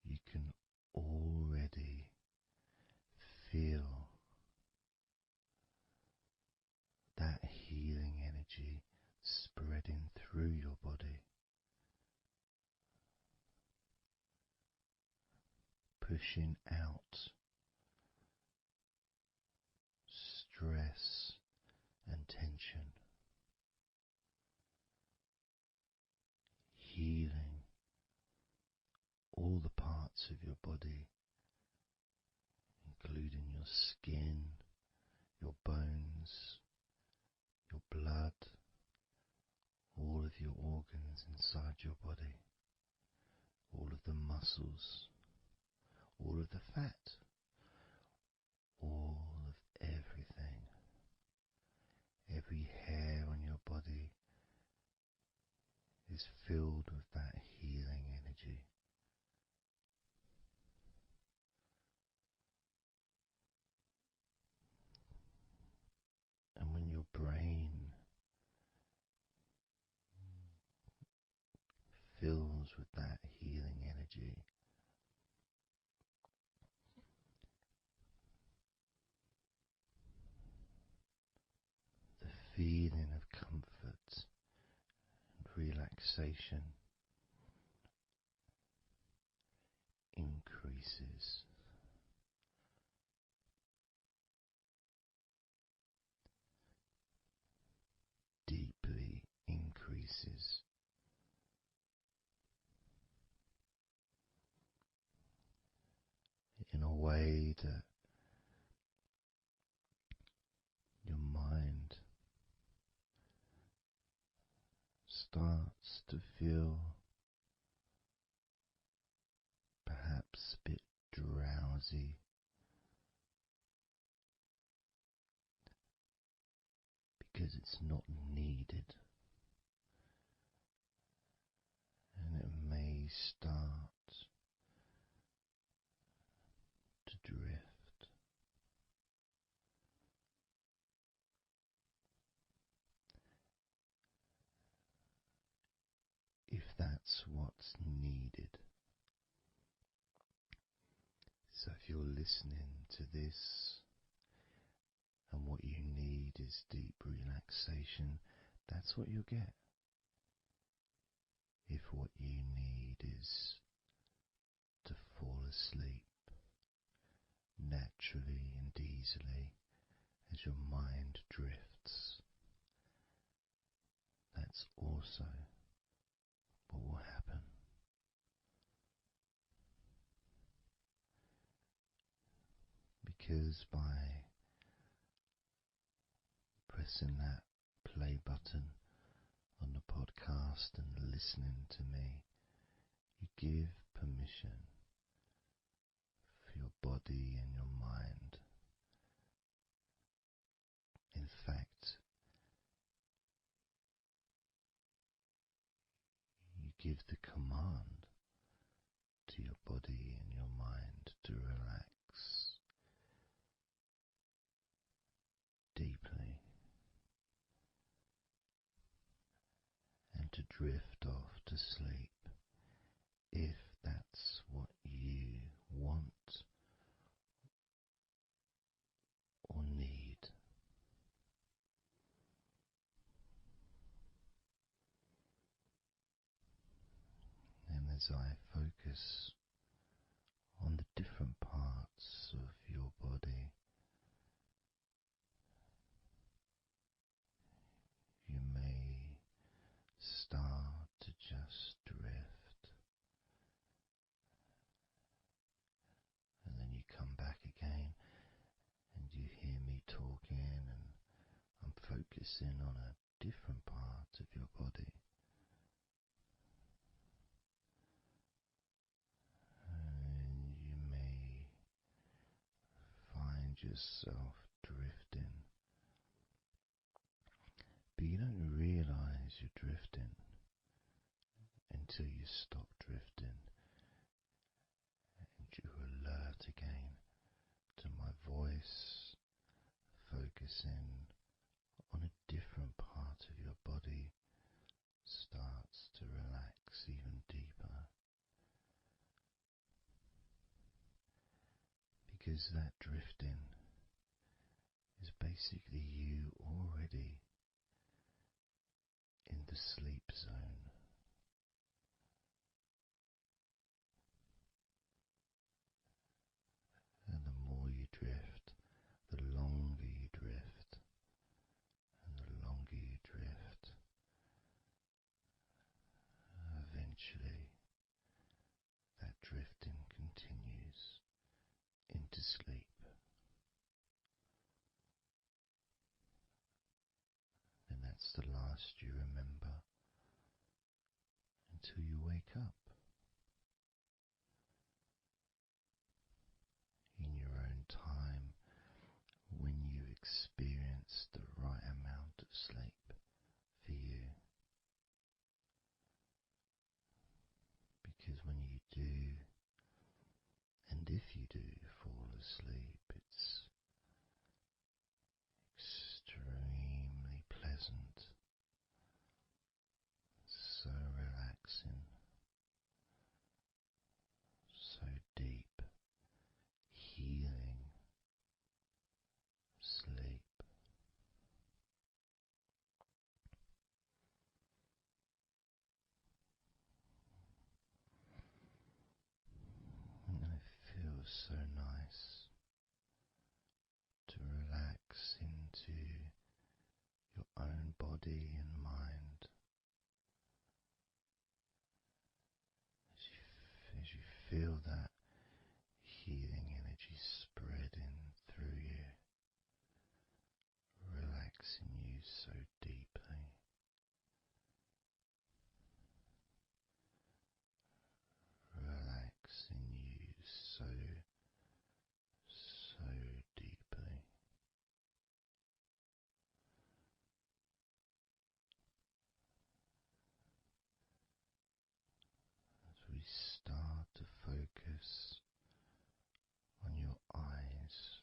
Speaker 2: you can already feel that healing energy spreading through your body, pushing out stress and tension, healing all the parts of your body, including your skin, your bones, your blood, all of your organs inside your body, all of the muscles, all of the fat, all of everything. Every hair on your body is filled with that healing energy. And when your brain fills with that healing energy, the feeling of comfort and relaxation increases. Deeply increases. In a way that your mind starts to feel perhaps a bit drowsy, because it's not needed, and it may start to drift. If that's what's needed. So if you're listening to this and what you need is deep relaxation, that's what you'll get. If what you need is to fall asleep naturally and easily as your mind drifts, that's also because by pressing that play button on the podcast and listening to me, you give permission for your body and your mind. In fact, you give the command to your body and your mind to relax deeply and to drift off to sleep if that's what you want or need. And as I focus on the different parts of your body, you may start to just drift, and then you come back again and you hear me talking, and I'm focusing on a different part of your body. And you may find yourself drifting, but you don't realize you're drifting until you stop drifting and you're alert again to my voice, focusing on a different part of your body starts to relax even deeper. Because that drifting is basically you already in the sleep zone. And the more you drift, the longer you drift, and the longer you drift, eventually that drifting continues into sleep. And that's the last you remember until you wake up in your own time when you experience the right amount of sleep for you. Because when you do, and if you do fall asleep, it's extremely pleasant, so relaxing, so deep, healing sleep. And it feels so nice to relax into your own body and mind as you feel that healing energy spreading through you, relaxing you so deeply, relaxing you so deeply. As we start to focus on your eyes,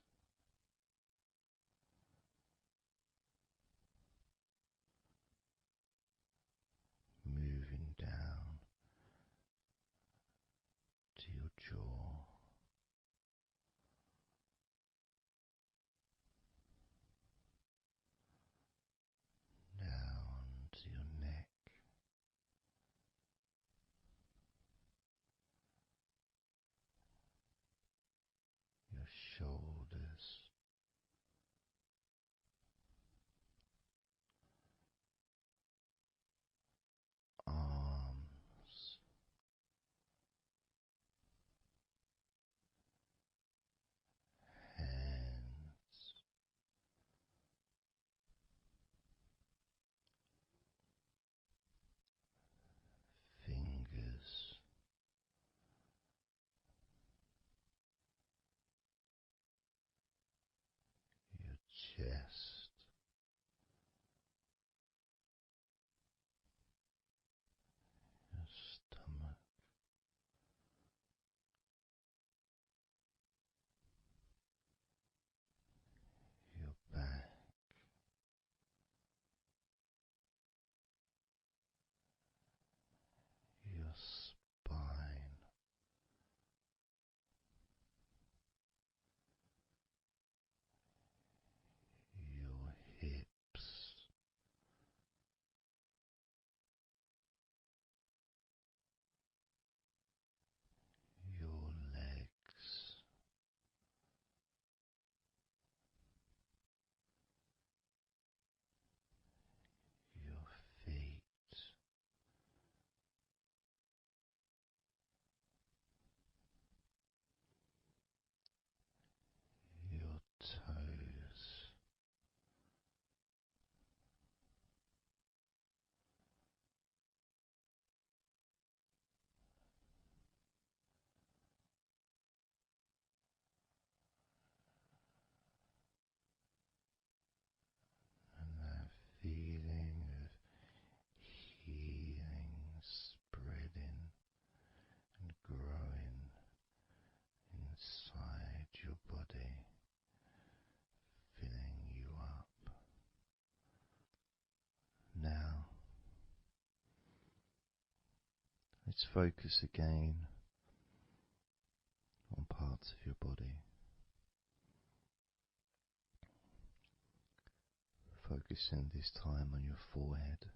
Speaker 2: chest, your stomach, your back, your spine, your hips, your legs, your feet, your toes, and that feeling of healing spreading and growing inside your body, filling you up. Now, let's focus again on parts of your body. Focusing this time on your forehead.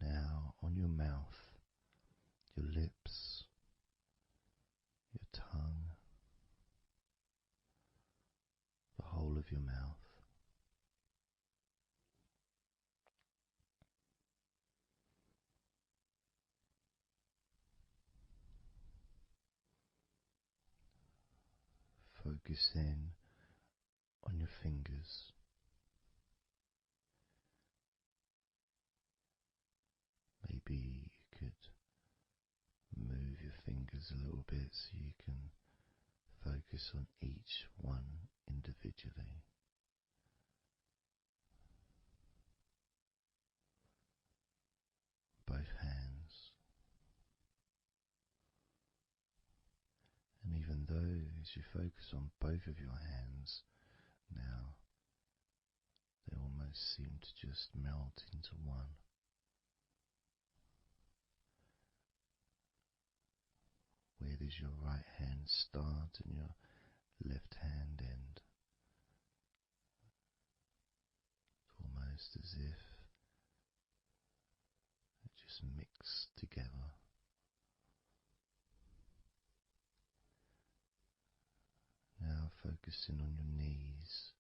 Speaker 2: Now on your mouth, your lips, your tongue, the whole of your mouth. Focusing on your fingers. Maybe you could move your fingers a little bit so you can focus on each one individually. Both hands. And even though as you focus on both of your hands now, they almost seem to just melt into one. Where does your right hand start and your left hand end? It's almost as if it just mix together. Now focusing on your knees.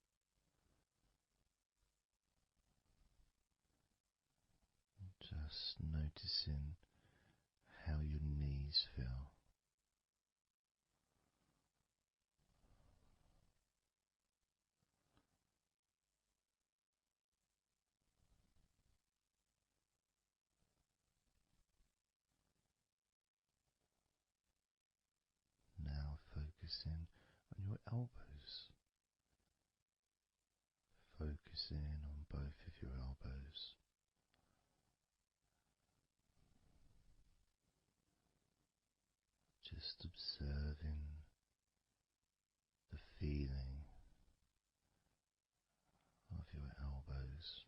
Speaker 2: Just noticing how your knees feel. Now focusing on your elbows. Focusing on both of your elbows. Just observing the feeling of your elbows.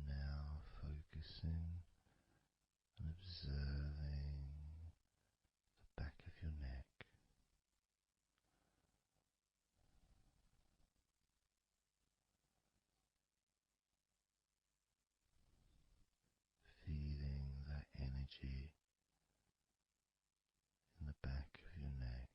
Speaker 2: Now focusing and observing the back of your neck. Feeling that energy in the back of your neck.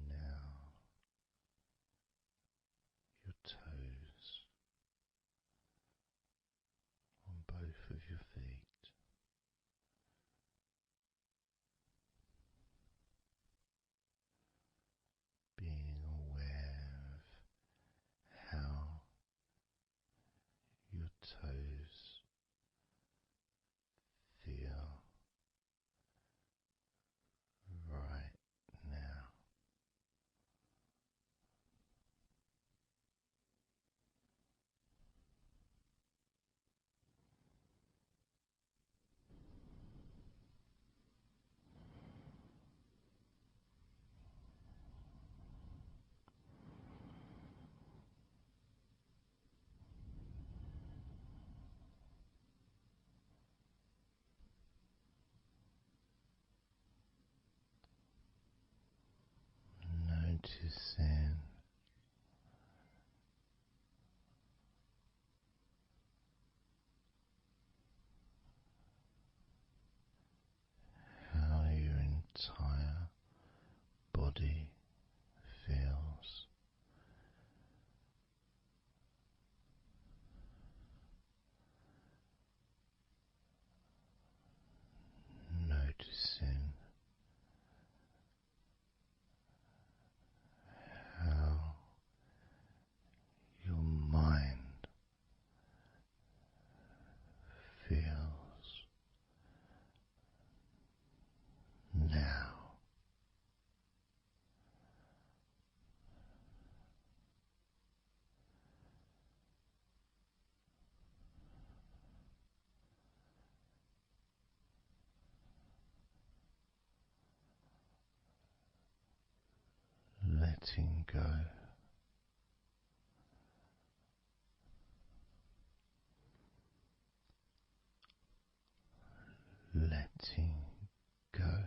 Speaker 2: now your toes on both of your feet. Being aware of how your toes feel right now. Noticing how your entire body feels. Noticing how your mind feels now. Letting go. Letting go.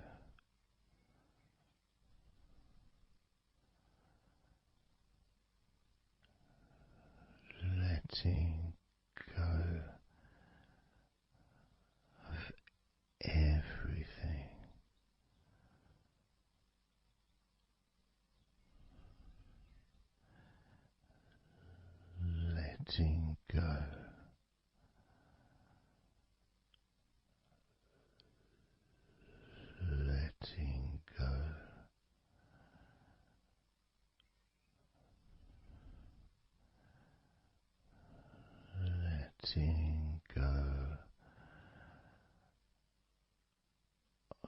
Speaker 2: Letting go of everything. Letting go. Letting go. Letting go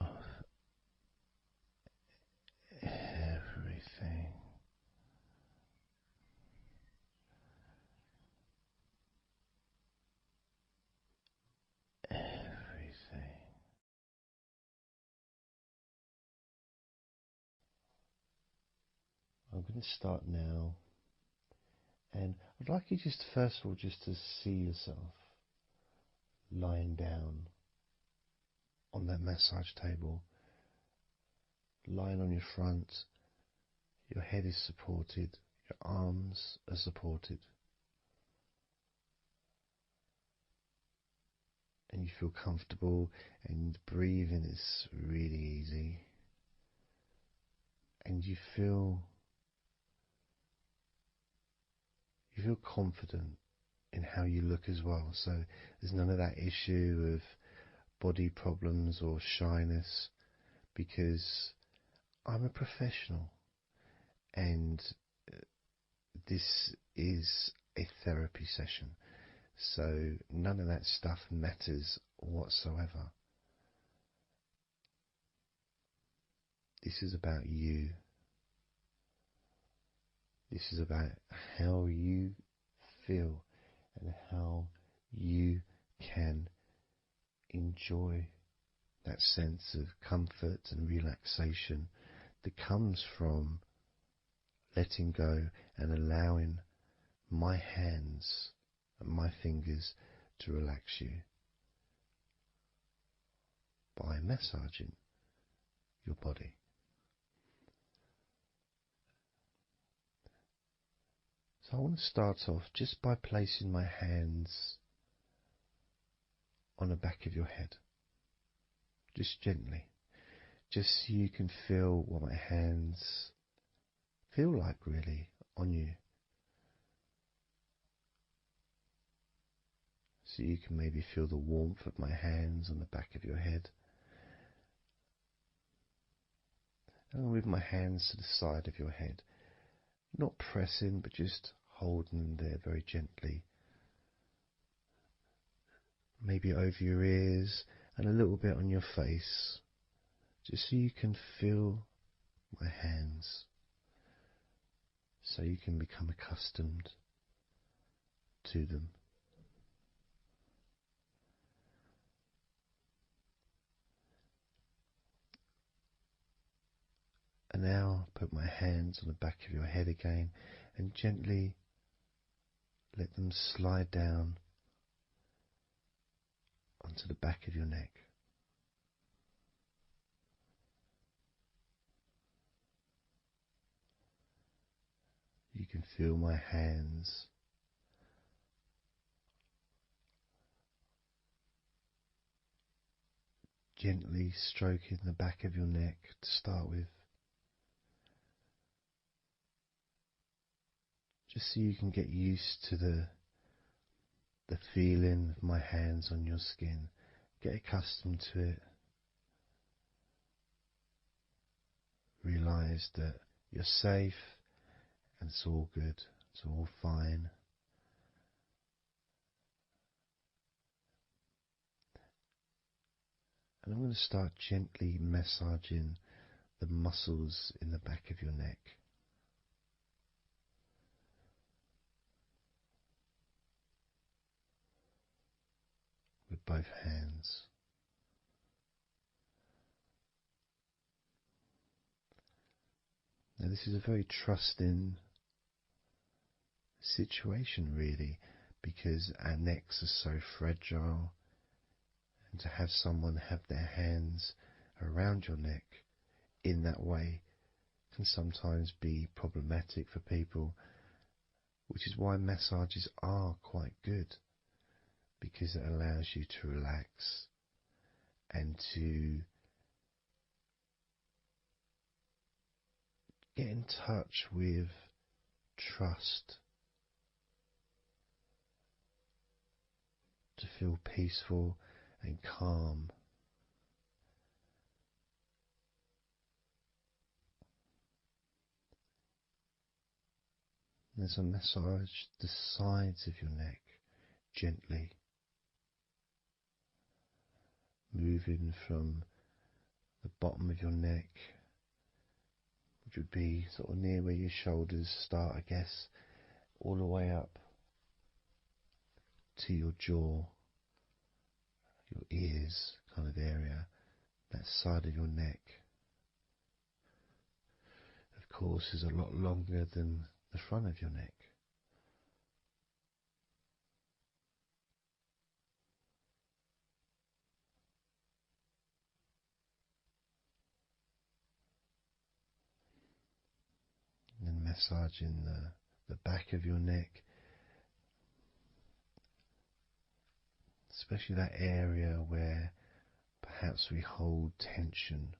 Speaker 2: of everything. Everything. I'm going to start now, and I'd like you just first of all just to see yourself lying down on that massage table, lying on your front, your head is supported, your arms are supported, and you feel comfortable, and breathing is really easy, and you feel confident in how you look as well. So there's none of that issue of body problems or shyness, because I'm a professional and this is a therapy session. So none of that stuff matters whatsoever. This is about you. This is about how you feel and how you can enjoy that sense of comfort and relaxation that comes from letting go and allowing my hands and my fingers to relax you by massaging your body. So I want to start off just by placing my hands on the back of your head, just gently just so you can feel what my hands feel like really on you. So you can maybe feel the warmth of my hands on the back of your head. And I'll move my hands to the side of your head. Not pressing, but just holding them there very gently. Maybe over your ears and a little bit on your face. Just so you can feel my hands. So you can become accustomed to them. And now put my hands on the back of your head again and gently let them slide down onto the back of your neck. You can feel my hands gently stroking the back of your neck to start with. Just so you can get used to the feeling of my hands on your skin. Get accustomed to it. Realize that you're safe and it's all good. It's all fine. And I'm going to start gently massaging the muscles in the back of your neck. With both hands. Now this is a very trusting situation really, because our necks are so fragile, and to have someone have their hands around your neck in that way can sometimes be problematic for people, which is why massages are quite good, because it allows you to relax and to get in touch with trust, to feel peaceful and calm. There's a massage the sides of your neck gently, moving from the bottom of your neck, which would be sort of near where your shoulders start, I guess, all the way up to your jaw, your ears kind of area, that side of your neck. Of course, is a lot longer than the front of your neck. And then massaging the back of your neck, especially that area where perhaps we hold tension.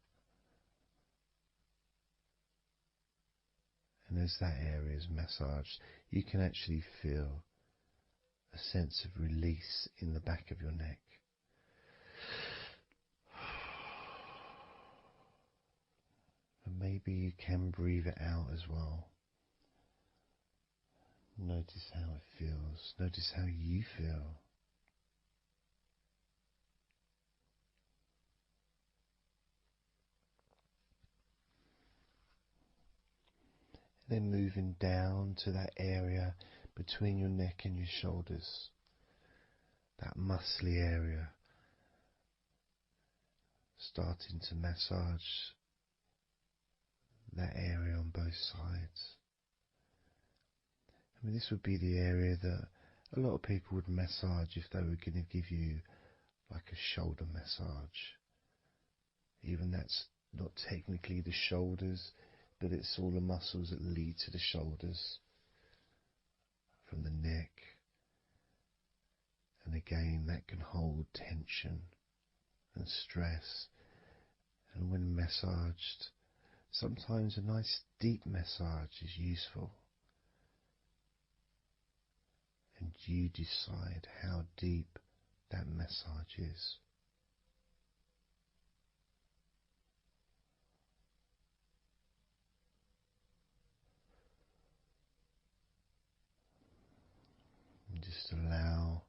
Speaker 2: And as that area is massaged, you can actually feel a sense of release in the back of your neck. And maybe you can breathe it out as well. Notice how it feels. Notice how you feel. Then moving down to that area between your neck and your shoulders, that muscly area, starting to massage that area on both sides. I mean, this would be the area that a lot of people would massage if they were going to give you like a shoulder massage. Even that's not technically the shoulders, but it's all the muscles that lead to the shoulders, from the neck. And again, that can hold tension and stress And when massaged, sometimes a nice deep massage is useful. And you decide how deep that massage is. And just allow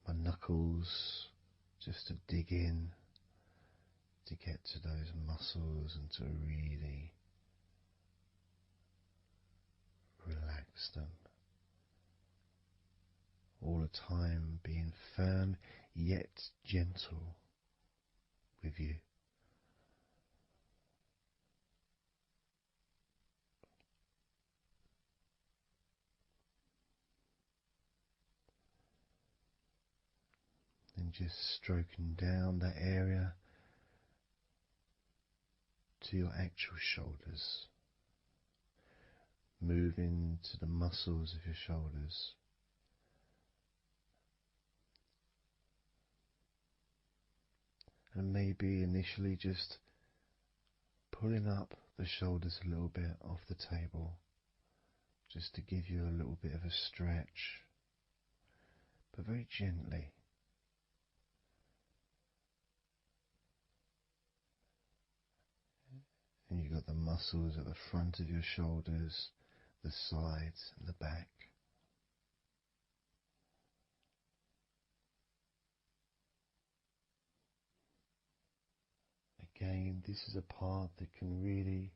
Speaker 2: my knuckles just to dig in, to get to those muscles and to really relax them. All the time being firm yet gentle with you. And just stroking down that area to your actual shoulders, moving to the muscles of your shoulders. And maybe initially just pulling up the shoulders a little bit off the table, just to give you a little bit of a stretch, but very gently. And you've got the muscles at the front of your shoulders, the sides and the back. Again, this is a part that can really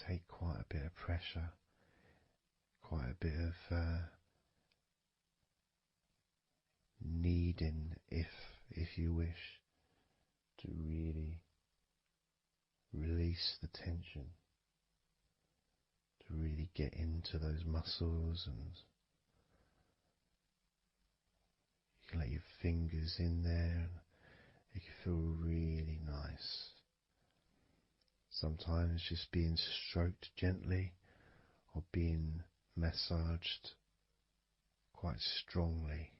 Speaker 2: take quite a bit of pressure, quite a bit of needing, if you wish, to really release the tension, to really get into those muscles, and you can let your fingers in there and it can feel really nice. Sometimes just being stroked gently or being massaged quite strongly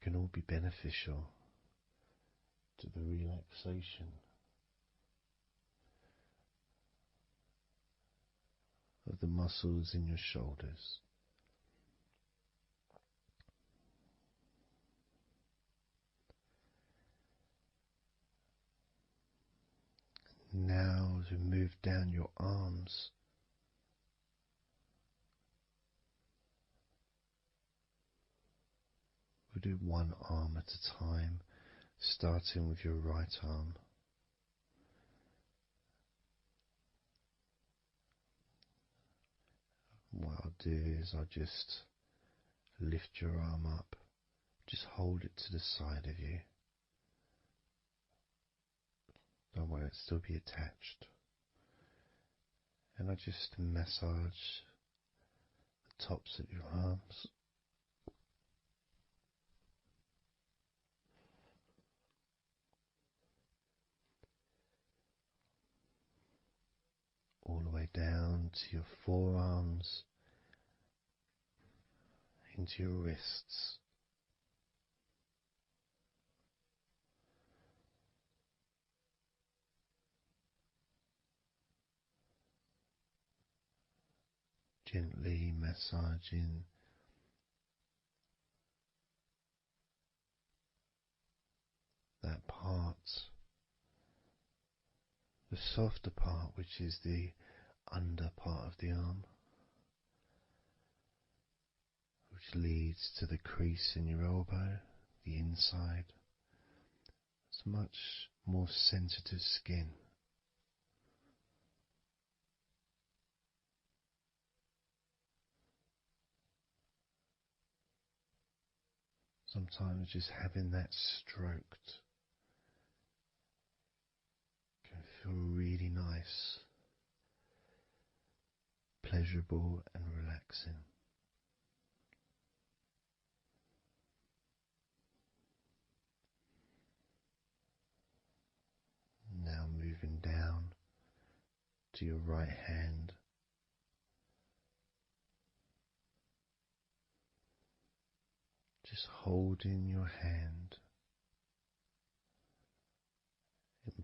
Speaker 2: can all be beneficial to the relaxation of the muscles in your shoulders. Now, as we move down your arms, we'll do one arm at a time, starting with your right arm. What I'll do is I'll just lift your arm up, just hold it to the side of you. Don't worry, it'll still be attached. And I just massage the tops of your arms. All the way down to your forearms, into your wrists. Gently massaging that part, the softer part, which is the under part of the arm, which leads to the crease in your elbow, the inside. It's much more sensitive skin. Sometimes just having that stroked can feel really nice, pleasurable and relaxing. Now moving down to your right hand. Just holding your hand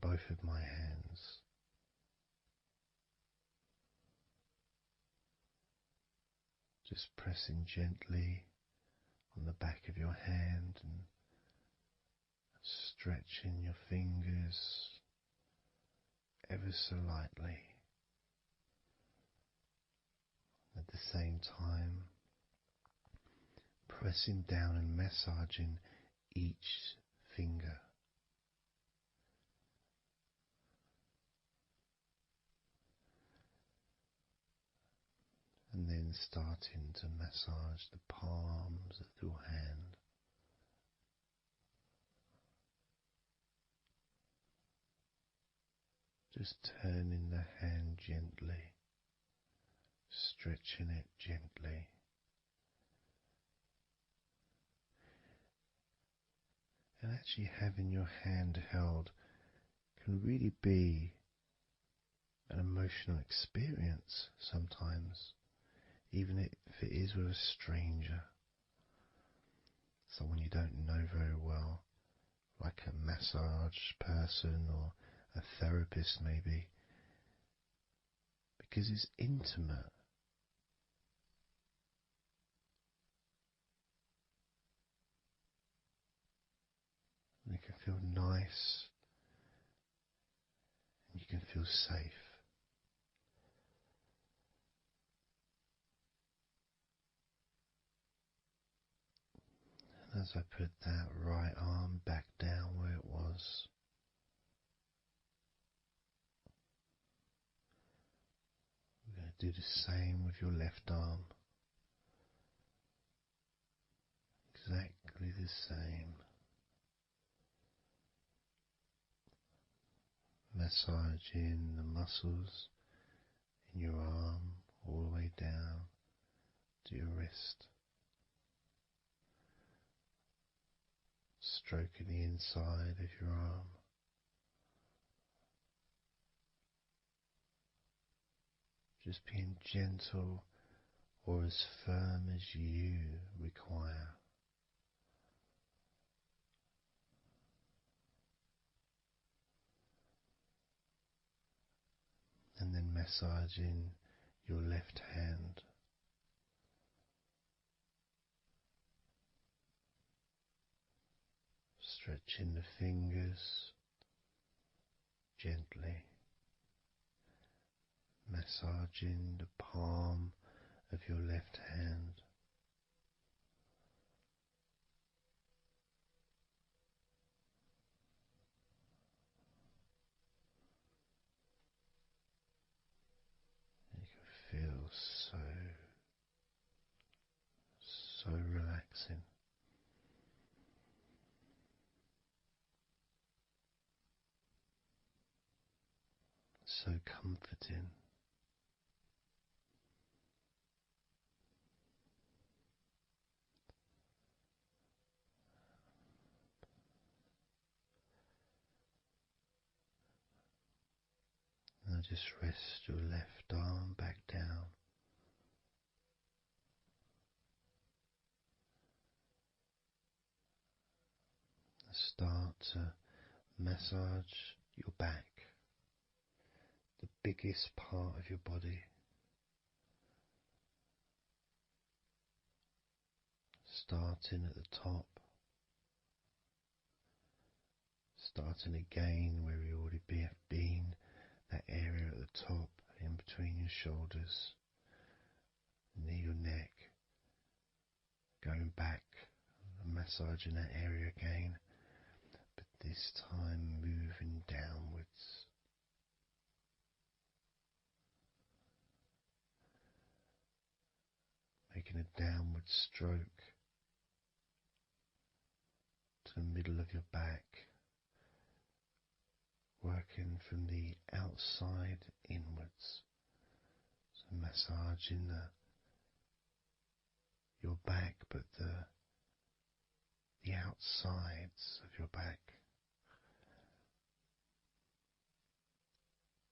Speaker 2: both of my hands. Just pressing gently on the back of your hand and stretching your fingers ever so lightly. At the same time, pressing down and massaging each finger. And then starting to massage the palms of your hand. Just turning the hand gently, stretching it gently. And actually having your hand held can really be an emotional experience sometimes, even if it is with a stranger, someone you don't know very well, like a massage person or a therapist maybe, because it's intimate. And it can feel nice, and you can feel safe. And as I put that right arm back down where it was, we're going to do the same with your left arm. Exactly the same. Massaging the muscles in your arm all the way down to your wrist. Stroking the inside of your arm. Just being gentle or as firm as you require. And then massaging your left hand. Stretching the fingers gently. Massaging the palm of your left hand. You can feel so relaxing. So comforting. Now just rest your left arm back down. Start to massage your back, the biggest part of your body. Starting at the top, starting again where you already have been, that area at the top, in between your shoulders, near your neck, going back and massaging that area again, but this time moving downwards. Making a downward stroke to the middle of your back, working from the outside inwards, so massaging your back, but the outsides of your back,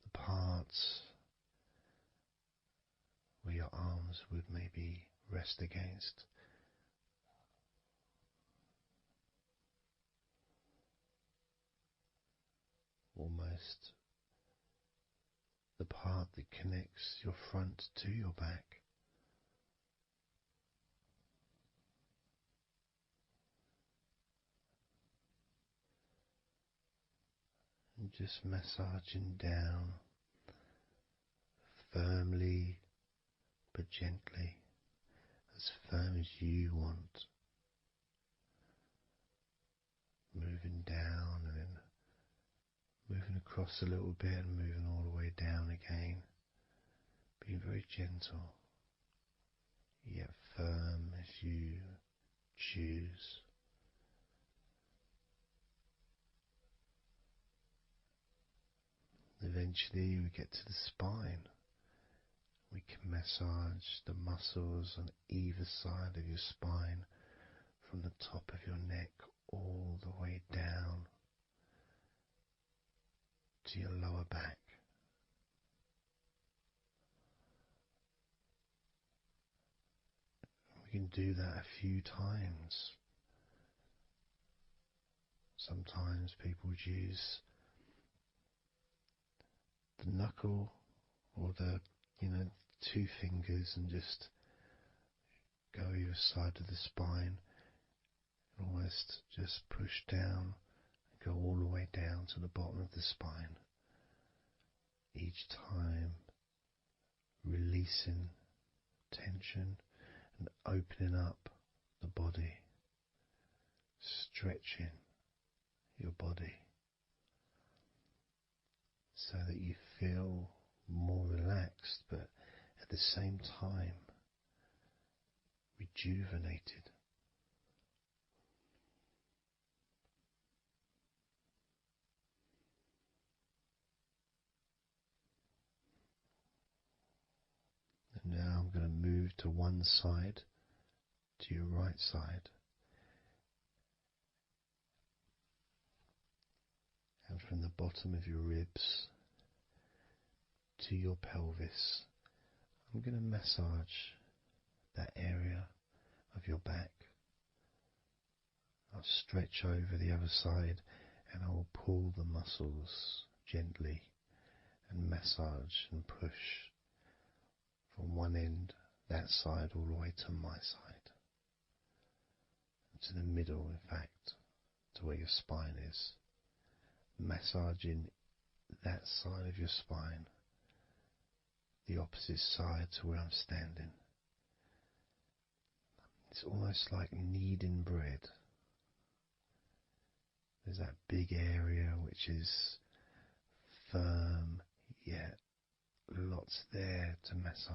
Speaker 2: the parts where your arms would maybe rest against. almost the part that connects your front to your back. And just massaging down firmly but gently, as firm as you want. Moving down and then moving across a little bit and moving all the way down again. Being very gentle, yet firm as you choose. Eventually we get to the spine. We can massage the muscles on either side of your spine, from the top of your neck all the way down to your lower back. We can do that a few times. Sometimes people use the knuckle or the, two fingers and just go either side of the spine and almost just push down and go all the way down to the bottom of the spine. Each time releasing tension and opening up the body, stretching your body so that you feel more relaxed, but at the same time rejuvenated. And now I'm going to move to one side, to your right side. And from the bottom of your ribs to your pelvis, I'm going to massage that area of your back. I'll stretch over the other side and I will pull the muscles gently and massage and push from one end, that side, all the way to my side. To the middle, in fact, to where your spine is. Massaging that side of your spine, the opposite side to where I'm standing. It's almost like kneading bread. There's that big area which is firm, yet lots there to massage.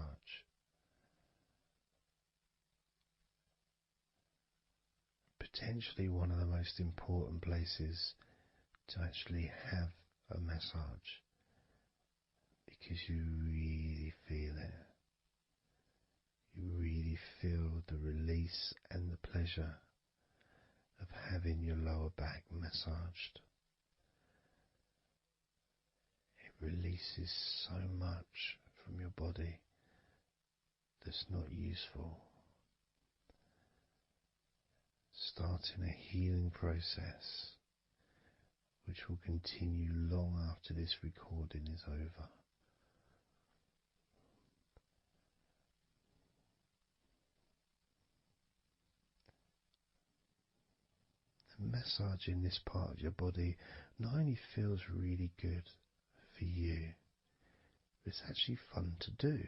Speaker 2: Potentially one of the most important places to actually have a massage, because you really feel it. You really feel the release and the pleasure of having your lower back massaged. It releases so much from your body that's not useful, starting a healing process which will continue long after this recording is over. And massaging this part of your body not only feels really good for you, but it's actually fun to do,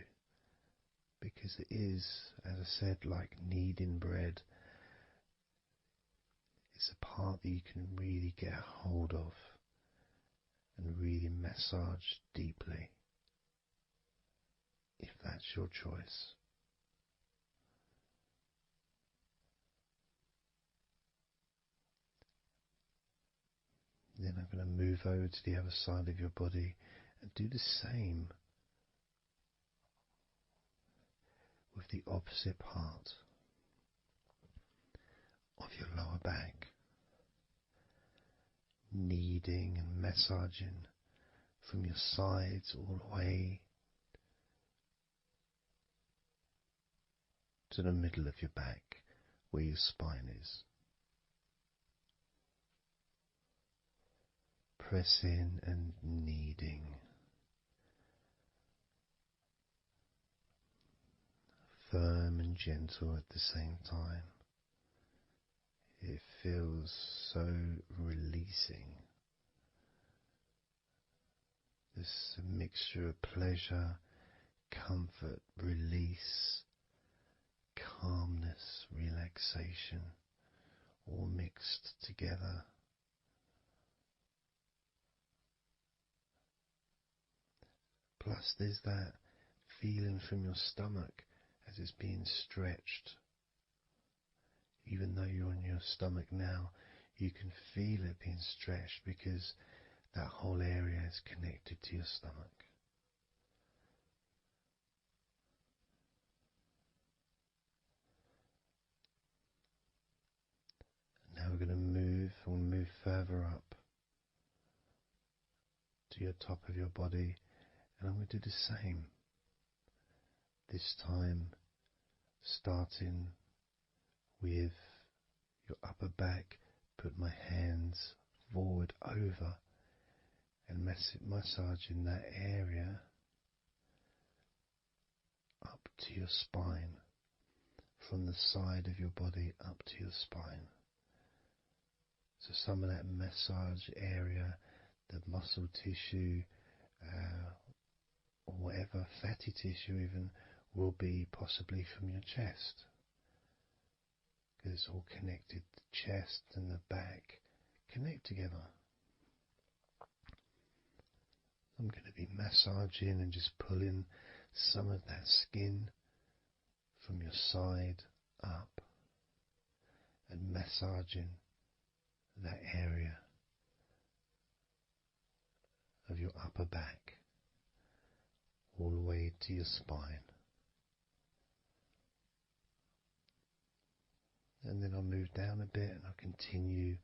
Speaker 2: because it is, as I said, like kneading bread. It's a part that you can really get a hold of and really massage deeply, if that's your choice. Then I'm going to move over to the other side of your body and do the same with the opposite part of your lower back, kneading and massaging from your sides all the way to the middle of your back where your spine is. pressing and kneading, firm and gentle at the same time. It feels so releasing. This mixture of pleasure, comfort, release, calmness, relaxation, all mixed together. Plus there's that feeling from your stomach as it's being stretched. Even though you're on your stomach now, you can feel it being stretched because that whole area is connected to your stomach. Now we're going to move further up to your top of your body, and I'm going to do the same. This time starting with your upper back, put my hands forward over and massaging that area up to your spine, from the side of your body up to your spine. So some of that massage area, the muscle tissue, or whatever, fatty tissue even, will be possibly from your chest. Because it's all connected, the chest and the back connect together. I'm going to be massaging and just pulling some of that skin from your side up and massaging that area of your upper back all the way to your spine. And then I'll move down a bit and I'll continue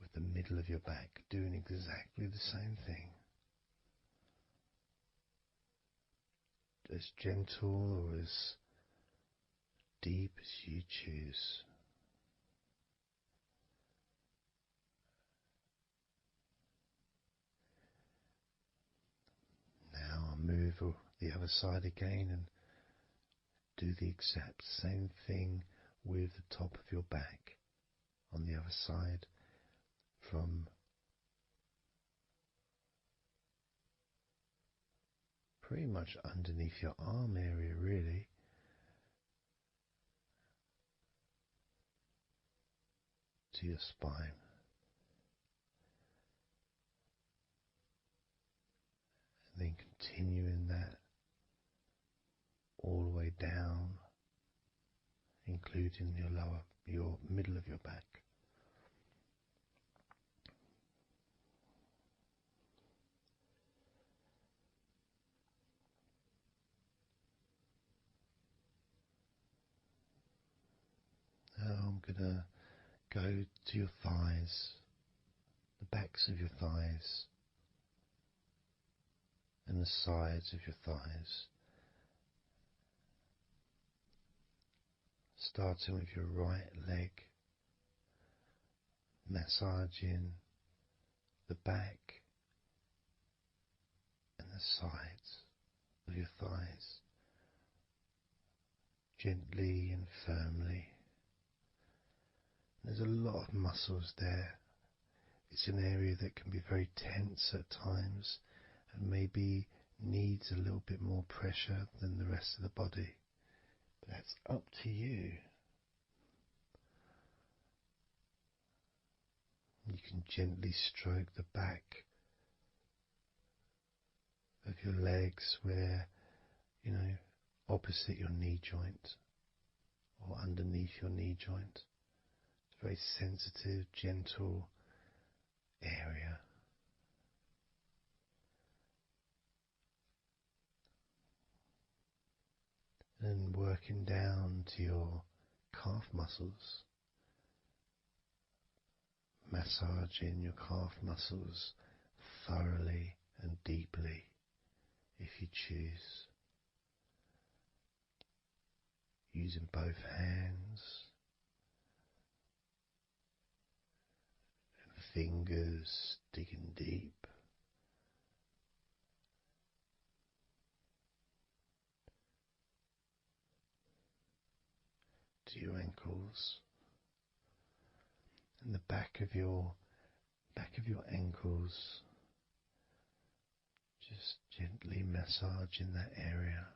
Speaker 2: with the middle of your back, doing exactly the same thing. As gentle or as deep as you choose. Now I'll move the other side again and do the exact same thing with the top of your back on the other side, from pretty much underneath your arm area really, to your spine. And then continuing that all the way down, including your middle of your back. Now I'm gonna go to your thighs, the backs of your thighs, and the sides of your thighs. Starting with your right leg, massaging the back and the sides of your thighs, gently and firmly. There's a lot of muscles there. It's an area that can be very tense at times and maybe needs a little bit more pressure than the rest of the body. But that's up to you. You can gently stroke the back of your legs where, opposite your knee joint or underneath your knee joint. It's a very sensitive, gentle area. And working down to your calf muscles, massaging your calf muscles thoroughly and deeply if you choose, using both hands and fingers digging deep. To your ankles and the back of your ankles, just gently massaging that area.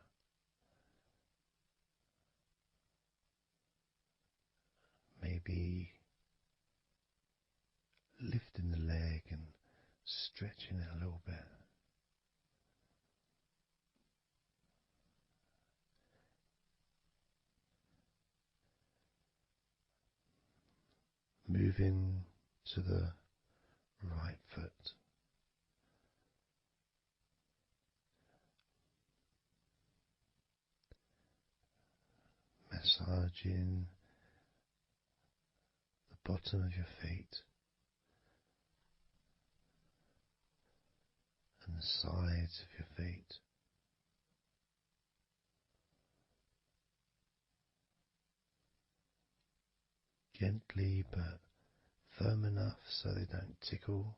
Speaker 2: Maybe lifting the leg and stretching it a little bit. Moving to the right foot. Massaging the bottom of your feet and the sides of your feet. Gently but firm enough so they don't tickle.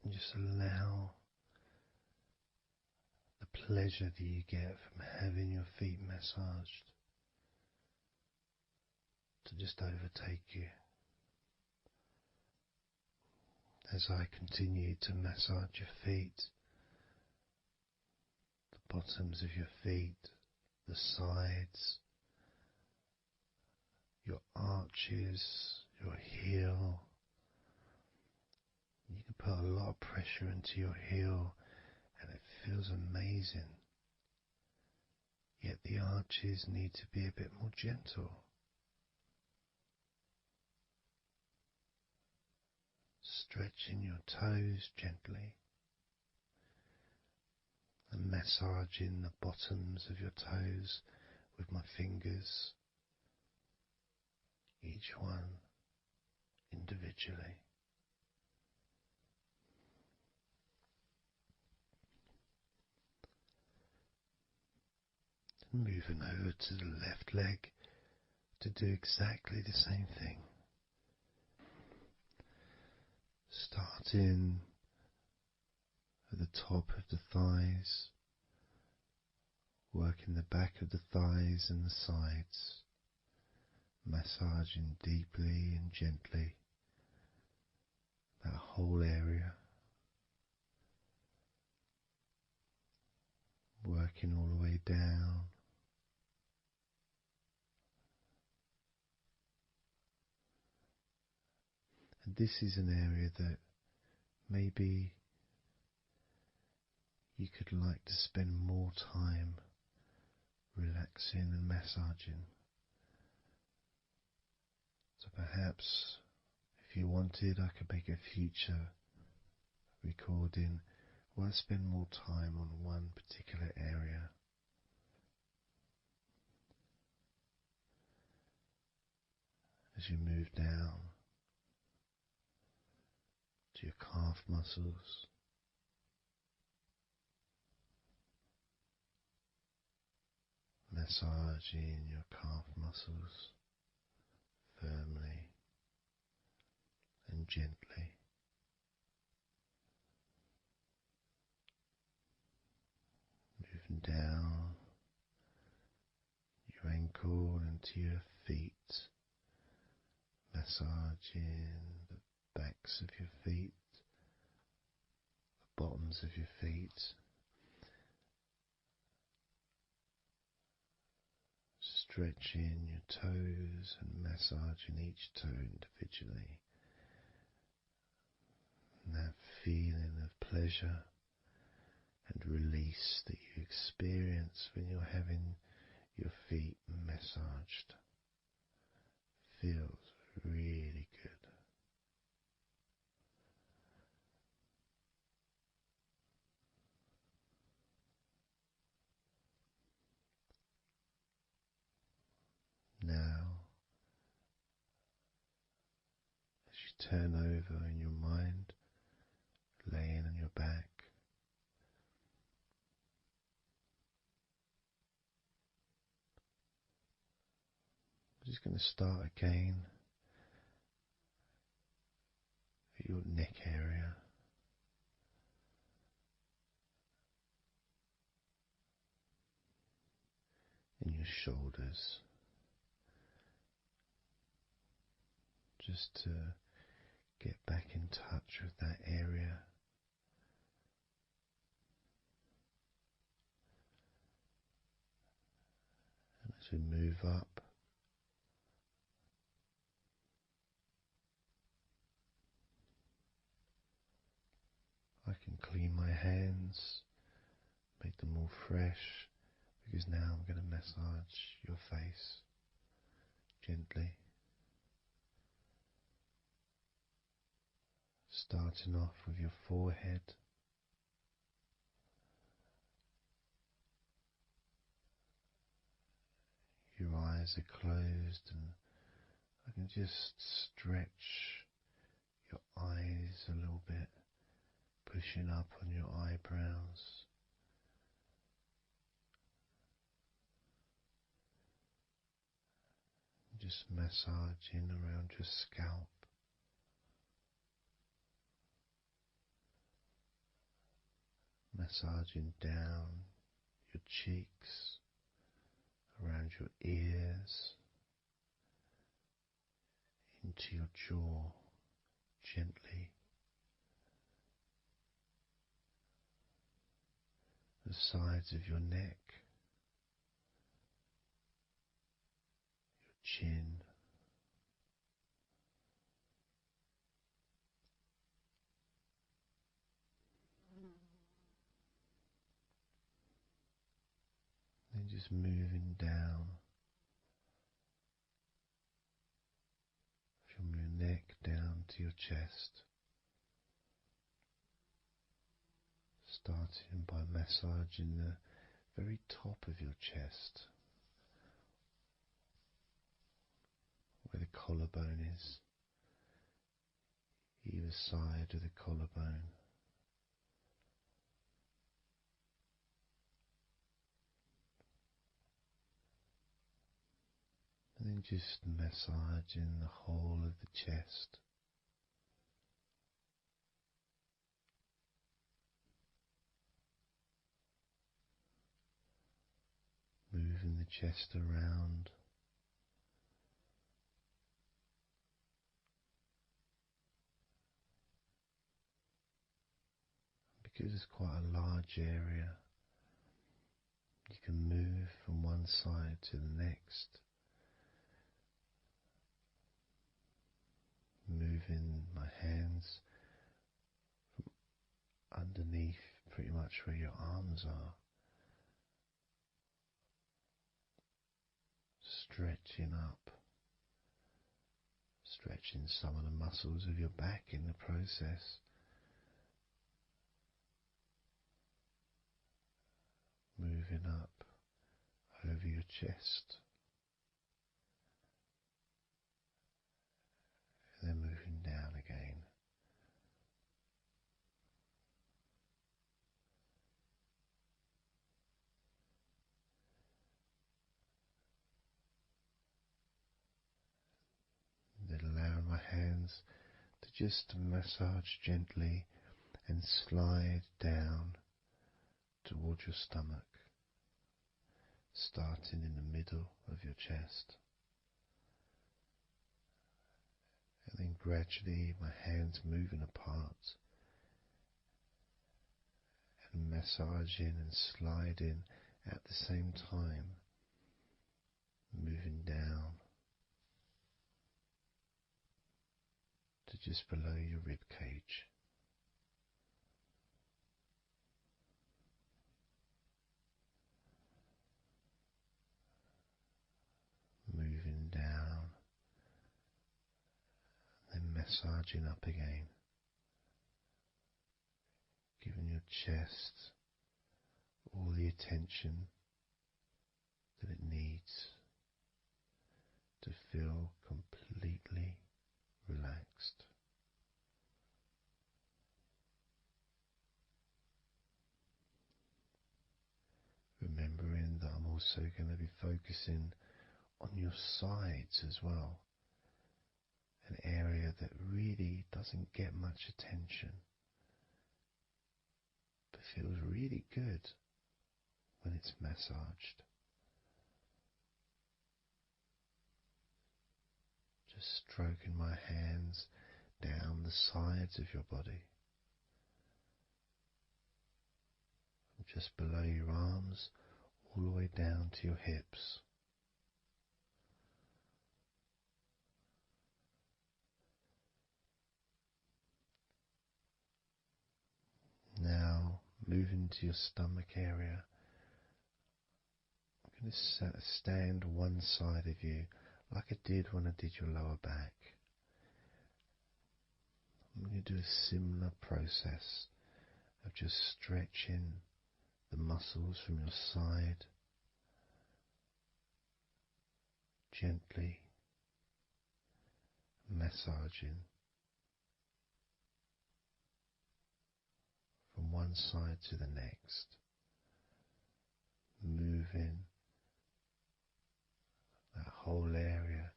Speaker 2: And just allow the pleasure that you get from having your feet massaged to just overtake you. As I continue to massage your feet, the bottoms of your feet, the sides, your arches, your heel. You can put a lot of pressure into your heel and it feels amazing. Yet the arches need to be a bit more gentle. Stretching your toes gently and massaging the bottoms of your toes with my fingers, each one individually. Moving over to the left leg to do exactly the same thing. Starting at the top of the thighs, working the back of the thighs and the sides, massaging deeply and gently that whole area, working all the way down. And this is an area that maybe you could like to spend more time relaxing and massaging. So perhaps if you wanted, I could make a future recording where I spend more time on one particular area. As you move down to your calf muscles, massaging your calf muscles firmly and gently. Moving down your ankle into your feet, massaging the backs of your feet, the bottoms of your feet, stretching your toes and massaging each toe individually. And that feeling of pleasure and release that you experience when you're having your feet massaged feels really good. Now, as you turn over in your mind, laying on your back, just going to start again at your neck area. In your shoulders, just to get back in touch with that area. And as we move up, I can clean my hands, make them all fresh, because now I'm going to massage your face gently. Starting off with your forehead, your eyes are closed, and I can just stretch your eyes a little bit, pushing up on your eyebrows. Just massaging around your scalp. Massaging down your cheeks, around your ears, into your jaw, gently. The sides of your neck, your chin, then just moving down from your neck down to your chest, starting by massaging the very top of your chest, where the collarbone is, either side of the collarbone. And then just massaging the whole of the chest. Moving the chest around. Because it's quite a large area, you can move from one side to the next. Moving my hands from underneath pretty much where your arms are, stretching up, stretching some of the muscles of your back in the process. Moving up over your chest, and then moving down again. Then allowing my hands to just massage gently and slide down towards your stomach, starting in the middle of your chest. And then gradually my hands moving apart and massaging and sliding at the same time, moving down to just below your rib cage. Moving down, then massaging up again, giving your chest all the attention that it needs to feel completely relaxed. Remembering that I'm also going to be focusing on your sides as well, an area that really doesn't get much attention but feels really good when it's massaged. Just stroking my hands down the sides of your body, from just below your arms all the way down to your hips. Now moving to your stomach area, I'm going to stand one side of you like I did when I did your lower back. I'm going to do a similar process of just stretching the muscles from your side gently, massaging from one side to the next, moving that whole area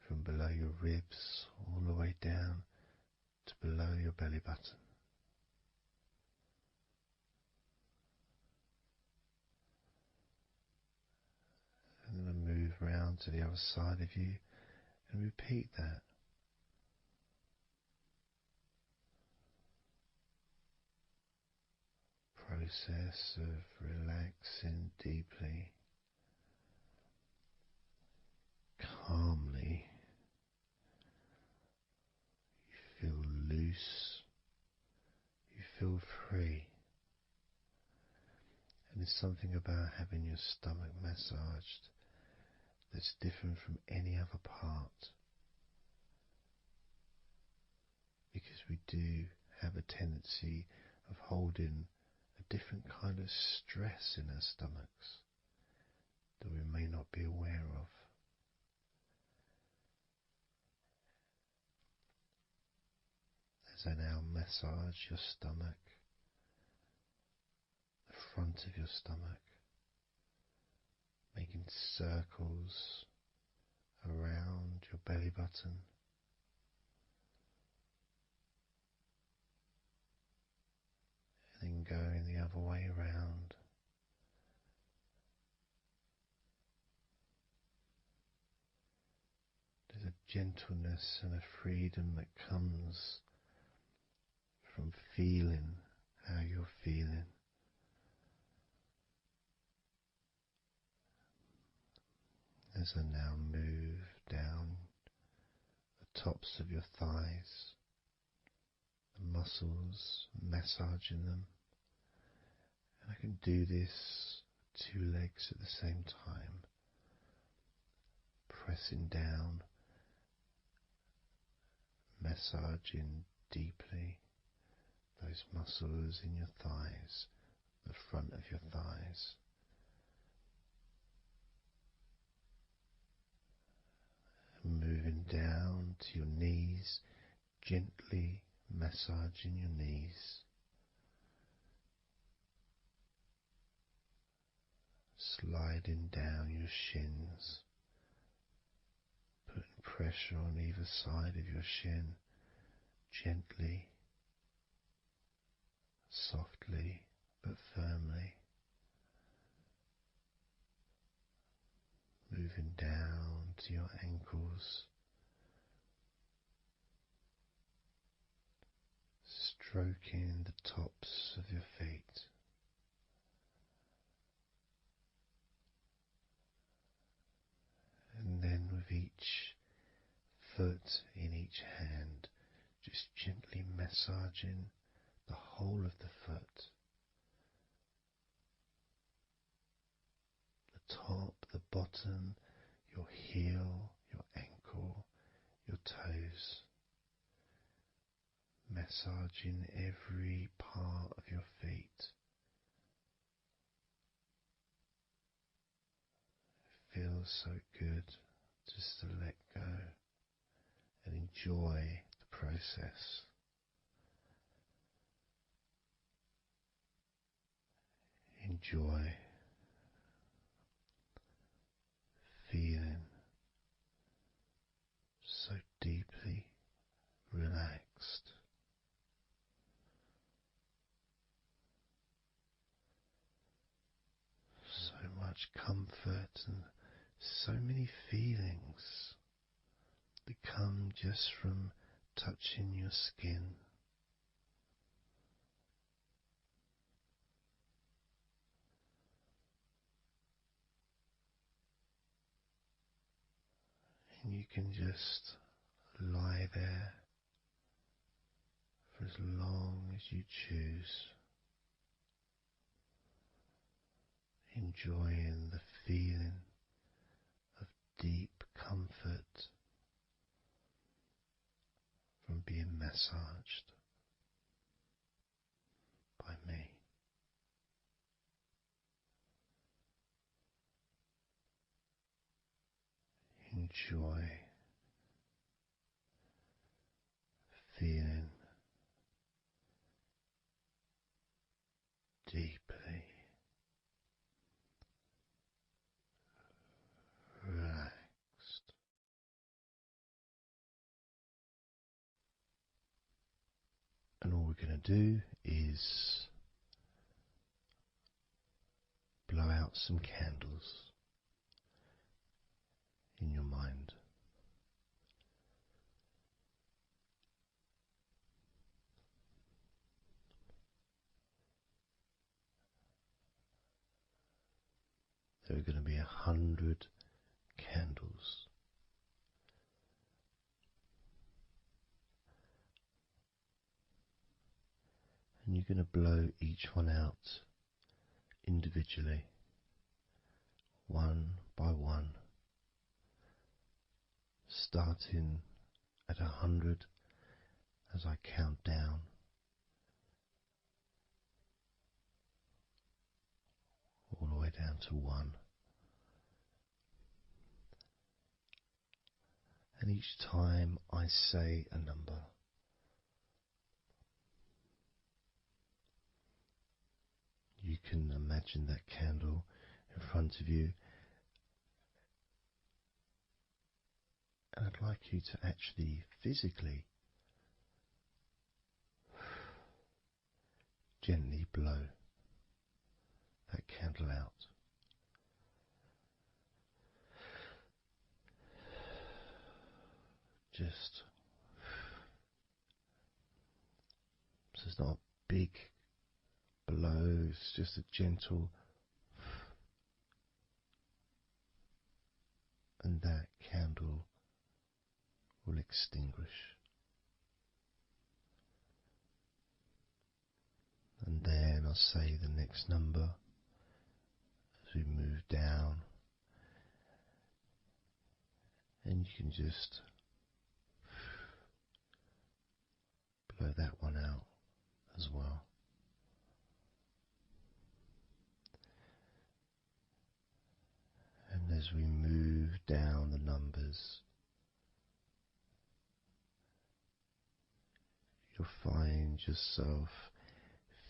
Speaker 2: from below your ribs all the way down to below your belly button. And then move round to the other side of you and repeat that. Process of relaxing deeply, calmly. You feel loose, you feel free. And there's something about having your stomach massaged that's different from any other part, because we do have a tendency of holding a different kind of stress in our stomachs that we may not be aware of. As I now massage your stomach, the front of your stomach, making circles around your belly button, and then going the other way around. There's a gentleness and a freedom that comes from feeling how you're feeling. As I now move down the tops of your thighs, the muscles, massaging them. And I can do this with 2 legs at the same time, pressing down, massaging deeply those muscles in your thighs, the front of your thighs. And moving down to your knees, gently massaging your knees. Sliding down your shins, putting pressure on either side of your shin, gently, softly but firmly. Moving down to your ankles, stroking the tops of your feet. And then with each foot in each hand, just gently massaging the whole of the foot. The top, the bottom, your heel, your ankle, your toes. Massaging every part of your feet. It feels so good just to let go and enjoy the process. Enjoy feeling much comfort and so many feelings that come just from touching your skin. And you can just lie there for as long as you choose, enjoying the feeling of deep comfort from being massaged by me. Enjoy feeling deeply relaxed. And all we're going to do is blow out some candles in your mind. There are going to be 100 candles. And you're going to blow each one out individually, one by one, starting at 100 as I count down, all the way down to 1. And each time I say a number, you can imagine that candle in front of you, and I'd like you to actually physically gently blow that candle out. Just so it's not a big blow, it's just a gentle, and that candle will extinguish. And then I'll say the next number as we move down, and you can just blow that one out as well. And as we move down the numbers, you'll find yourself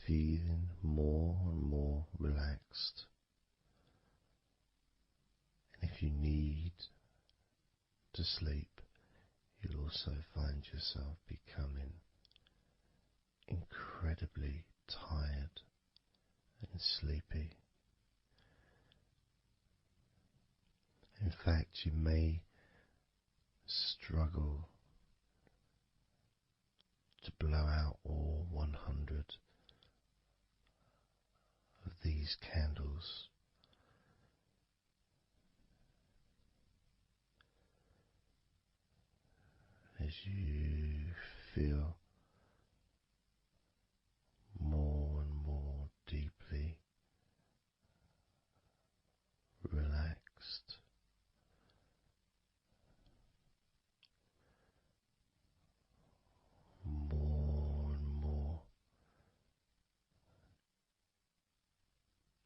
Speaker 2: feeling more and more relaxed. And if you need to sleep, you'll also find yourself becoming incredibly tired and sleepy. In fact, you may struggle to blow out all 100 of these candles. As you feel more and more deeply relaxed, more and more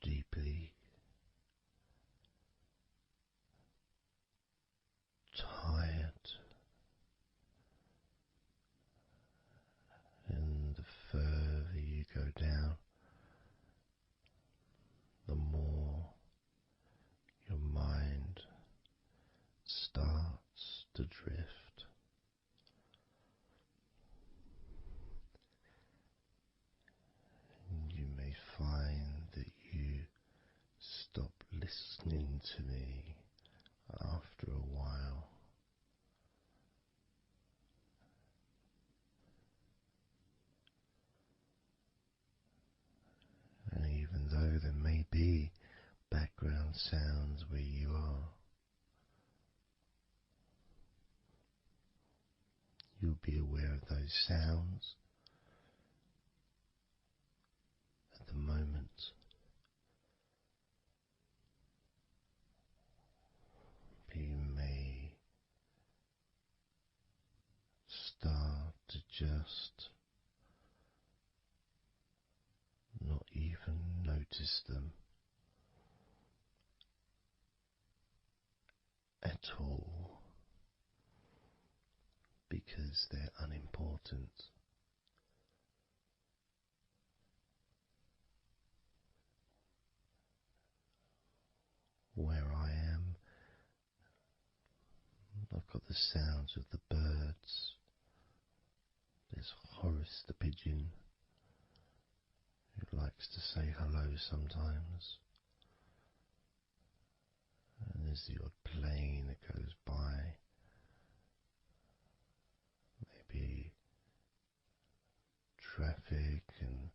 Speaker 2: deeply tired, and the further you go down, the more your mind starts to drift. And you may find that you stop listening monotony after a while. And even though there may be background sounds where you are, you'll be aware of those sounds at the moment. You may start to just not even notice them at all because they're unimportant. Where I am, I've got the sounds of the birds. There's Horace the pigeon, who likes to say hello sometimes. And there's the odd plane that goes by. Maybe traffic and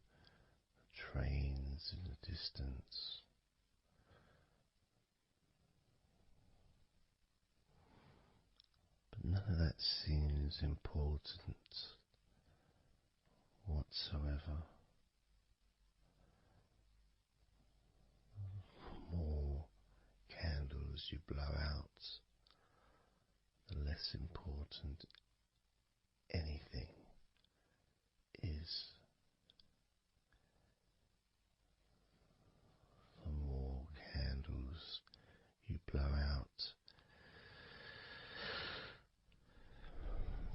Speaker 2: trains in the distance. But none of that seems important whatsoever. The more candles you blow out, the less important anything is. The more candles you blow out,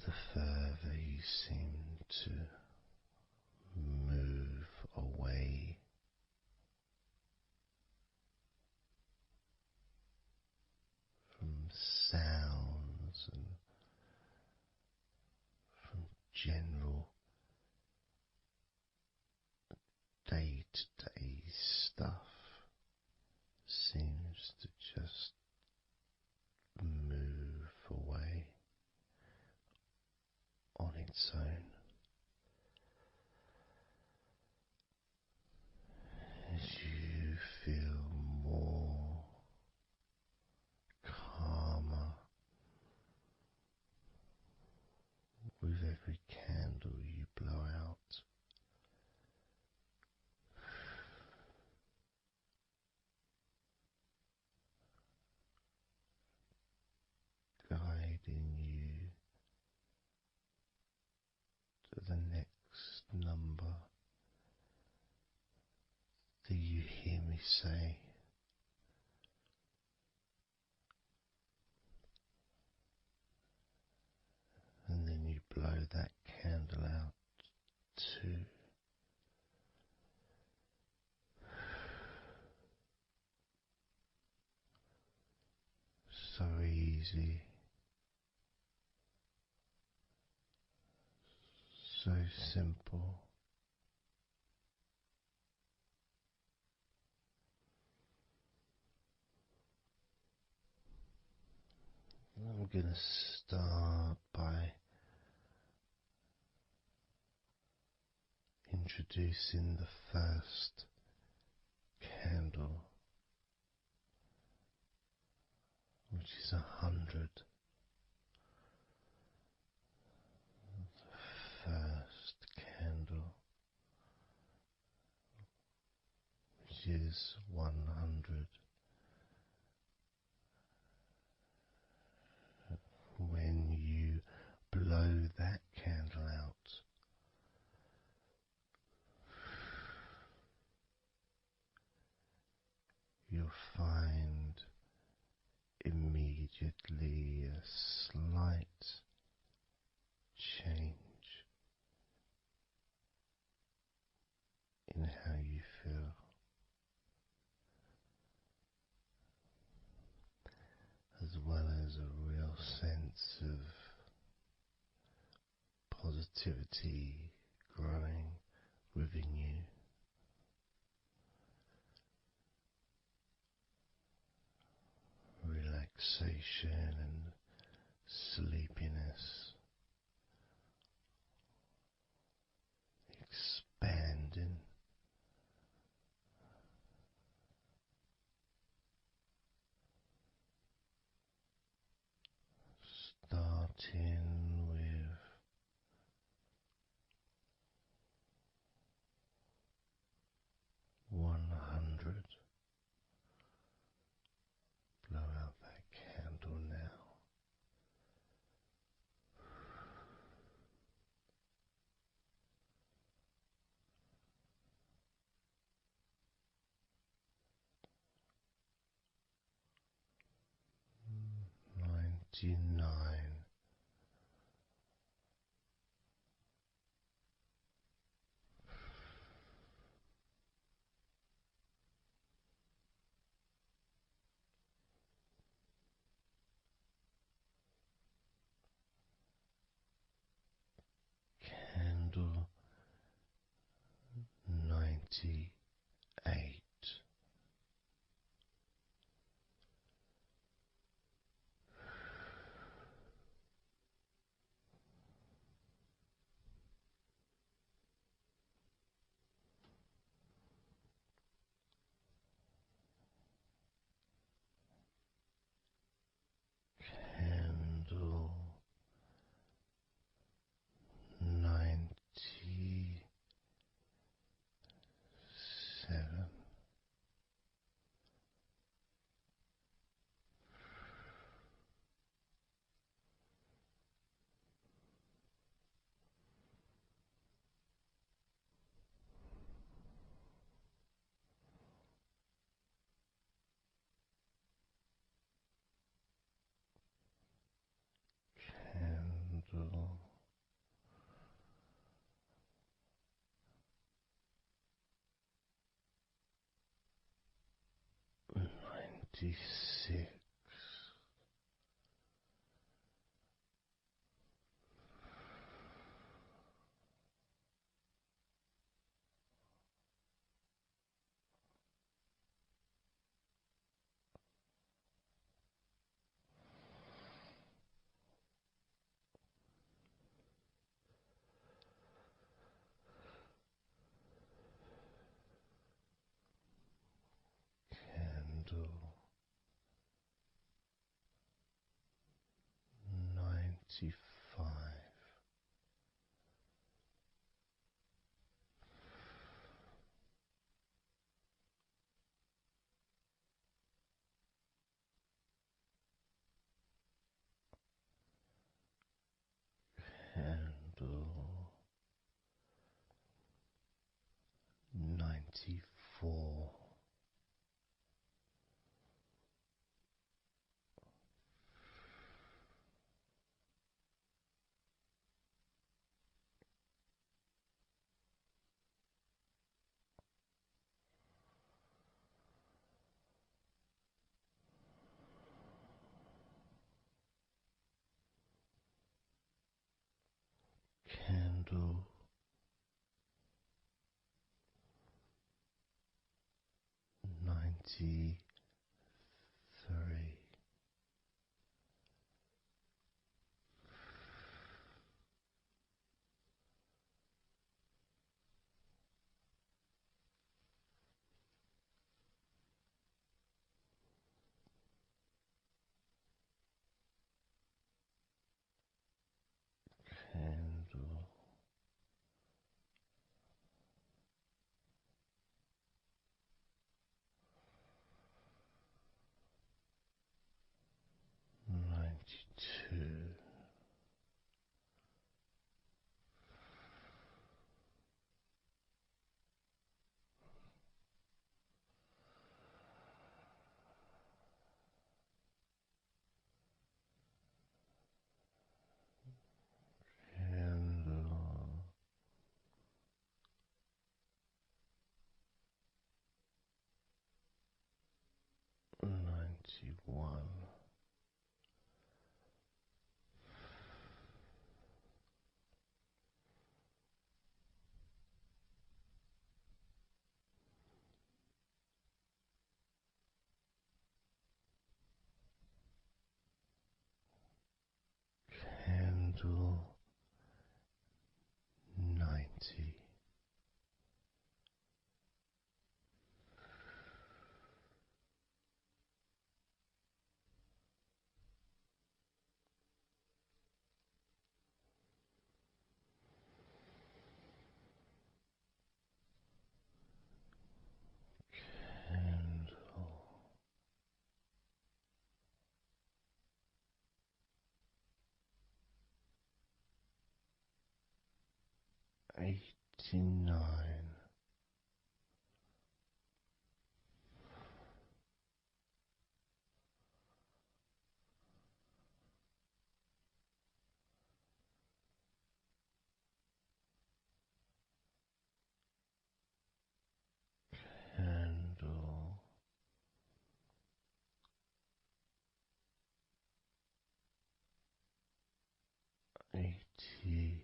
Speaker 2: the further you seem to move away from sounds and from general day-to-day stuff. Seems to just move away on its own as you feel more calmer with every candle you blow out. Guiding you to the next number that you hear me say. And then you blow that candle out too. So easy. So simple. I'm going to start by introducing the first candle, which is 100. The first candle, which is 100. When you blow that candle out, you'll find immediately a slight change in how you feel. As well as a real sense of positivity growing within you. relaxation and sleepiness expanding. Starting with 100. Blow out that candle now. 99. Candle 98. Candle 97. Candle 96. Candle 95. Candle 94. Candle 93. Candle 92. Candle 91. Candle 90. Candle 89. Candle 88.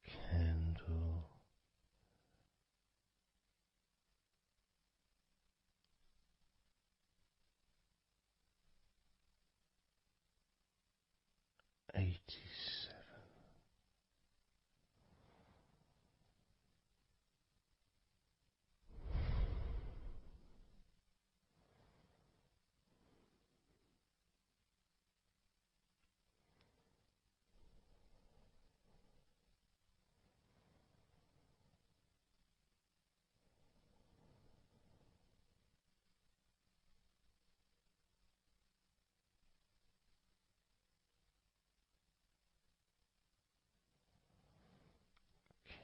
Speaker 2: Candle 87.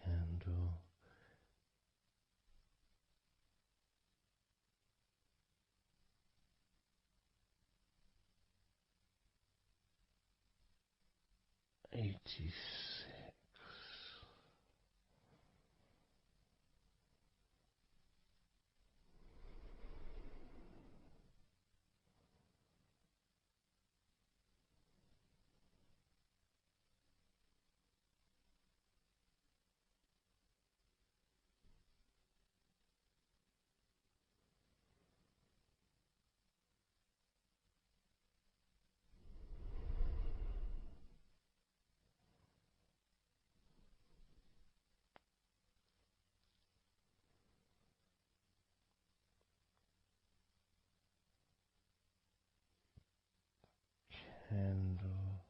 Speaker 2: Candle 86. Candle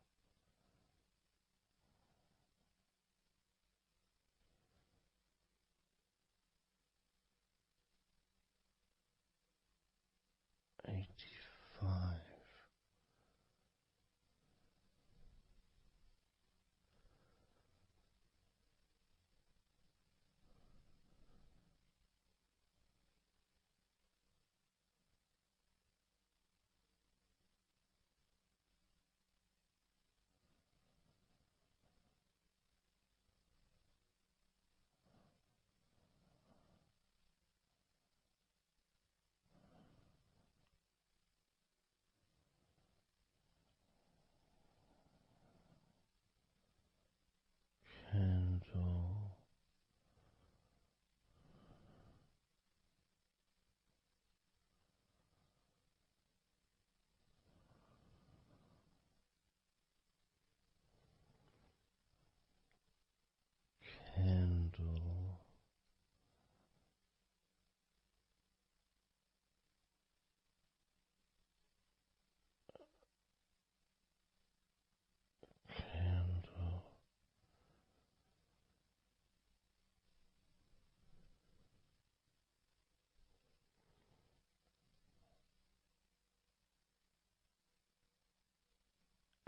Speaker 2: 85.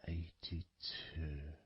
Speaker 2: 82.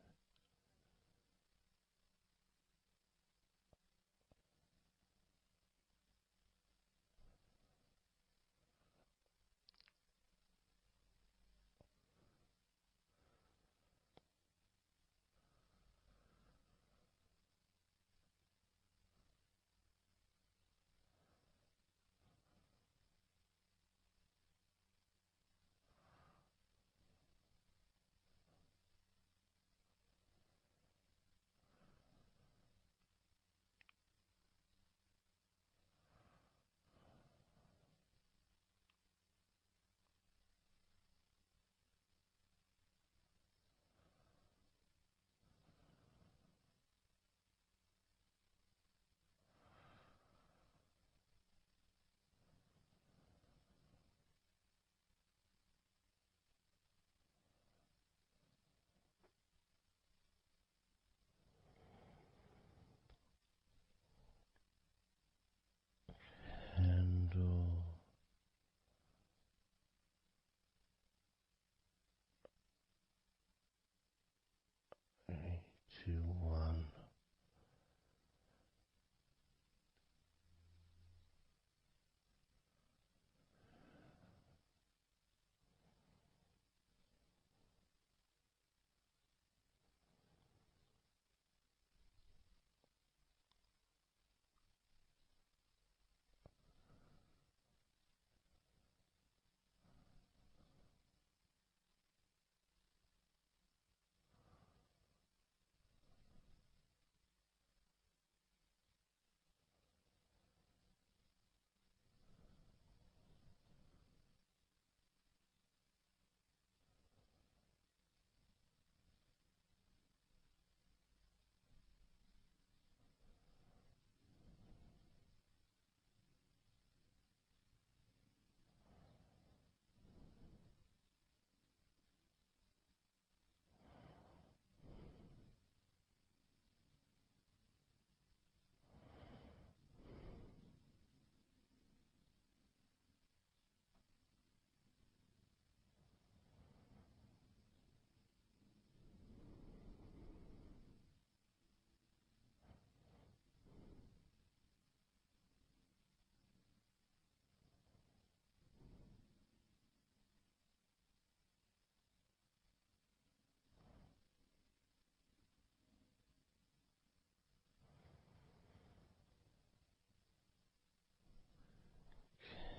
Speaker 2: 71.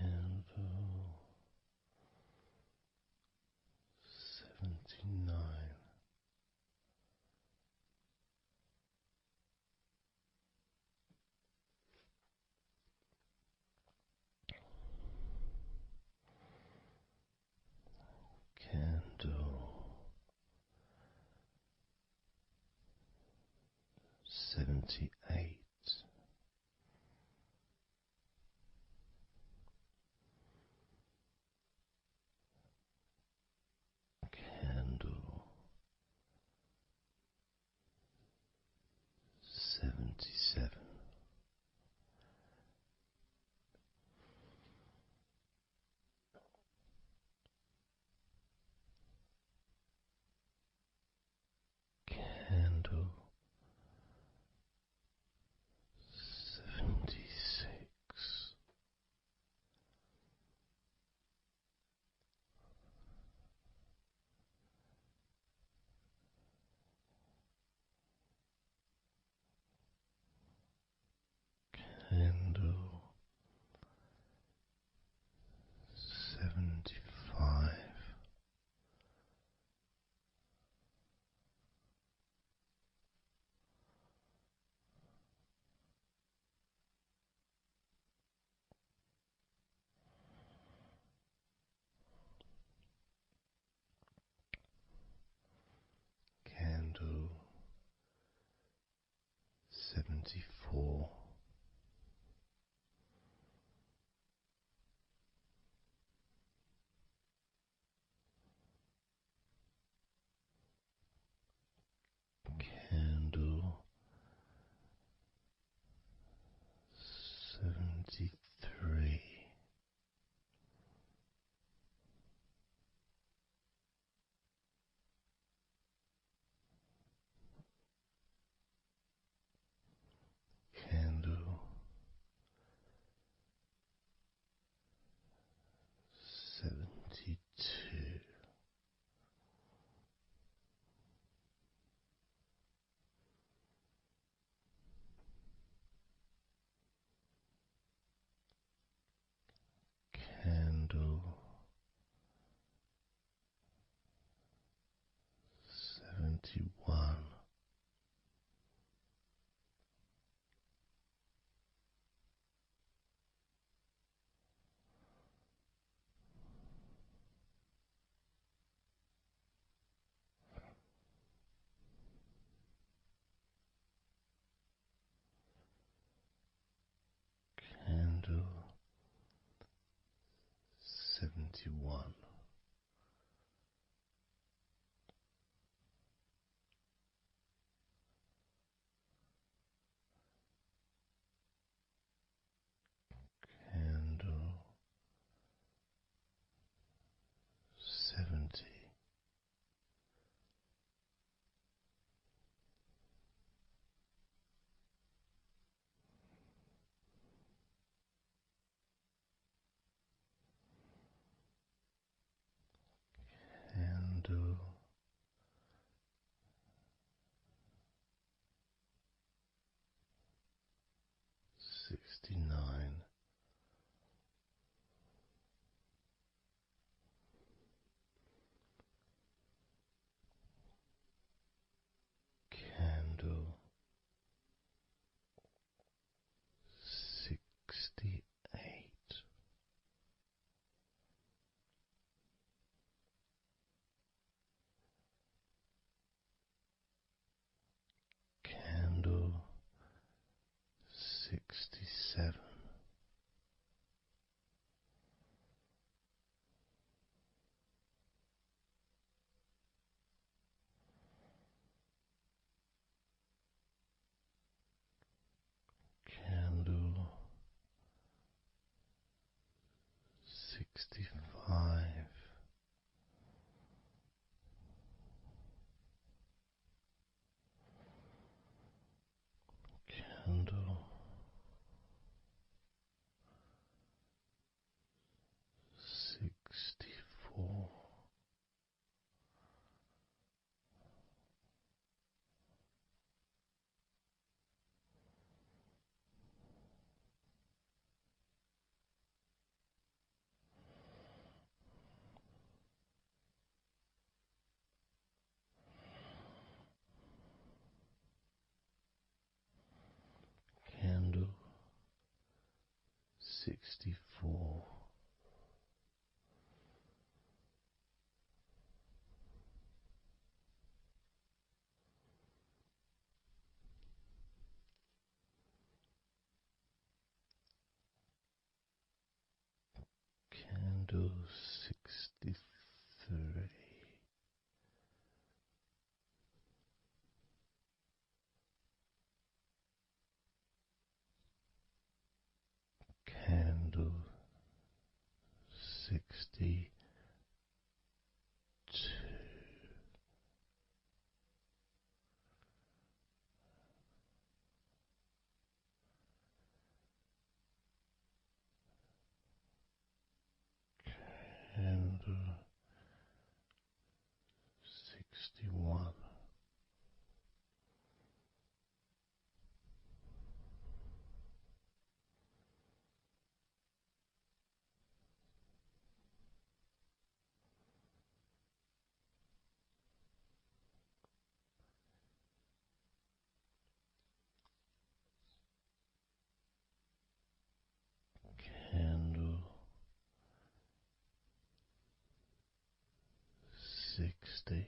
Speaker 2: Candle 79. Candle 78. Candle 77. Candle 76. Candle 75. Candle 74. Candle 73. Candle 72. Candle 71. Candle 71. Candle 70. 65. Candle 64. Candle 64. Candle 63. Candle 62. Candle 61. Candle 60.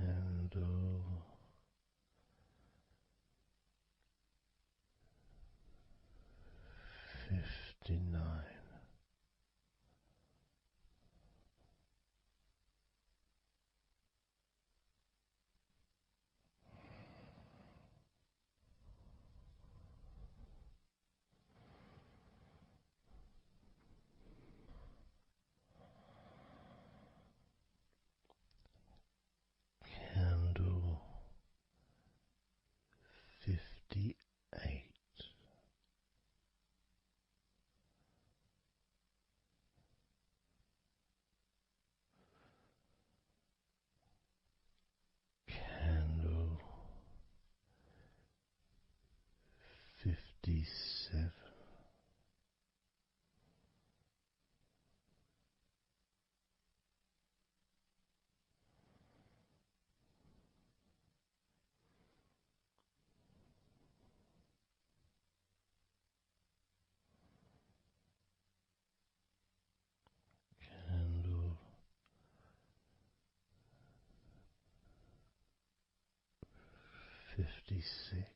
Speaker 2: Candle 59. Candle 58. Candle 57. Candle 56.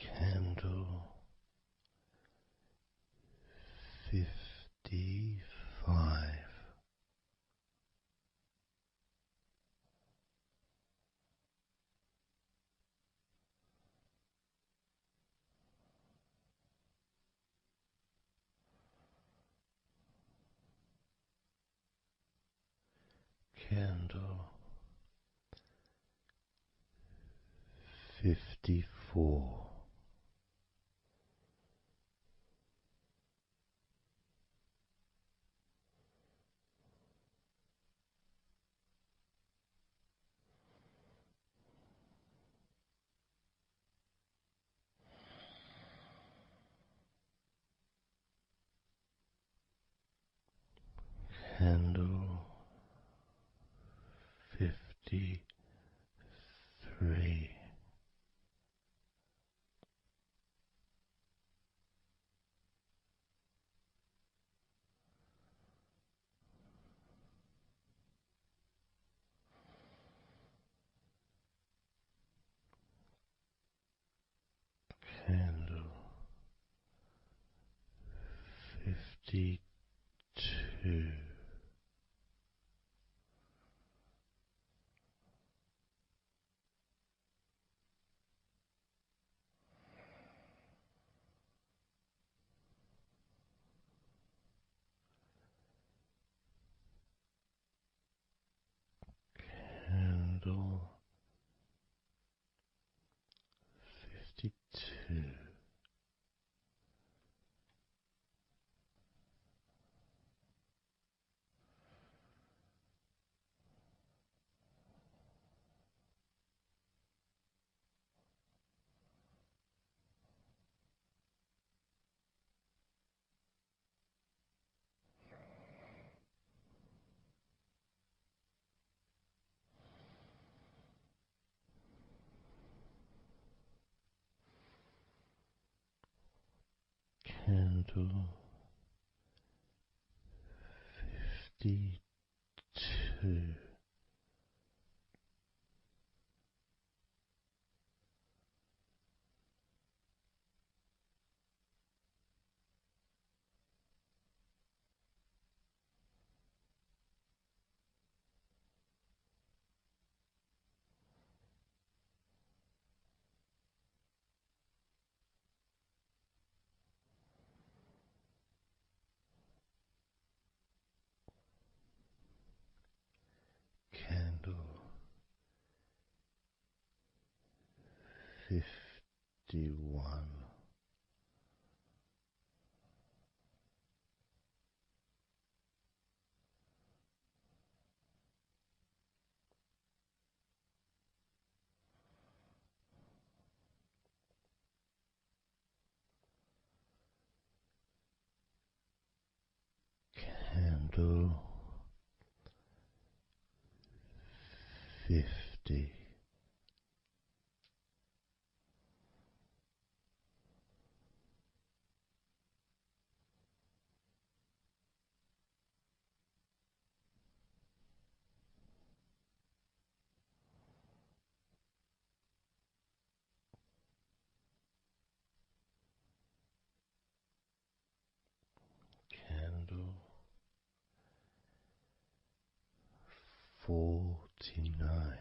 Speaker 2: Candle 55. Candle 54. Candle 53. Candle 52. Candle 52. Candle 52. Candle 51. Candle 50. Candle 49.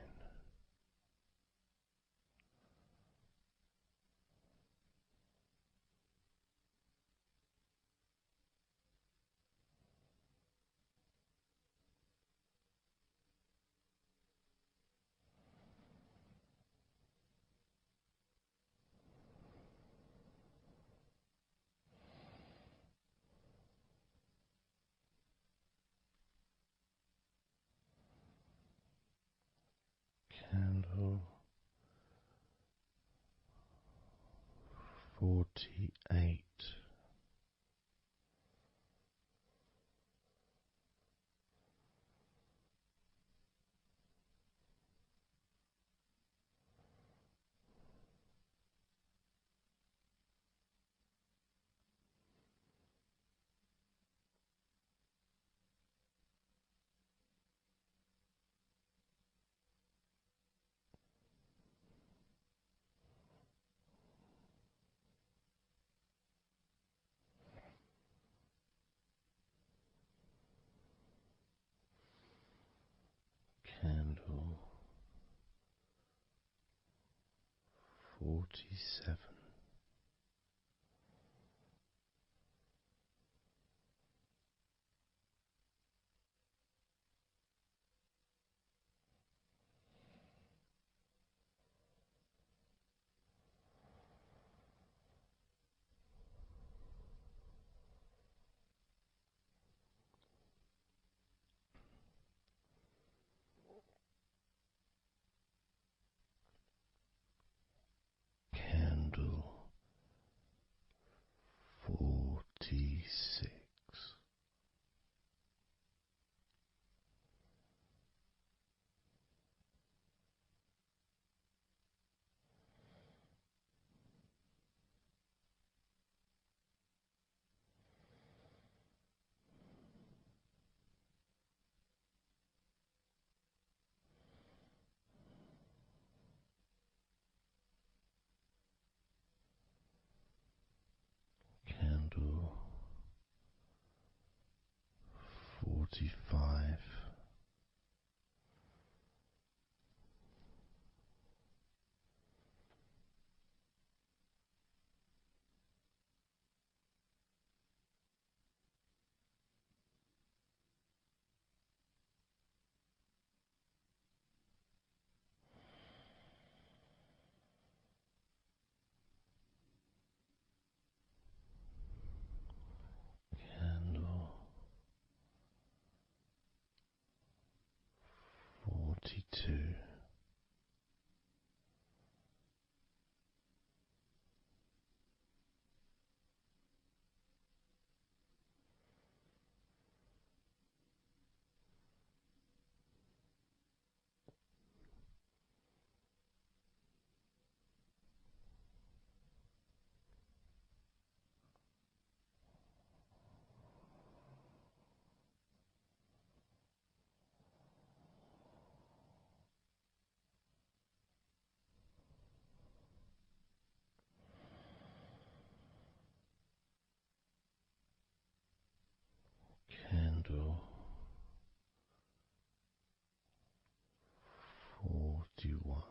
Speaker 2: Candle 48. Candle 47. Candle 46. 45. Candle 42. Candle 41.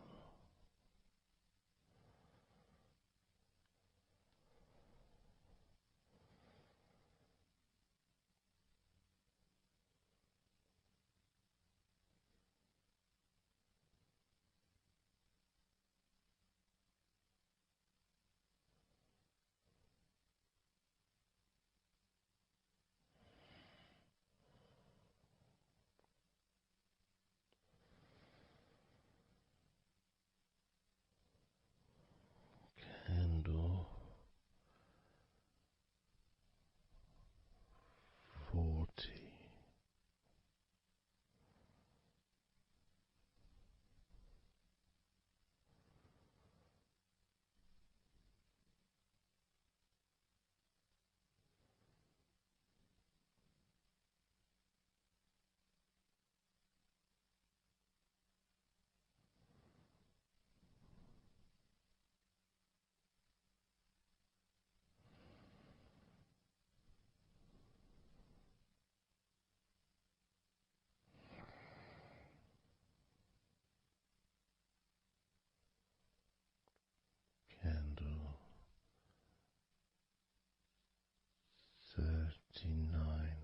Speaker 2: Candle 40. Candle 39.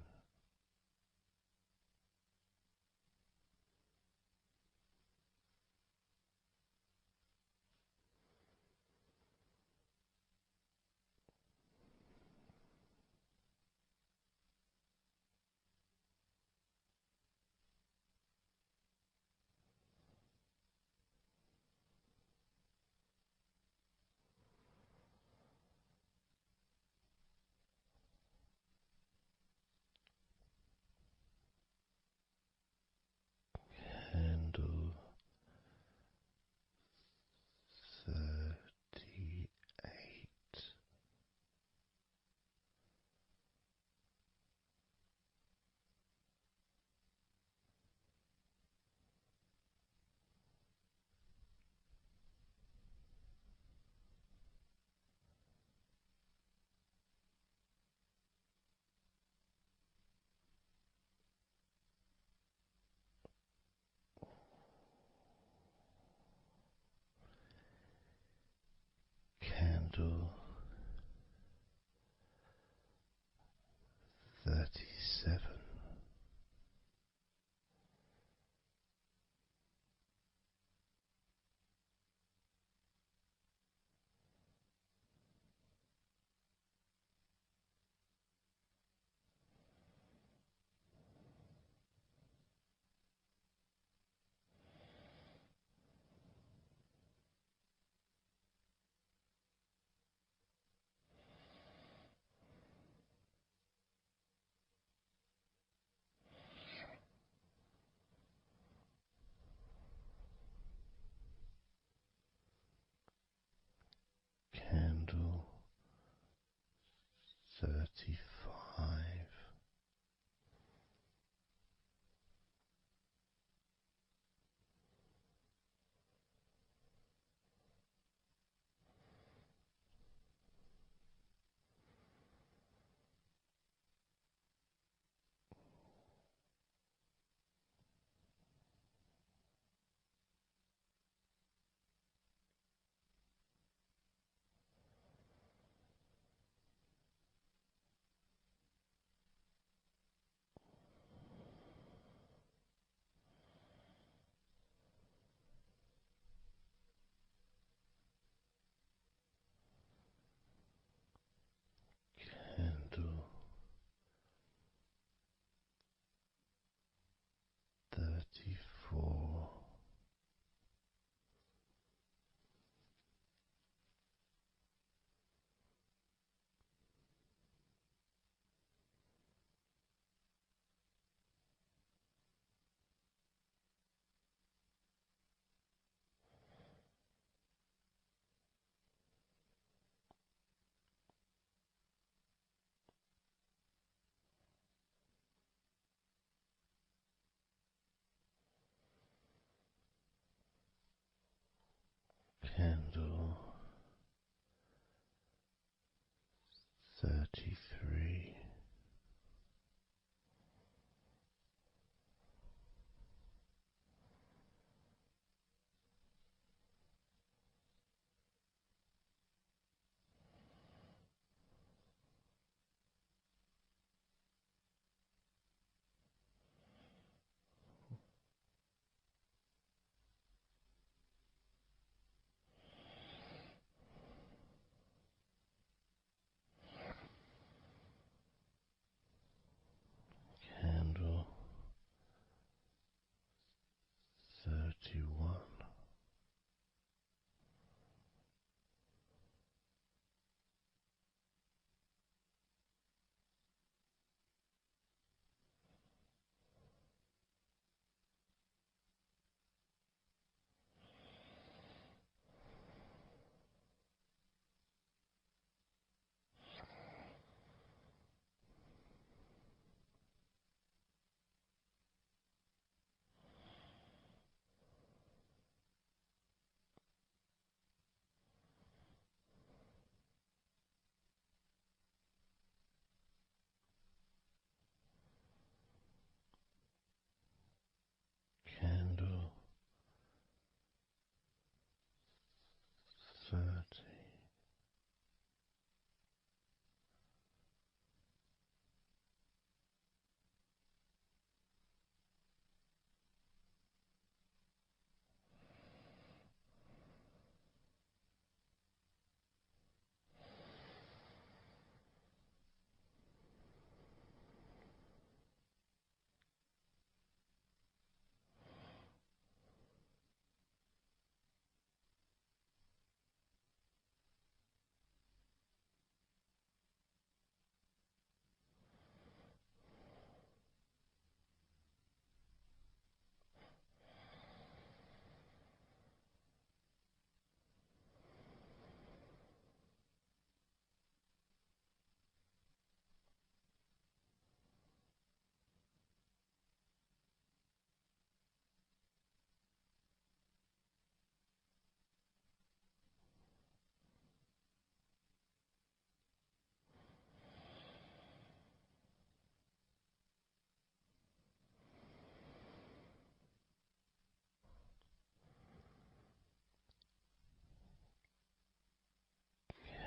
Speaker 2: Candle 38. Candle 37. 23. Candle 31. Candle 30.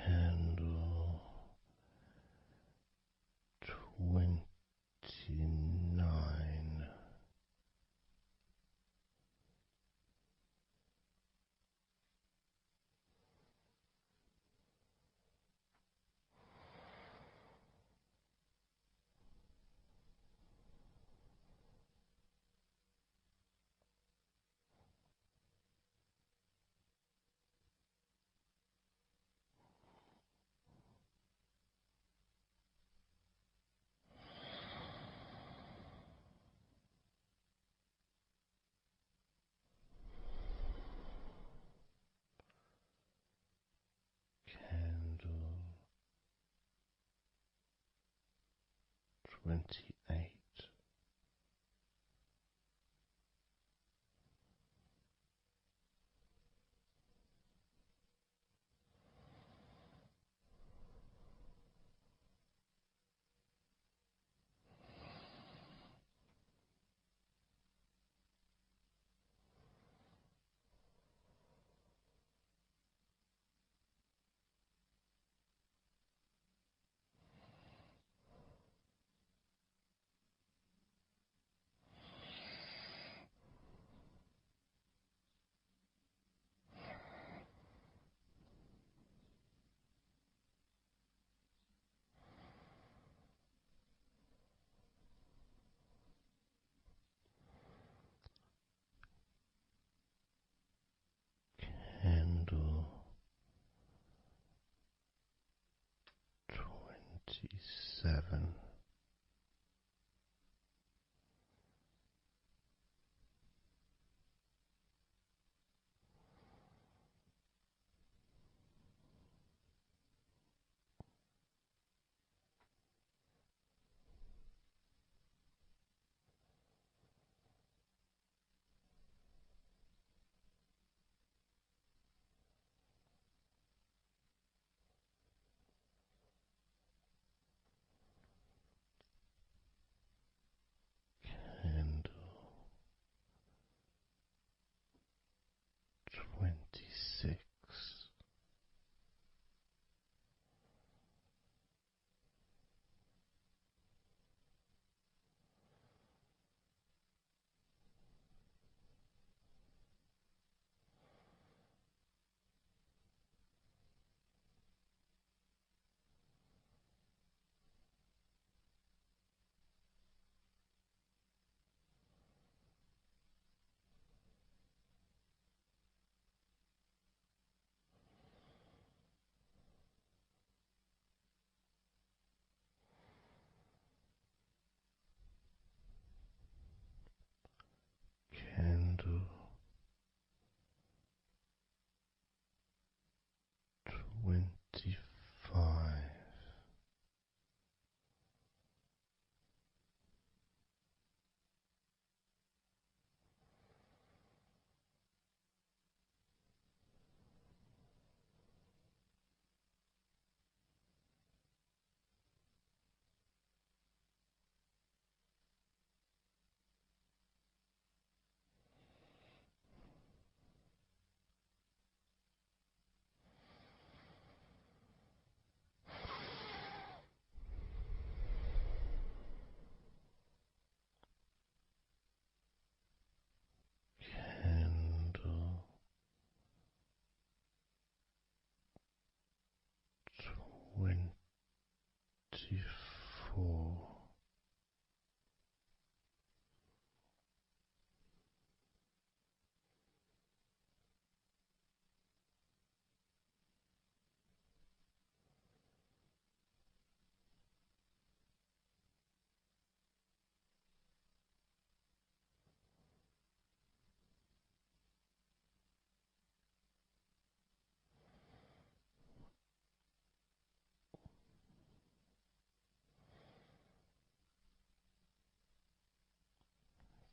Speaker 2: Candle 29. Candle 28. 26. Candle 25. Candle 24.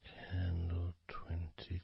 Speaker 2: Candle 23.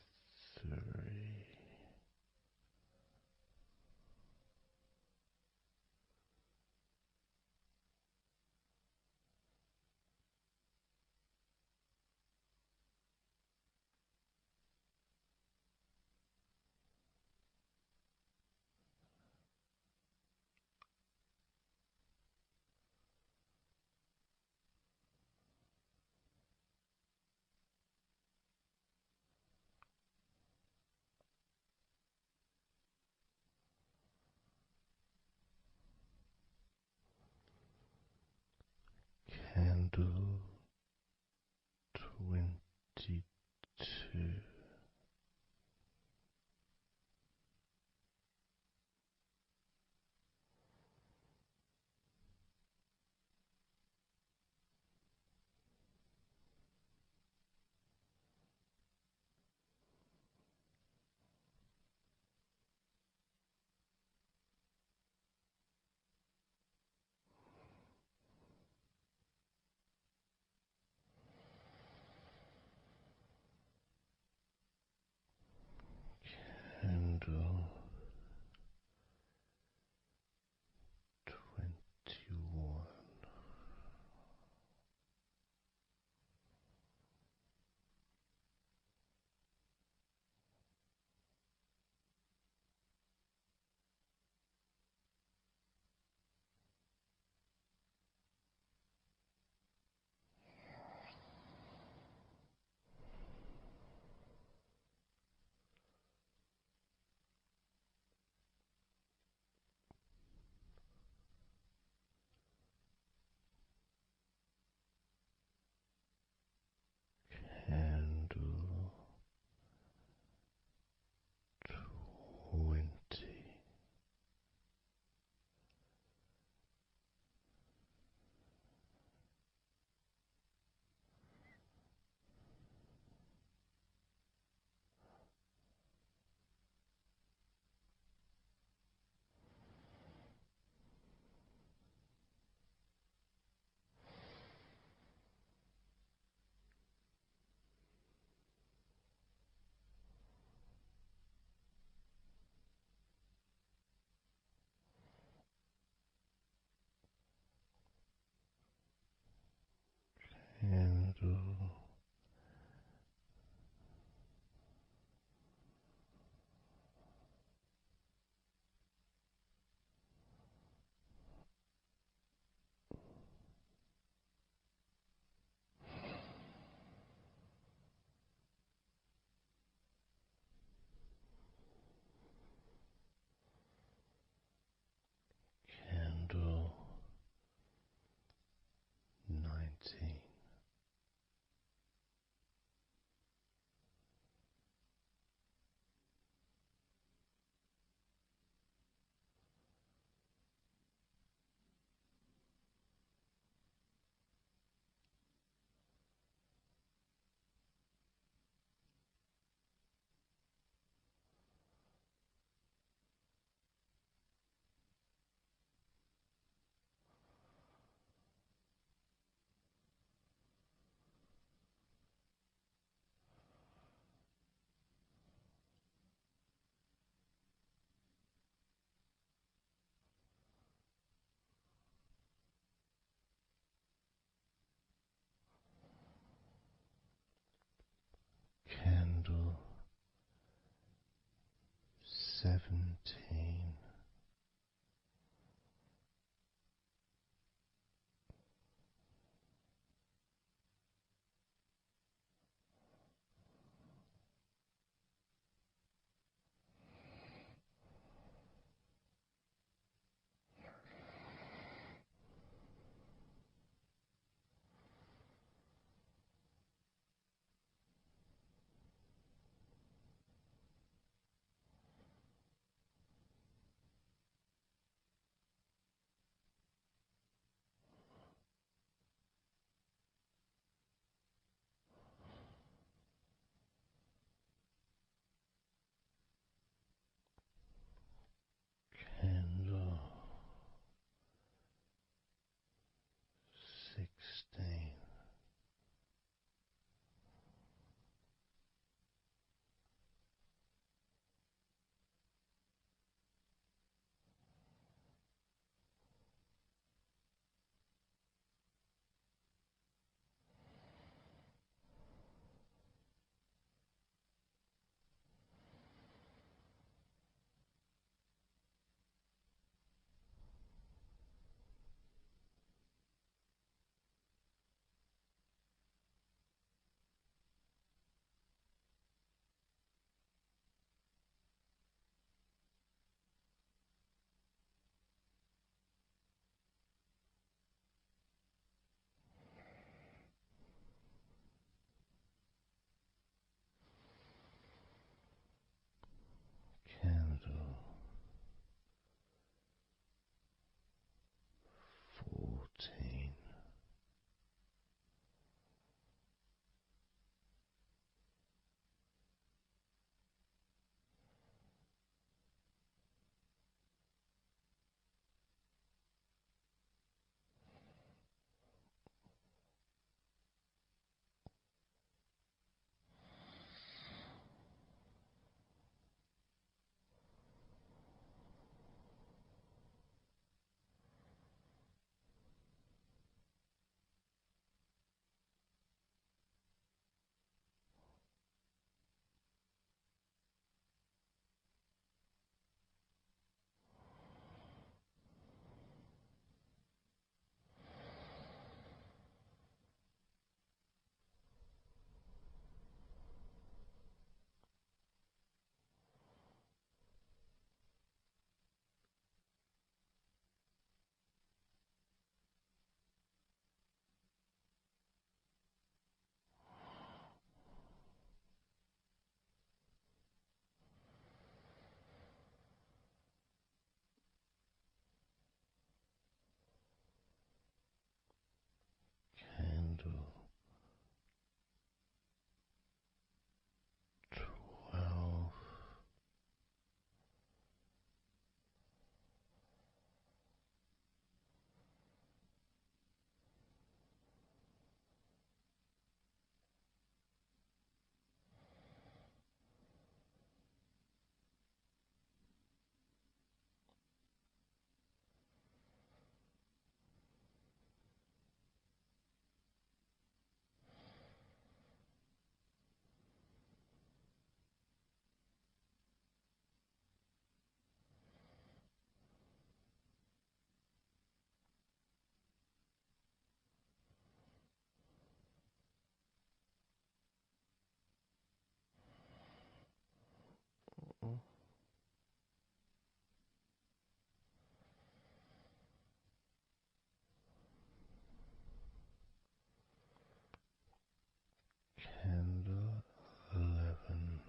Speaker 2: Candle 22. Candle 17. Candle 16. Candle 14. Candle 12. Candle 11.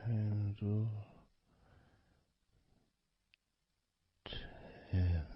Speaker 2: Candle 10.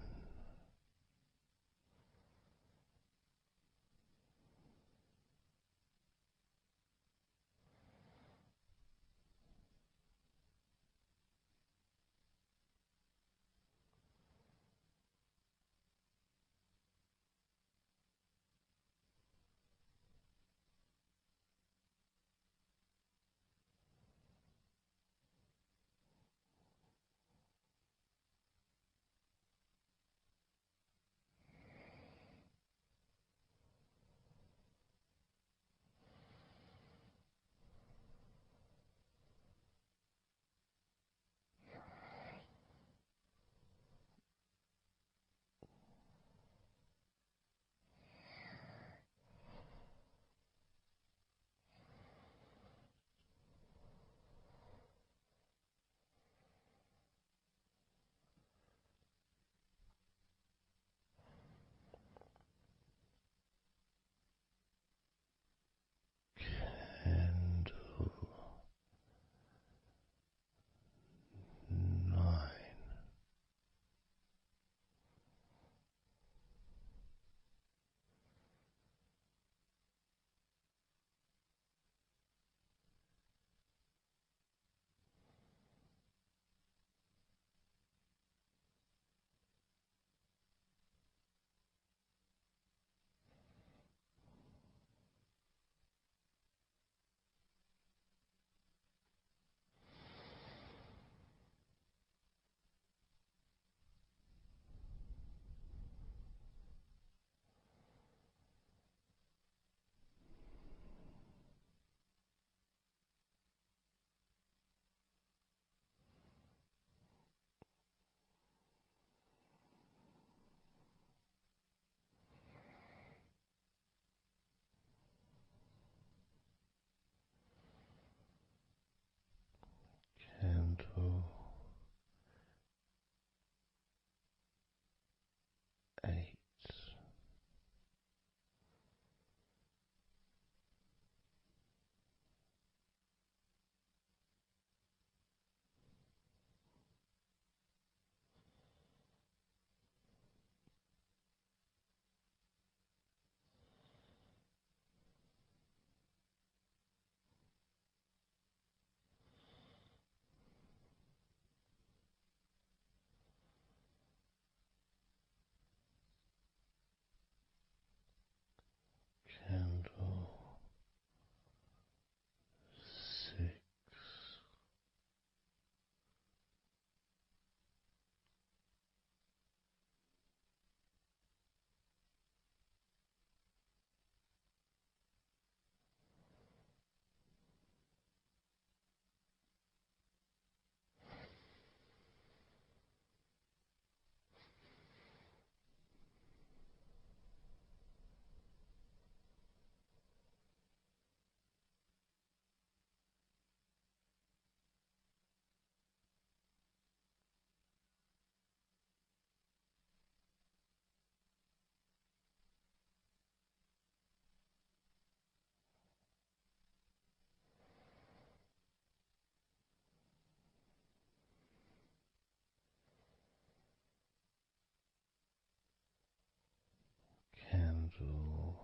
Speaker 2: Candle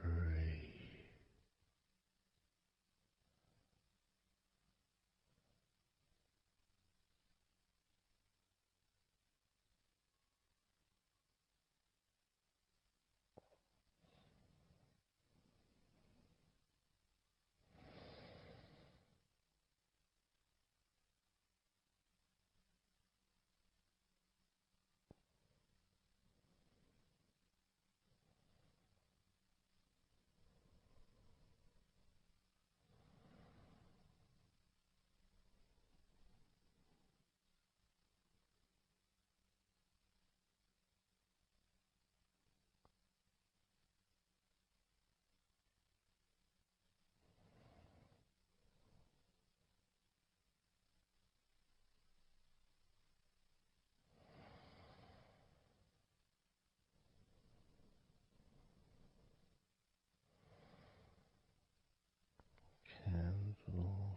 Speaker 2: 3. Candle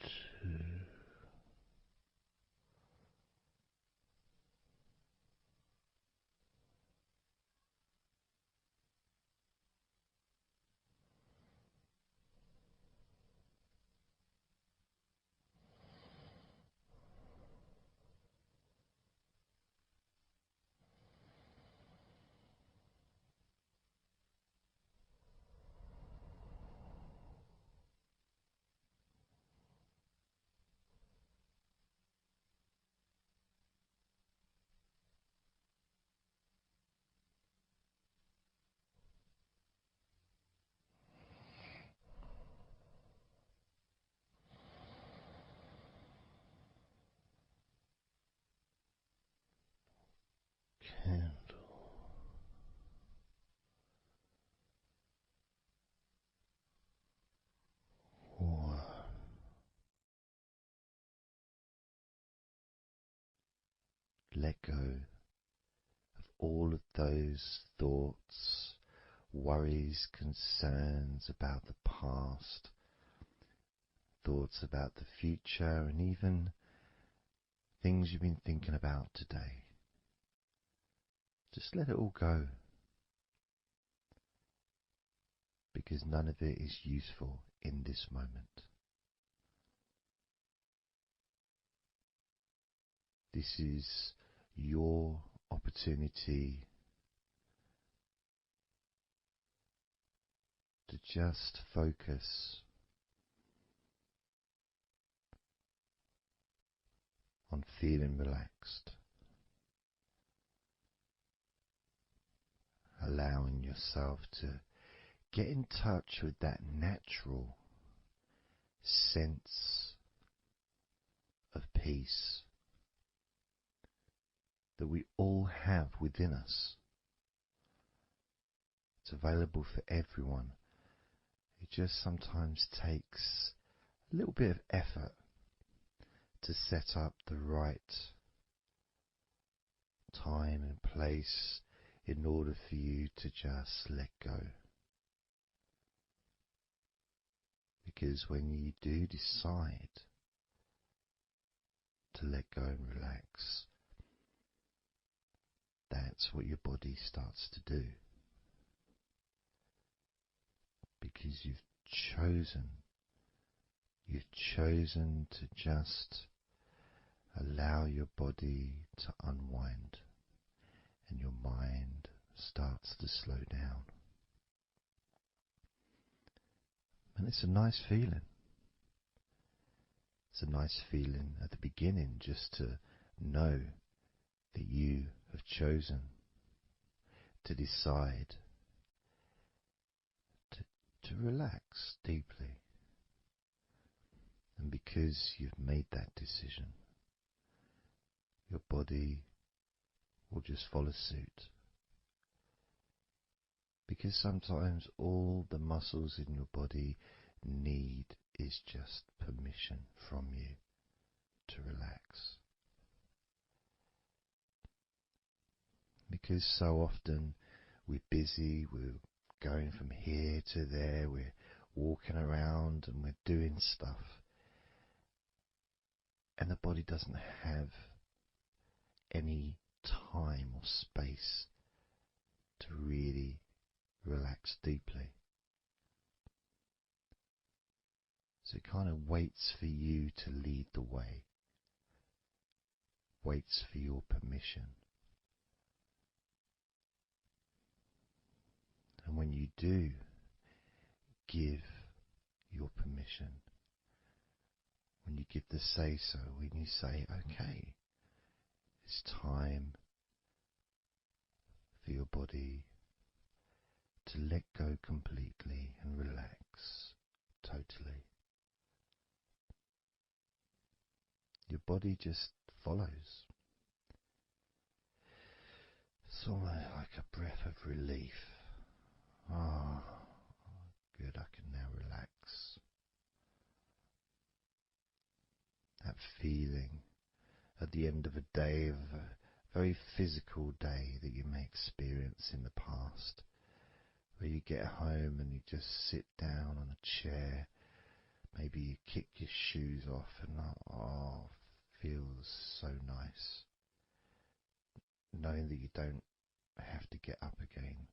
Speaker 2: 2. Candle 1. Let go of all of those thoughts, worries, concerns about the past, thoughts about the future, and even things you've been thinking about today. Just let it all go, because none of it is useful in this moment. This is your opportunity to just focus on feeling relaxed, allowing yourself to get in touch with that natural sense of peace that we all have within us. It's available for everyone. It just sometimes takes a little bit of effort to set up the right time and place in order for you to just let go. Because when you do decide to let go and relax, that's what your body starts to do. Because you've chosen to just allow your body to unwind, and your mind starts to slow down. And it's a nice feeling. It's a nice feeling at the beginning just to know that you have chosen to decide to relax deeply. And because you've made that decision, your body will just follow suit. Because sometimes all the muscles in your body need is just permission from you to relax. Because so often we're busy, we're going from here to there, we're walking around and we're doing stuff, and the body doesn't have any time or space to really relax deeply. So it kind of waits for you to lead the way, waits for your permission. And when you do give your permission, when you give the say-so, when you say, okay, it's time for your body to let go completely and relax totally, your body just follows. It's almost like a breath of relief. Ah, good, I can now relax. That feeling at the end of a day, of a very physical day that you may experience in the past, where you get home and you just sit down on a chair, maybe you kick your shoes off and feels so nice. Knowing that you don't have to get up again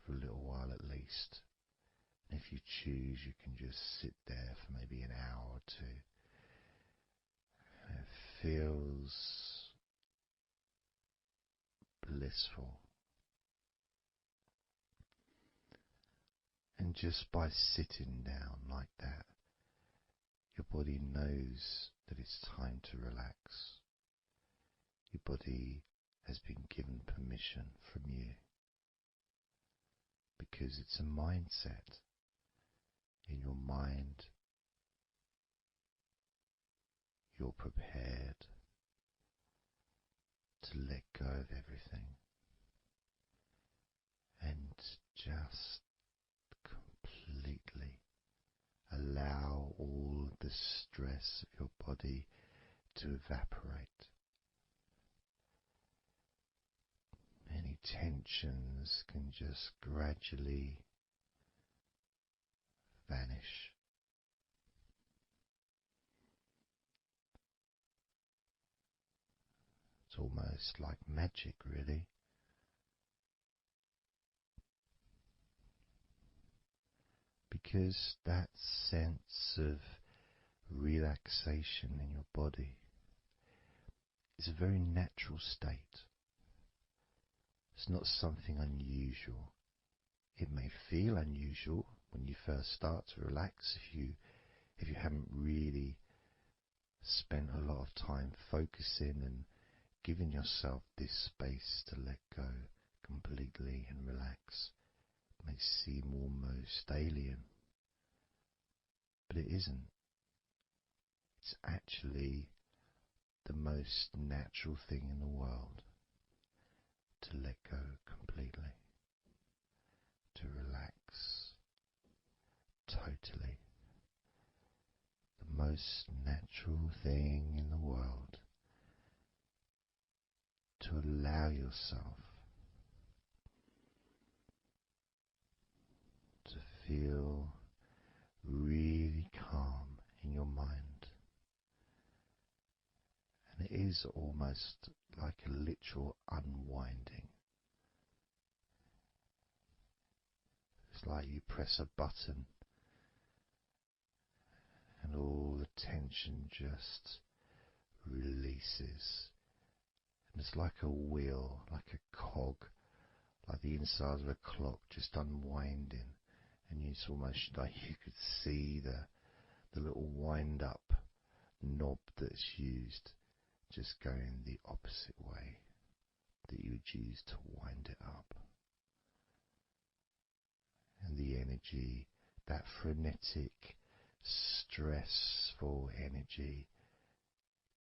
Speaker 2: for a little while at least. And if you choose, you can just sit there for maybe an hour or two. And it feels blissful. And just by sitting down like that, your body knows that it's time to relax. Your body has been given permission from you, because it's a mindset. In your mind, you're prepared to let go of everything and just completely allow all the stress of your body to evaporate. Any tensions can just gradually vanish. It's almost like magic, really. Because that sense of relaxation in your body is a very natural state. It's not something unusual. It may feel unusual when you first start to relax if you haven't really spent a lot of time focusing and giving yourself this space to let go completely and relax. It may seem almost alien, but it isn't. It's actually the most natural thing in the world to let go completely, to relax totally. The most natural thing in the world to allow yourself to feel really calm in your mind. And it is almost like a literal unwinding. It's like you press a button and all the tension just releases. And it's like a wheel, like a cog, like the inside of a clock just unwinding. And it's almost like you could see the little wind up knob that's used just going the opposite way that you would use to wind it up. And the energy, that frenetic, stressful energy,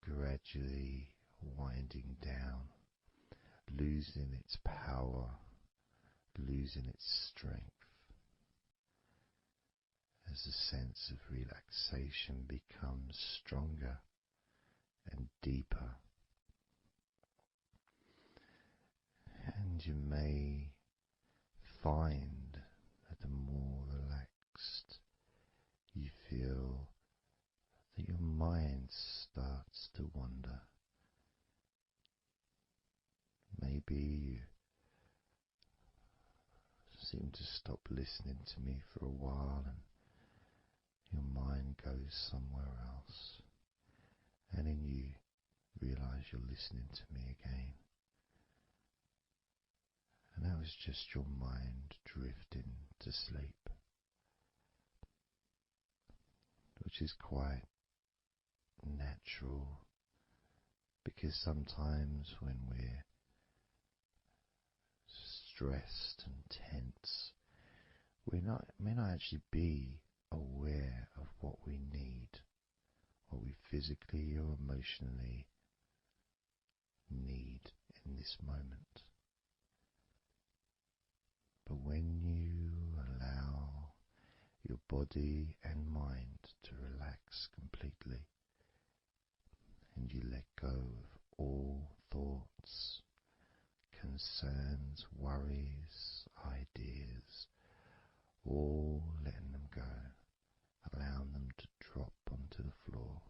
Speaker 2: gradually winding down, losing its power, losing its strength, as the sense of relaxation becomes stronger and deeper. And you may find that the more relaxed you feel, that your mind starts to wander. Maybe you seem to stop listening to me for a while and your mind goes somewhere else, and then you realize you're listening to me again. And that was just your mind drifting to sleep, which is quite natural, because sometimes when we're stressed and tense, we may not actually be aware of what we need, what we physically or emotionally need in this moment. But when you allow your body and mind to relax completely, and you let go of all thoughts, concerns, worries, ideas, all letting them go, allowing them to drop onto the floor,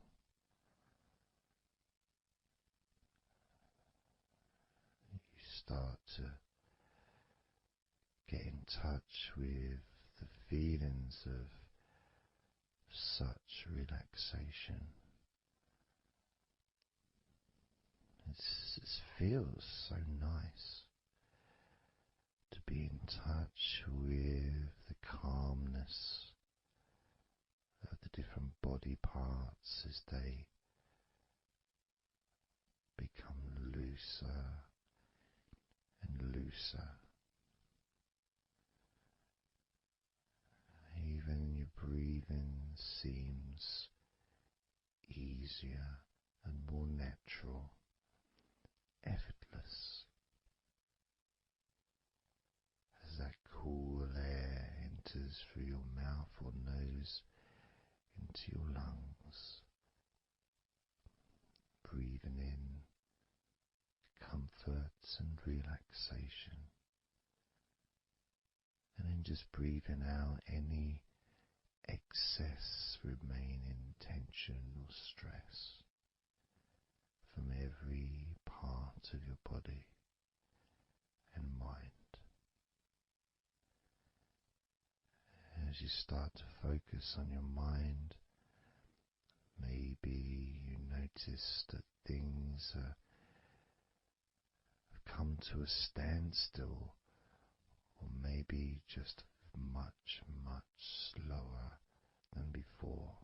Speaker 2: you start to get in touch with the feelings of such relaxation. It feels so nice to be in touch with the calmness of the different body parts as they become looser and looser. Even your breathing seems easier and more natural, effortless, as that cool air enters through your mouth or nose into your lungs, breathing in comfort and relaxation, and then just breathing out any excess remaining tension or stress from every part of your body and mind. As you start to focus on your mind, maybe you notice that things have come to a standstill, or maybe just much, much slower than before,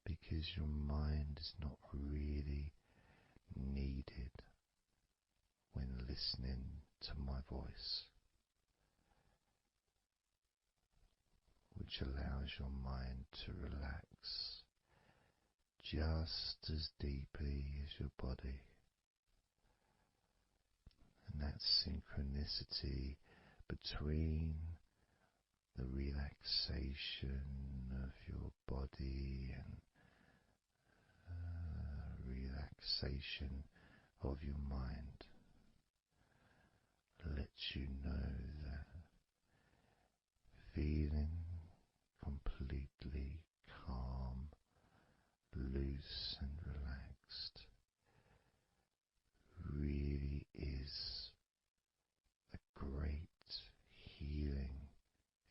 Speaker 2: because your mind is not really needed when listening to my voice, which allows your mind to relax just as deeply as your body. And that synchronicity between the relaxation of your body and relaxation of your mind lets you know that feeling completely calm, loose and relaxed really is a great healing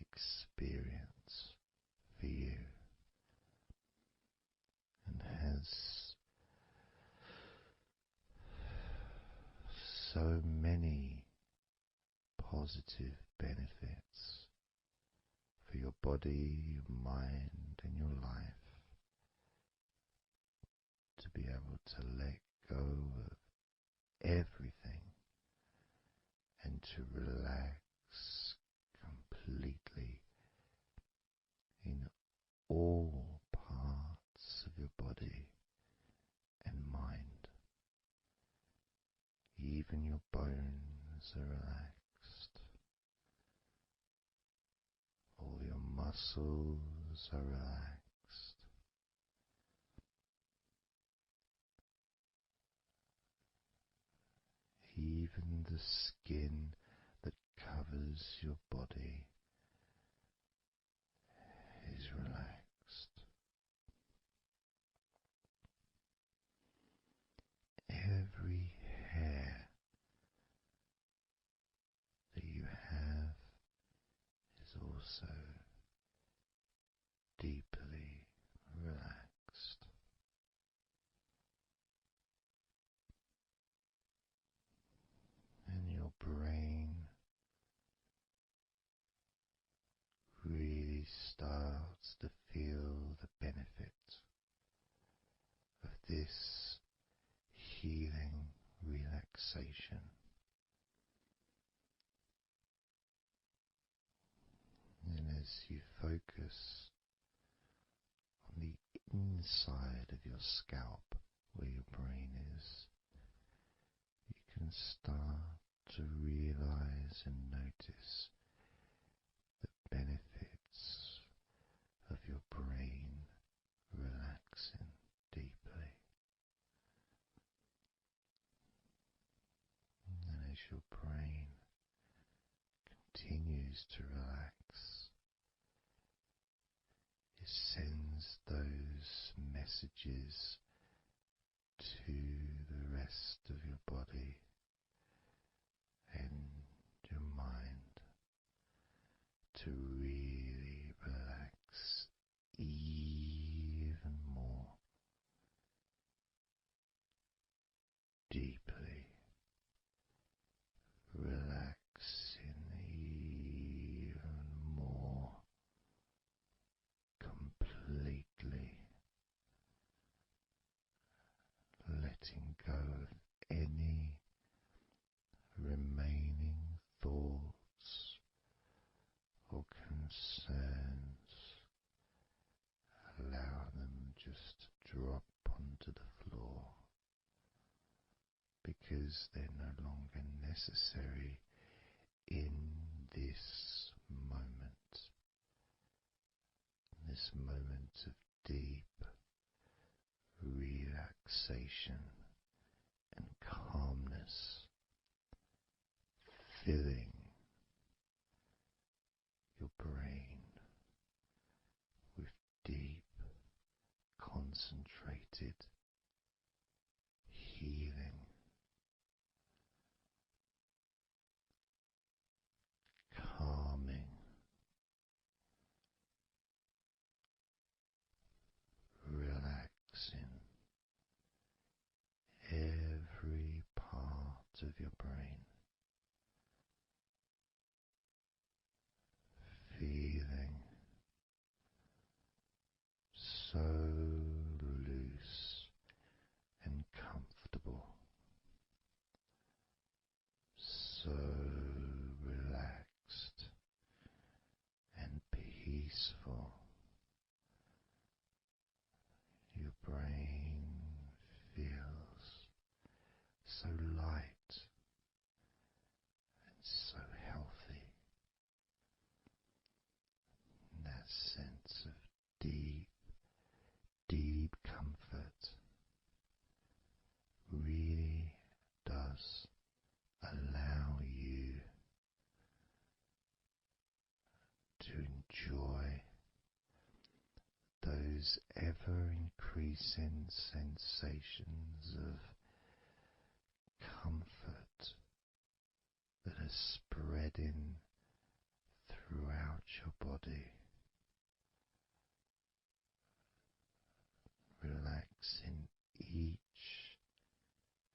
Speaker 2: experience for you and has so many positive benefits for your body, your mind, and your life to be able to let go of everything and to relax completely in all parts of your body and mind. Even your bones are relaxed. All your muscles are relaxed. Even the skin that covers your body is relaxed. Every hair that you have is also deeply relaxed. And your brain really starts to feel the benefit of this healing relaxation. And as you focus on the inside of your scalp where your brain is, you can start to realize and notice the benefits of your brain relaxing deeply. And as your brain continues to relax, it sends those messages to the rest of your body and your mind to really relax even more deeply, relaxing even more completely, letting go of any remaining thoughts or concerns. Allow them just to drop onto the floor because they're no longer necessary in this moment, this moment of deep relaxation and calmness, filling your brain with deep, concentrated healing, calming, relaxing every part of your brain, feeling so loose and comfortable, so relaxed and peaceful. Your brain feels so light and so healthy. joy, those ever-increasing sensations of comfort that are spreading throughout your body, relaxing each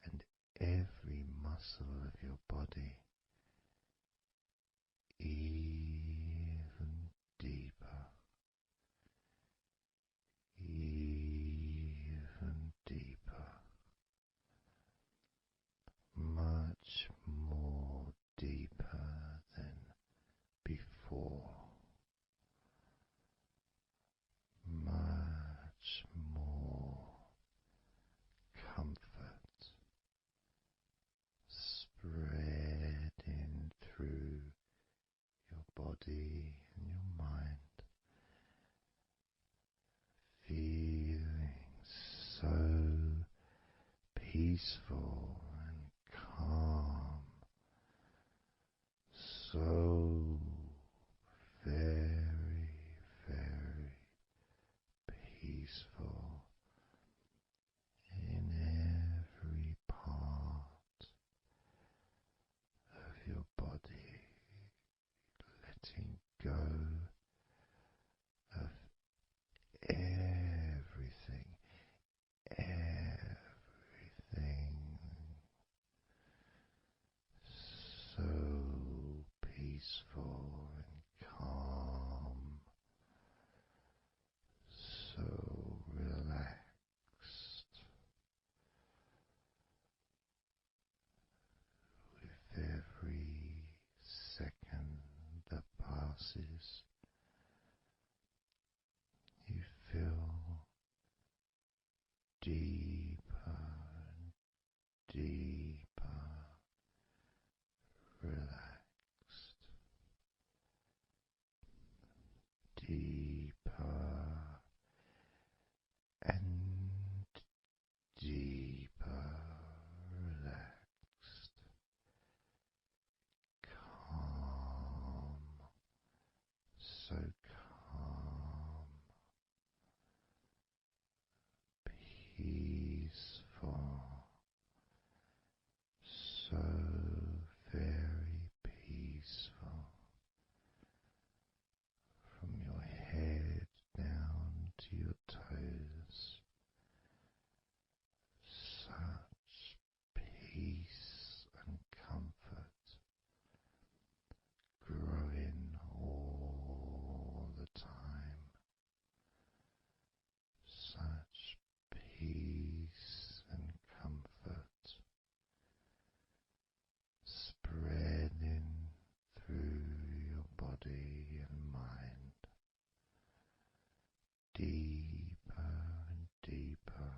Speaker 2: and every muscle of your body even deeper, even deeper, much more deeper than before, much more comfort spreading through your body and your mind, feeling so peaceful and calm, so very, very peaceful in every part of your body, letting go of everything, everything, so peaceful and calm, so relaxed, with every second that passes. You feel deeper and deeper relaxed, deeper and deeper relaxed, calm, so calm, peaceful, so very peaceful, from your head down to your toes, such peace and comfort growing all the time, such peace and comfort spreading through your body and mind, deeper and deeper,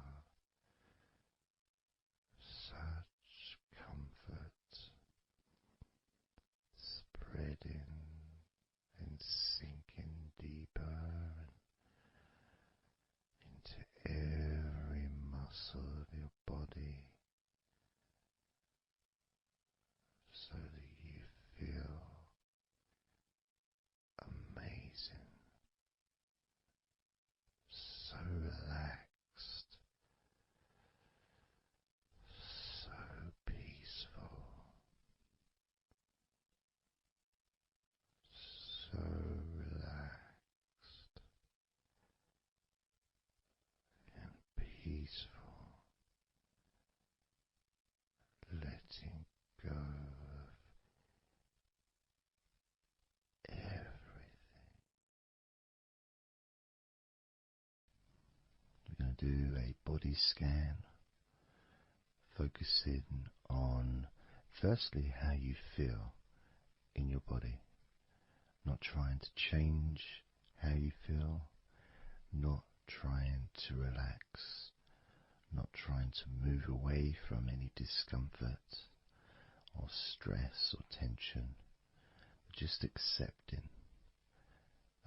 Speaker 2: such comfort spreading and sinking deeper into every muscle of your body, so that you feel amazing, so relaxed, so peaceful, so relaxed and peaceful, letting go of everything. We're going to do a body scan, focusing on firstly how you feel in your body, not trying to change how you feel, not trying to relax, not trying to move away from any discomfort or stress or tension, but just accepting,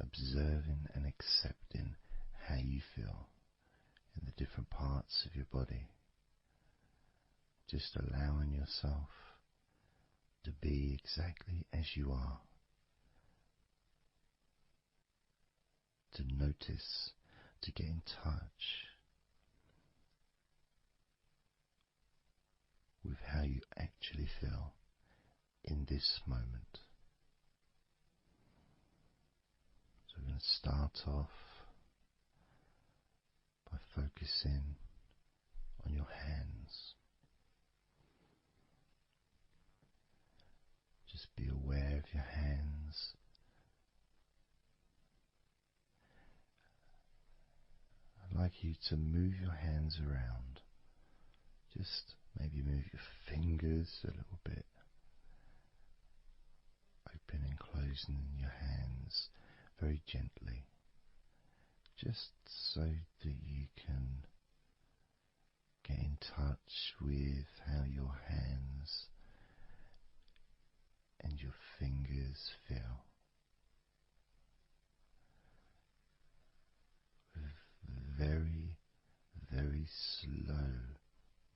Speaker 2: observing and accepting how you feel in the different parts of your body. Just allowing yourself to be exactly as you are, to notice, to get in touch with how you actually feel in this moment. So we're going to start off by focusing on your hands. Just be aware of your hands. I'd like you to move your hands around. Just maybe move your fingers a little bit. Open and closing your hands very gently. Just so that you can get in touch with how your hands and your fingers feel. With very, very slow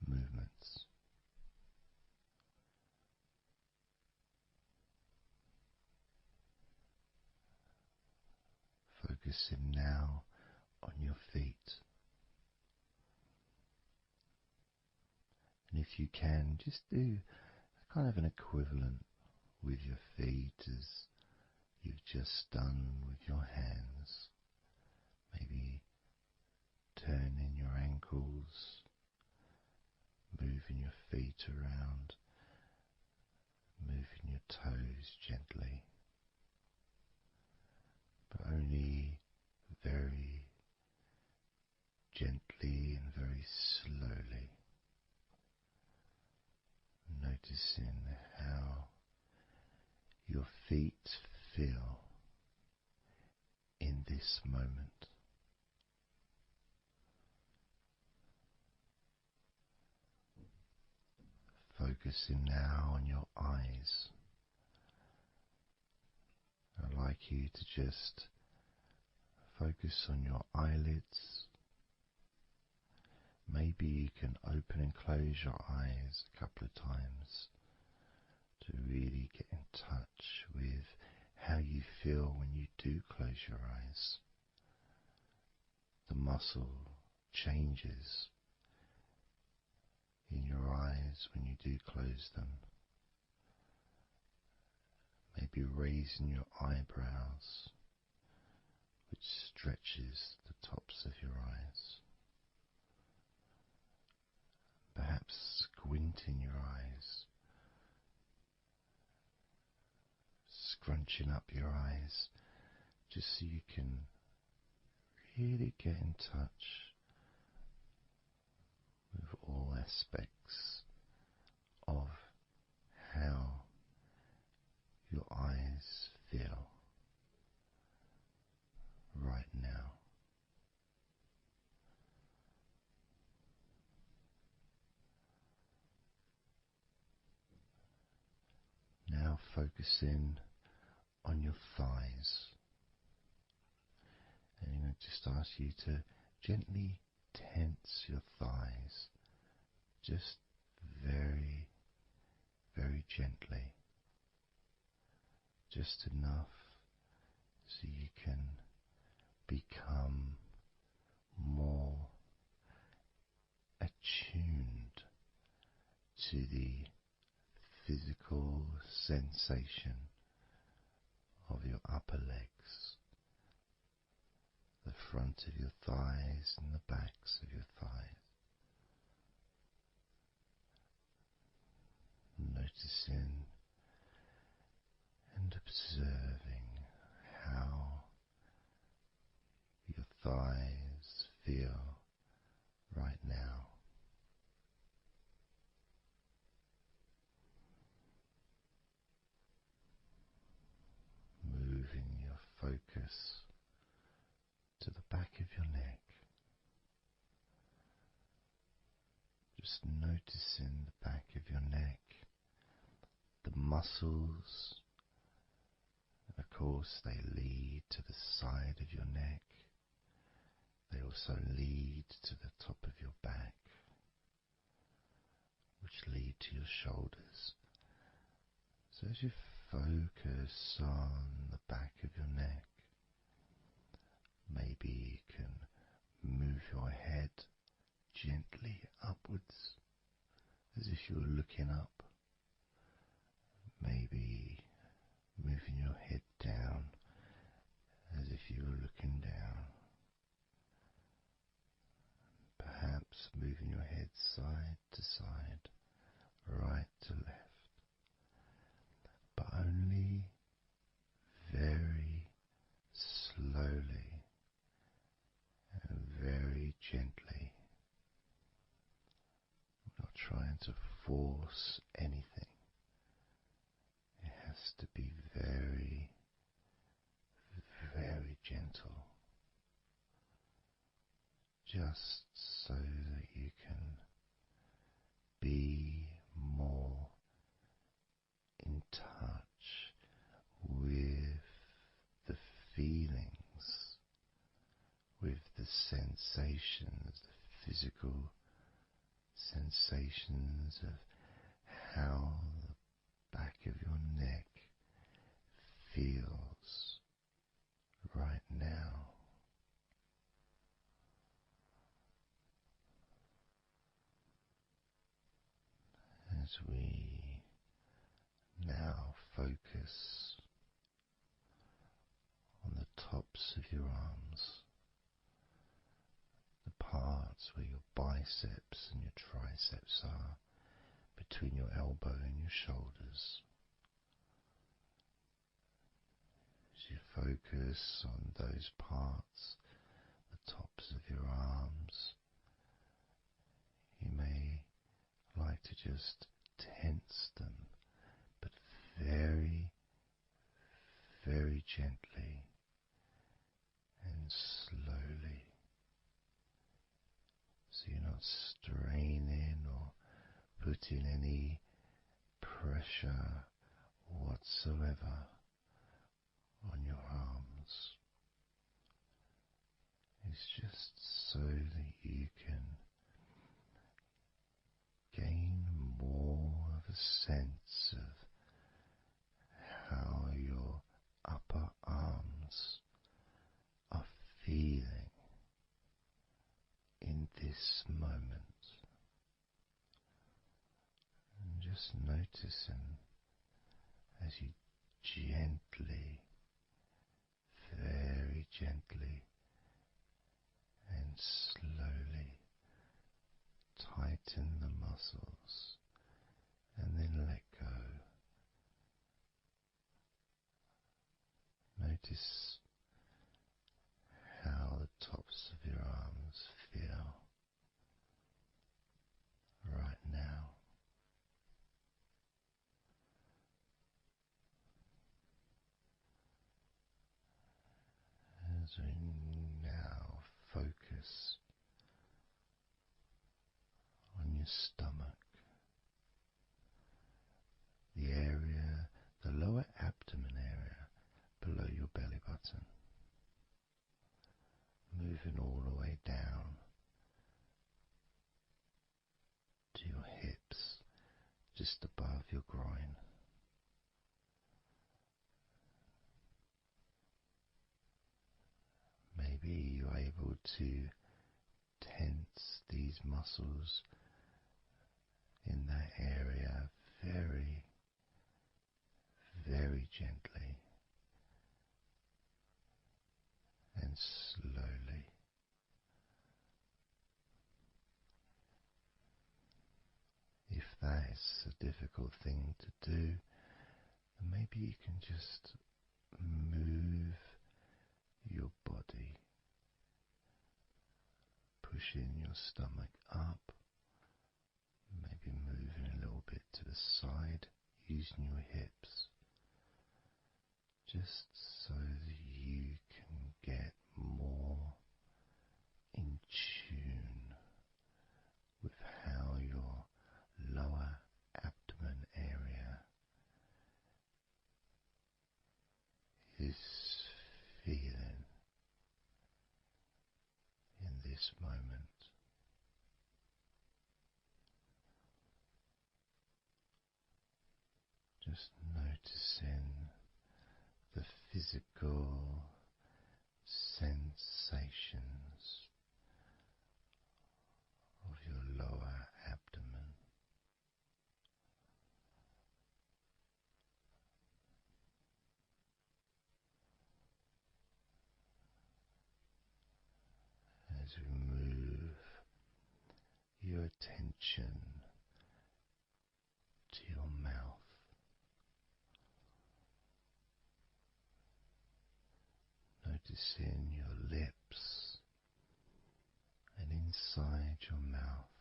Speaker 2: movements. Focusing now on your feet. And if you can, just do kind of an equivalent with your feet as you've just done with your hands. Maybe turning your ankles, moving your feet around, moving your toes gently, but only very gently and very slowly. Noticing how your feet feel in this moment. Focusing now on your eyes. I'd like you to just focus on your eyelids. Maybe you can open and close your eyes a couple of times to really get in touch with how you feel when you do close your eyes. The muscle changes in your eyes when you do close them. Maybe raising your eyebrows, which stretches the tops of your eyes. Perhaps squinting your eyes, scrunching up your eyes, just so you can really get in touch with all aspects of how your eyes feel right now. Now focusing on your thighs. And I'm going to just ask you to gently tense your thighs, just very, very gently. Just enough so you can become more attuned to the physical sensation of your upper legs, the front of your thighs and the backs of your thighs. Noticing and observing how your thighs feel right now. Moving your focus to the back of your neck. Just noticing the back of your neck, the muscles. Of course, they lead to the side of your neck. They also lead to the top of your back, which lead to your shoulders. So as you focus on the back of your neck, gently upwards, as if you were looking up. Maybe moving your head down as if you were looking down. Perhaps moving your head side to side, right to left, but only very slowly and very gently. Not trying to force anything. It has to be very, very gentle, just so that you can be more in touch with the feelings, with the sensations, the physical sensations of how the back of your neck feels right now. As we now focus on the tops of your arms, the parts where your biceps and your triceps are, between your elbow and your shoulders. As you focus on those parts, the tops of your arms, you may like to just tense them, but very, very gently and slowly, so you're not straining or putting any pressure whatsoever on your arms. It's just so that you can gain more of a sense of how your upper arms are feeling in this moment. And just noticing as you gently, very gently and slowly tighten the muscles and then let go. Notice how the tops of your arms feel right now. As we now focus on your stomach, the area, the lower abdomen area below your belly button, moving all the way down to your hips, just above your groin. Maybe you're able to tense these muscles in that area very, very gently and slowly. If that is a difficult thing to do, then maybe you can just move your body, pushing your stomach up, maybe moving a little bit to the side, using your hips, just so that you can get more in tune with how your lower abdomen area is feeling in this moment. Just noticing the physical sensations of to move your attention to your mouth, noticing your lips and inside your mouth,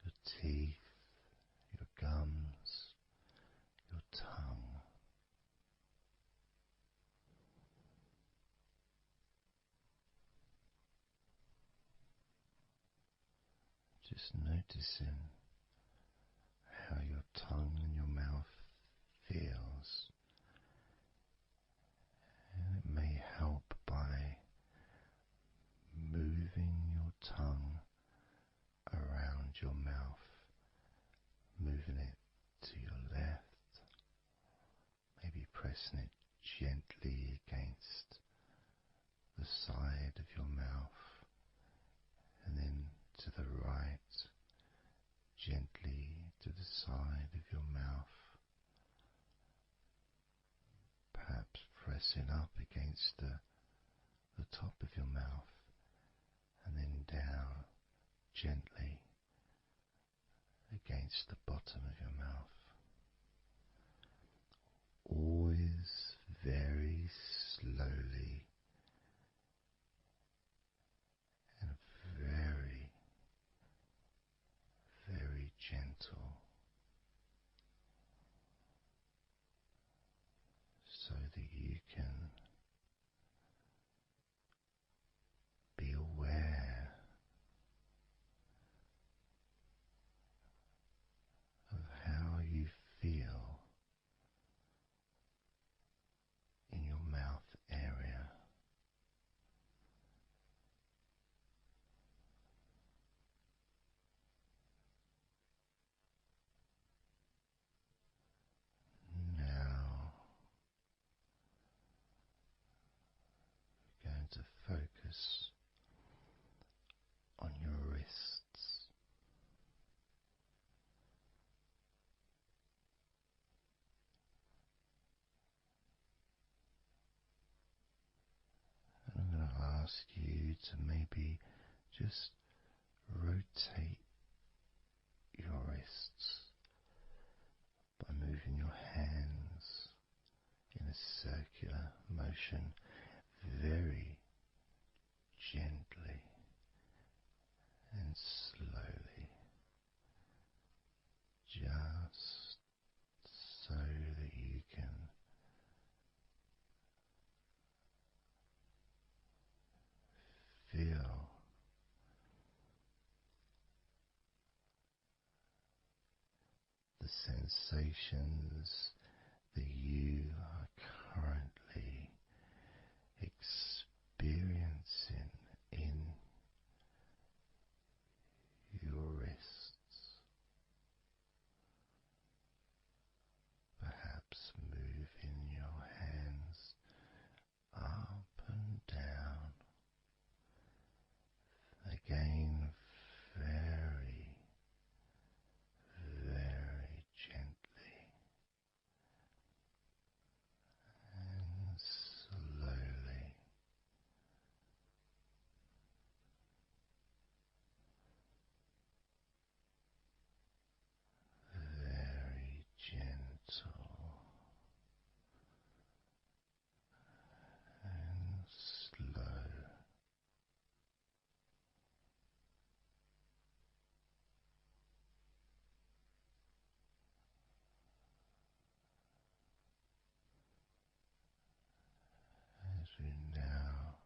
Speaker 2: your teeth, your gums, your tongue. Just noticing how your tongue and your mouth feels, and it may help by moving your tongue around your mouth, moving it to your left, maybe pressing it gently against the side of your mouth, and then to the right, gently to the side of your mouth, perhaps pressing up against the top of your mouth, and then down gently against the bottom of your mouth. Always very slowly and very, very gentle, so that you can be aware of how you feel in your mouth area. Now we're going to focus on your wrists. And I'm going to ask you to maybe just rotate your wrists by moving your hands in a circular motion very gently and slowly, just so that you can feel the sensations that you are currently experiencing in your wrists. Perhaps moving your hands up and down, again very, very gently and slowly. Very gentle and slow. As we now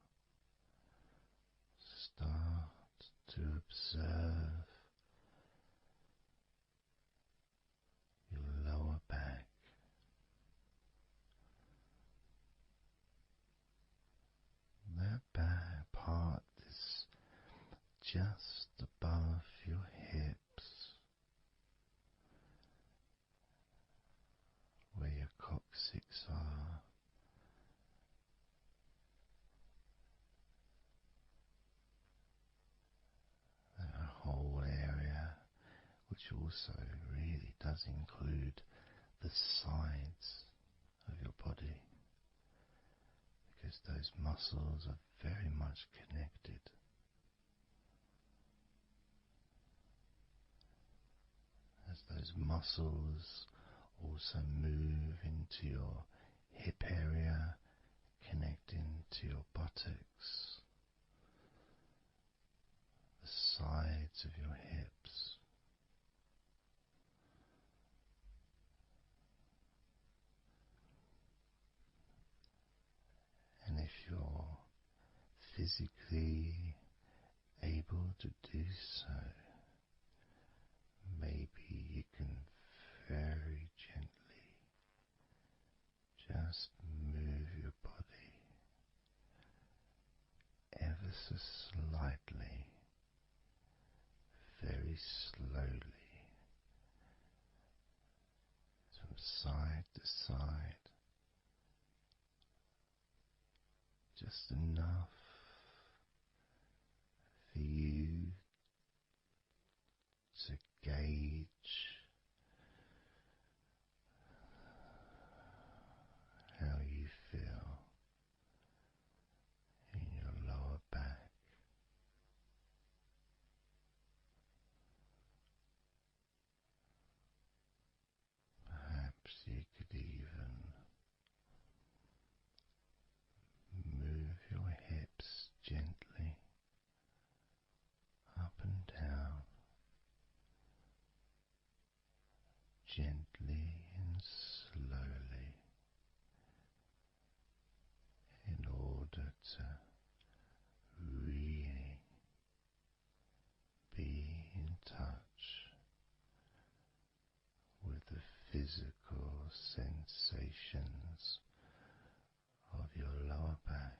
Speaker 2: start to observe your lower back, that back part is just above your hips, where your coccyx are. That whole area, which also really does include the sides of your body, because those muscles are very much connected. As those muscles also move into your hip area, connecting to your buttocks, the sides of your hips. And if you're physically able to do so, maybe you can very gently just move your body ever so slightly, very slowly, from side to side, just enough for you to gauge how you feel in your lower back. Perhaps you could even move your hips gently up and down, gently and slowly, in order to really be in touch with the physical sensations of your lower back.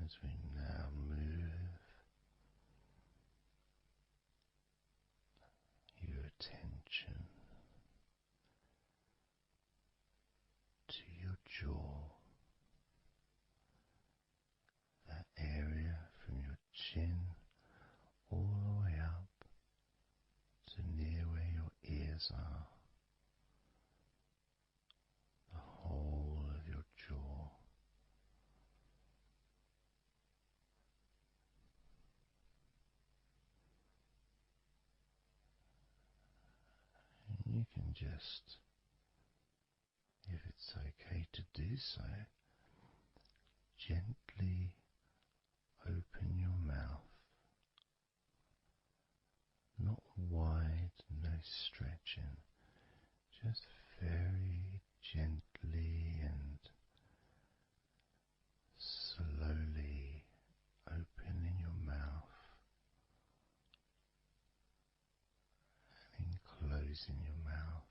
Speaker 2: As we now move your attention to your jaw, that area from your chin all the way up to near where your ears are, the whole of your jaw. And you can just, if it's okay to do so, gently open your mouth, not wide, no stretching, just very gently and slowly opening your mouth and then closing your mouth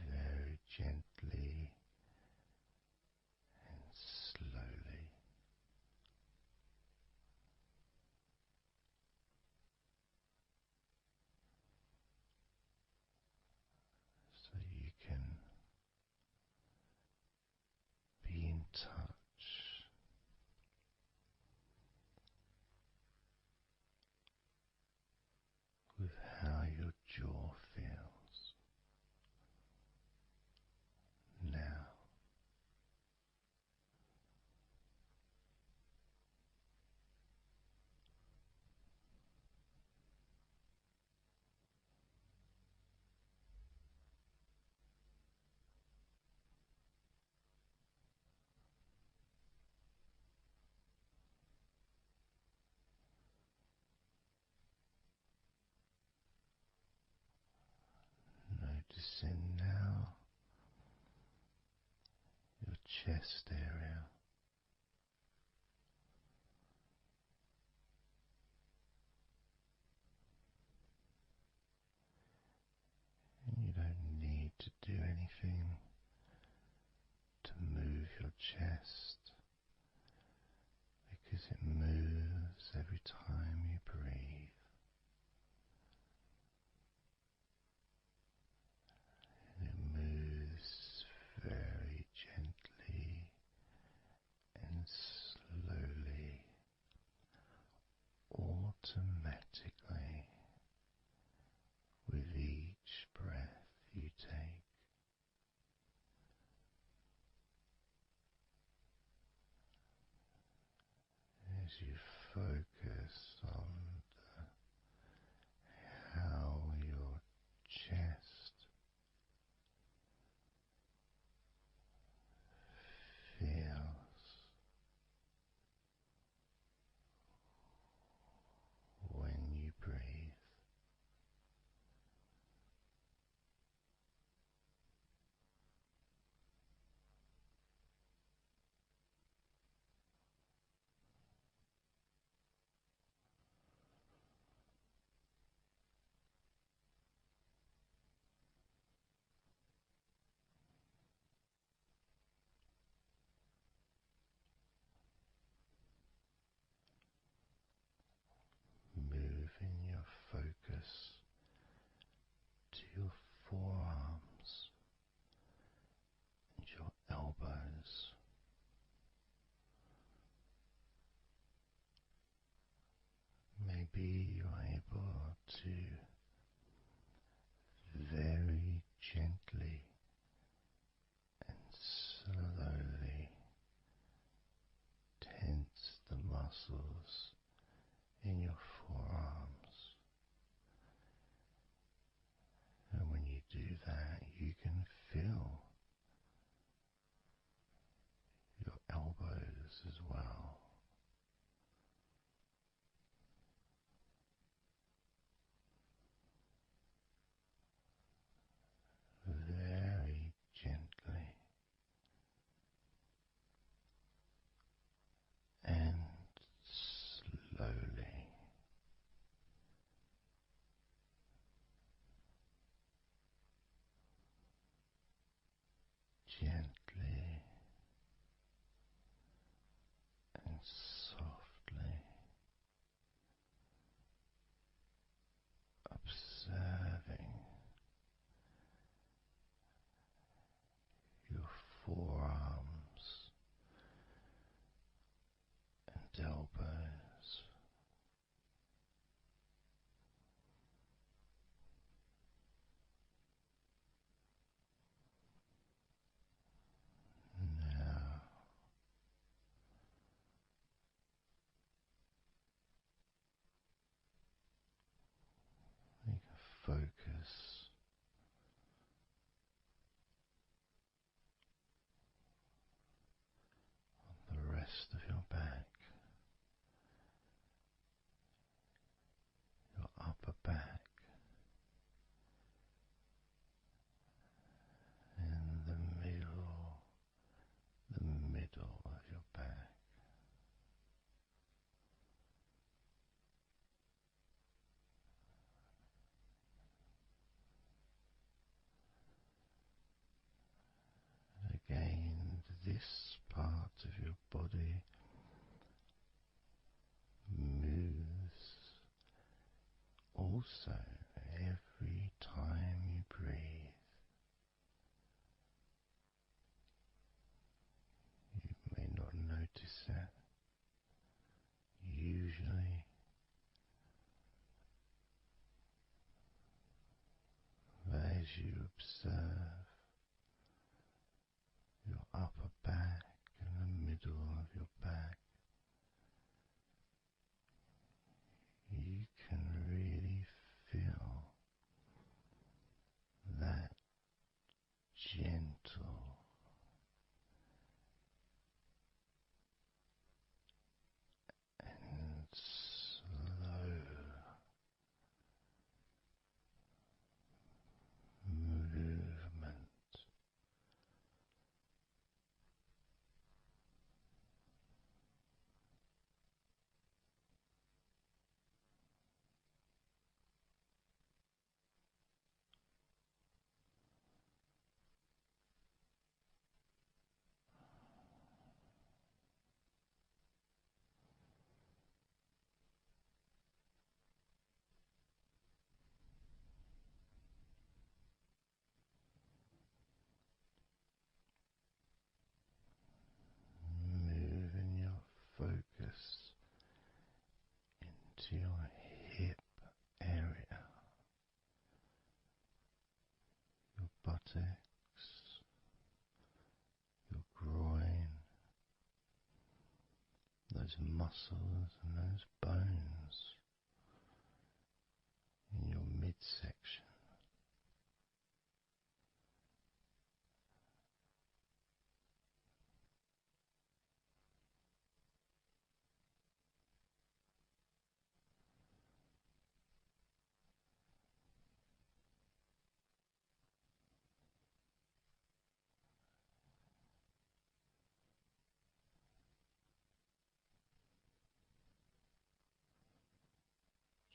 Speaker 2: very gently and slowly. So you can be in touch with how your jaw feels now. Noticing now your chest area. And you don't need to do anything to move your chest because it moves every time you breathe. And it moves very gently automatically with each breath you take. As you focus on how your chest feels when you breathe. Moving your focus to your forearms and your elbows. Maybe you're able to very gently and slowly tense the muscles in your forearms. And when you do that, you can feel your elbows as well. Very gently and slowly. Gently and softly observing your forearms and elbows. Now you can focus on the rest of your back, your upper back, and the middle of your back. Again, this part of your body moves also every time you breathe. You may not notice that usually, but as you observe your upper back and the middle of your back, you can really feel that gentle and slow movement. Moving your focus into your muscles and those bones in your midsection.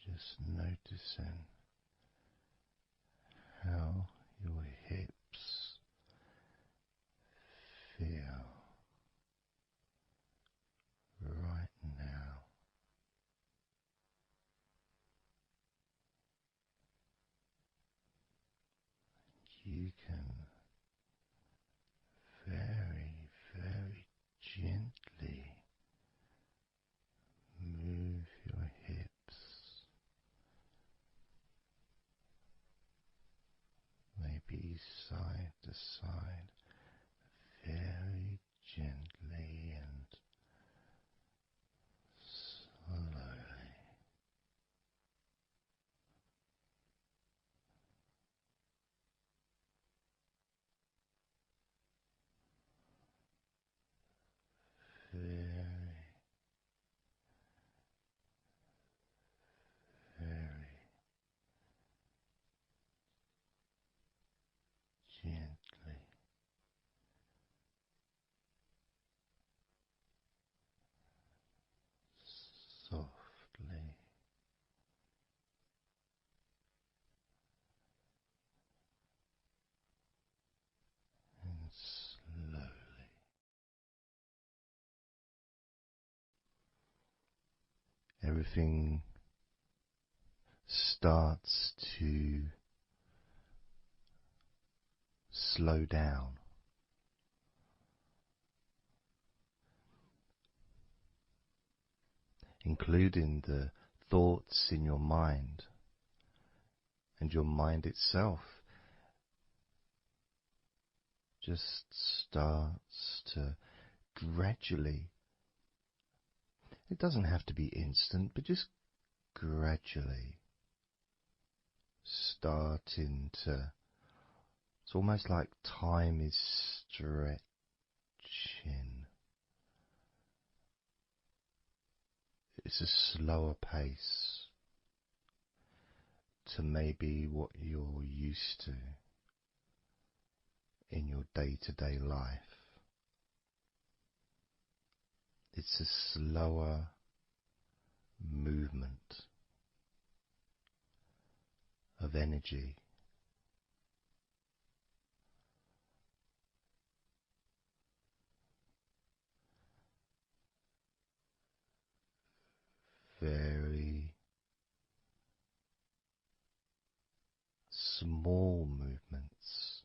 Speaker 2: Just noticing how your hips feel right now. You can very, very gently move your hips, maybe side to side, very gently and slowly. Very, very gently, softly and slowly. Everything starts to slow down, including the thoughts in your mind, and your mind itself just starts to gradually, it doesn't have to be instant, but just gradually starting to, it's almost like time is stretching. It's a slower pace to maybe what you're used to in your day-to-day life. It's a slower movement of energy. Very small movements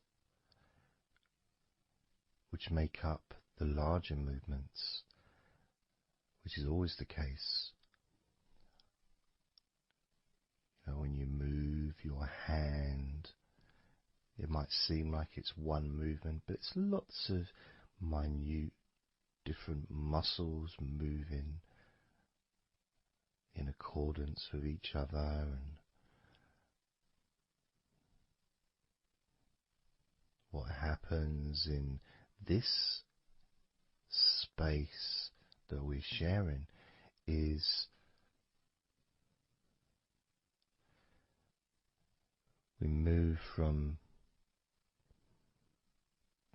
Speaker 2: which make up the larger movements, which is always the case. You know, when you move your hand, it might seem like it's one movement, but it's lots of minute different muscles moving in accordance with each other, and what happens in this space that we're sharing is we move from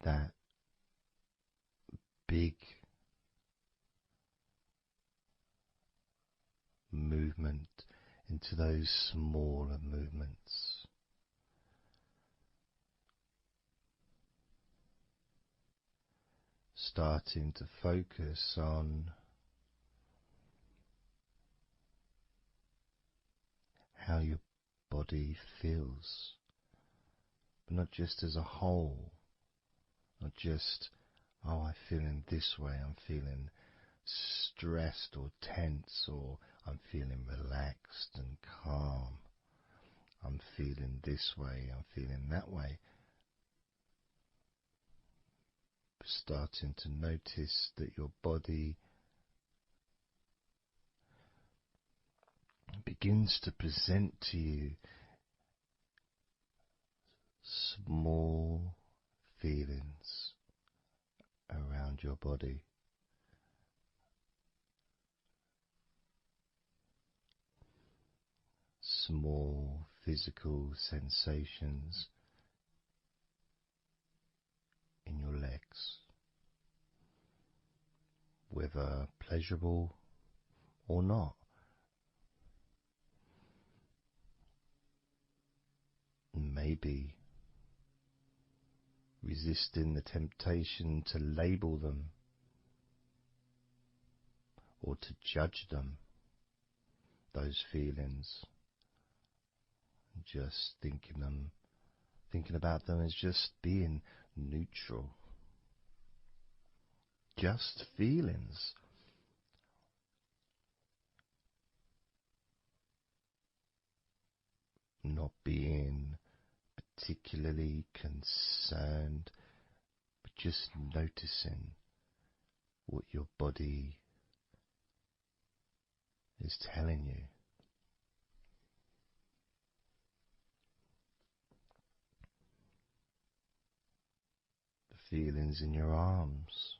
Speaker 2: that big movement into those smaller movements. Starting to focus on how your body feels, but not just as a whole, not just, oh, I'm feeling this way, I'm feeling stressed or tense, or I'm feeling relaxed and calm, I'm feeling this way, I'm feeling that way. Starting to notice that your body begins to present to you small feelings around your body. Small physical sensations in your legs, whether pleasurable or not. Maybe resisting the temptation to label them or to judge them, those feelings, just thinking about them as just being neutral, just feelings. Not being particularly concerned, but just noticing what your body is telling you. The feelings in your arms.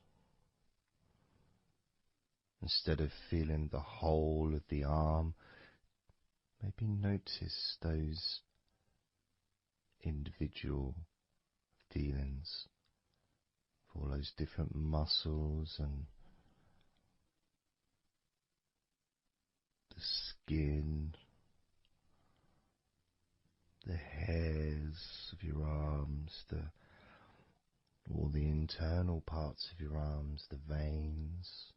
Speaker 2: Instead of feeling the whole of the arm, maybe notice those individual feelings of all those different muscles and the skin, the hairs of your arms, all the internal parts of your arms, the veins.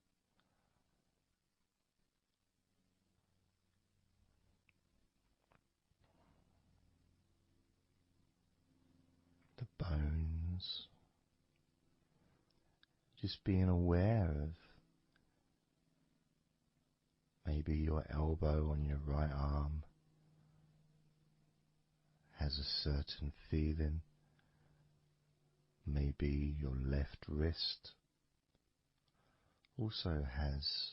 Speaker 2: The bones, just being aware of maybe your elbow on your right arm has a certain feeling, maybe your left wrist also has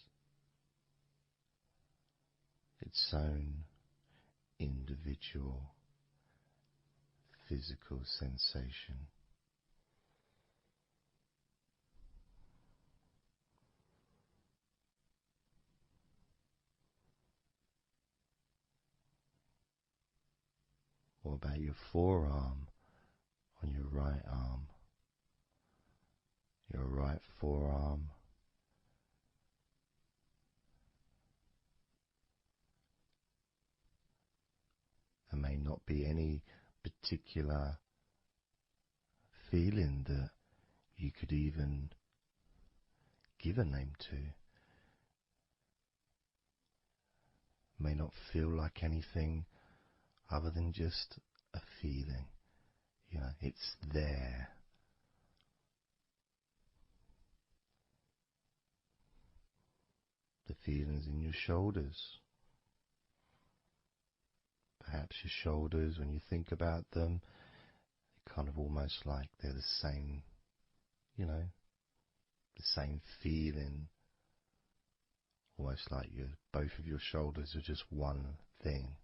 Speaker 2: its own individual physical sensation. What about your forearm on your right arm? Your right forearm. There may not be any particular feeling that you could even give a name to. May not feel like anything other than just a feeling. You know, it's there. The feelings in your shoulders. Perhaps your shoulders, when you think about them, they're kind of almost like they're the same, you know, the same feeling. Almost like both of your shoulders are just one thing.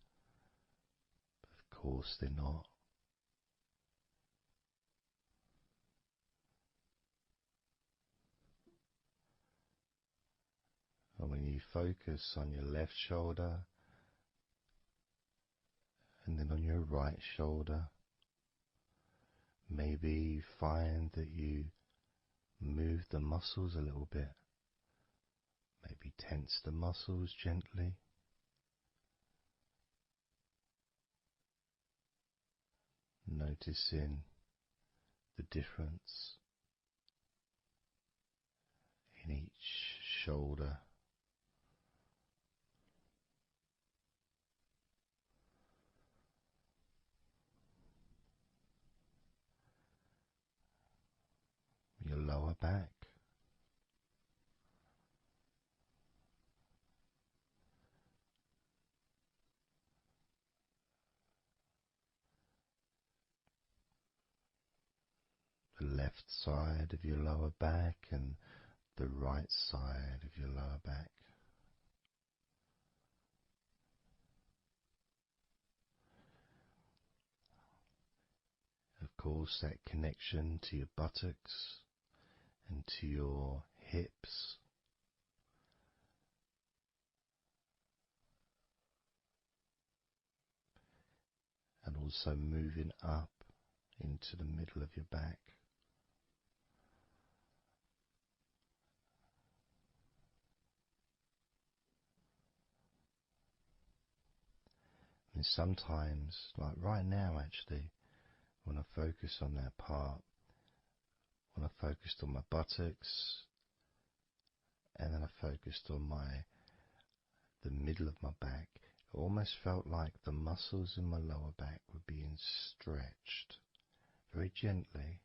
Speaker 2: But of course they're not. And when you focus on your left shoulder and then on your right shoulder, maybe you find that you move the muscles a little bit. Maybe tense the muscles gently. Noticing the difference in each shoulder. Your lower back. The left side of your lower back and the right side of your lower back. course, that connection to your buttocks and to your hips. And also moving up into the middle of your back. And sometimes, like right now actually, when I focus on that part, when I focused on my buttocks, and then I focused on the middle of my back, it almost felt like the muscles in my lower back were being stretched very gently,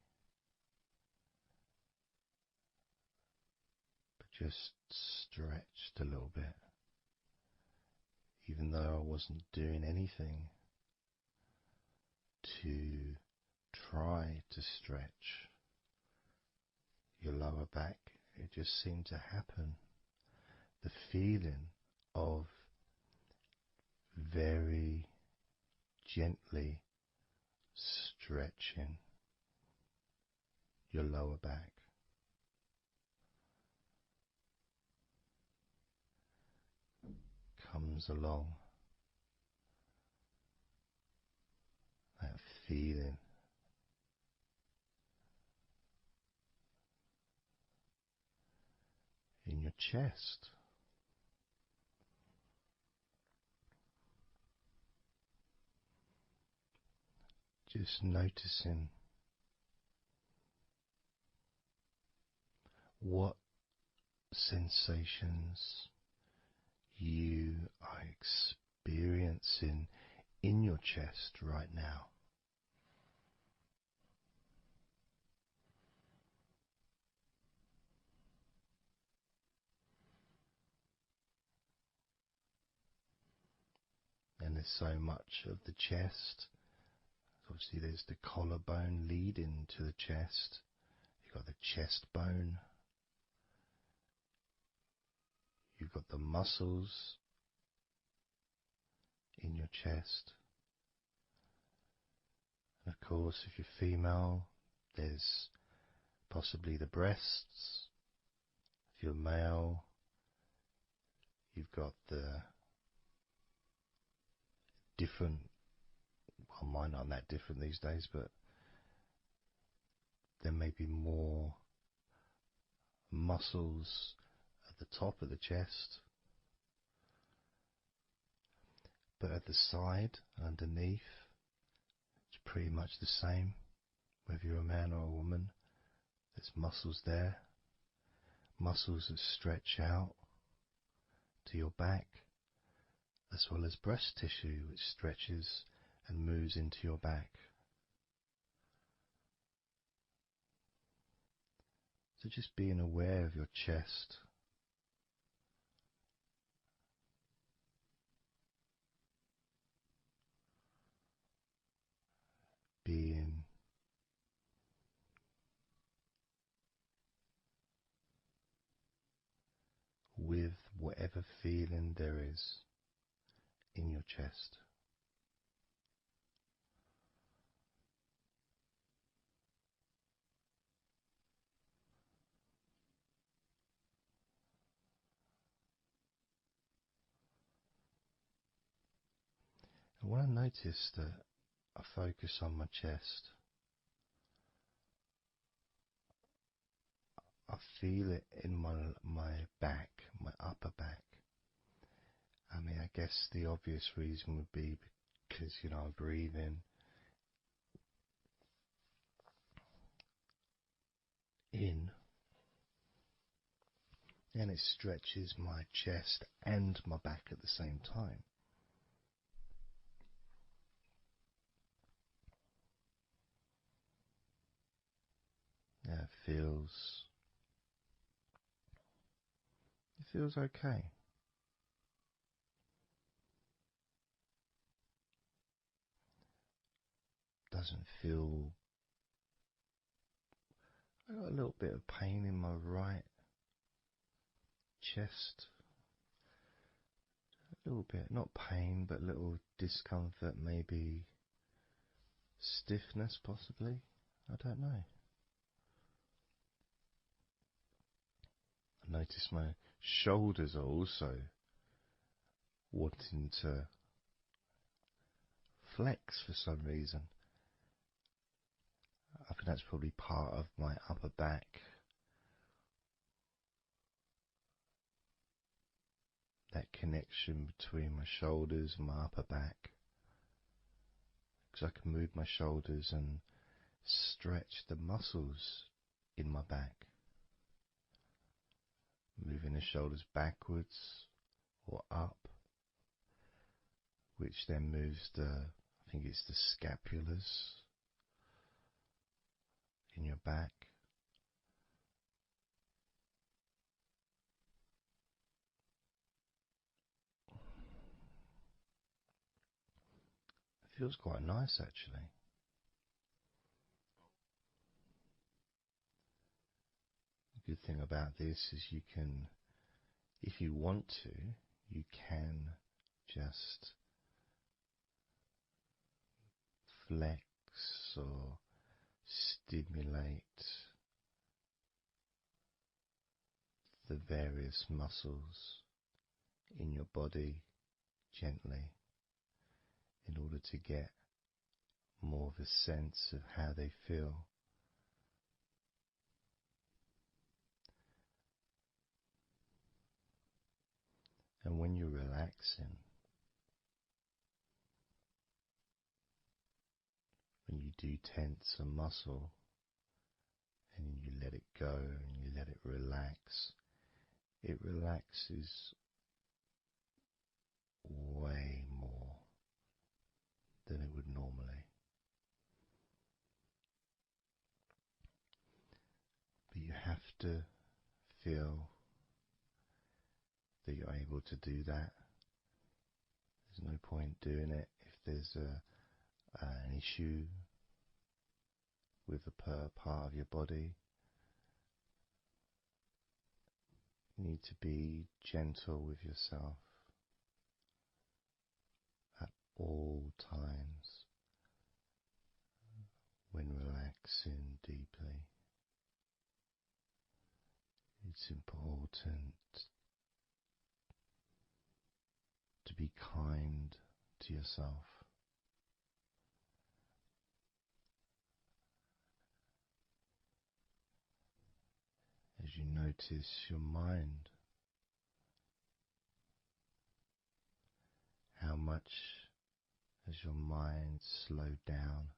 Speaker 2: but just stretched a little bit, even though I wasn't doing anything to try to stretch your lower back. It just seemed to happen. The feeling of very gently stretching your lower back. Comes along, that feeling in your chest. Just noticing what sensations you are experiencing in your chest right now. And there's so much of the chest. Obviously there's the collarbone leading to the chest. You've got the chest bone. You've got the muscles in your chest. And of course, if you're female, there's possibly the breasts. If you're male, you've got the different, well, mine aren't that different these days, but there may be more muscles at the top of the chest, but at the side, underneath, it's pretty much the same. Whether you're a man or a woman, there's muscles there, muscles that stretch out to your back, as well as breast tissue which stretches and moves into your back. So just being aware of your chest, being with whatever feeling there is in your chest. And when I notice that I focus on my chest, I feel it in my back, my upper back. I mean, I guess the obvious reason would be because, I breathe in, and it stretches my chest and my back at the same time. Yeah, it feels okay. Doesn't feel. I got a little bit of pain in my right chest. A little bit, not pain, but little discomfort, maybe stiffness possibly, I don't know. I notice my shoulders are also wanting to flex for some reason. I think that's probably part of my upper back. That connection between my shoulders and my upper back. Because I can move my shoulders and stretch the muscles in my back. Moving the shoulders backwards or up, which then moves I think it's the scapulars in your back. It feels quite nice actually. The good thing about this is you can, if you want to, you can just flex or stimulate the various muscles in your body gently in order to get more of a sense of how they feel. And when you're relaxing, when you do tense a muscle and you let it go and you let it relaxes way more than it would normally. But you have to feel that you're able to do that. There's no point doing it if there's an issue with a part of your body. You need to be gentle with yourself at all times when relaxing deeply. It's important to be kind to yourself. As you notice your mind, how much has your mind slowed down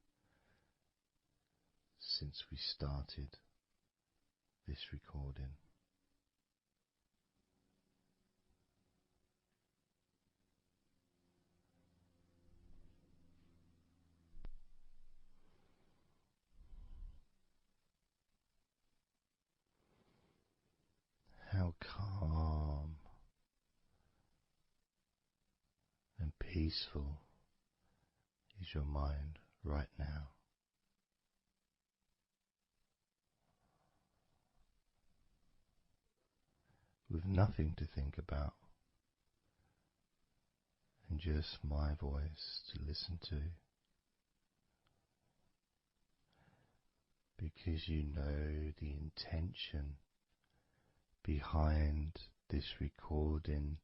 Speaker 2: since we started this recording? How calm and peaceful is your mind right now? With nothing to think about and just my voice to listen to, because you know the intention behind this recording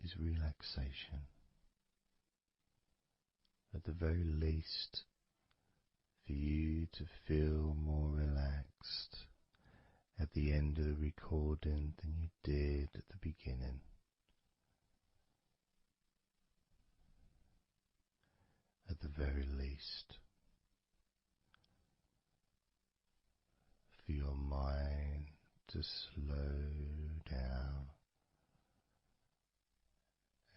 Speaker 2: is relaxation. At the very least, for you to feel more relaxed at the end of the recording than you did at the beginning. At the very least, for your mind to slow down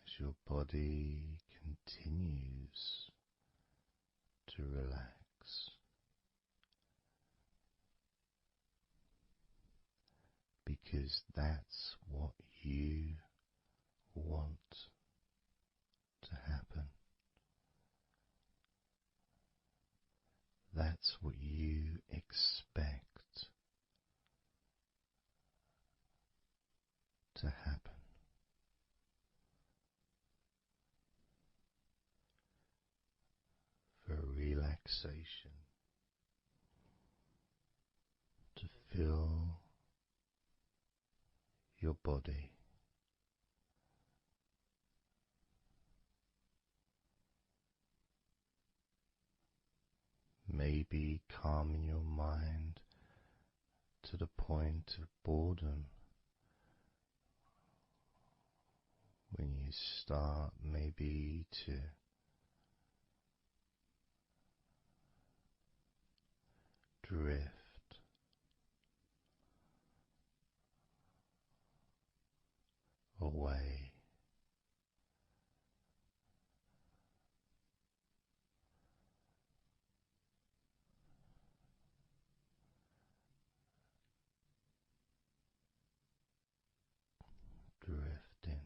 Speaker 2: as your body continues to relax. Because that's what you want to happen. That's what you expect to happen. For relaxation, to feel your body maybe calming your mind to the point of boredom when you start maybe to drift away. Drifting.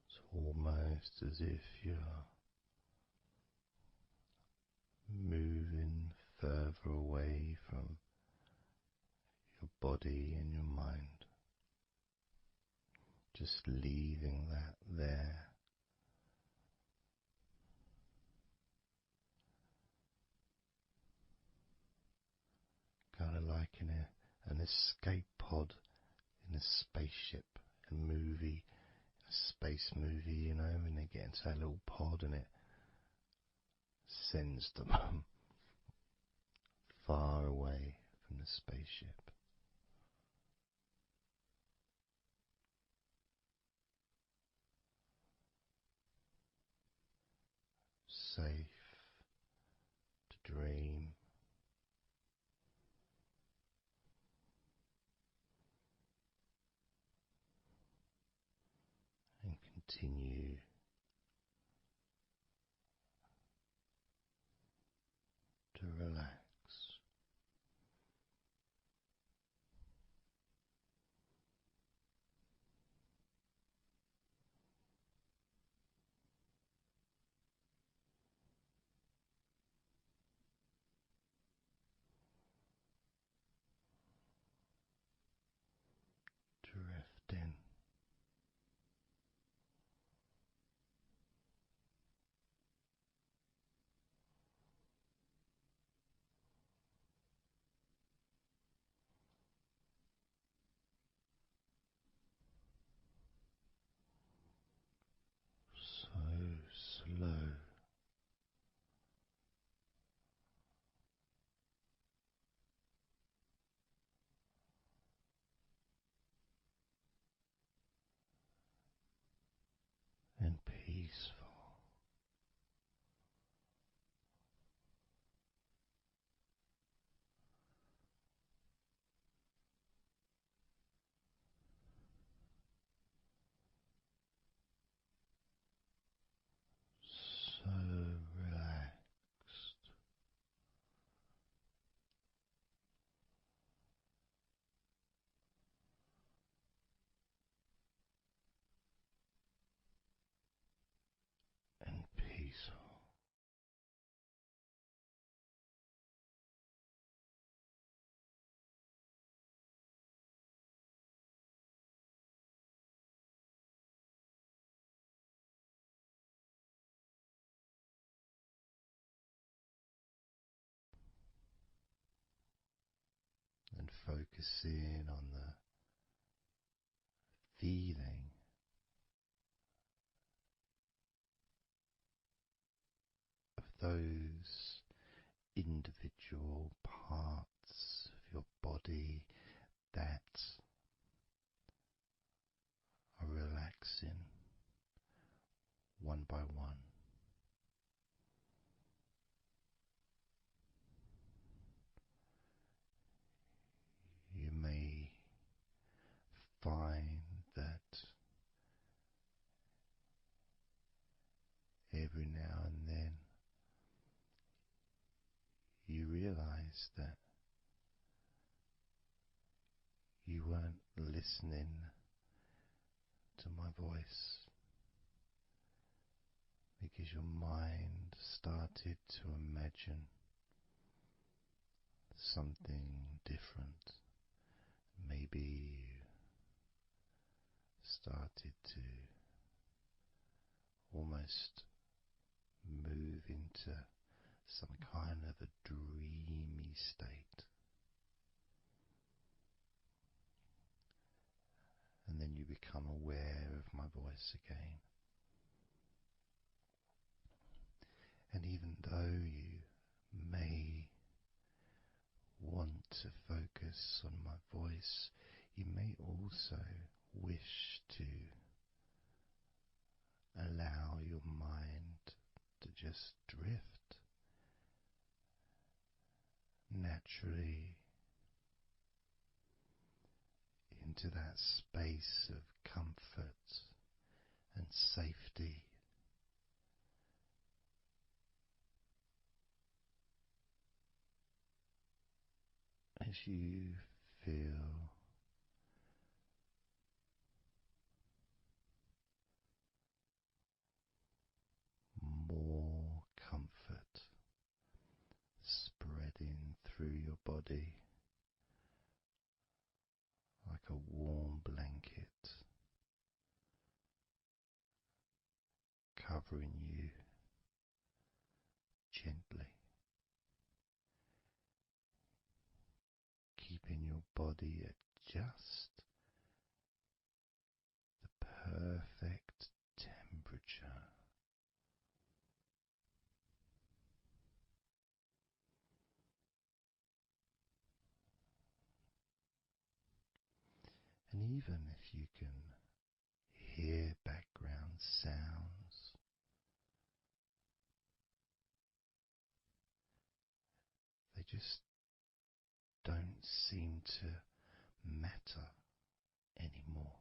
Speaker 2: It's almost as if you're moving further away from your body and your mind, just leaving that there. Kind of like in an escape pod in a spaceship, a movie, a space movie, you know, when they get into that little pod and it sends them far away from the spaceship. Safe to dream. And continue to relax. Drifting. So slow. And peaceful. So relaxed. And peaceful. And focusing on the feeling of those individual parts of your body that are relaxing one by one. You may find that every now and then you realize that you weren't listening to my voice because your mind started to imagine something different. Maybe you started to almost move into some kind of a dreamy state. And then you become aware of my voice again. And even though you may want to focus on my voice, you may also wish to allow your mind to just drift naturally into that space of comfort and safety. As you feel more comfort spreading through your body like a warm blanket, covering you gently, keeping your body at just the perfect temperature. And even if you can hear background sounds, they just don't seem to matter anymore.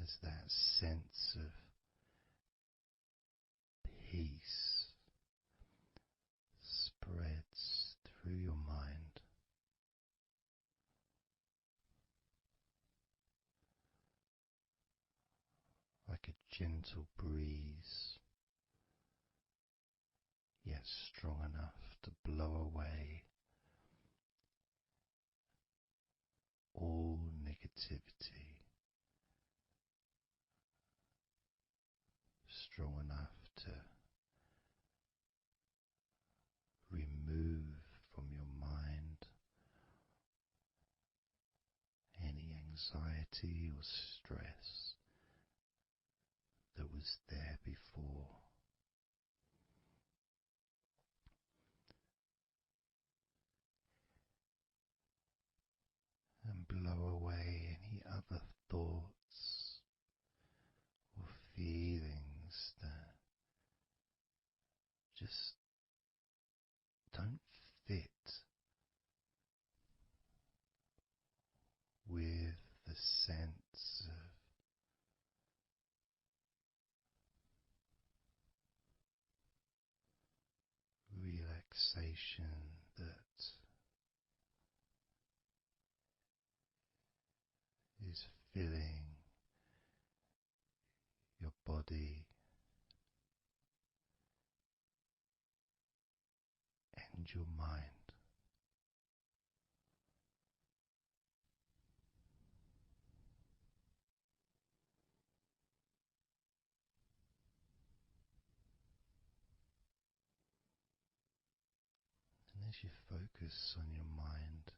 Speaker 2: As that sense of peace spreads through your mind, like a gentle breeze, yet strong enough to blow away all negativity, strong enough to remove from your mind any anxiety or stress that was there before. And blow away any other thoughts or feelings that just don't fit with the sense of relaxation that is filling your body and your mind. And as you focus on your mind,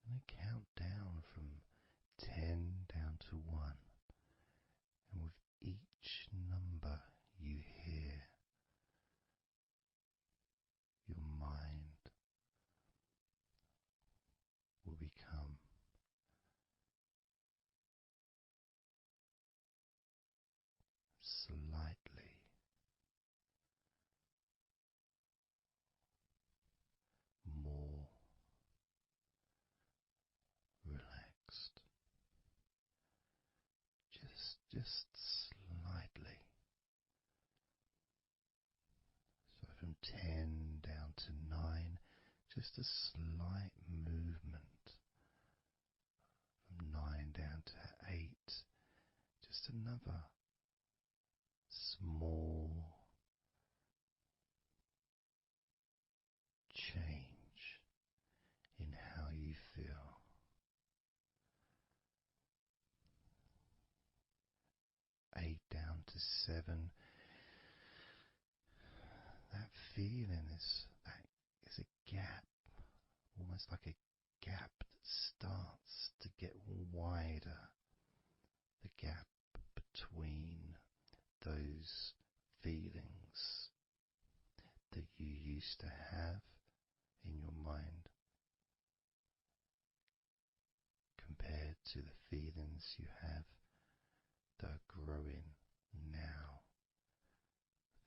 Speaker 2: I'm going to count down from 10 down to 1. And with each number you hear, your mind will become slightly more relaxed. Just slightly. So from 10 down to 9, just a slight movement. From 9 down to 8, just another small to 7. That feeling is a gap, almost like a gap that starts to get wider. The gap between those feelings that you used to have in your mind compared to the feelings you have that are growing now.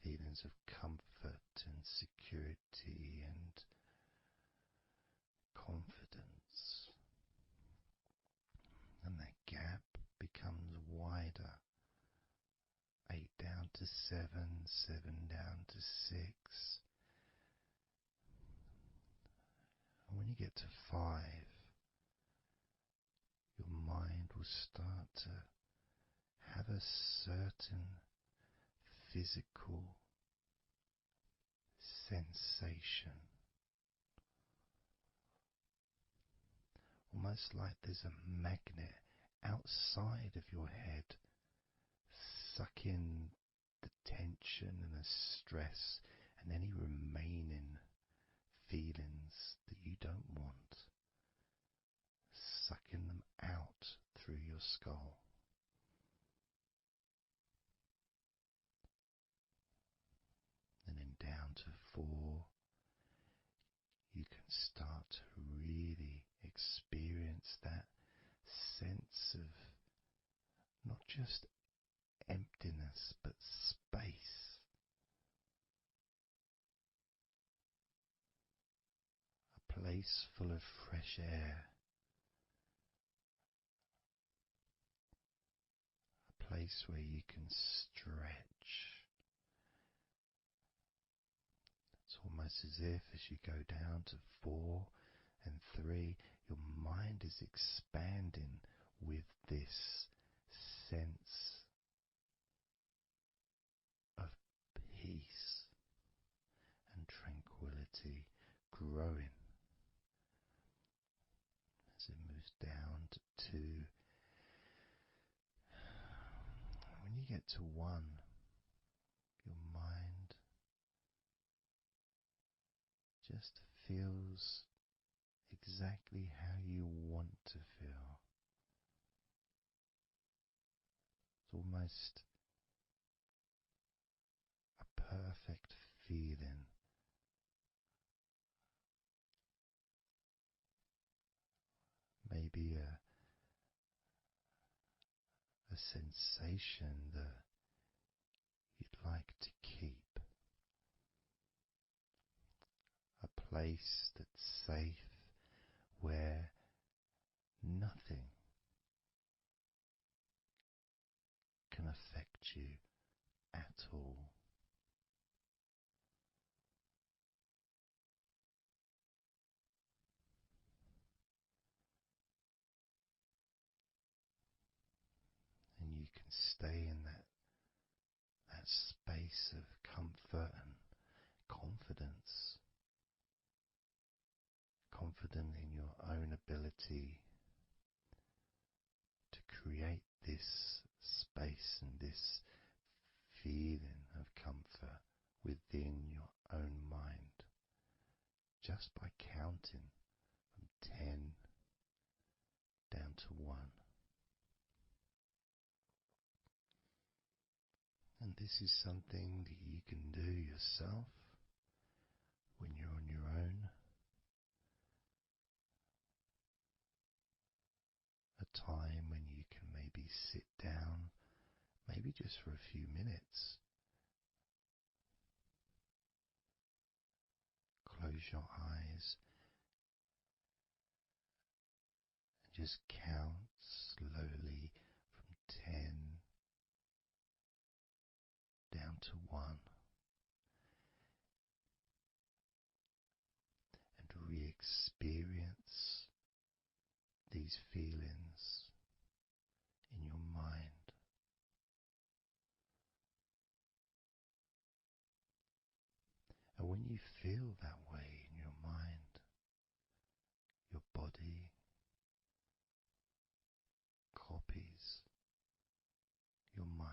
Speaker 2: Feelings of comfort and security and confidence. And that gap becomes wider. 8 down to 7, 7 down to 6. And when you get to 5, your mind will start to have a certain physical sensation. Almost like there's a magnet outside of your head, sucking the tension and the stress and any remaining feelings that you don't want, sucking them out through your skull. And then down to 4, you can start to really experience that sense of not just emptiness but space. A place full of fresh air. A place where you can stretch. It's almost as if as you go down to 4 and 3, your mind is expanding with this sense of peace and tranquility growing. As it moves down to 2, when you get to 1, your mind just feels exactly how you want to feel. It's almost a perfect feeling. Maybe a sensation that you'd like to keep. A place that's safe where nothing can affect you at all. And you can stay in that space of comfort and confidence. Confident in your own ability to create this space and this feeling of comfort within your own mind, just by counting from 10 down to 1. And this is something that you can do yourself when you're on your own. A time when you can maybe sit down, maybe just for a few minutes. Close your eyes and just count slowly from 10 down to 1. And re-experience these feelings in your mind. And when you feel that way in your mind, your body copies your mind.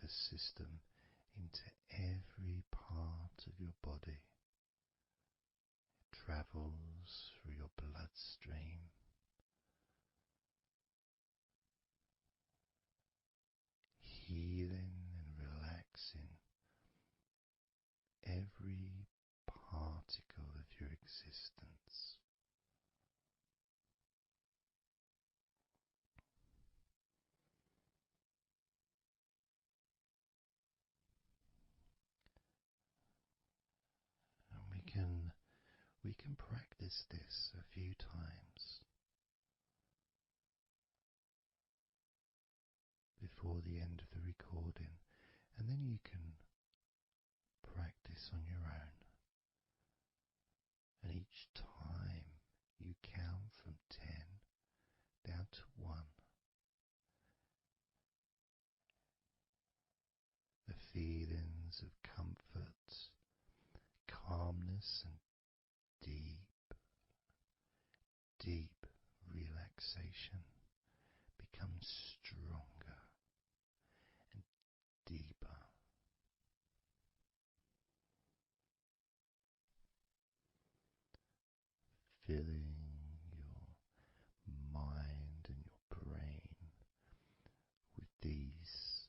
Speaker 2: nervous system into every part of your body. It travels through your bloodstream, healing and relaxing every particle of your existence. And we can practice this a few times before the end of the recording, and then you can practice on your own. And each time you count from 10 down to 1, the feelings of comfort, calmness, and deep relaxation become stronger and deeper. Filling your mind and your brain with these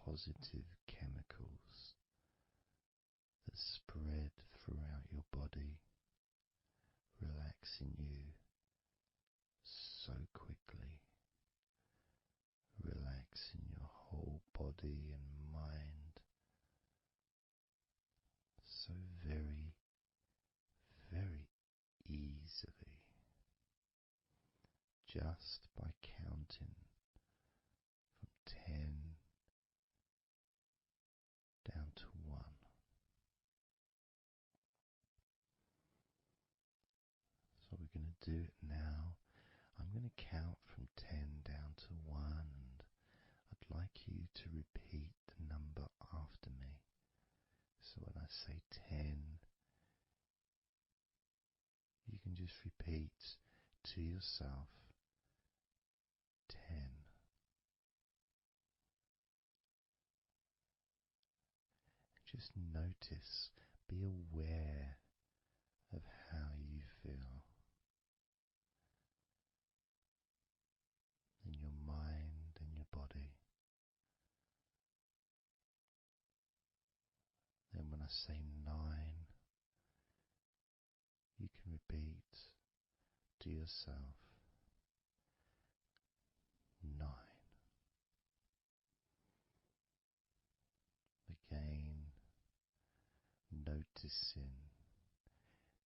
Speaker 2: positive chemicals that spread throughout your body, relaxing you so quickly, relaxing your whole body and mind so very, very easily, just by counting from 10 down to 1. So we're going to do it now. I'm going to count from 10 down to 1, and I'd like you to repeat the number after me. So when I say 10, you can just repeat to yourself 10. Just notice, be aware of how you feel in your mind and your body. Then when I say 9, you can repeat to yourself 9. Again, noticing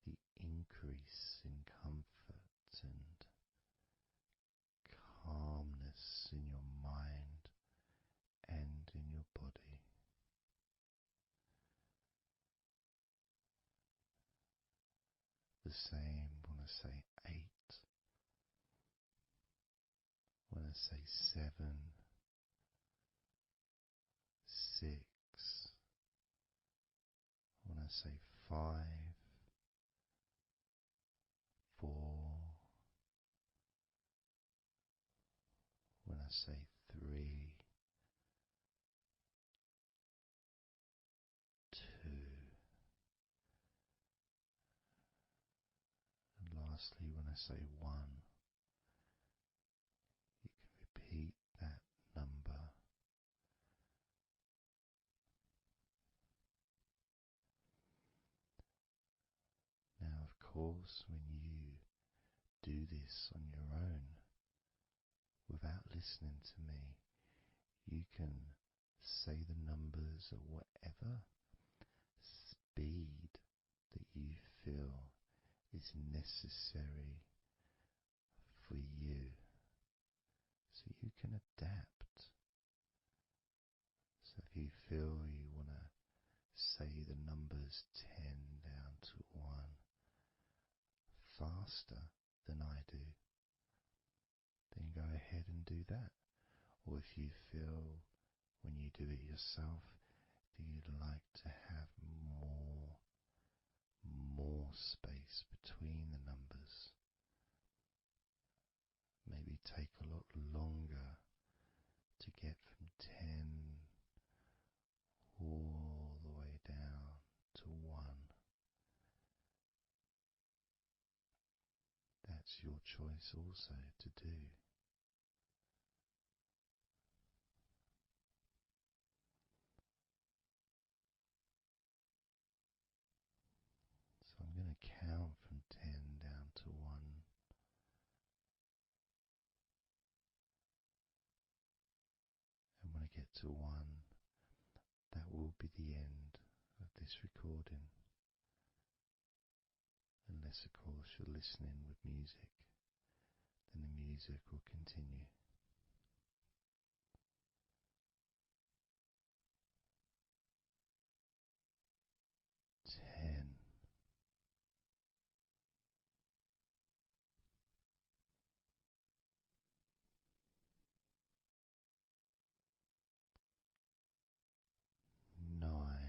Speaker 2: the increase in comfort and calmness in your mind and in your body. The same when I say 8, when I say 7, 6, when I say 5, 4, when I say 3, 2, and lastly when I say 1, you can repeat that number. Now, of course, when you do this on your own, without listening to me, you can say the numbers at whatever speed that you feel is necessary for you, so you can adapt. So if you feel you want to say the numbers 10 down to 1 faster than I do, then go ahead and do that. Or if you feel when you do it yourself that you'd like to have more space between the numbers, maybe take a lot longer to get from 10 It's your choice also to do. So I'm going to count from 10 down to 1. And when I get to 1, that will be the end of this recording. Unless, of course, you're listening with music, then the music will continue. 10. Nine.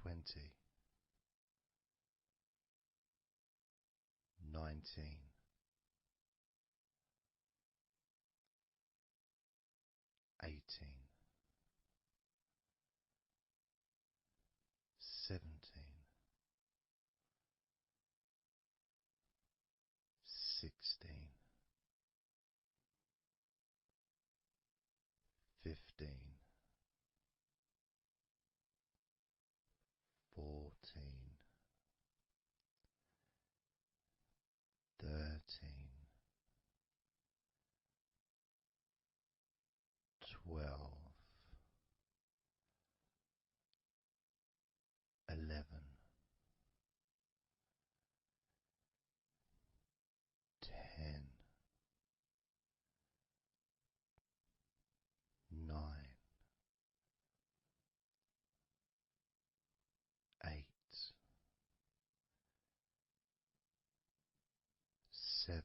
Speaker 2: 20, 19, 18, 17, 16, 15, 14, 13, 12, 11, 10, 9, 8, 7,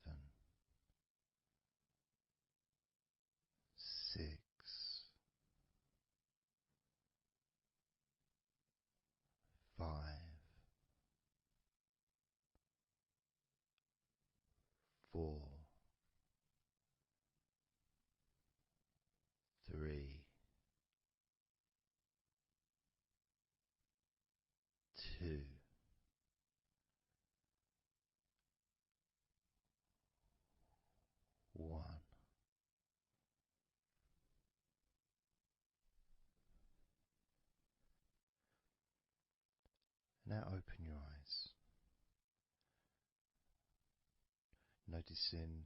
Speaker 2: 6, 5, 4, 3, 2, 1. Now open your eyes, noticing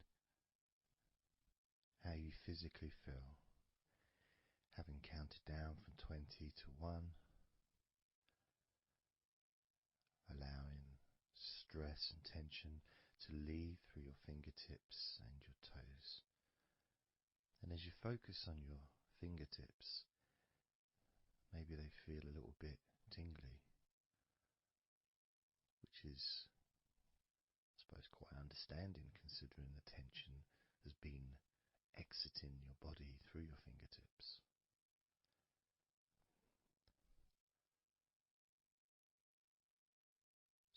Speaker 2: how you physically feel, having counted down from 20 to 1, allowing stress and tension to leave through your fingertips and your toes. And as you focus on your fingertips, maybe they feel a little bit tingly, which is, I suppose, quite understanding considering the tension has been exiting your body through your fingertips.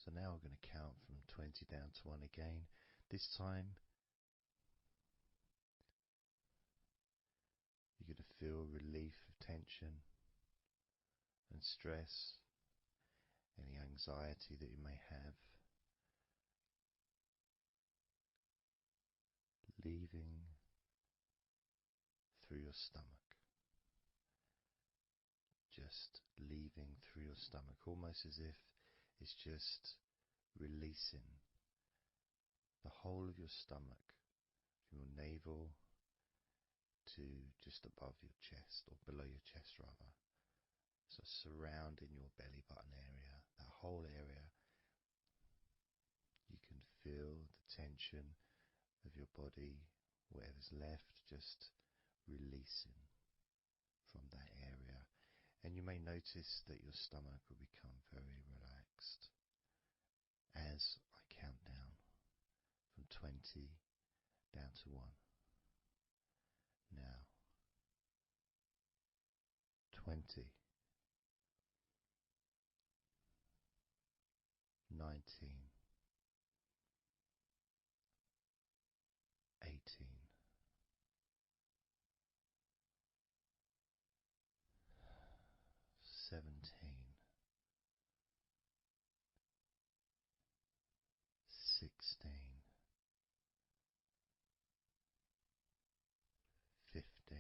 Speaker 2: So now we're going to count from 20 down to 1 again. This time you're going to feel relief of tension and stress, any anxiety that you may have, leaving through your stomach. Just leaving through your stomach, almost as if it's just releasing the whole of your stomach, from your navel to just above your chest, or below your chest rather. So surrounding your belly button area, that whole area, you can feel the tension of your body, whatever's left, just releasing from that area. And you may notice that your stomach will become very relaxed as I count down from 20 down to 1. Now, 20, 19, 18, 17, 16, 15,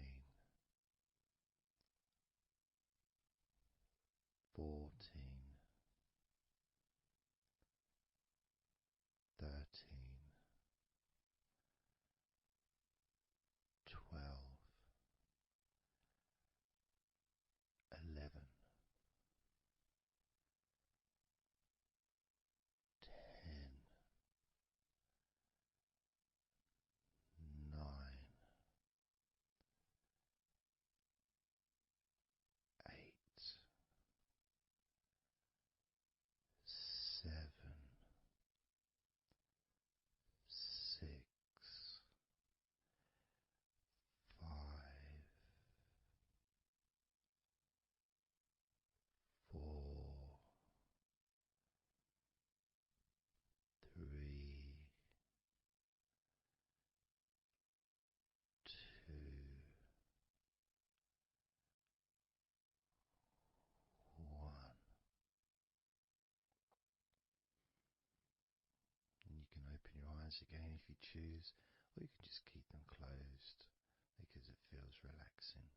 Speaker 2: eyes again if you choose, or you can just keep them closed because it feels relaxing.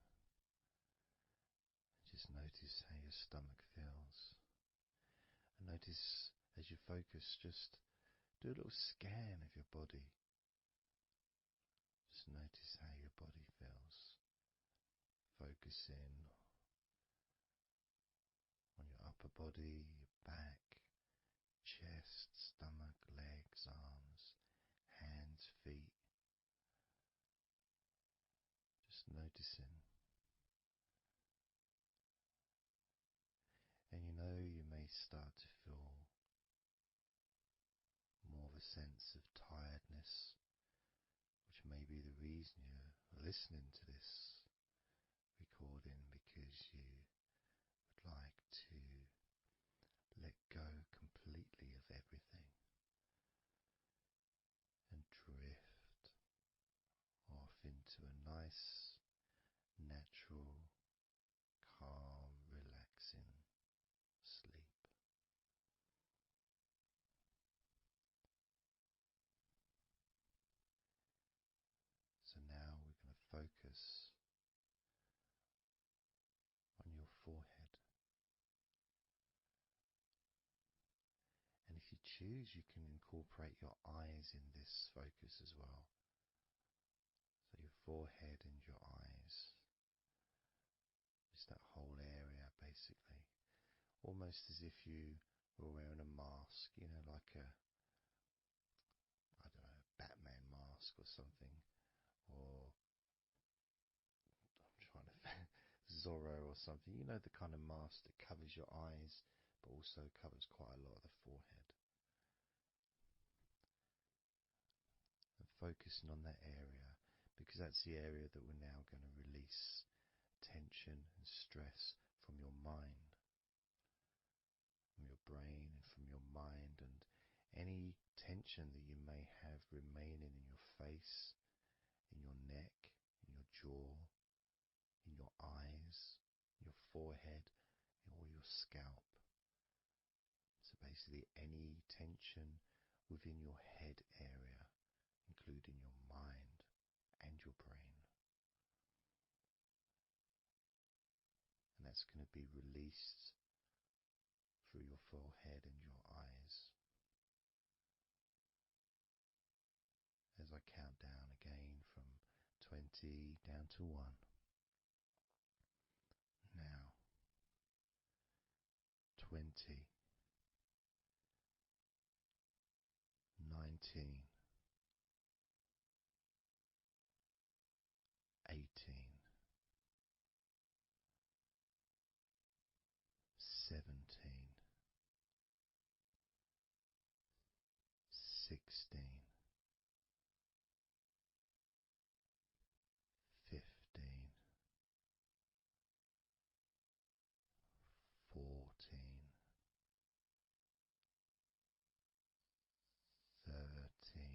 Speaker 2: Just notice how your stomach feels. And notice as you focus, just do a little scan of your body. Just notice how your body feels. Focus in on your upper body, your back, chest, stomach, legs, arms, hands, feet. Just noticing. And you may start to feel more of a sense of tiredness, which may be the reason you're listening to this recording, because you would like to let go completely of everything and drift off into a nice, natural, calm, relaxing sleep. So now we're going to focus on your forehead. And if you choose, you can incorporate your eyes in this focus as well. So your forehead and your eyes. Just that whole area, basically. Almost as if you were wearing a mask, like a, I don't know, Batman mask or something. Or, I'm trying to think, Zorro or something. The kind of mask that covers your eyes, but also covers quite a lot of the forehead. And focusing on that area, because that's the area that we're now going to release tension and stress from your mind, from your brain and from your mind, and any tension that you may have remaining in your face, in your neck, in your jaw, in your eyes, your forehead, or your scalp. So basically any tension within your head area, including your mind and your brain. And that's going to be released through your forehead and your eyes. As I count down again from 20 down to 1. Now, 20, 19, 18, 17, 16, 15, 14, 13,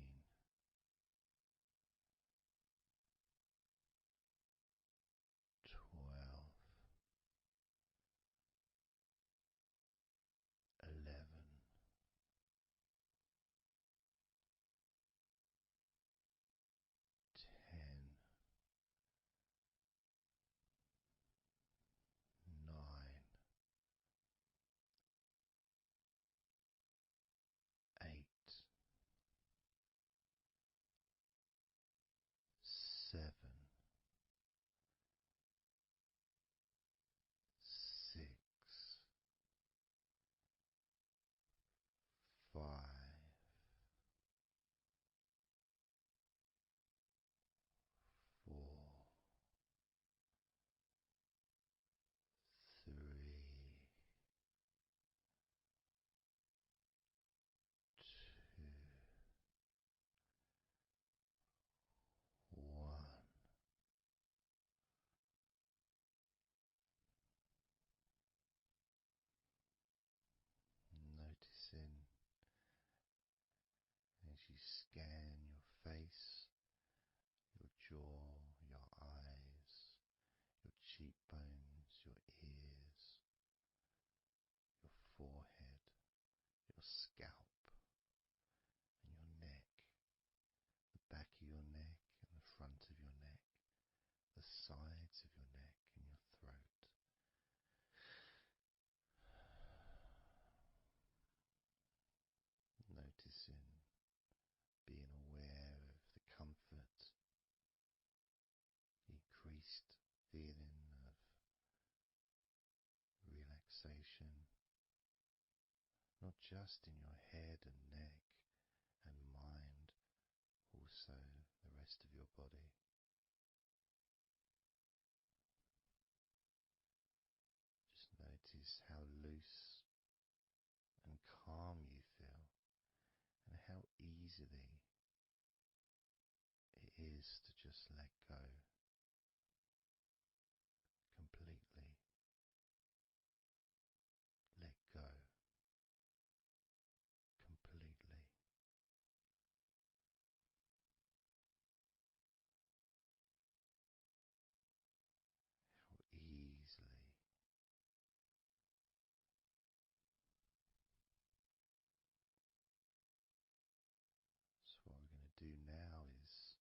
Speaker 2: just in your head and neck and mind, also the rest of your body. Just notice how loose and calm you feel, and how easily it is to just let go completely. Let go completely. How easily. So what we're going to do now is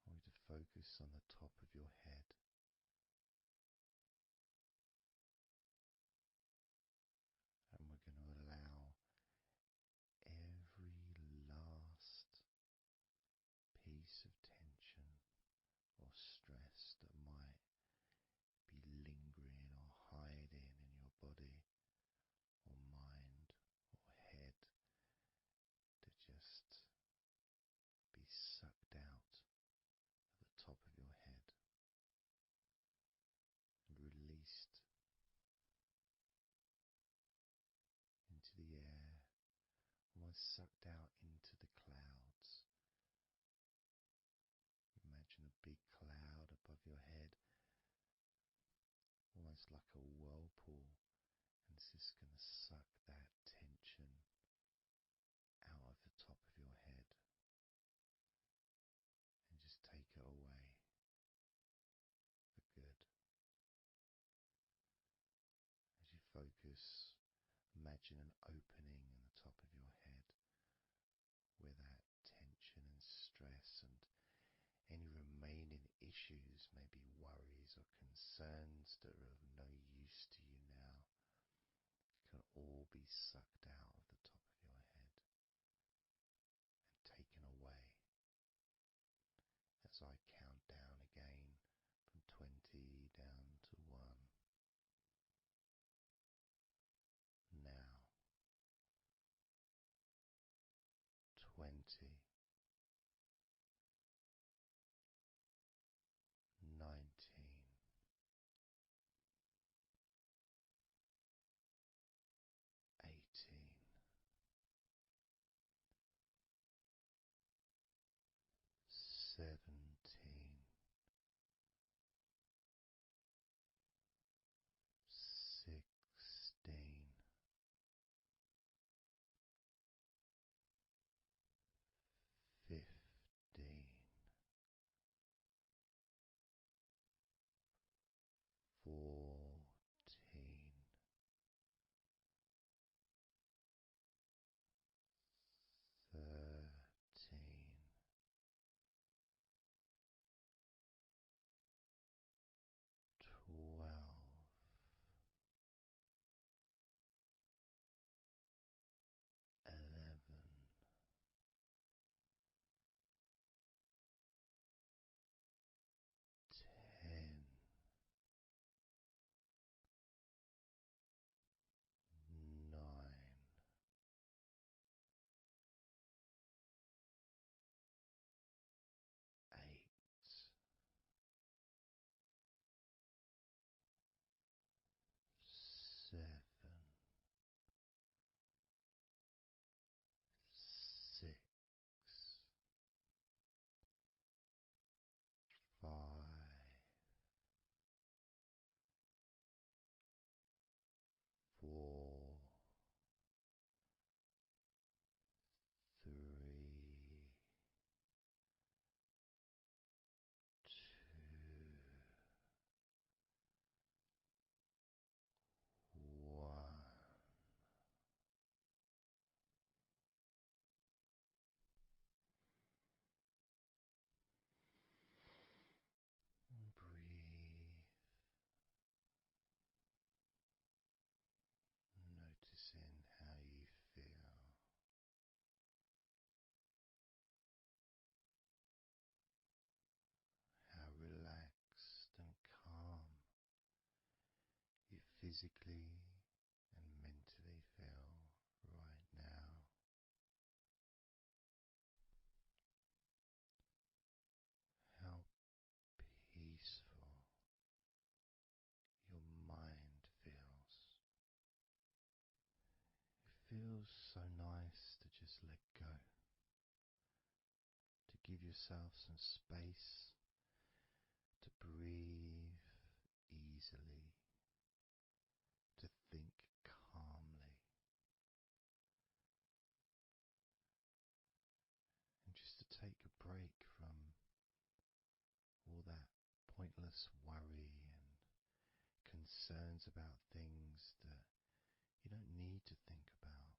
Speaker 2: I want you to focus on the top of your head. And we're going to allow every last piece of tension or stress that might be lingering or hiding in your body or mind or head to just be sucked out at the top of your head and released into the air, almost sucked out into the clouds. Imagine a big cloud above your head, almost like a whirlpool, and it's just going to suck that tension out of the top of your head and just take it away for good. As you focus, imagine an opening in the top of your head where that tension and stress and any remaining issues, maybe worries or concerns that are of no use to you now, can all be sucked out of the top of your head and taken away as I count down again from 20 down to 1. Now, 20, 19, 18, 17, 16, 15, 14, 13, 12, 11, 10, 9, 8, 7, 6, 5, 4, 3, 2, 1. Breathe, noticing how you feel, how relaxed and calm you physically and mentally feel right feels so nice to just let go, to give yourself some space to breathe easily, to think calmly, and just to take a break from all that pointless worry and concerns about things that you don't need to think about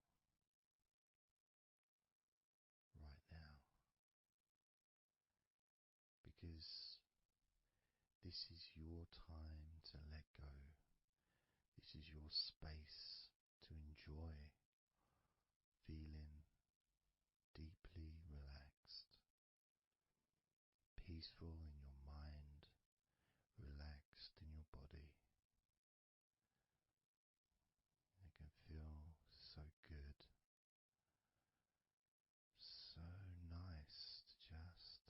Speaker 2: right now, because this is your time to let go. This is your space to enjoy feeling deeply relaxed, peaceful in your mind, relaxed in your body. It can feel so good, so nice to just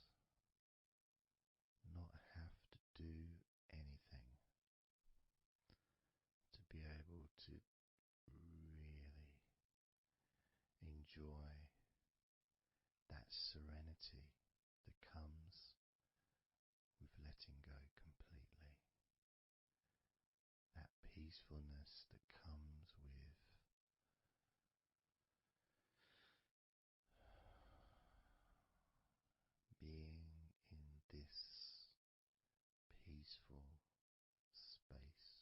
Speaker 2: not have to do anything, to be able to really enjoy that serenity that comes with letting go completely, that peacefulness that comes with being in this peaceful space.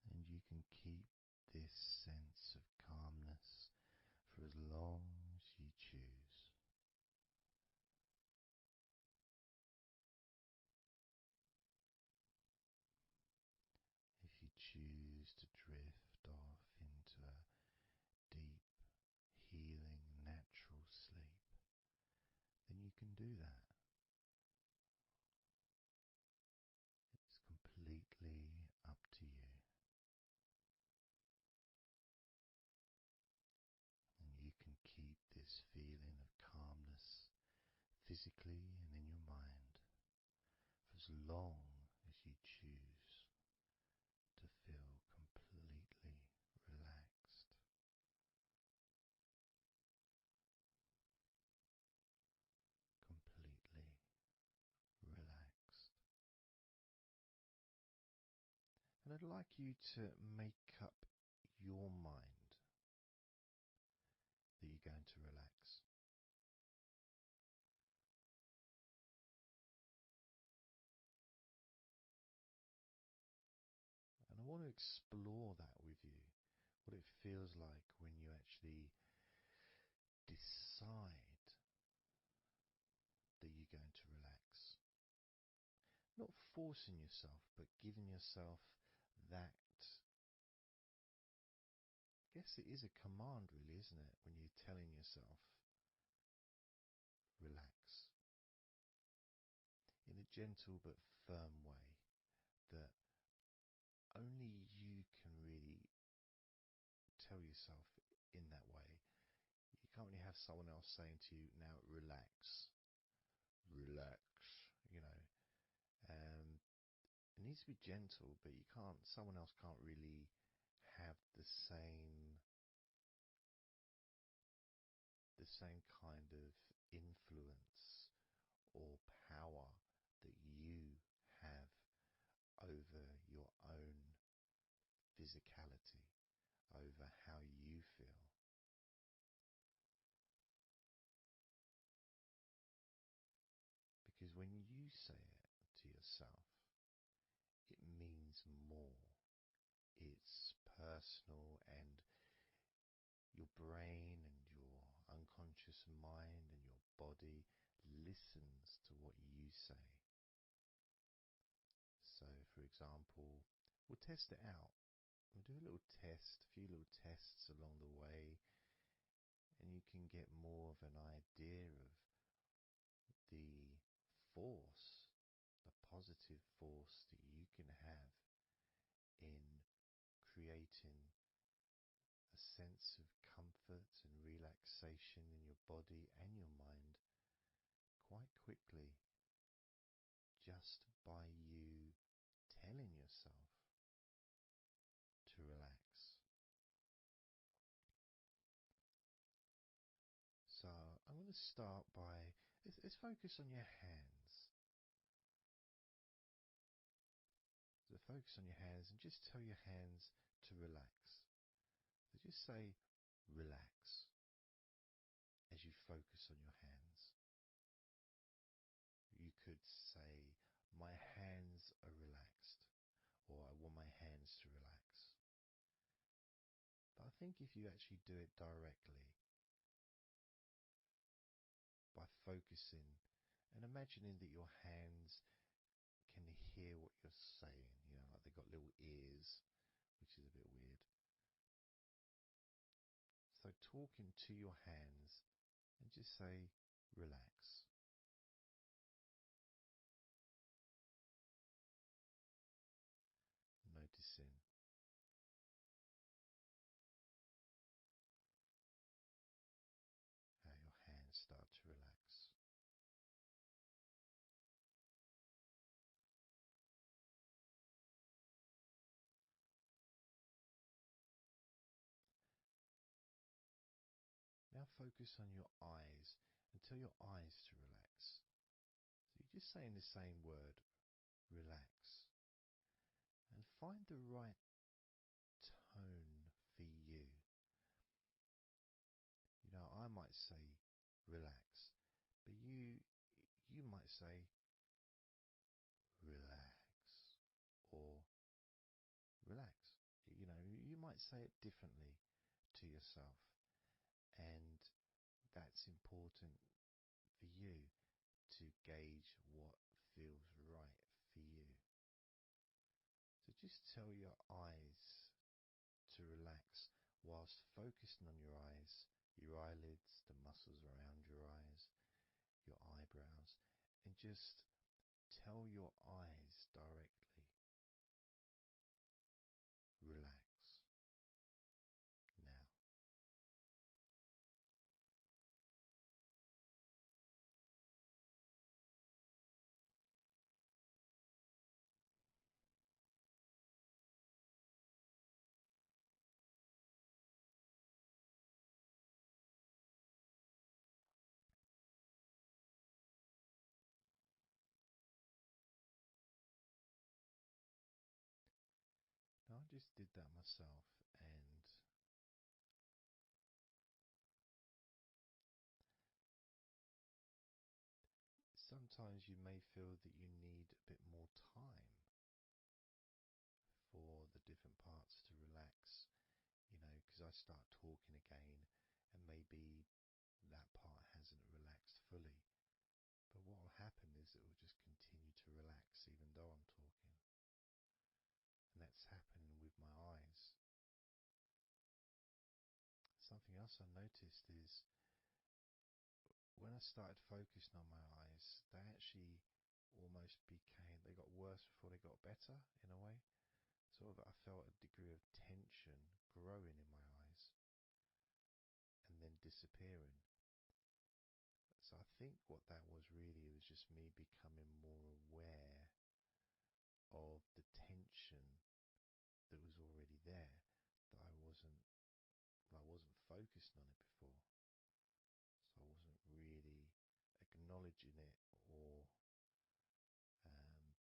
Speaker 2: And you can keep this sense of calmness for as long as you choose. If you choose to drift off into a deep, healing, natural sleep, then you can do that. It's completely up to you. And you can keep this feeling of calmness physically and in your mind for as long as you choose to feel completely relaxed. Completely relaxed. And I'd like you to make up your mind that you're going to relax. And I want to explore that with you, what it feels like when you actually decide that you're going to relax. Not forcing yourself, but giving yourself that. I guess it is a command, really, isn't it? When you're telling yourself, relax. In a gentle but firm way that only you can really tell yourself in that way. You can't really have someone else saying to you, now relax, relax, you know. It needs to be gentle, but someone else can't really have the same kind of influence or power that you have over your own physicality, over how you feel. Because when you say it to yourself, it means more. It's personal, and your brain and your unconscious mind and your body listens to what you say. So, for example, we'll test it out. We'll do a few little tests along the way, and you can get more of an idea of the force, the positive force that you can have in creating a sense of comfort and relaxation in your body and your mind quite quickly, just by you telling yourself to to start by, let's focus on your hands. So focus on your hands and just tell your hands to relax. So just say relax as you focus on your hands. You could say, my hands are relaxed, or I want my hands to relax. But I think if you actually do it directly, by focusing and imagining that your hands can hear what you're saying, like they've got little ears, which is a bit weird. So talking to your hands and just say, relax. Noticing how your hands start to relax. Now focus on your eyes and tell your eyes to relax. So you're just saying the same word, relax. And find the right tone for you. I might say relax, but you might say relax or relax. You might say it differently to yourself, and that's important for you to gauge what feels right for you. So just tell your eyes to relax whilst focusing on your eyes, your eyelids, the muscles around your eyes, your eyebrows, and just tell your eyes directly, relax now. Now I just did that myself, and sometimes you may feel that you need a bit more time for the different parts to relax, because I start talking again and maybe that part hasn't relaxed fully. But what will happen is it will just continue to relax even though I'm talking. And that's happening with my eyes. Something else I noticed is when I started focusing on my eyes, they actually almost they got worse before they got better in a way. Sort of I felt a degree of tension growing in my eyes and then disappearing. So I think what that was really was just me becoming more aware of the tension that was already there, that I wasn't focused on it before. So I wasn't really acknowledging it or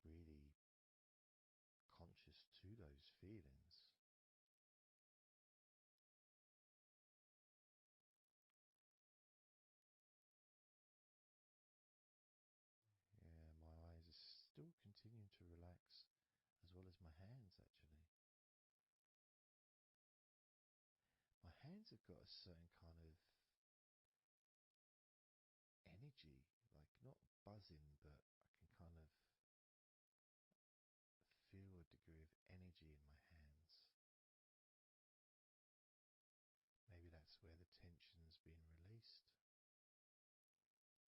Speaker 2: really conscious to those feelings. Yeah, my eyes are still continuing to relax, as well as my hands actually. My hands have got a certain kind of energy, like not buzzing, but I can kind of feel a degree of energy in my hands. Maybe that's where the tension's being released.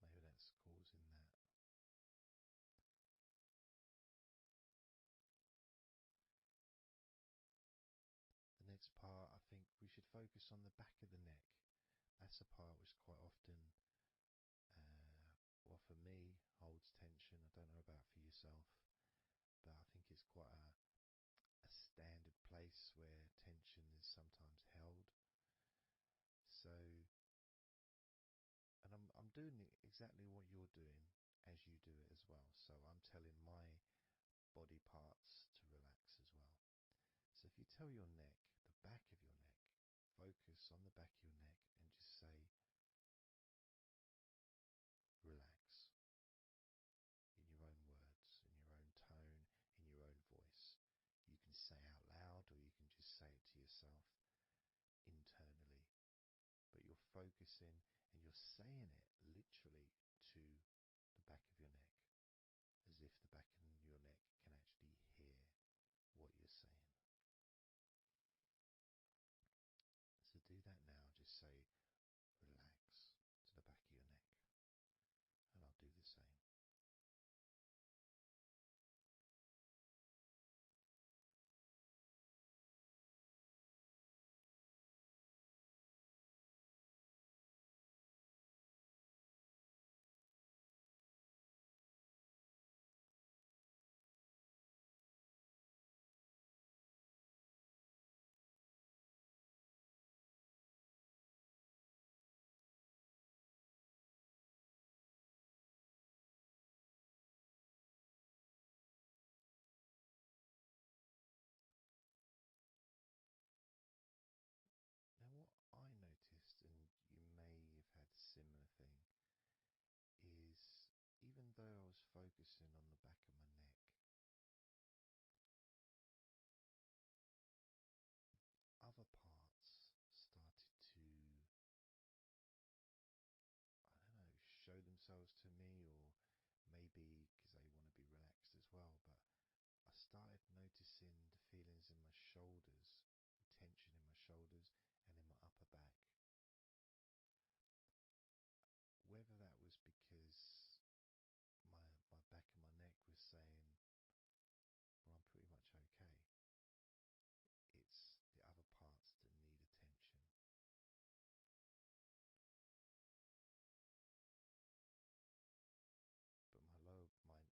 Speaker 2: Maybe that's causing that. The next part, I think we should focus on the back of the neck. That's a part which quite often, well for me, holds tension. I don't know about for yourself, but I think it's quite a standard place where tension is sometimes held. So, and I'm doing exactly what you're doing as you do it as well. So I'm telling my body parts to relax as well. So if you tell your neck, the back of your neck, focus on the back of your neck and just say, relax, in your own words, in your own tone, in your own voice. You can say out loud or you can just say it to yourself internally. But you're focusing and you're saying it literally to the back of your neck, as if the back of your neck can actually hear what you're saying. So do that now. Just say relax to the back of your neck, and I'll do the same. Now, what I noticed, and you may have had a similar thing, is even though I was focusing on the back of my neck, other parts started to, I don't know, show themselves to me, or maybe because they want to be relaxed as well, but I started noticing the feelings in my shoulders, the tension in my shoulders and in my upper back. Whether that was because my back of my neck was saying, well, I'm pretty much okay. It's the other parts that need attention. But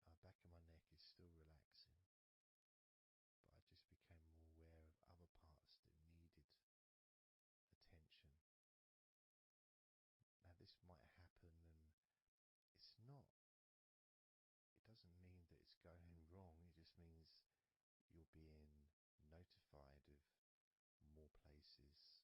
Speaker 2: my back of my neck is still relaxing. But I just became more aware of other parts that needed attention. Now this might happen, and it's not. It doesn't mean that it's going wrong. It just means you're being notified of more places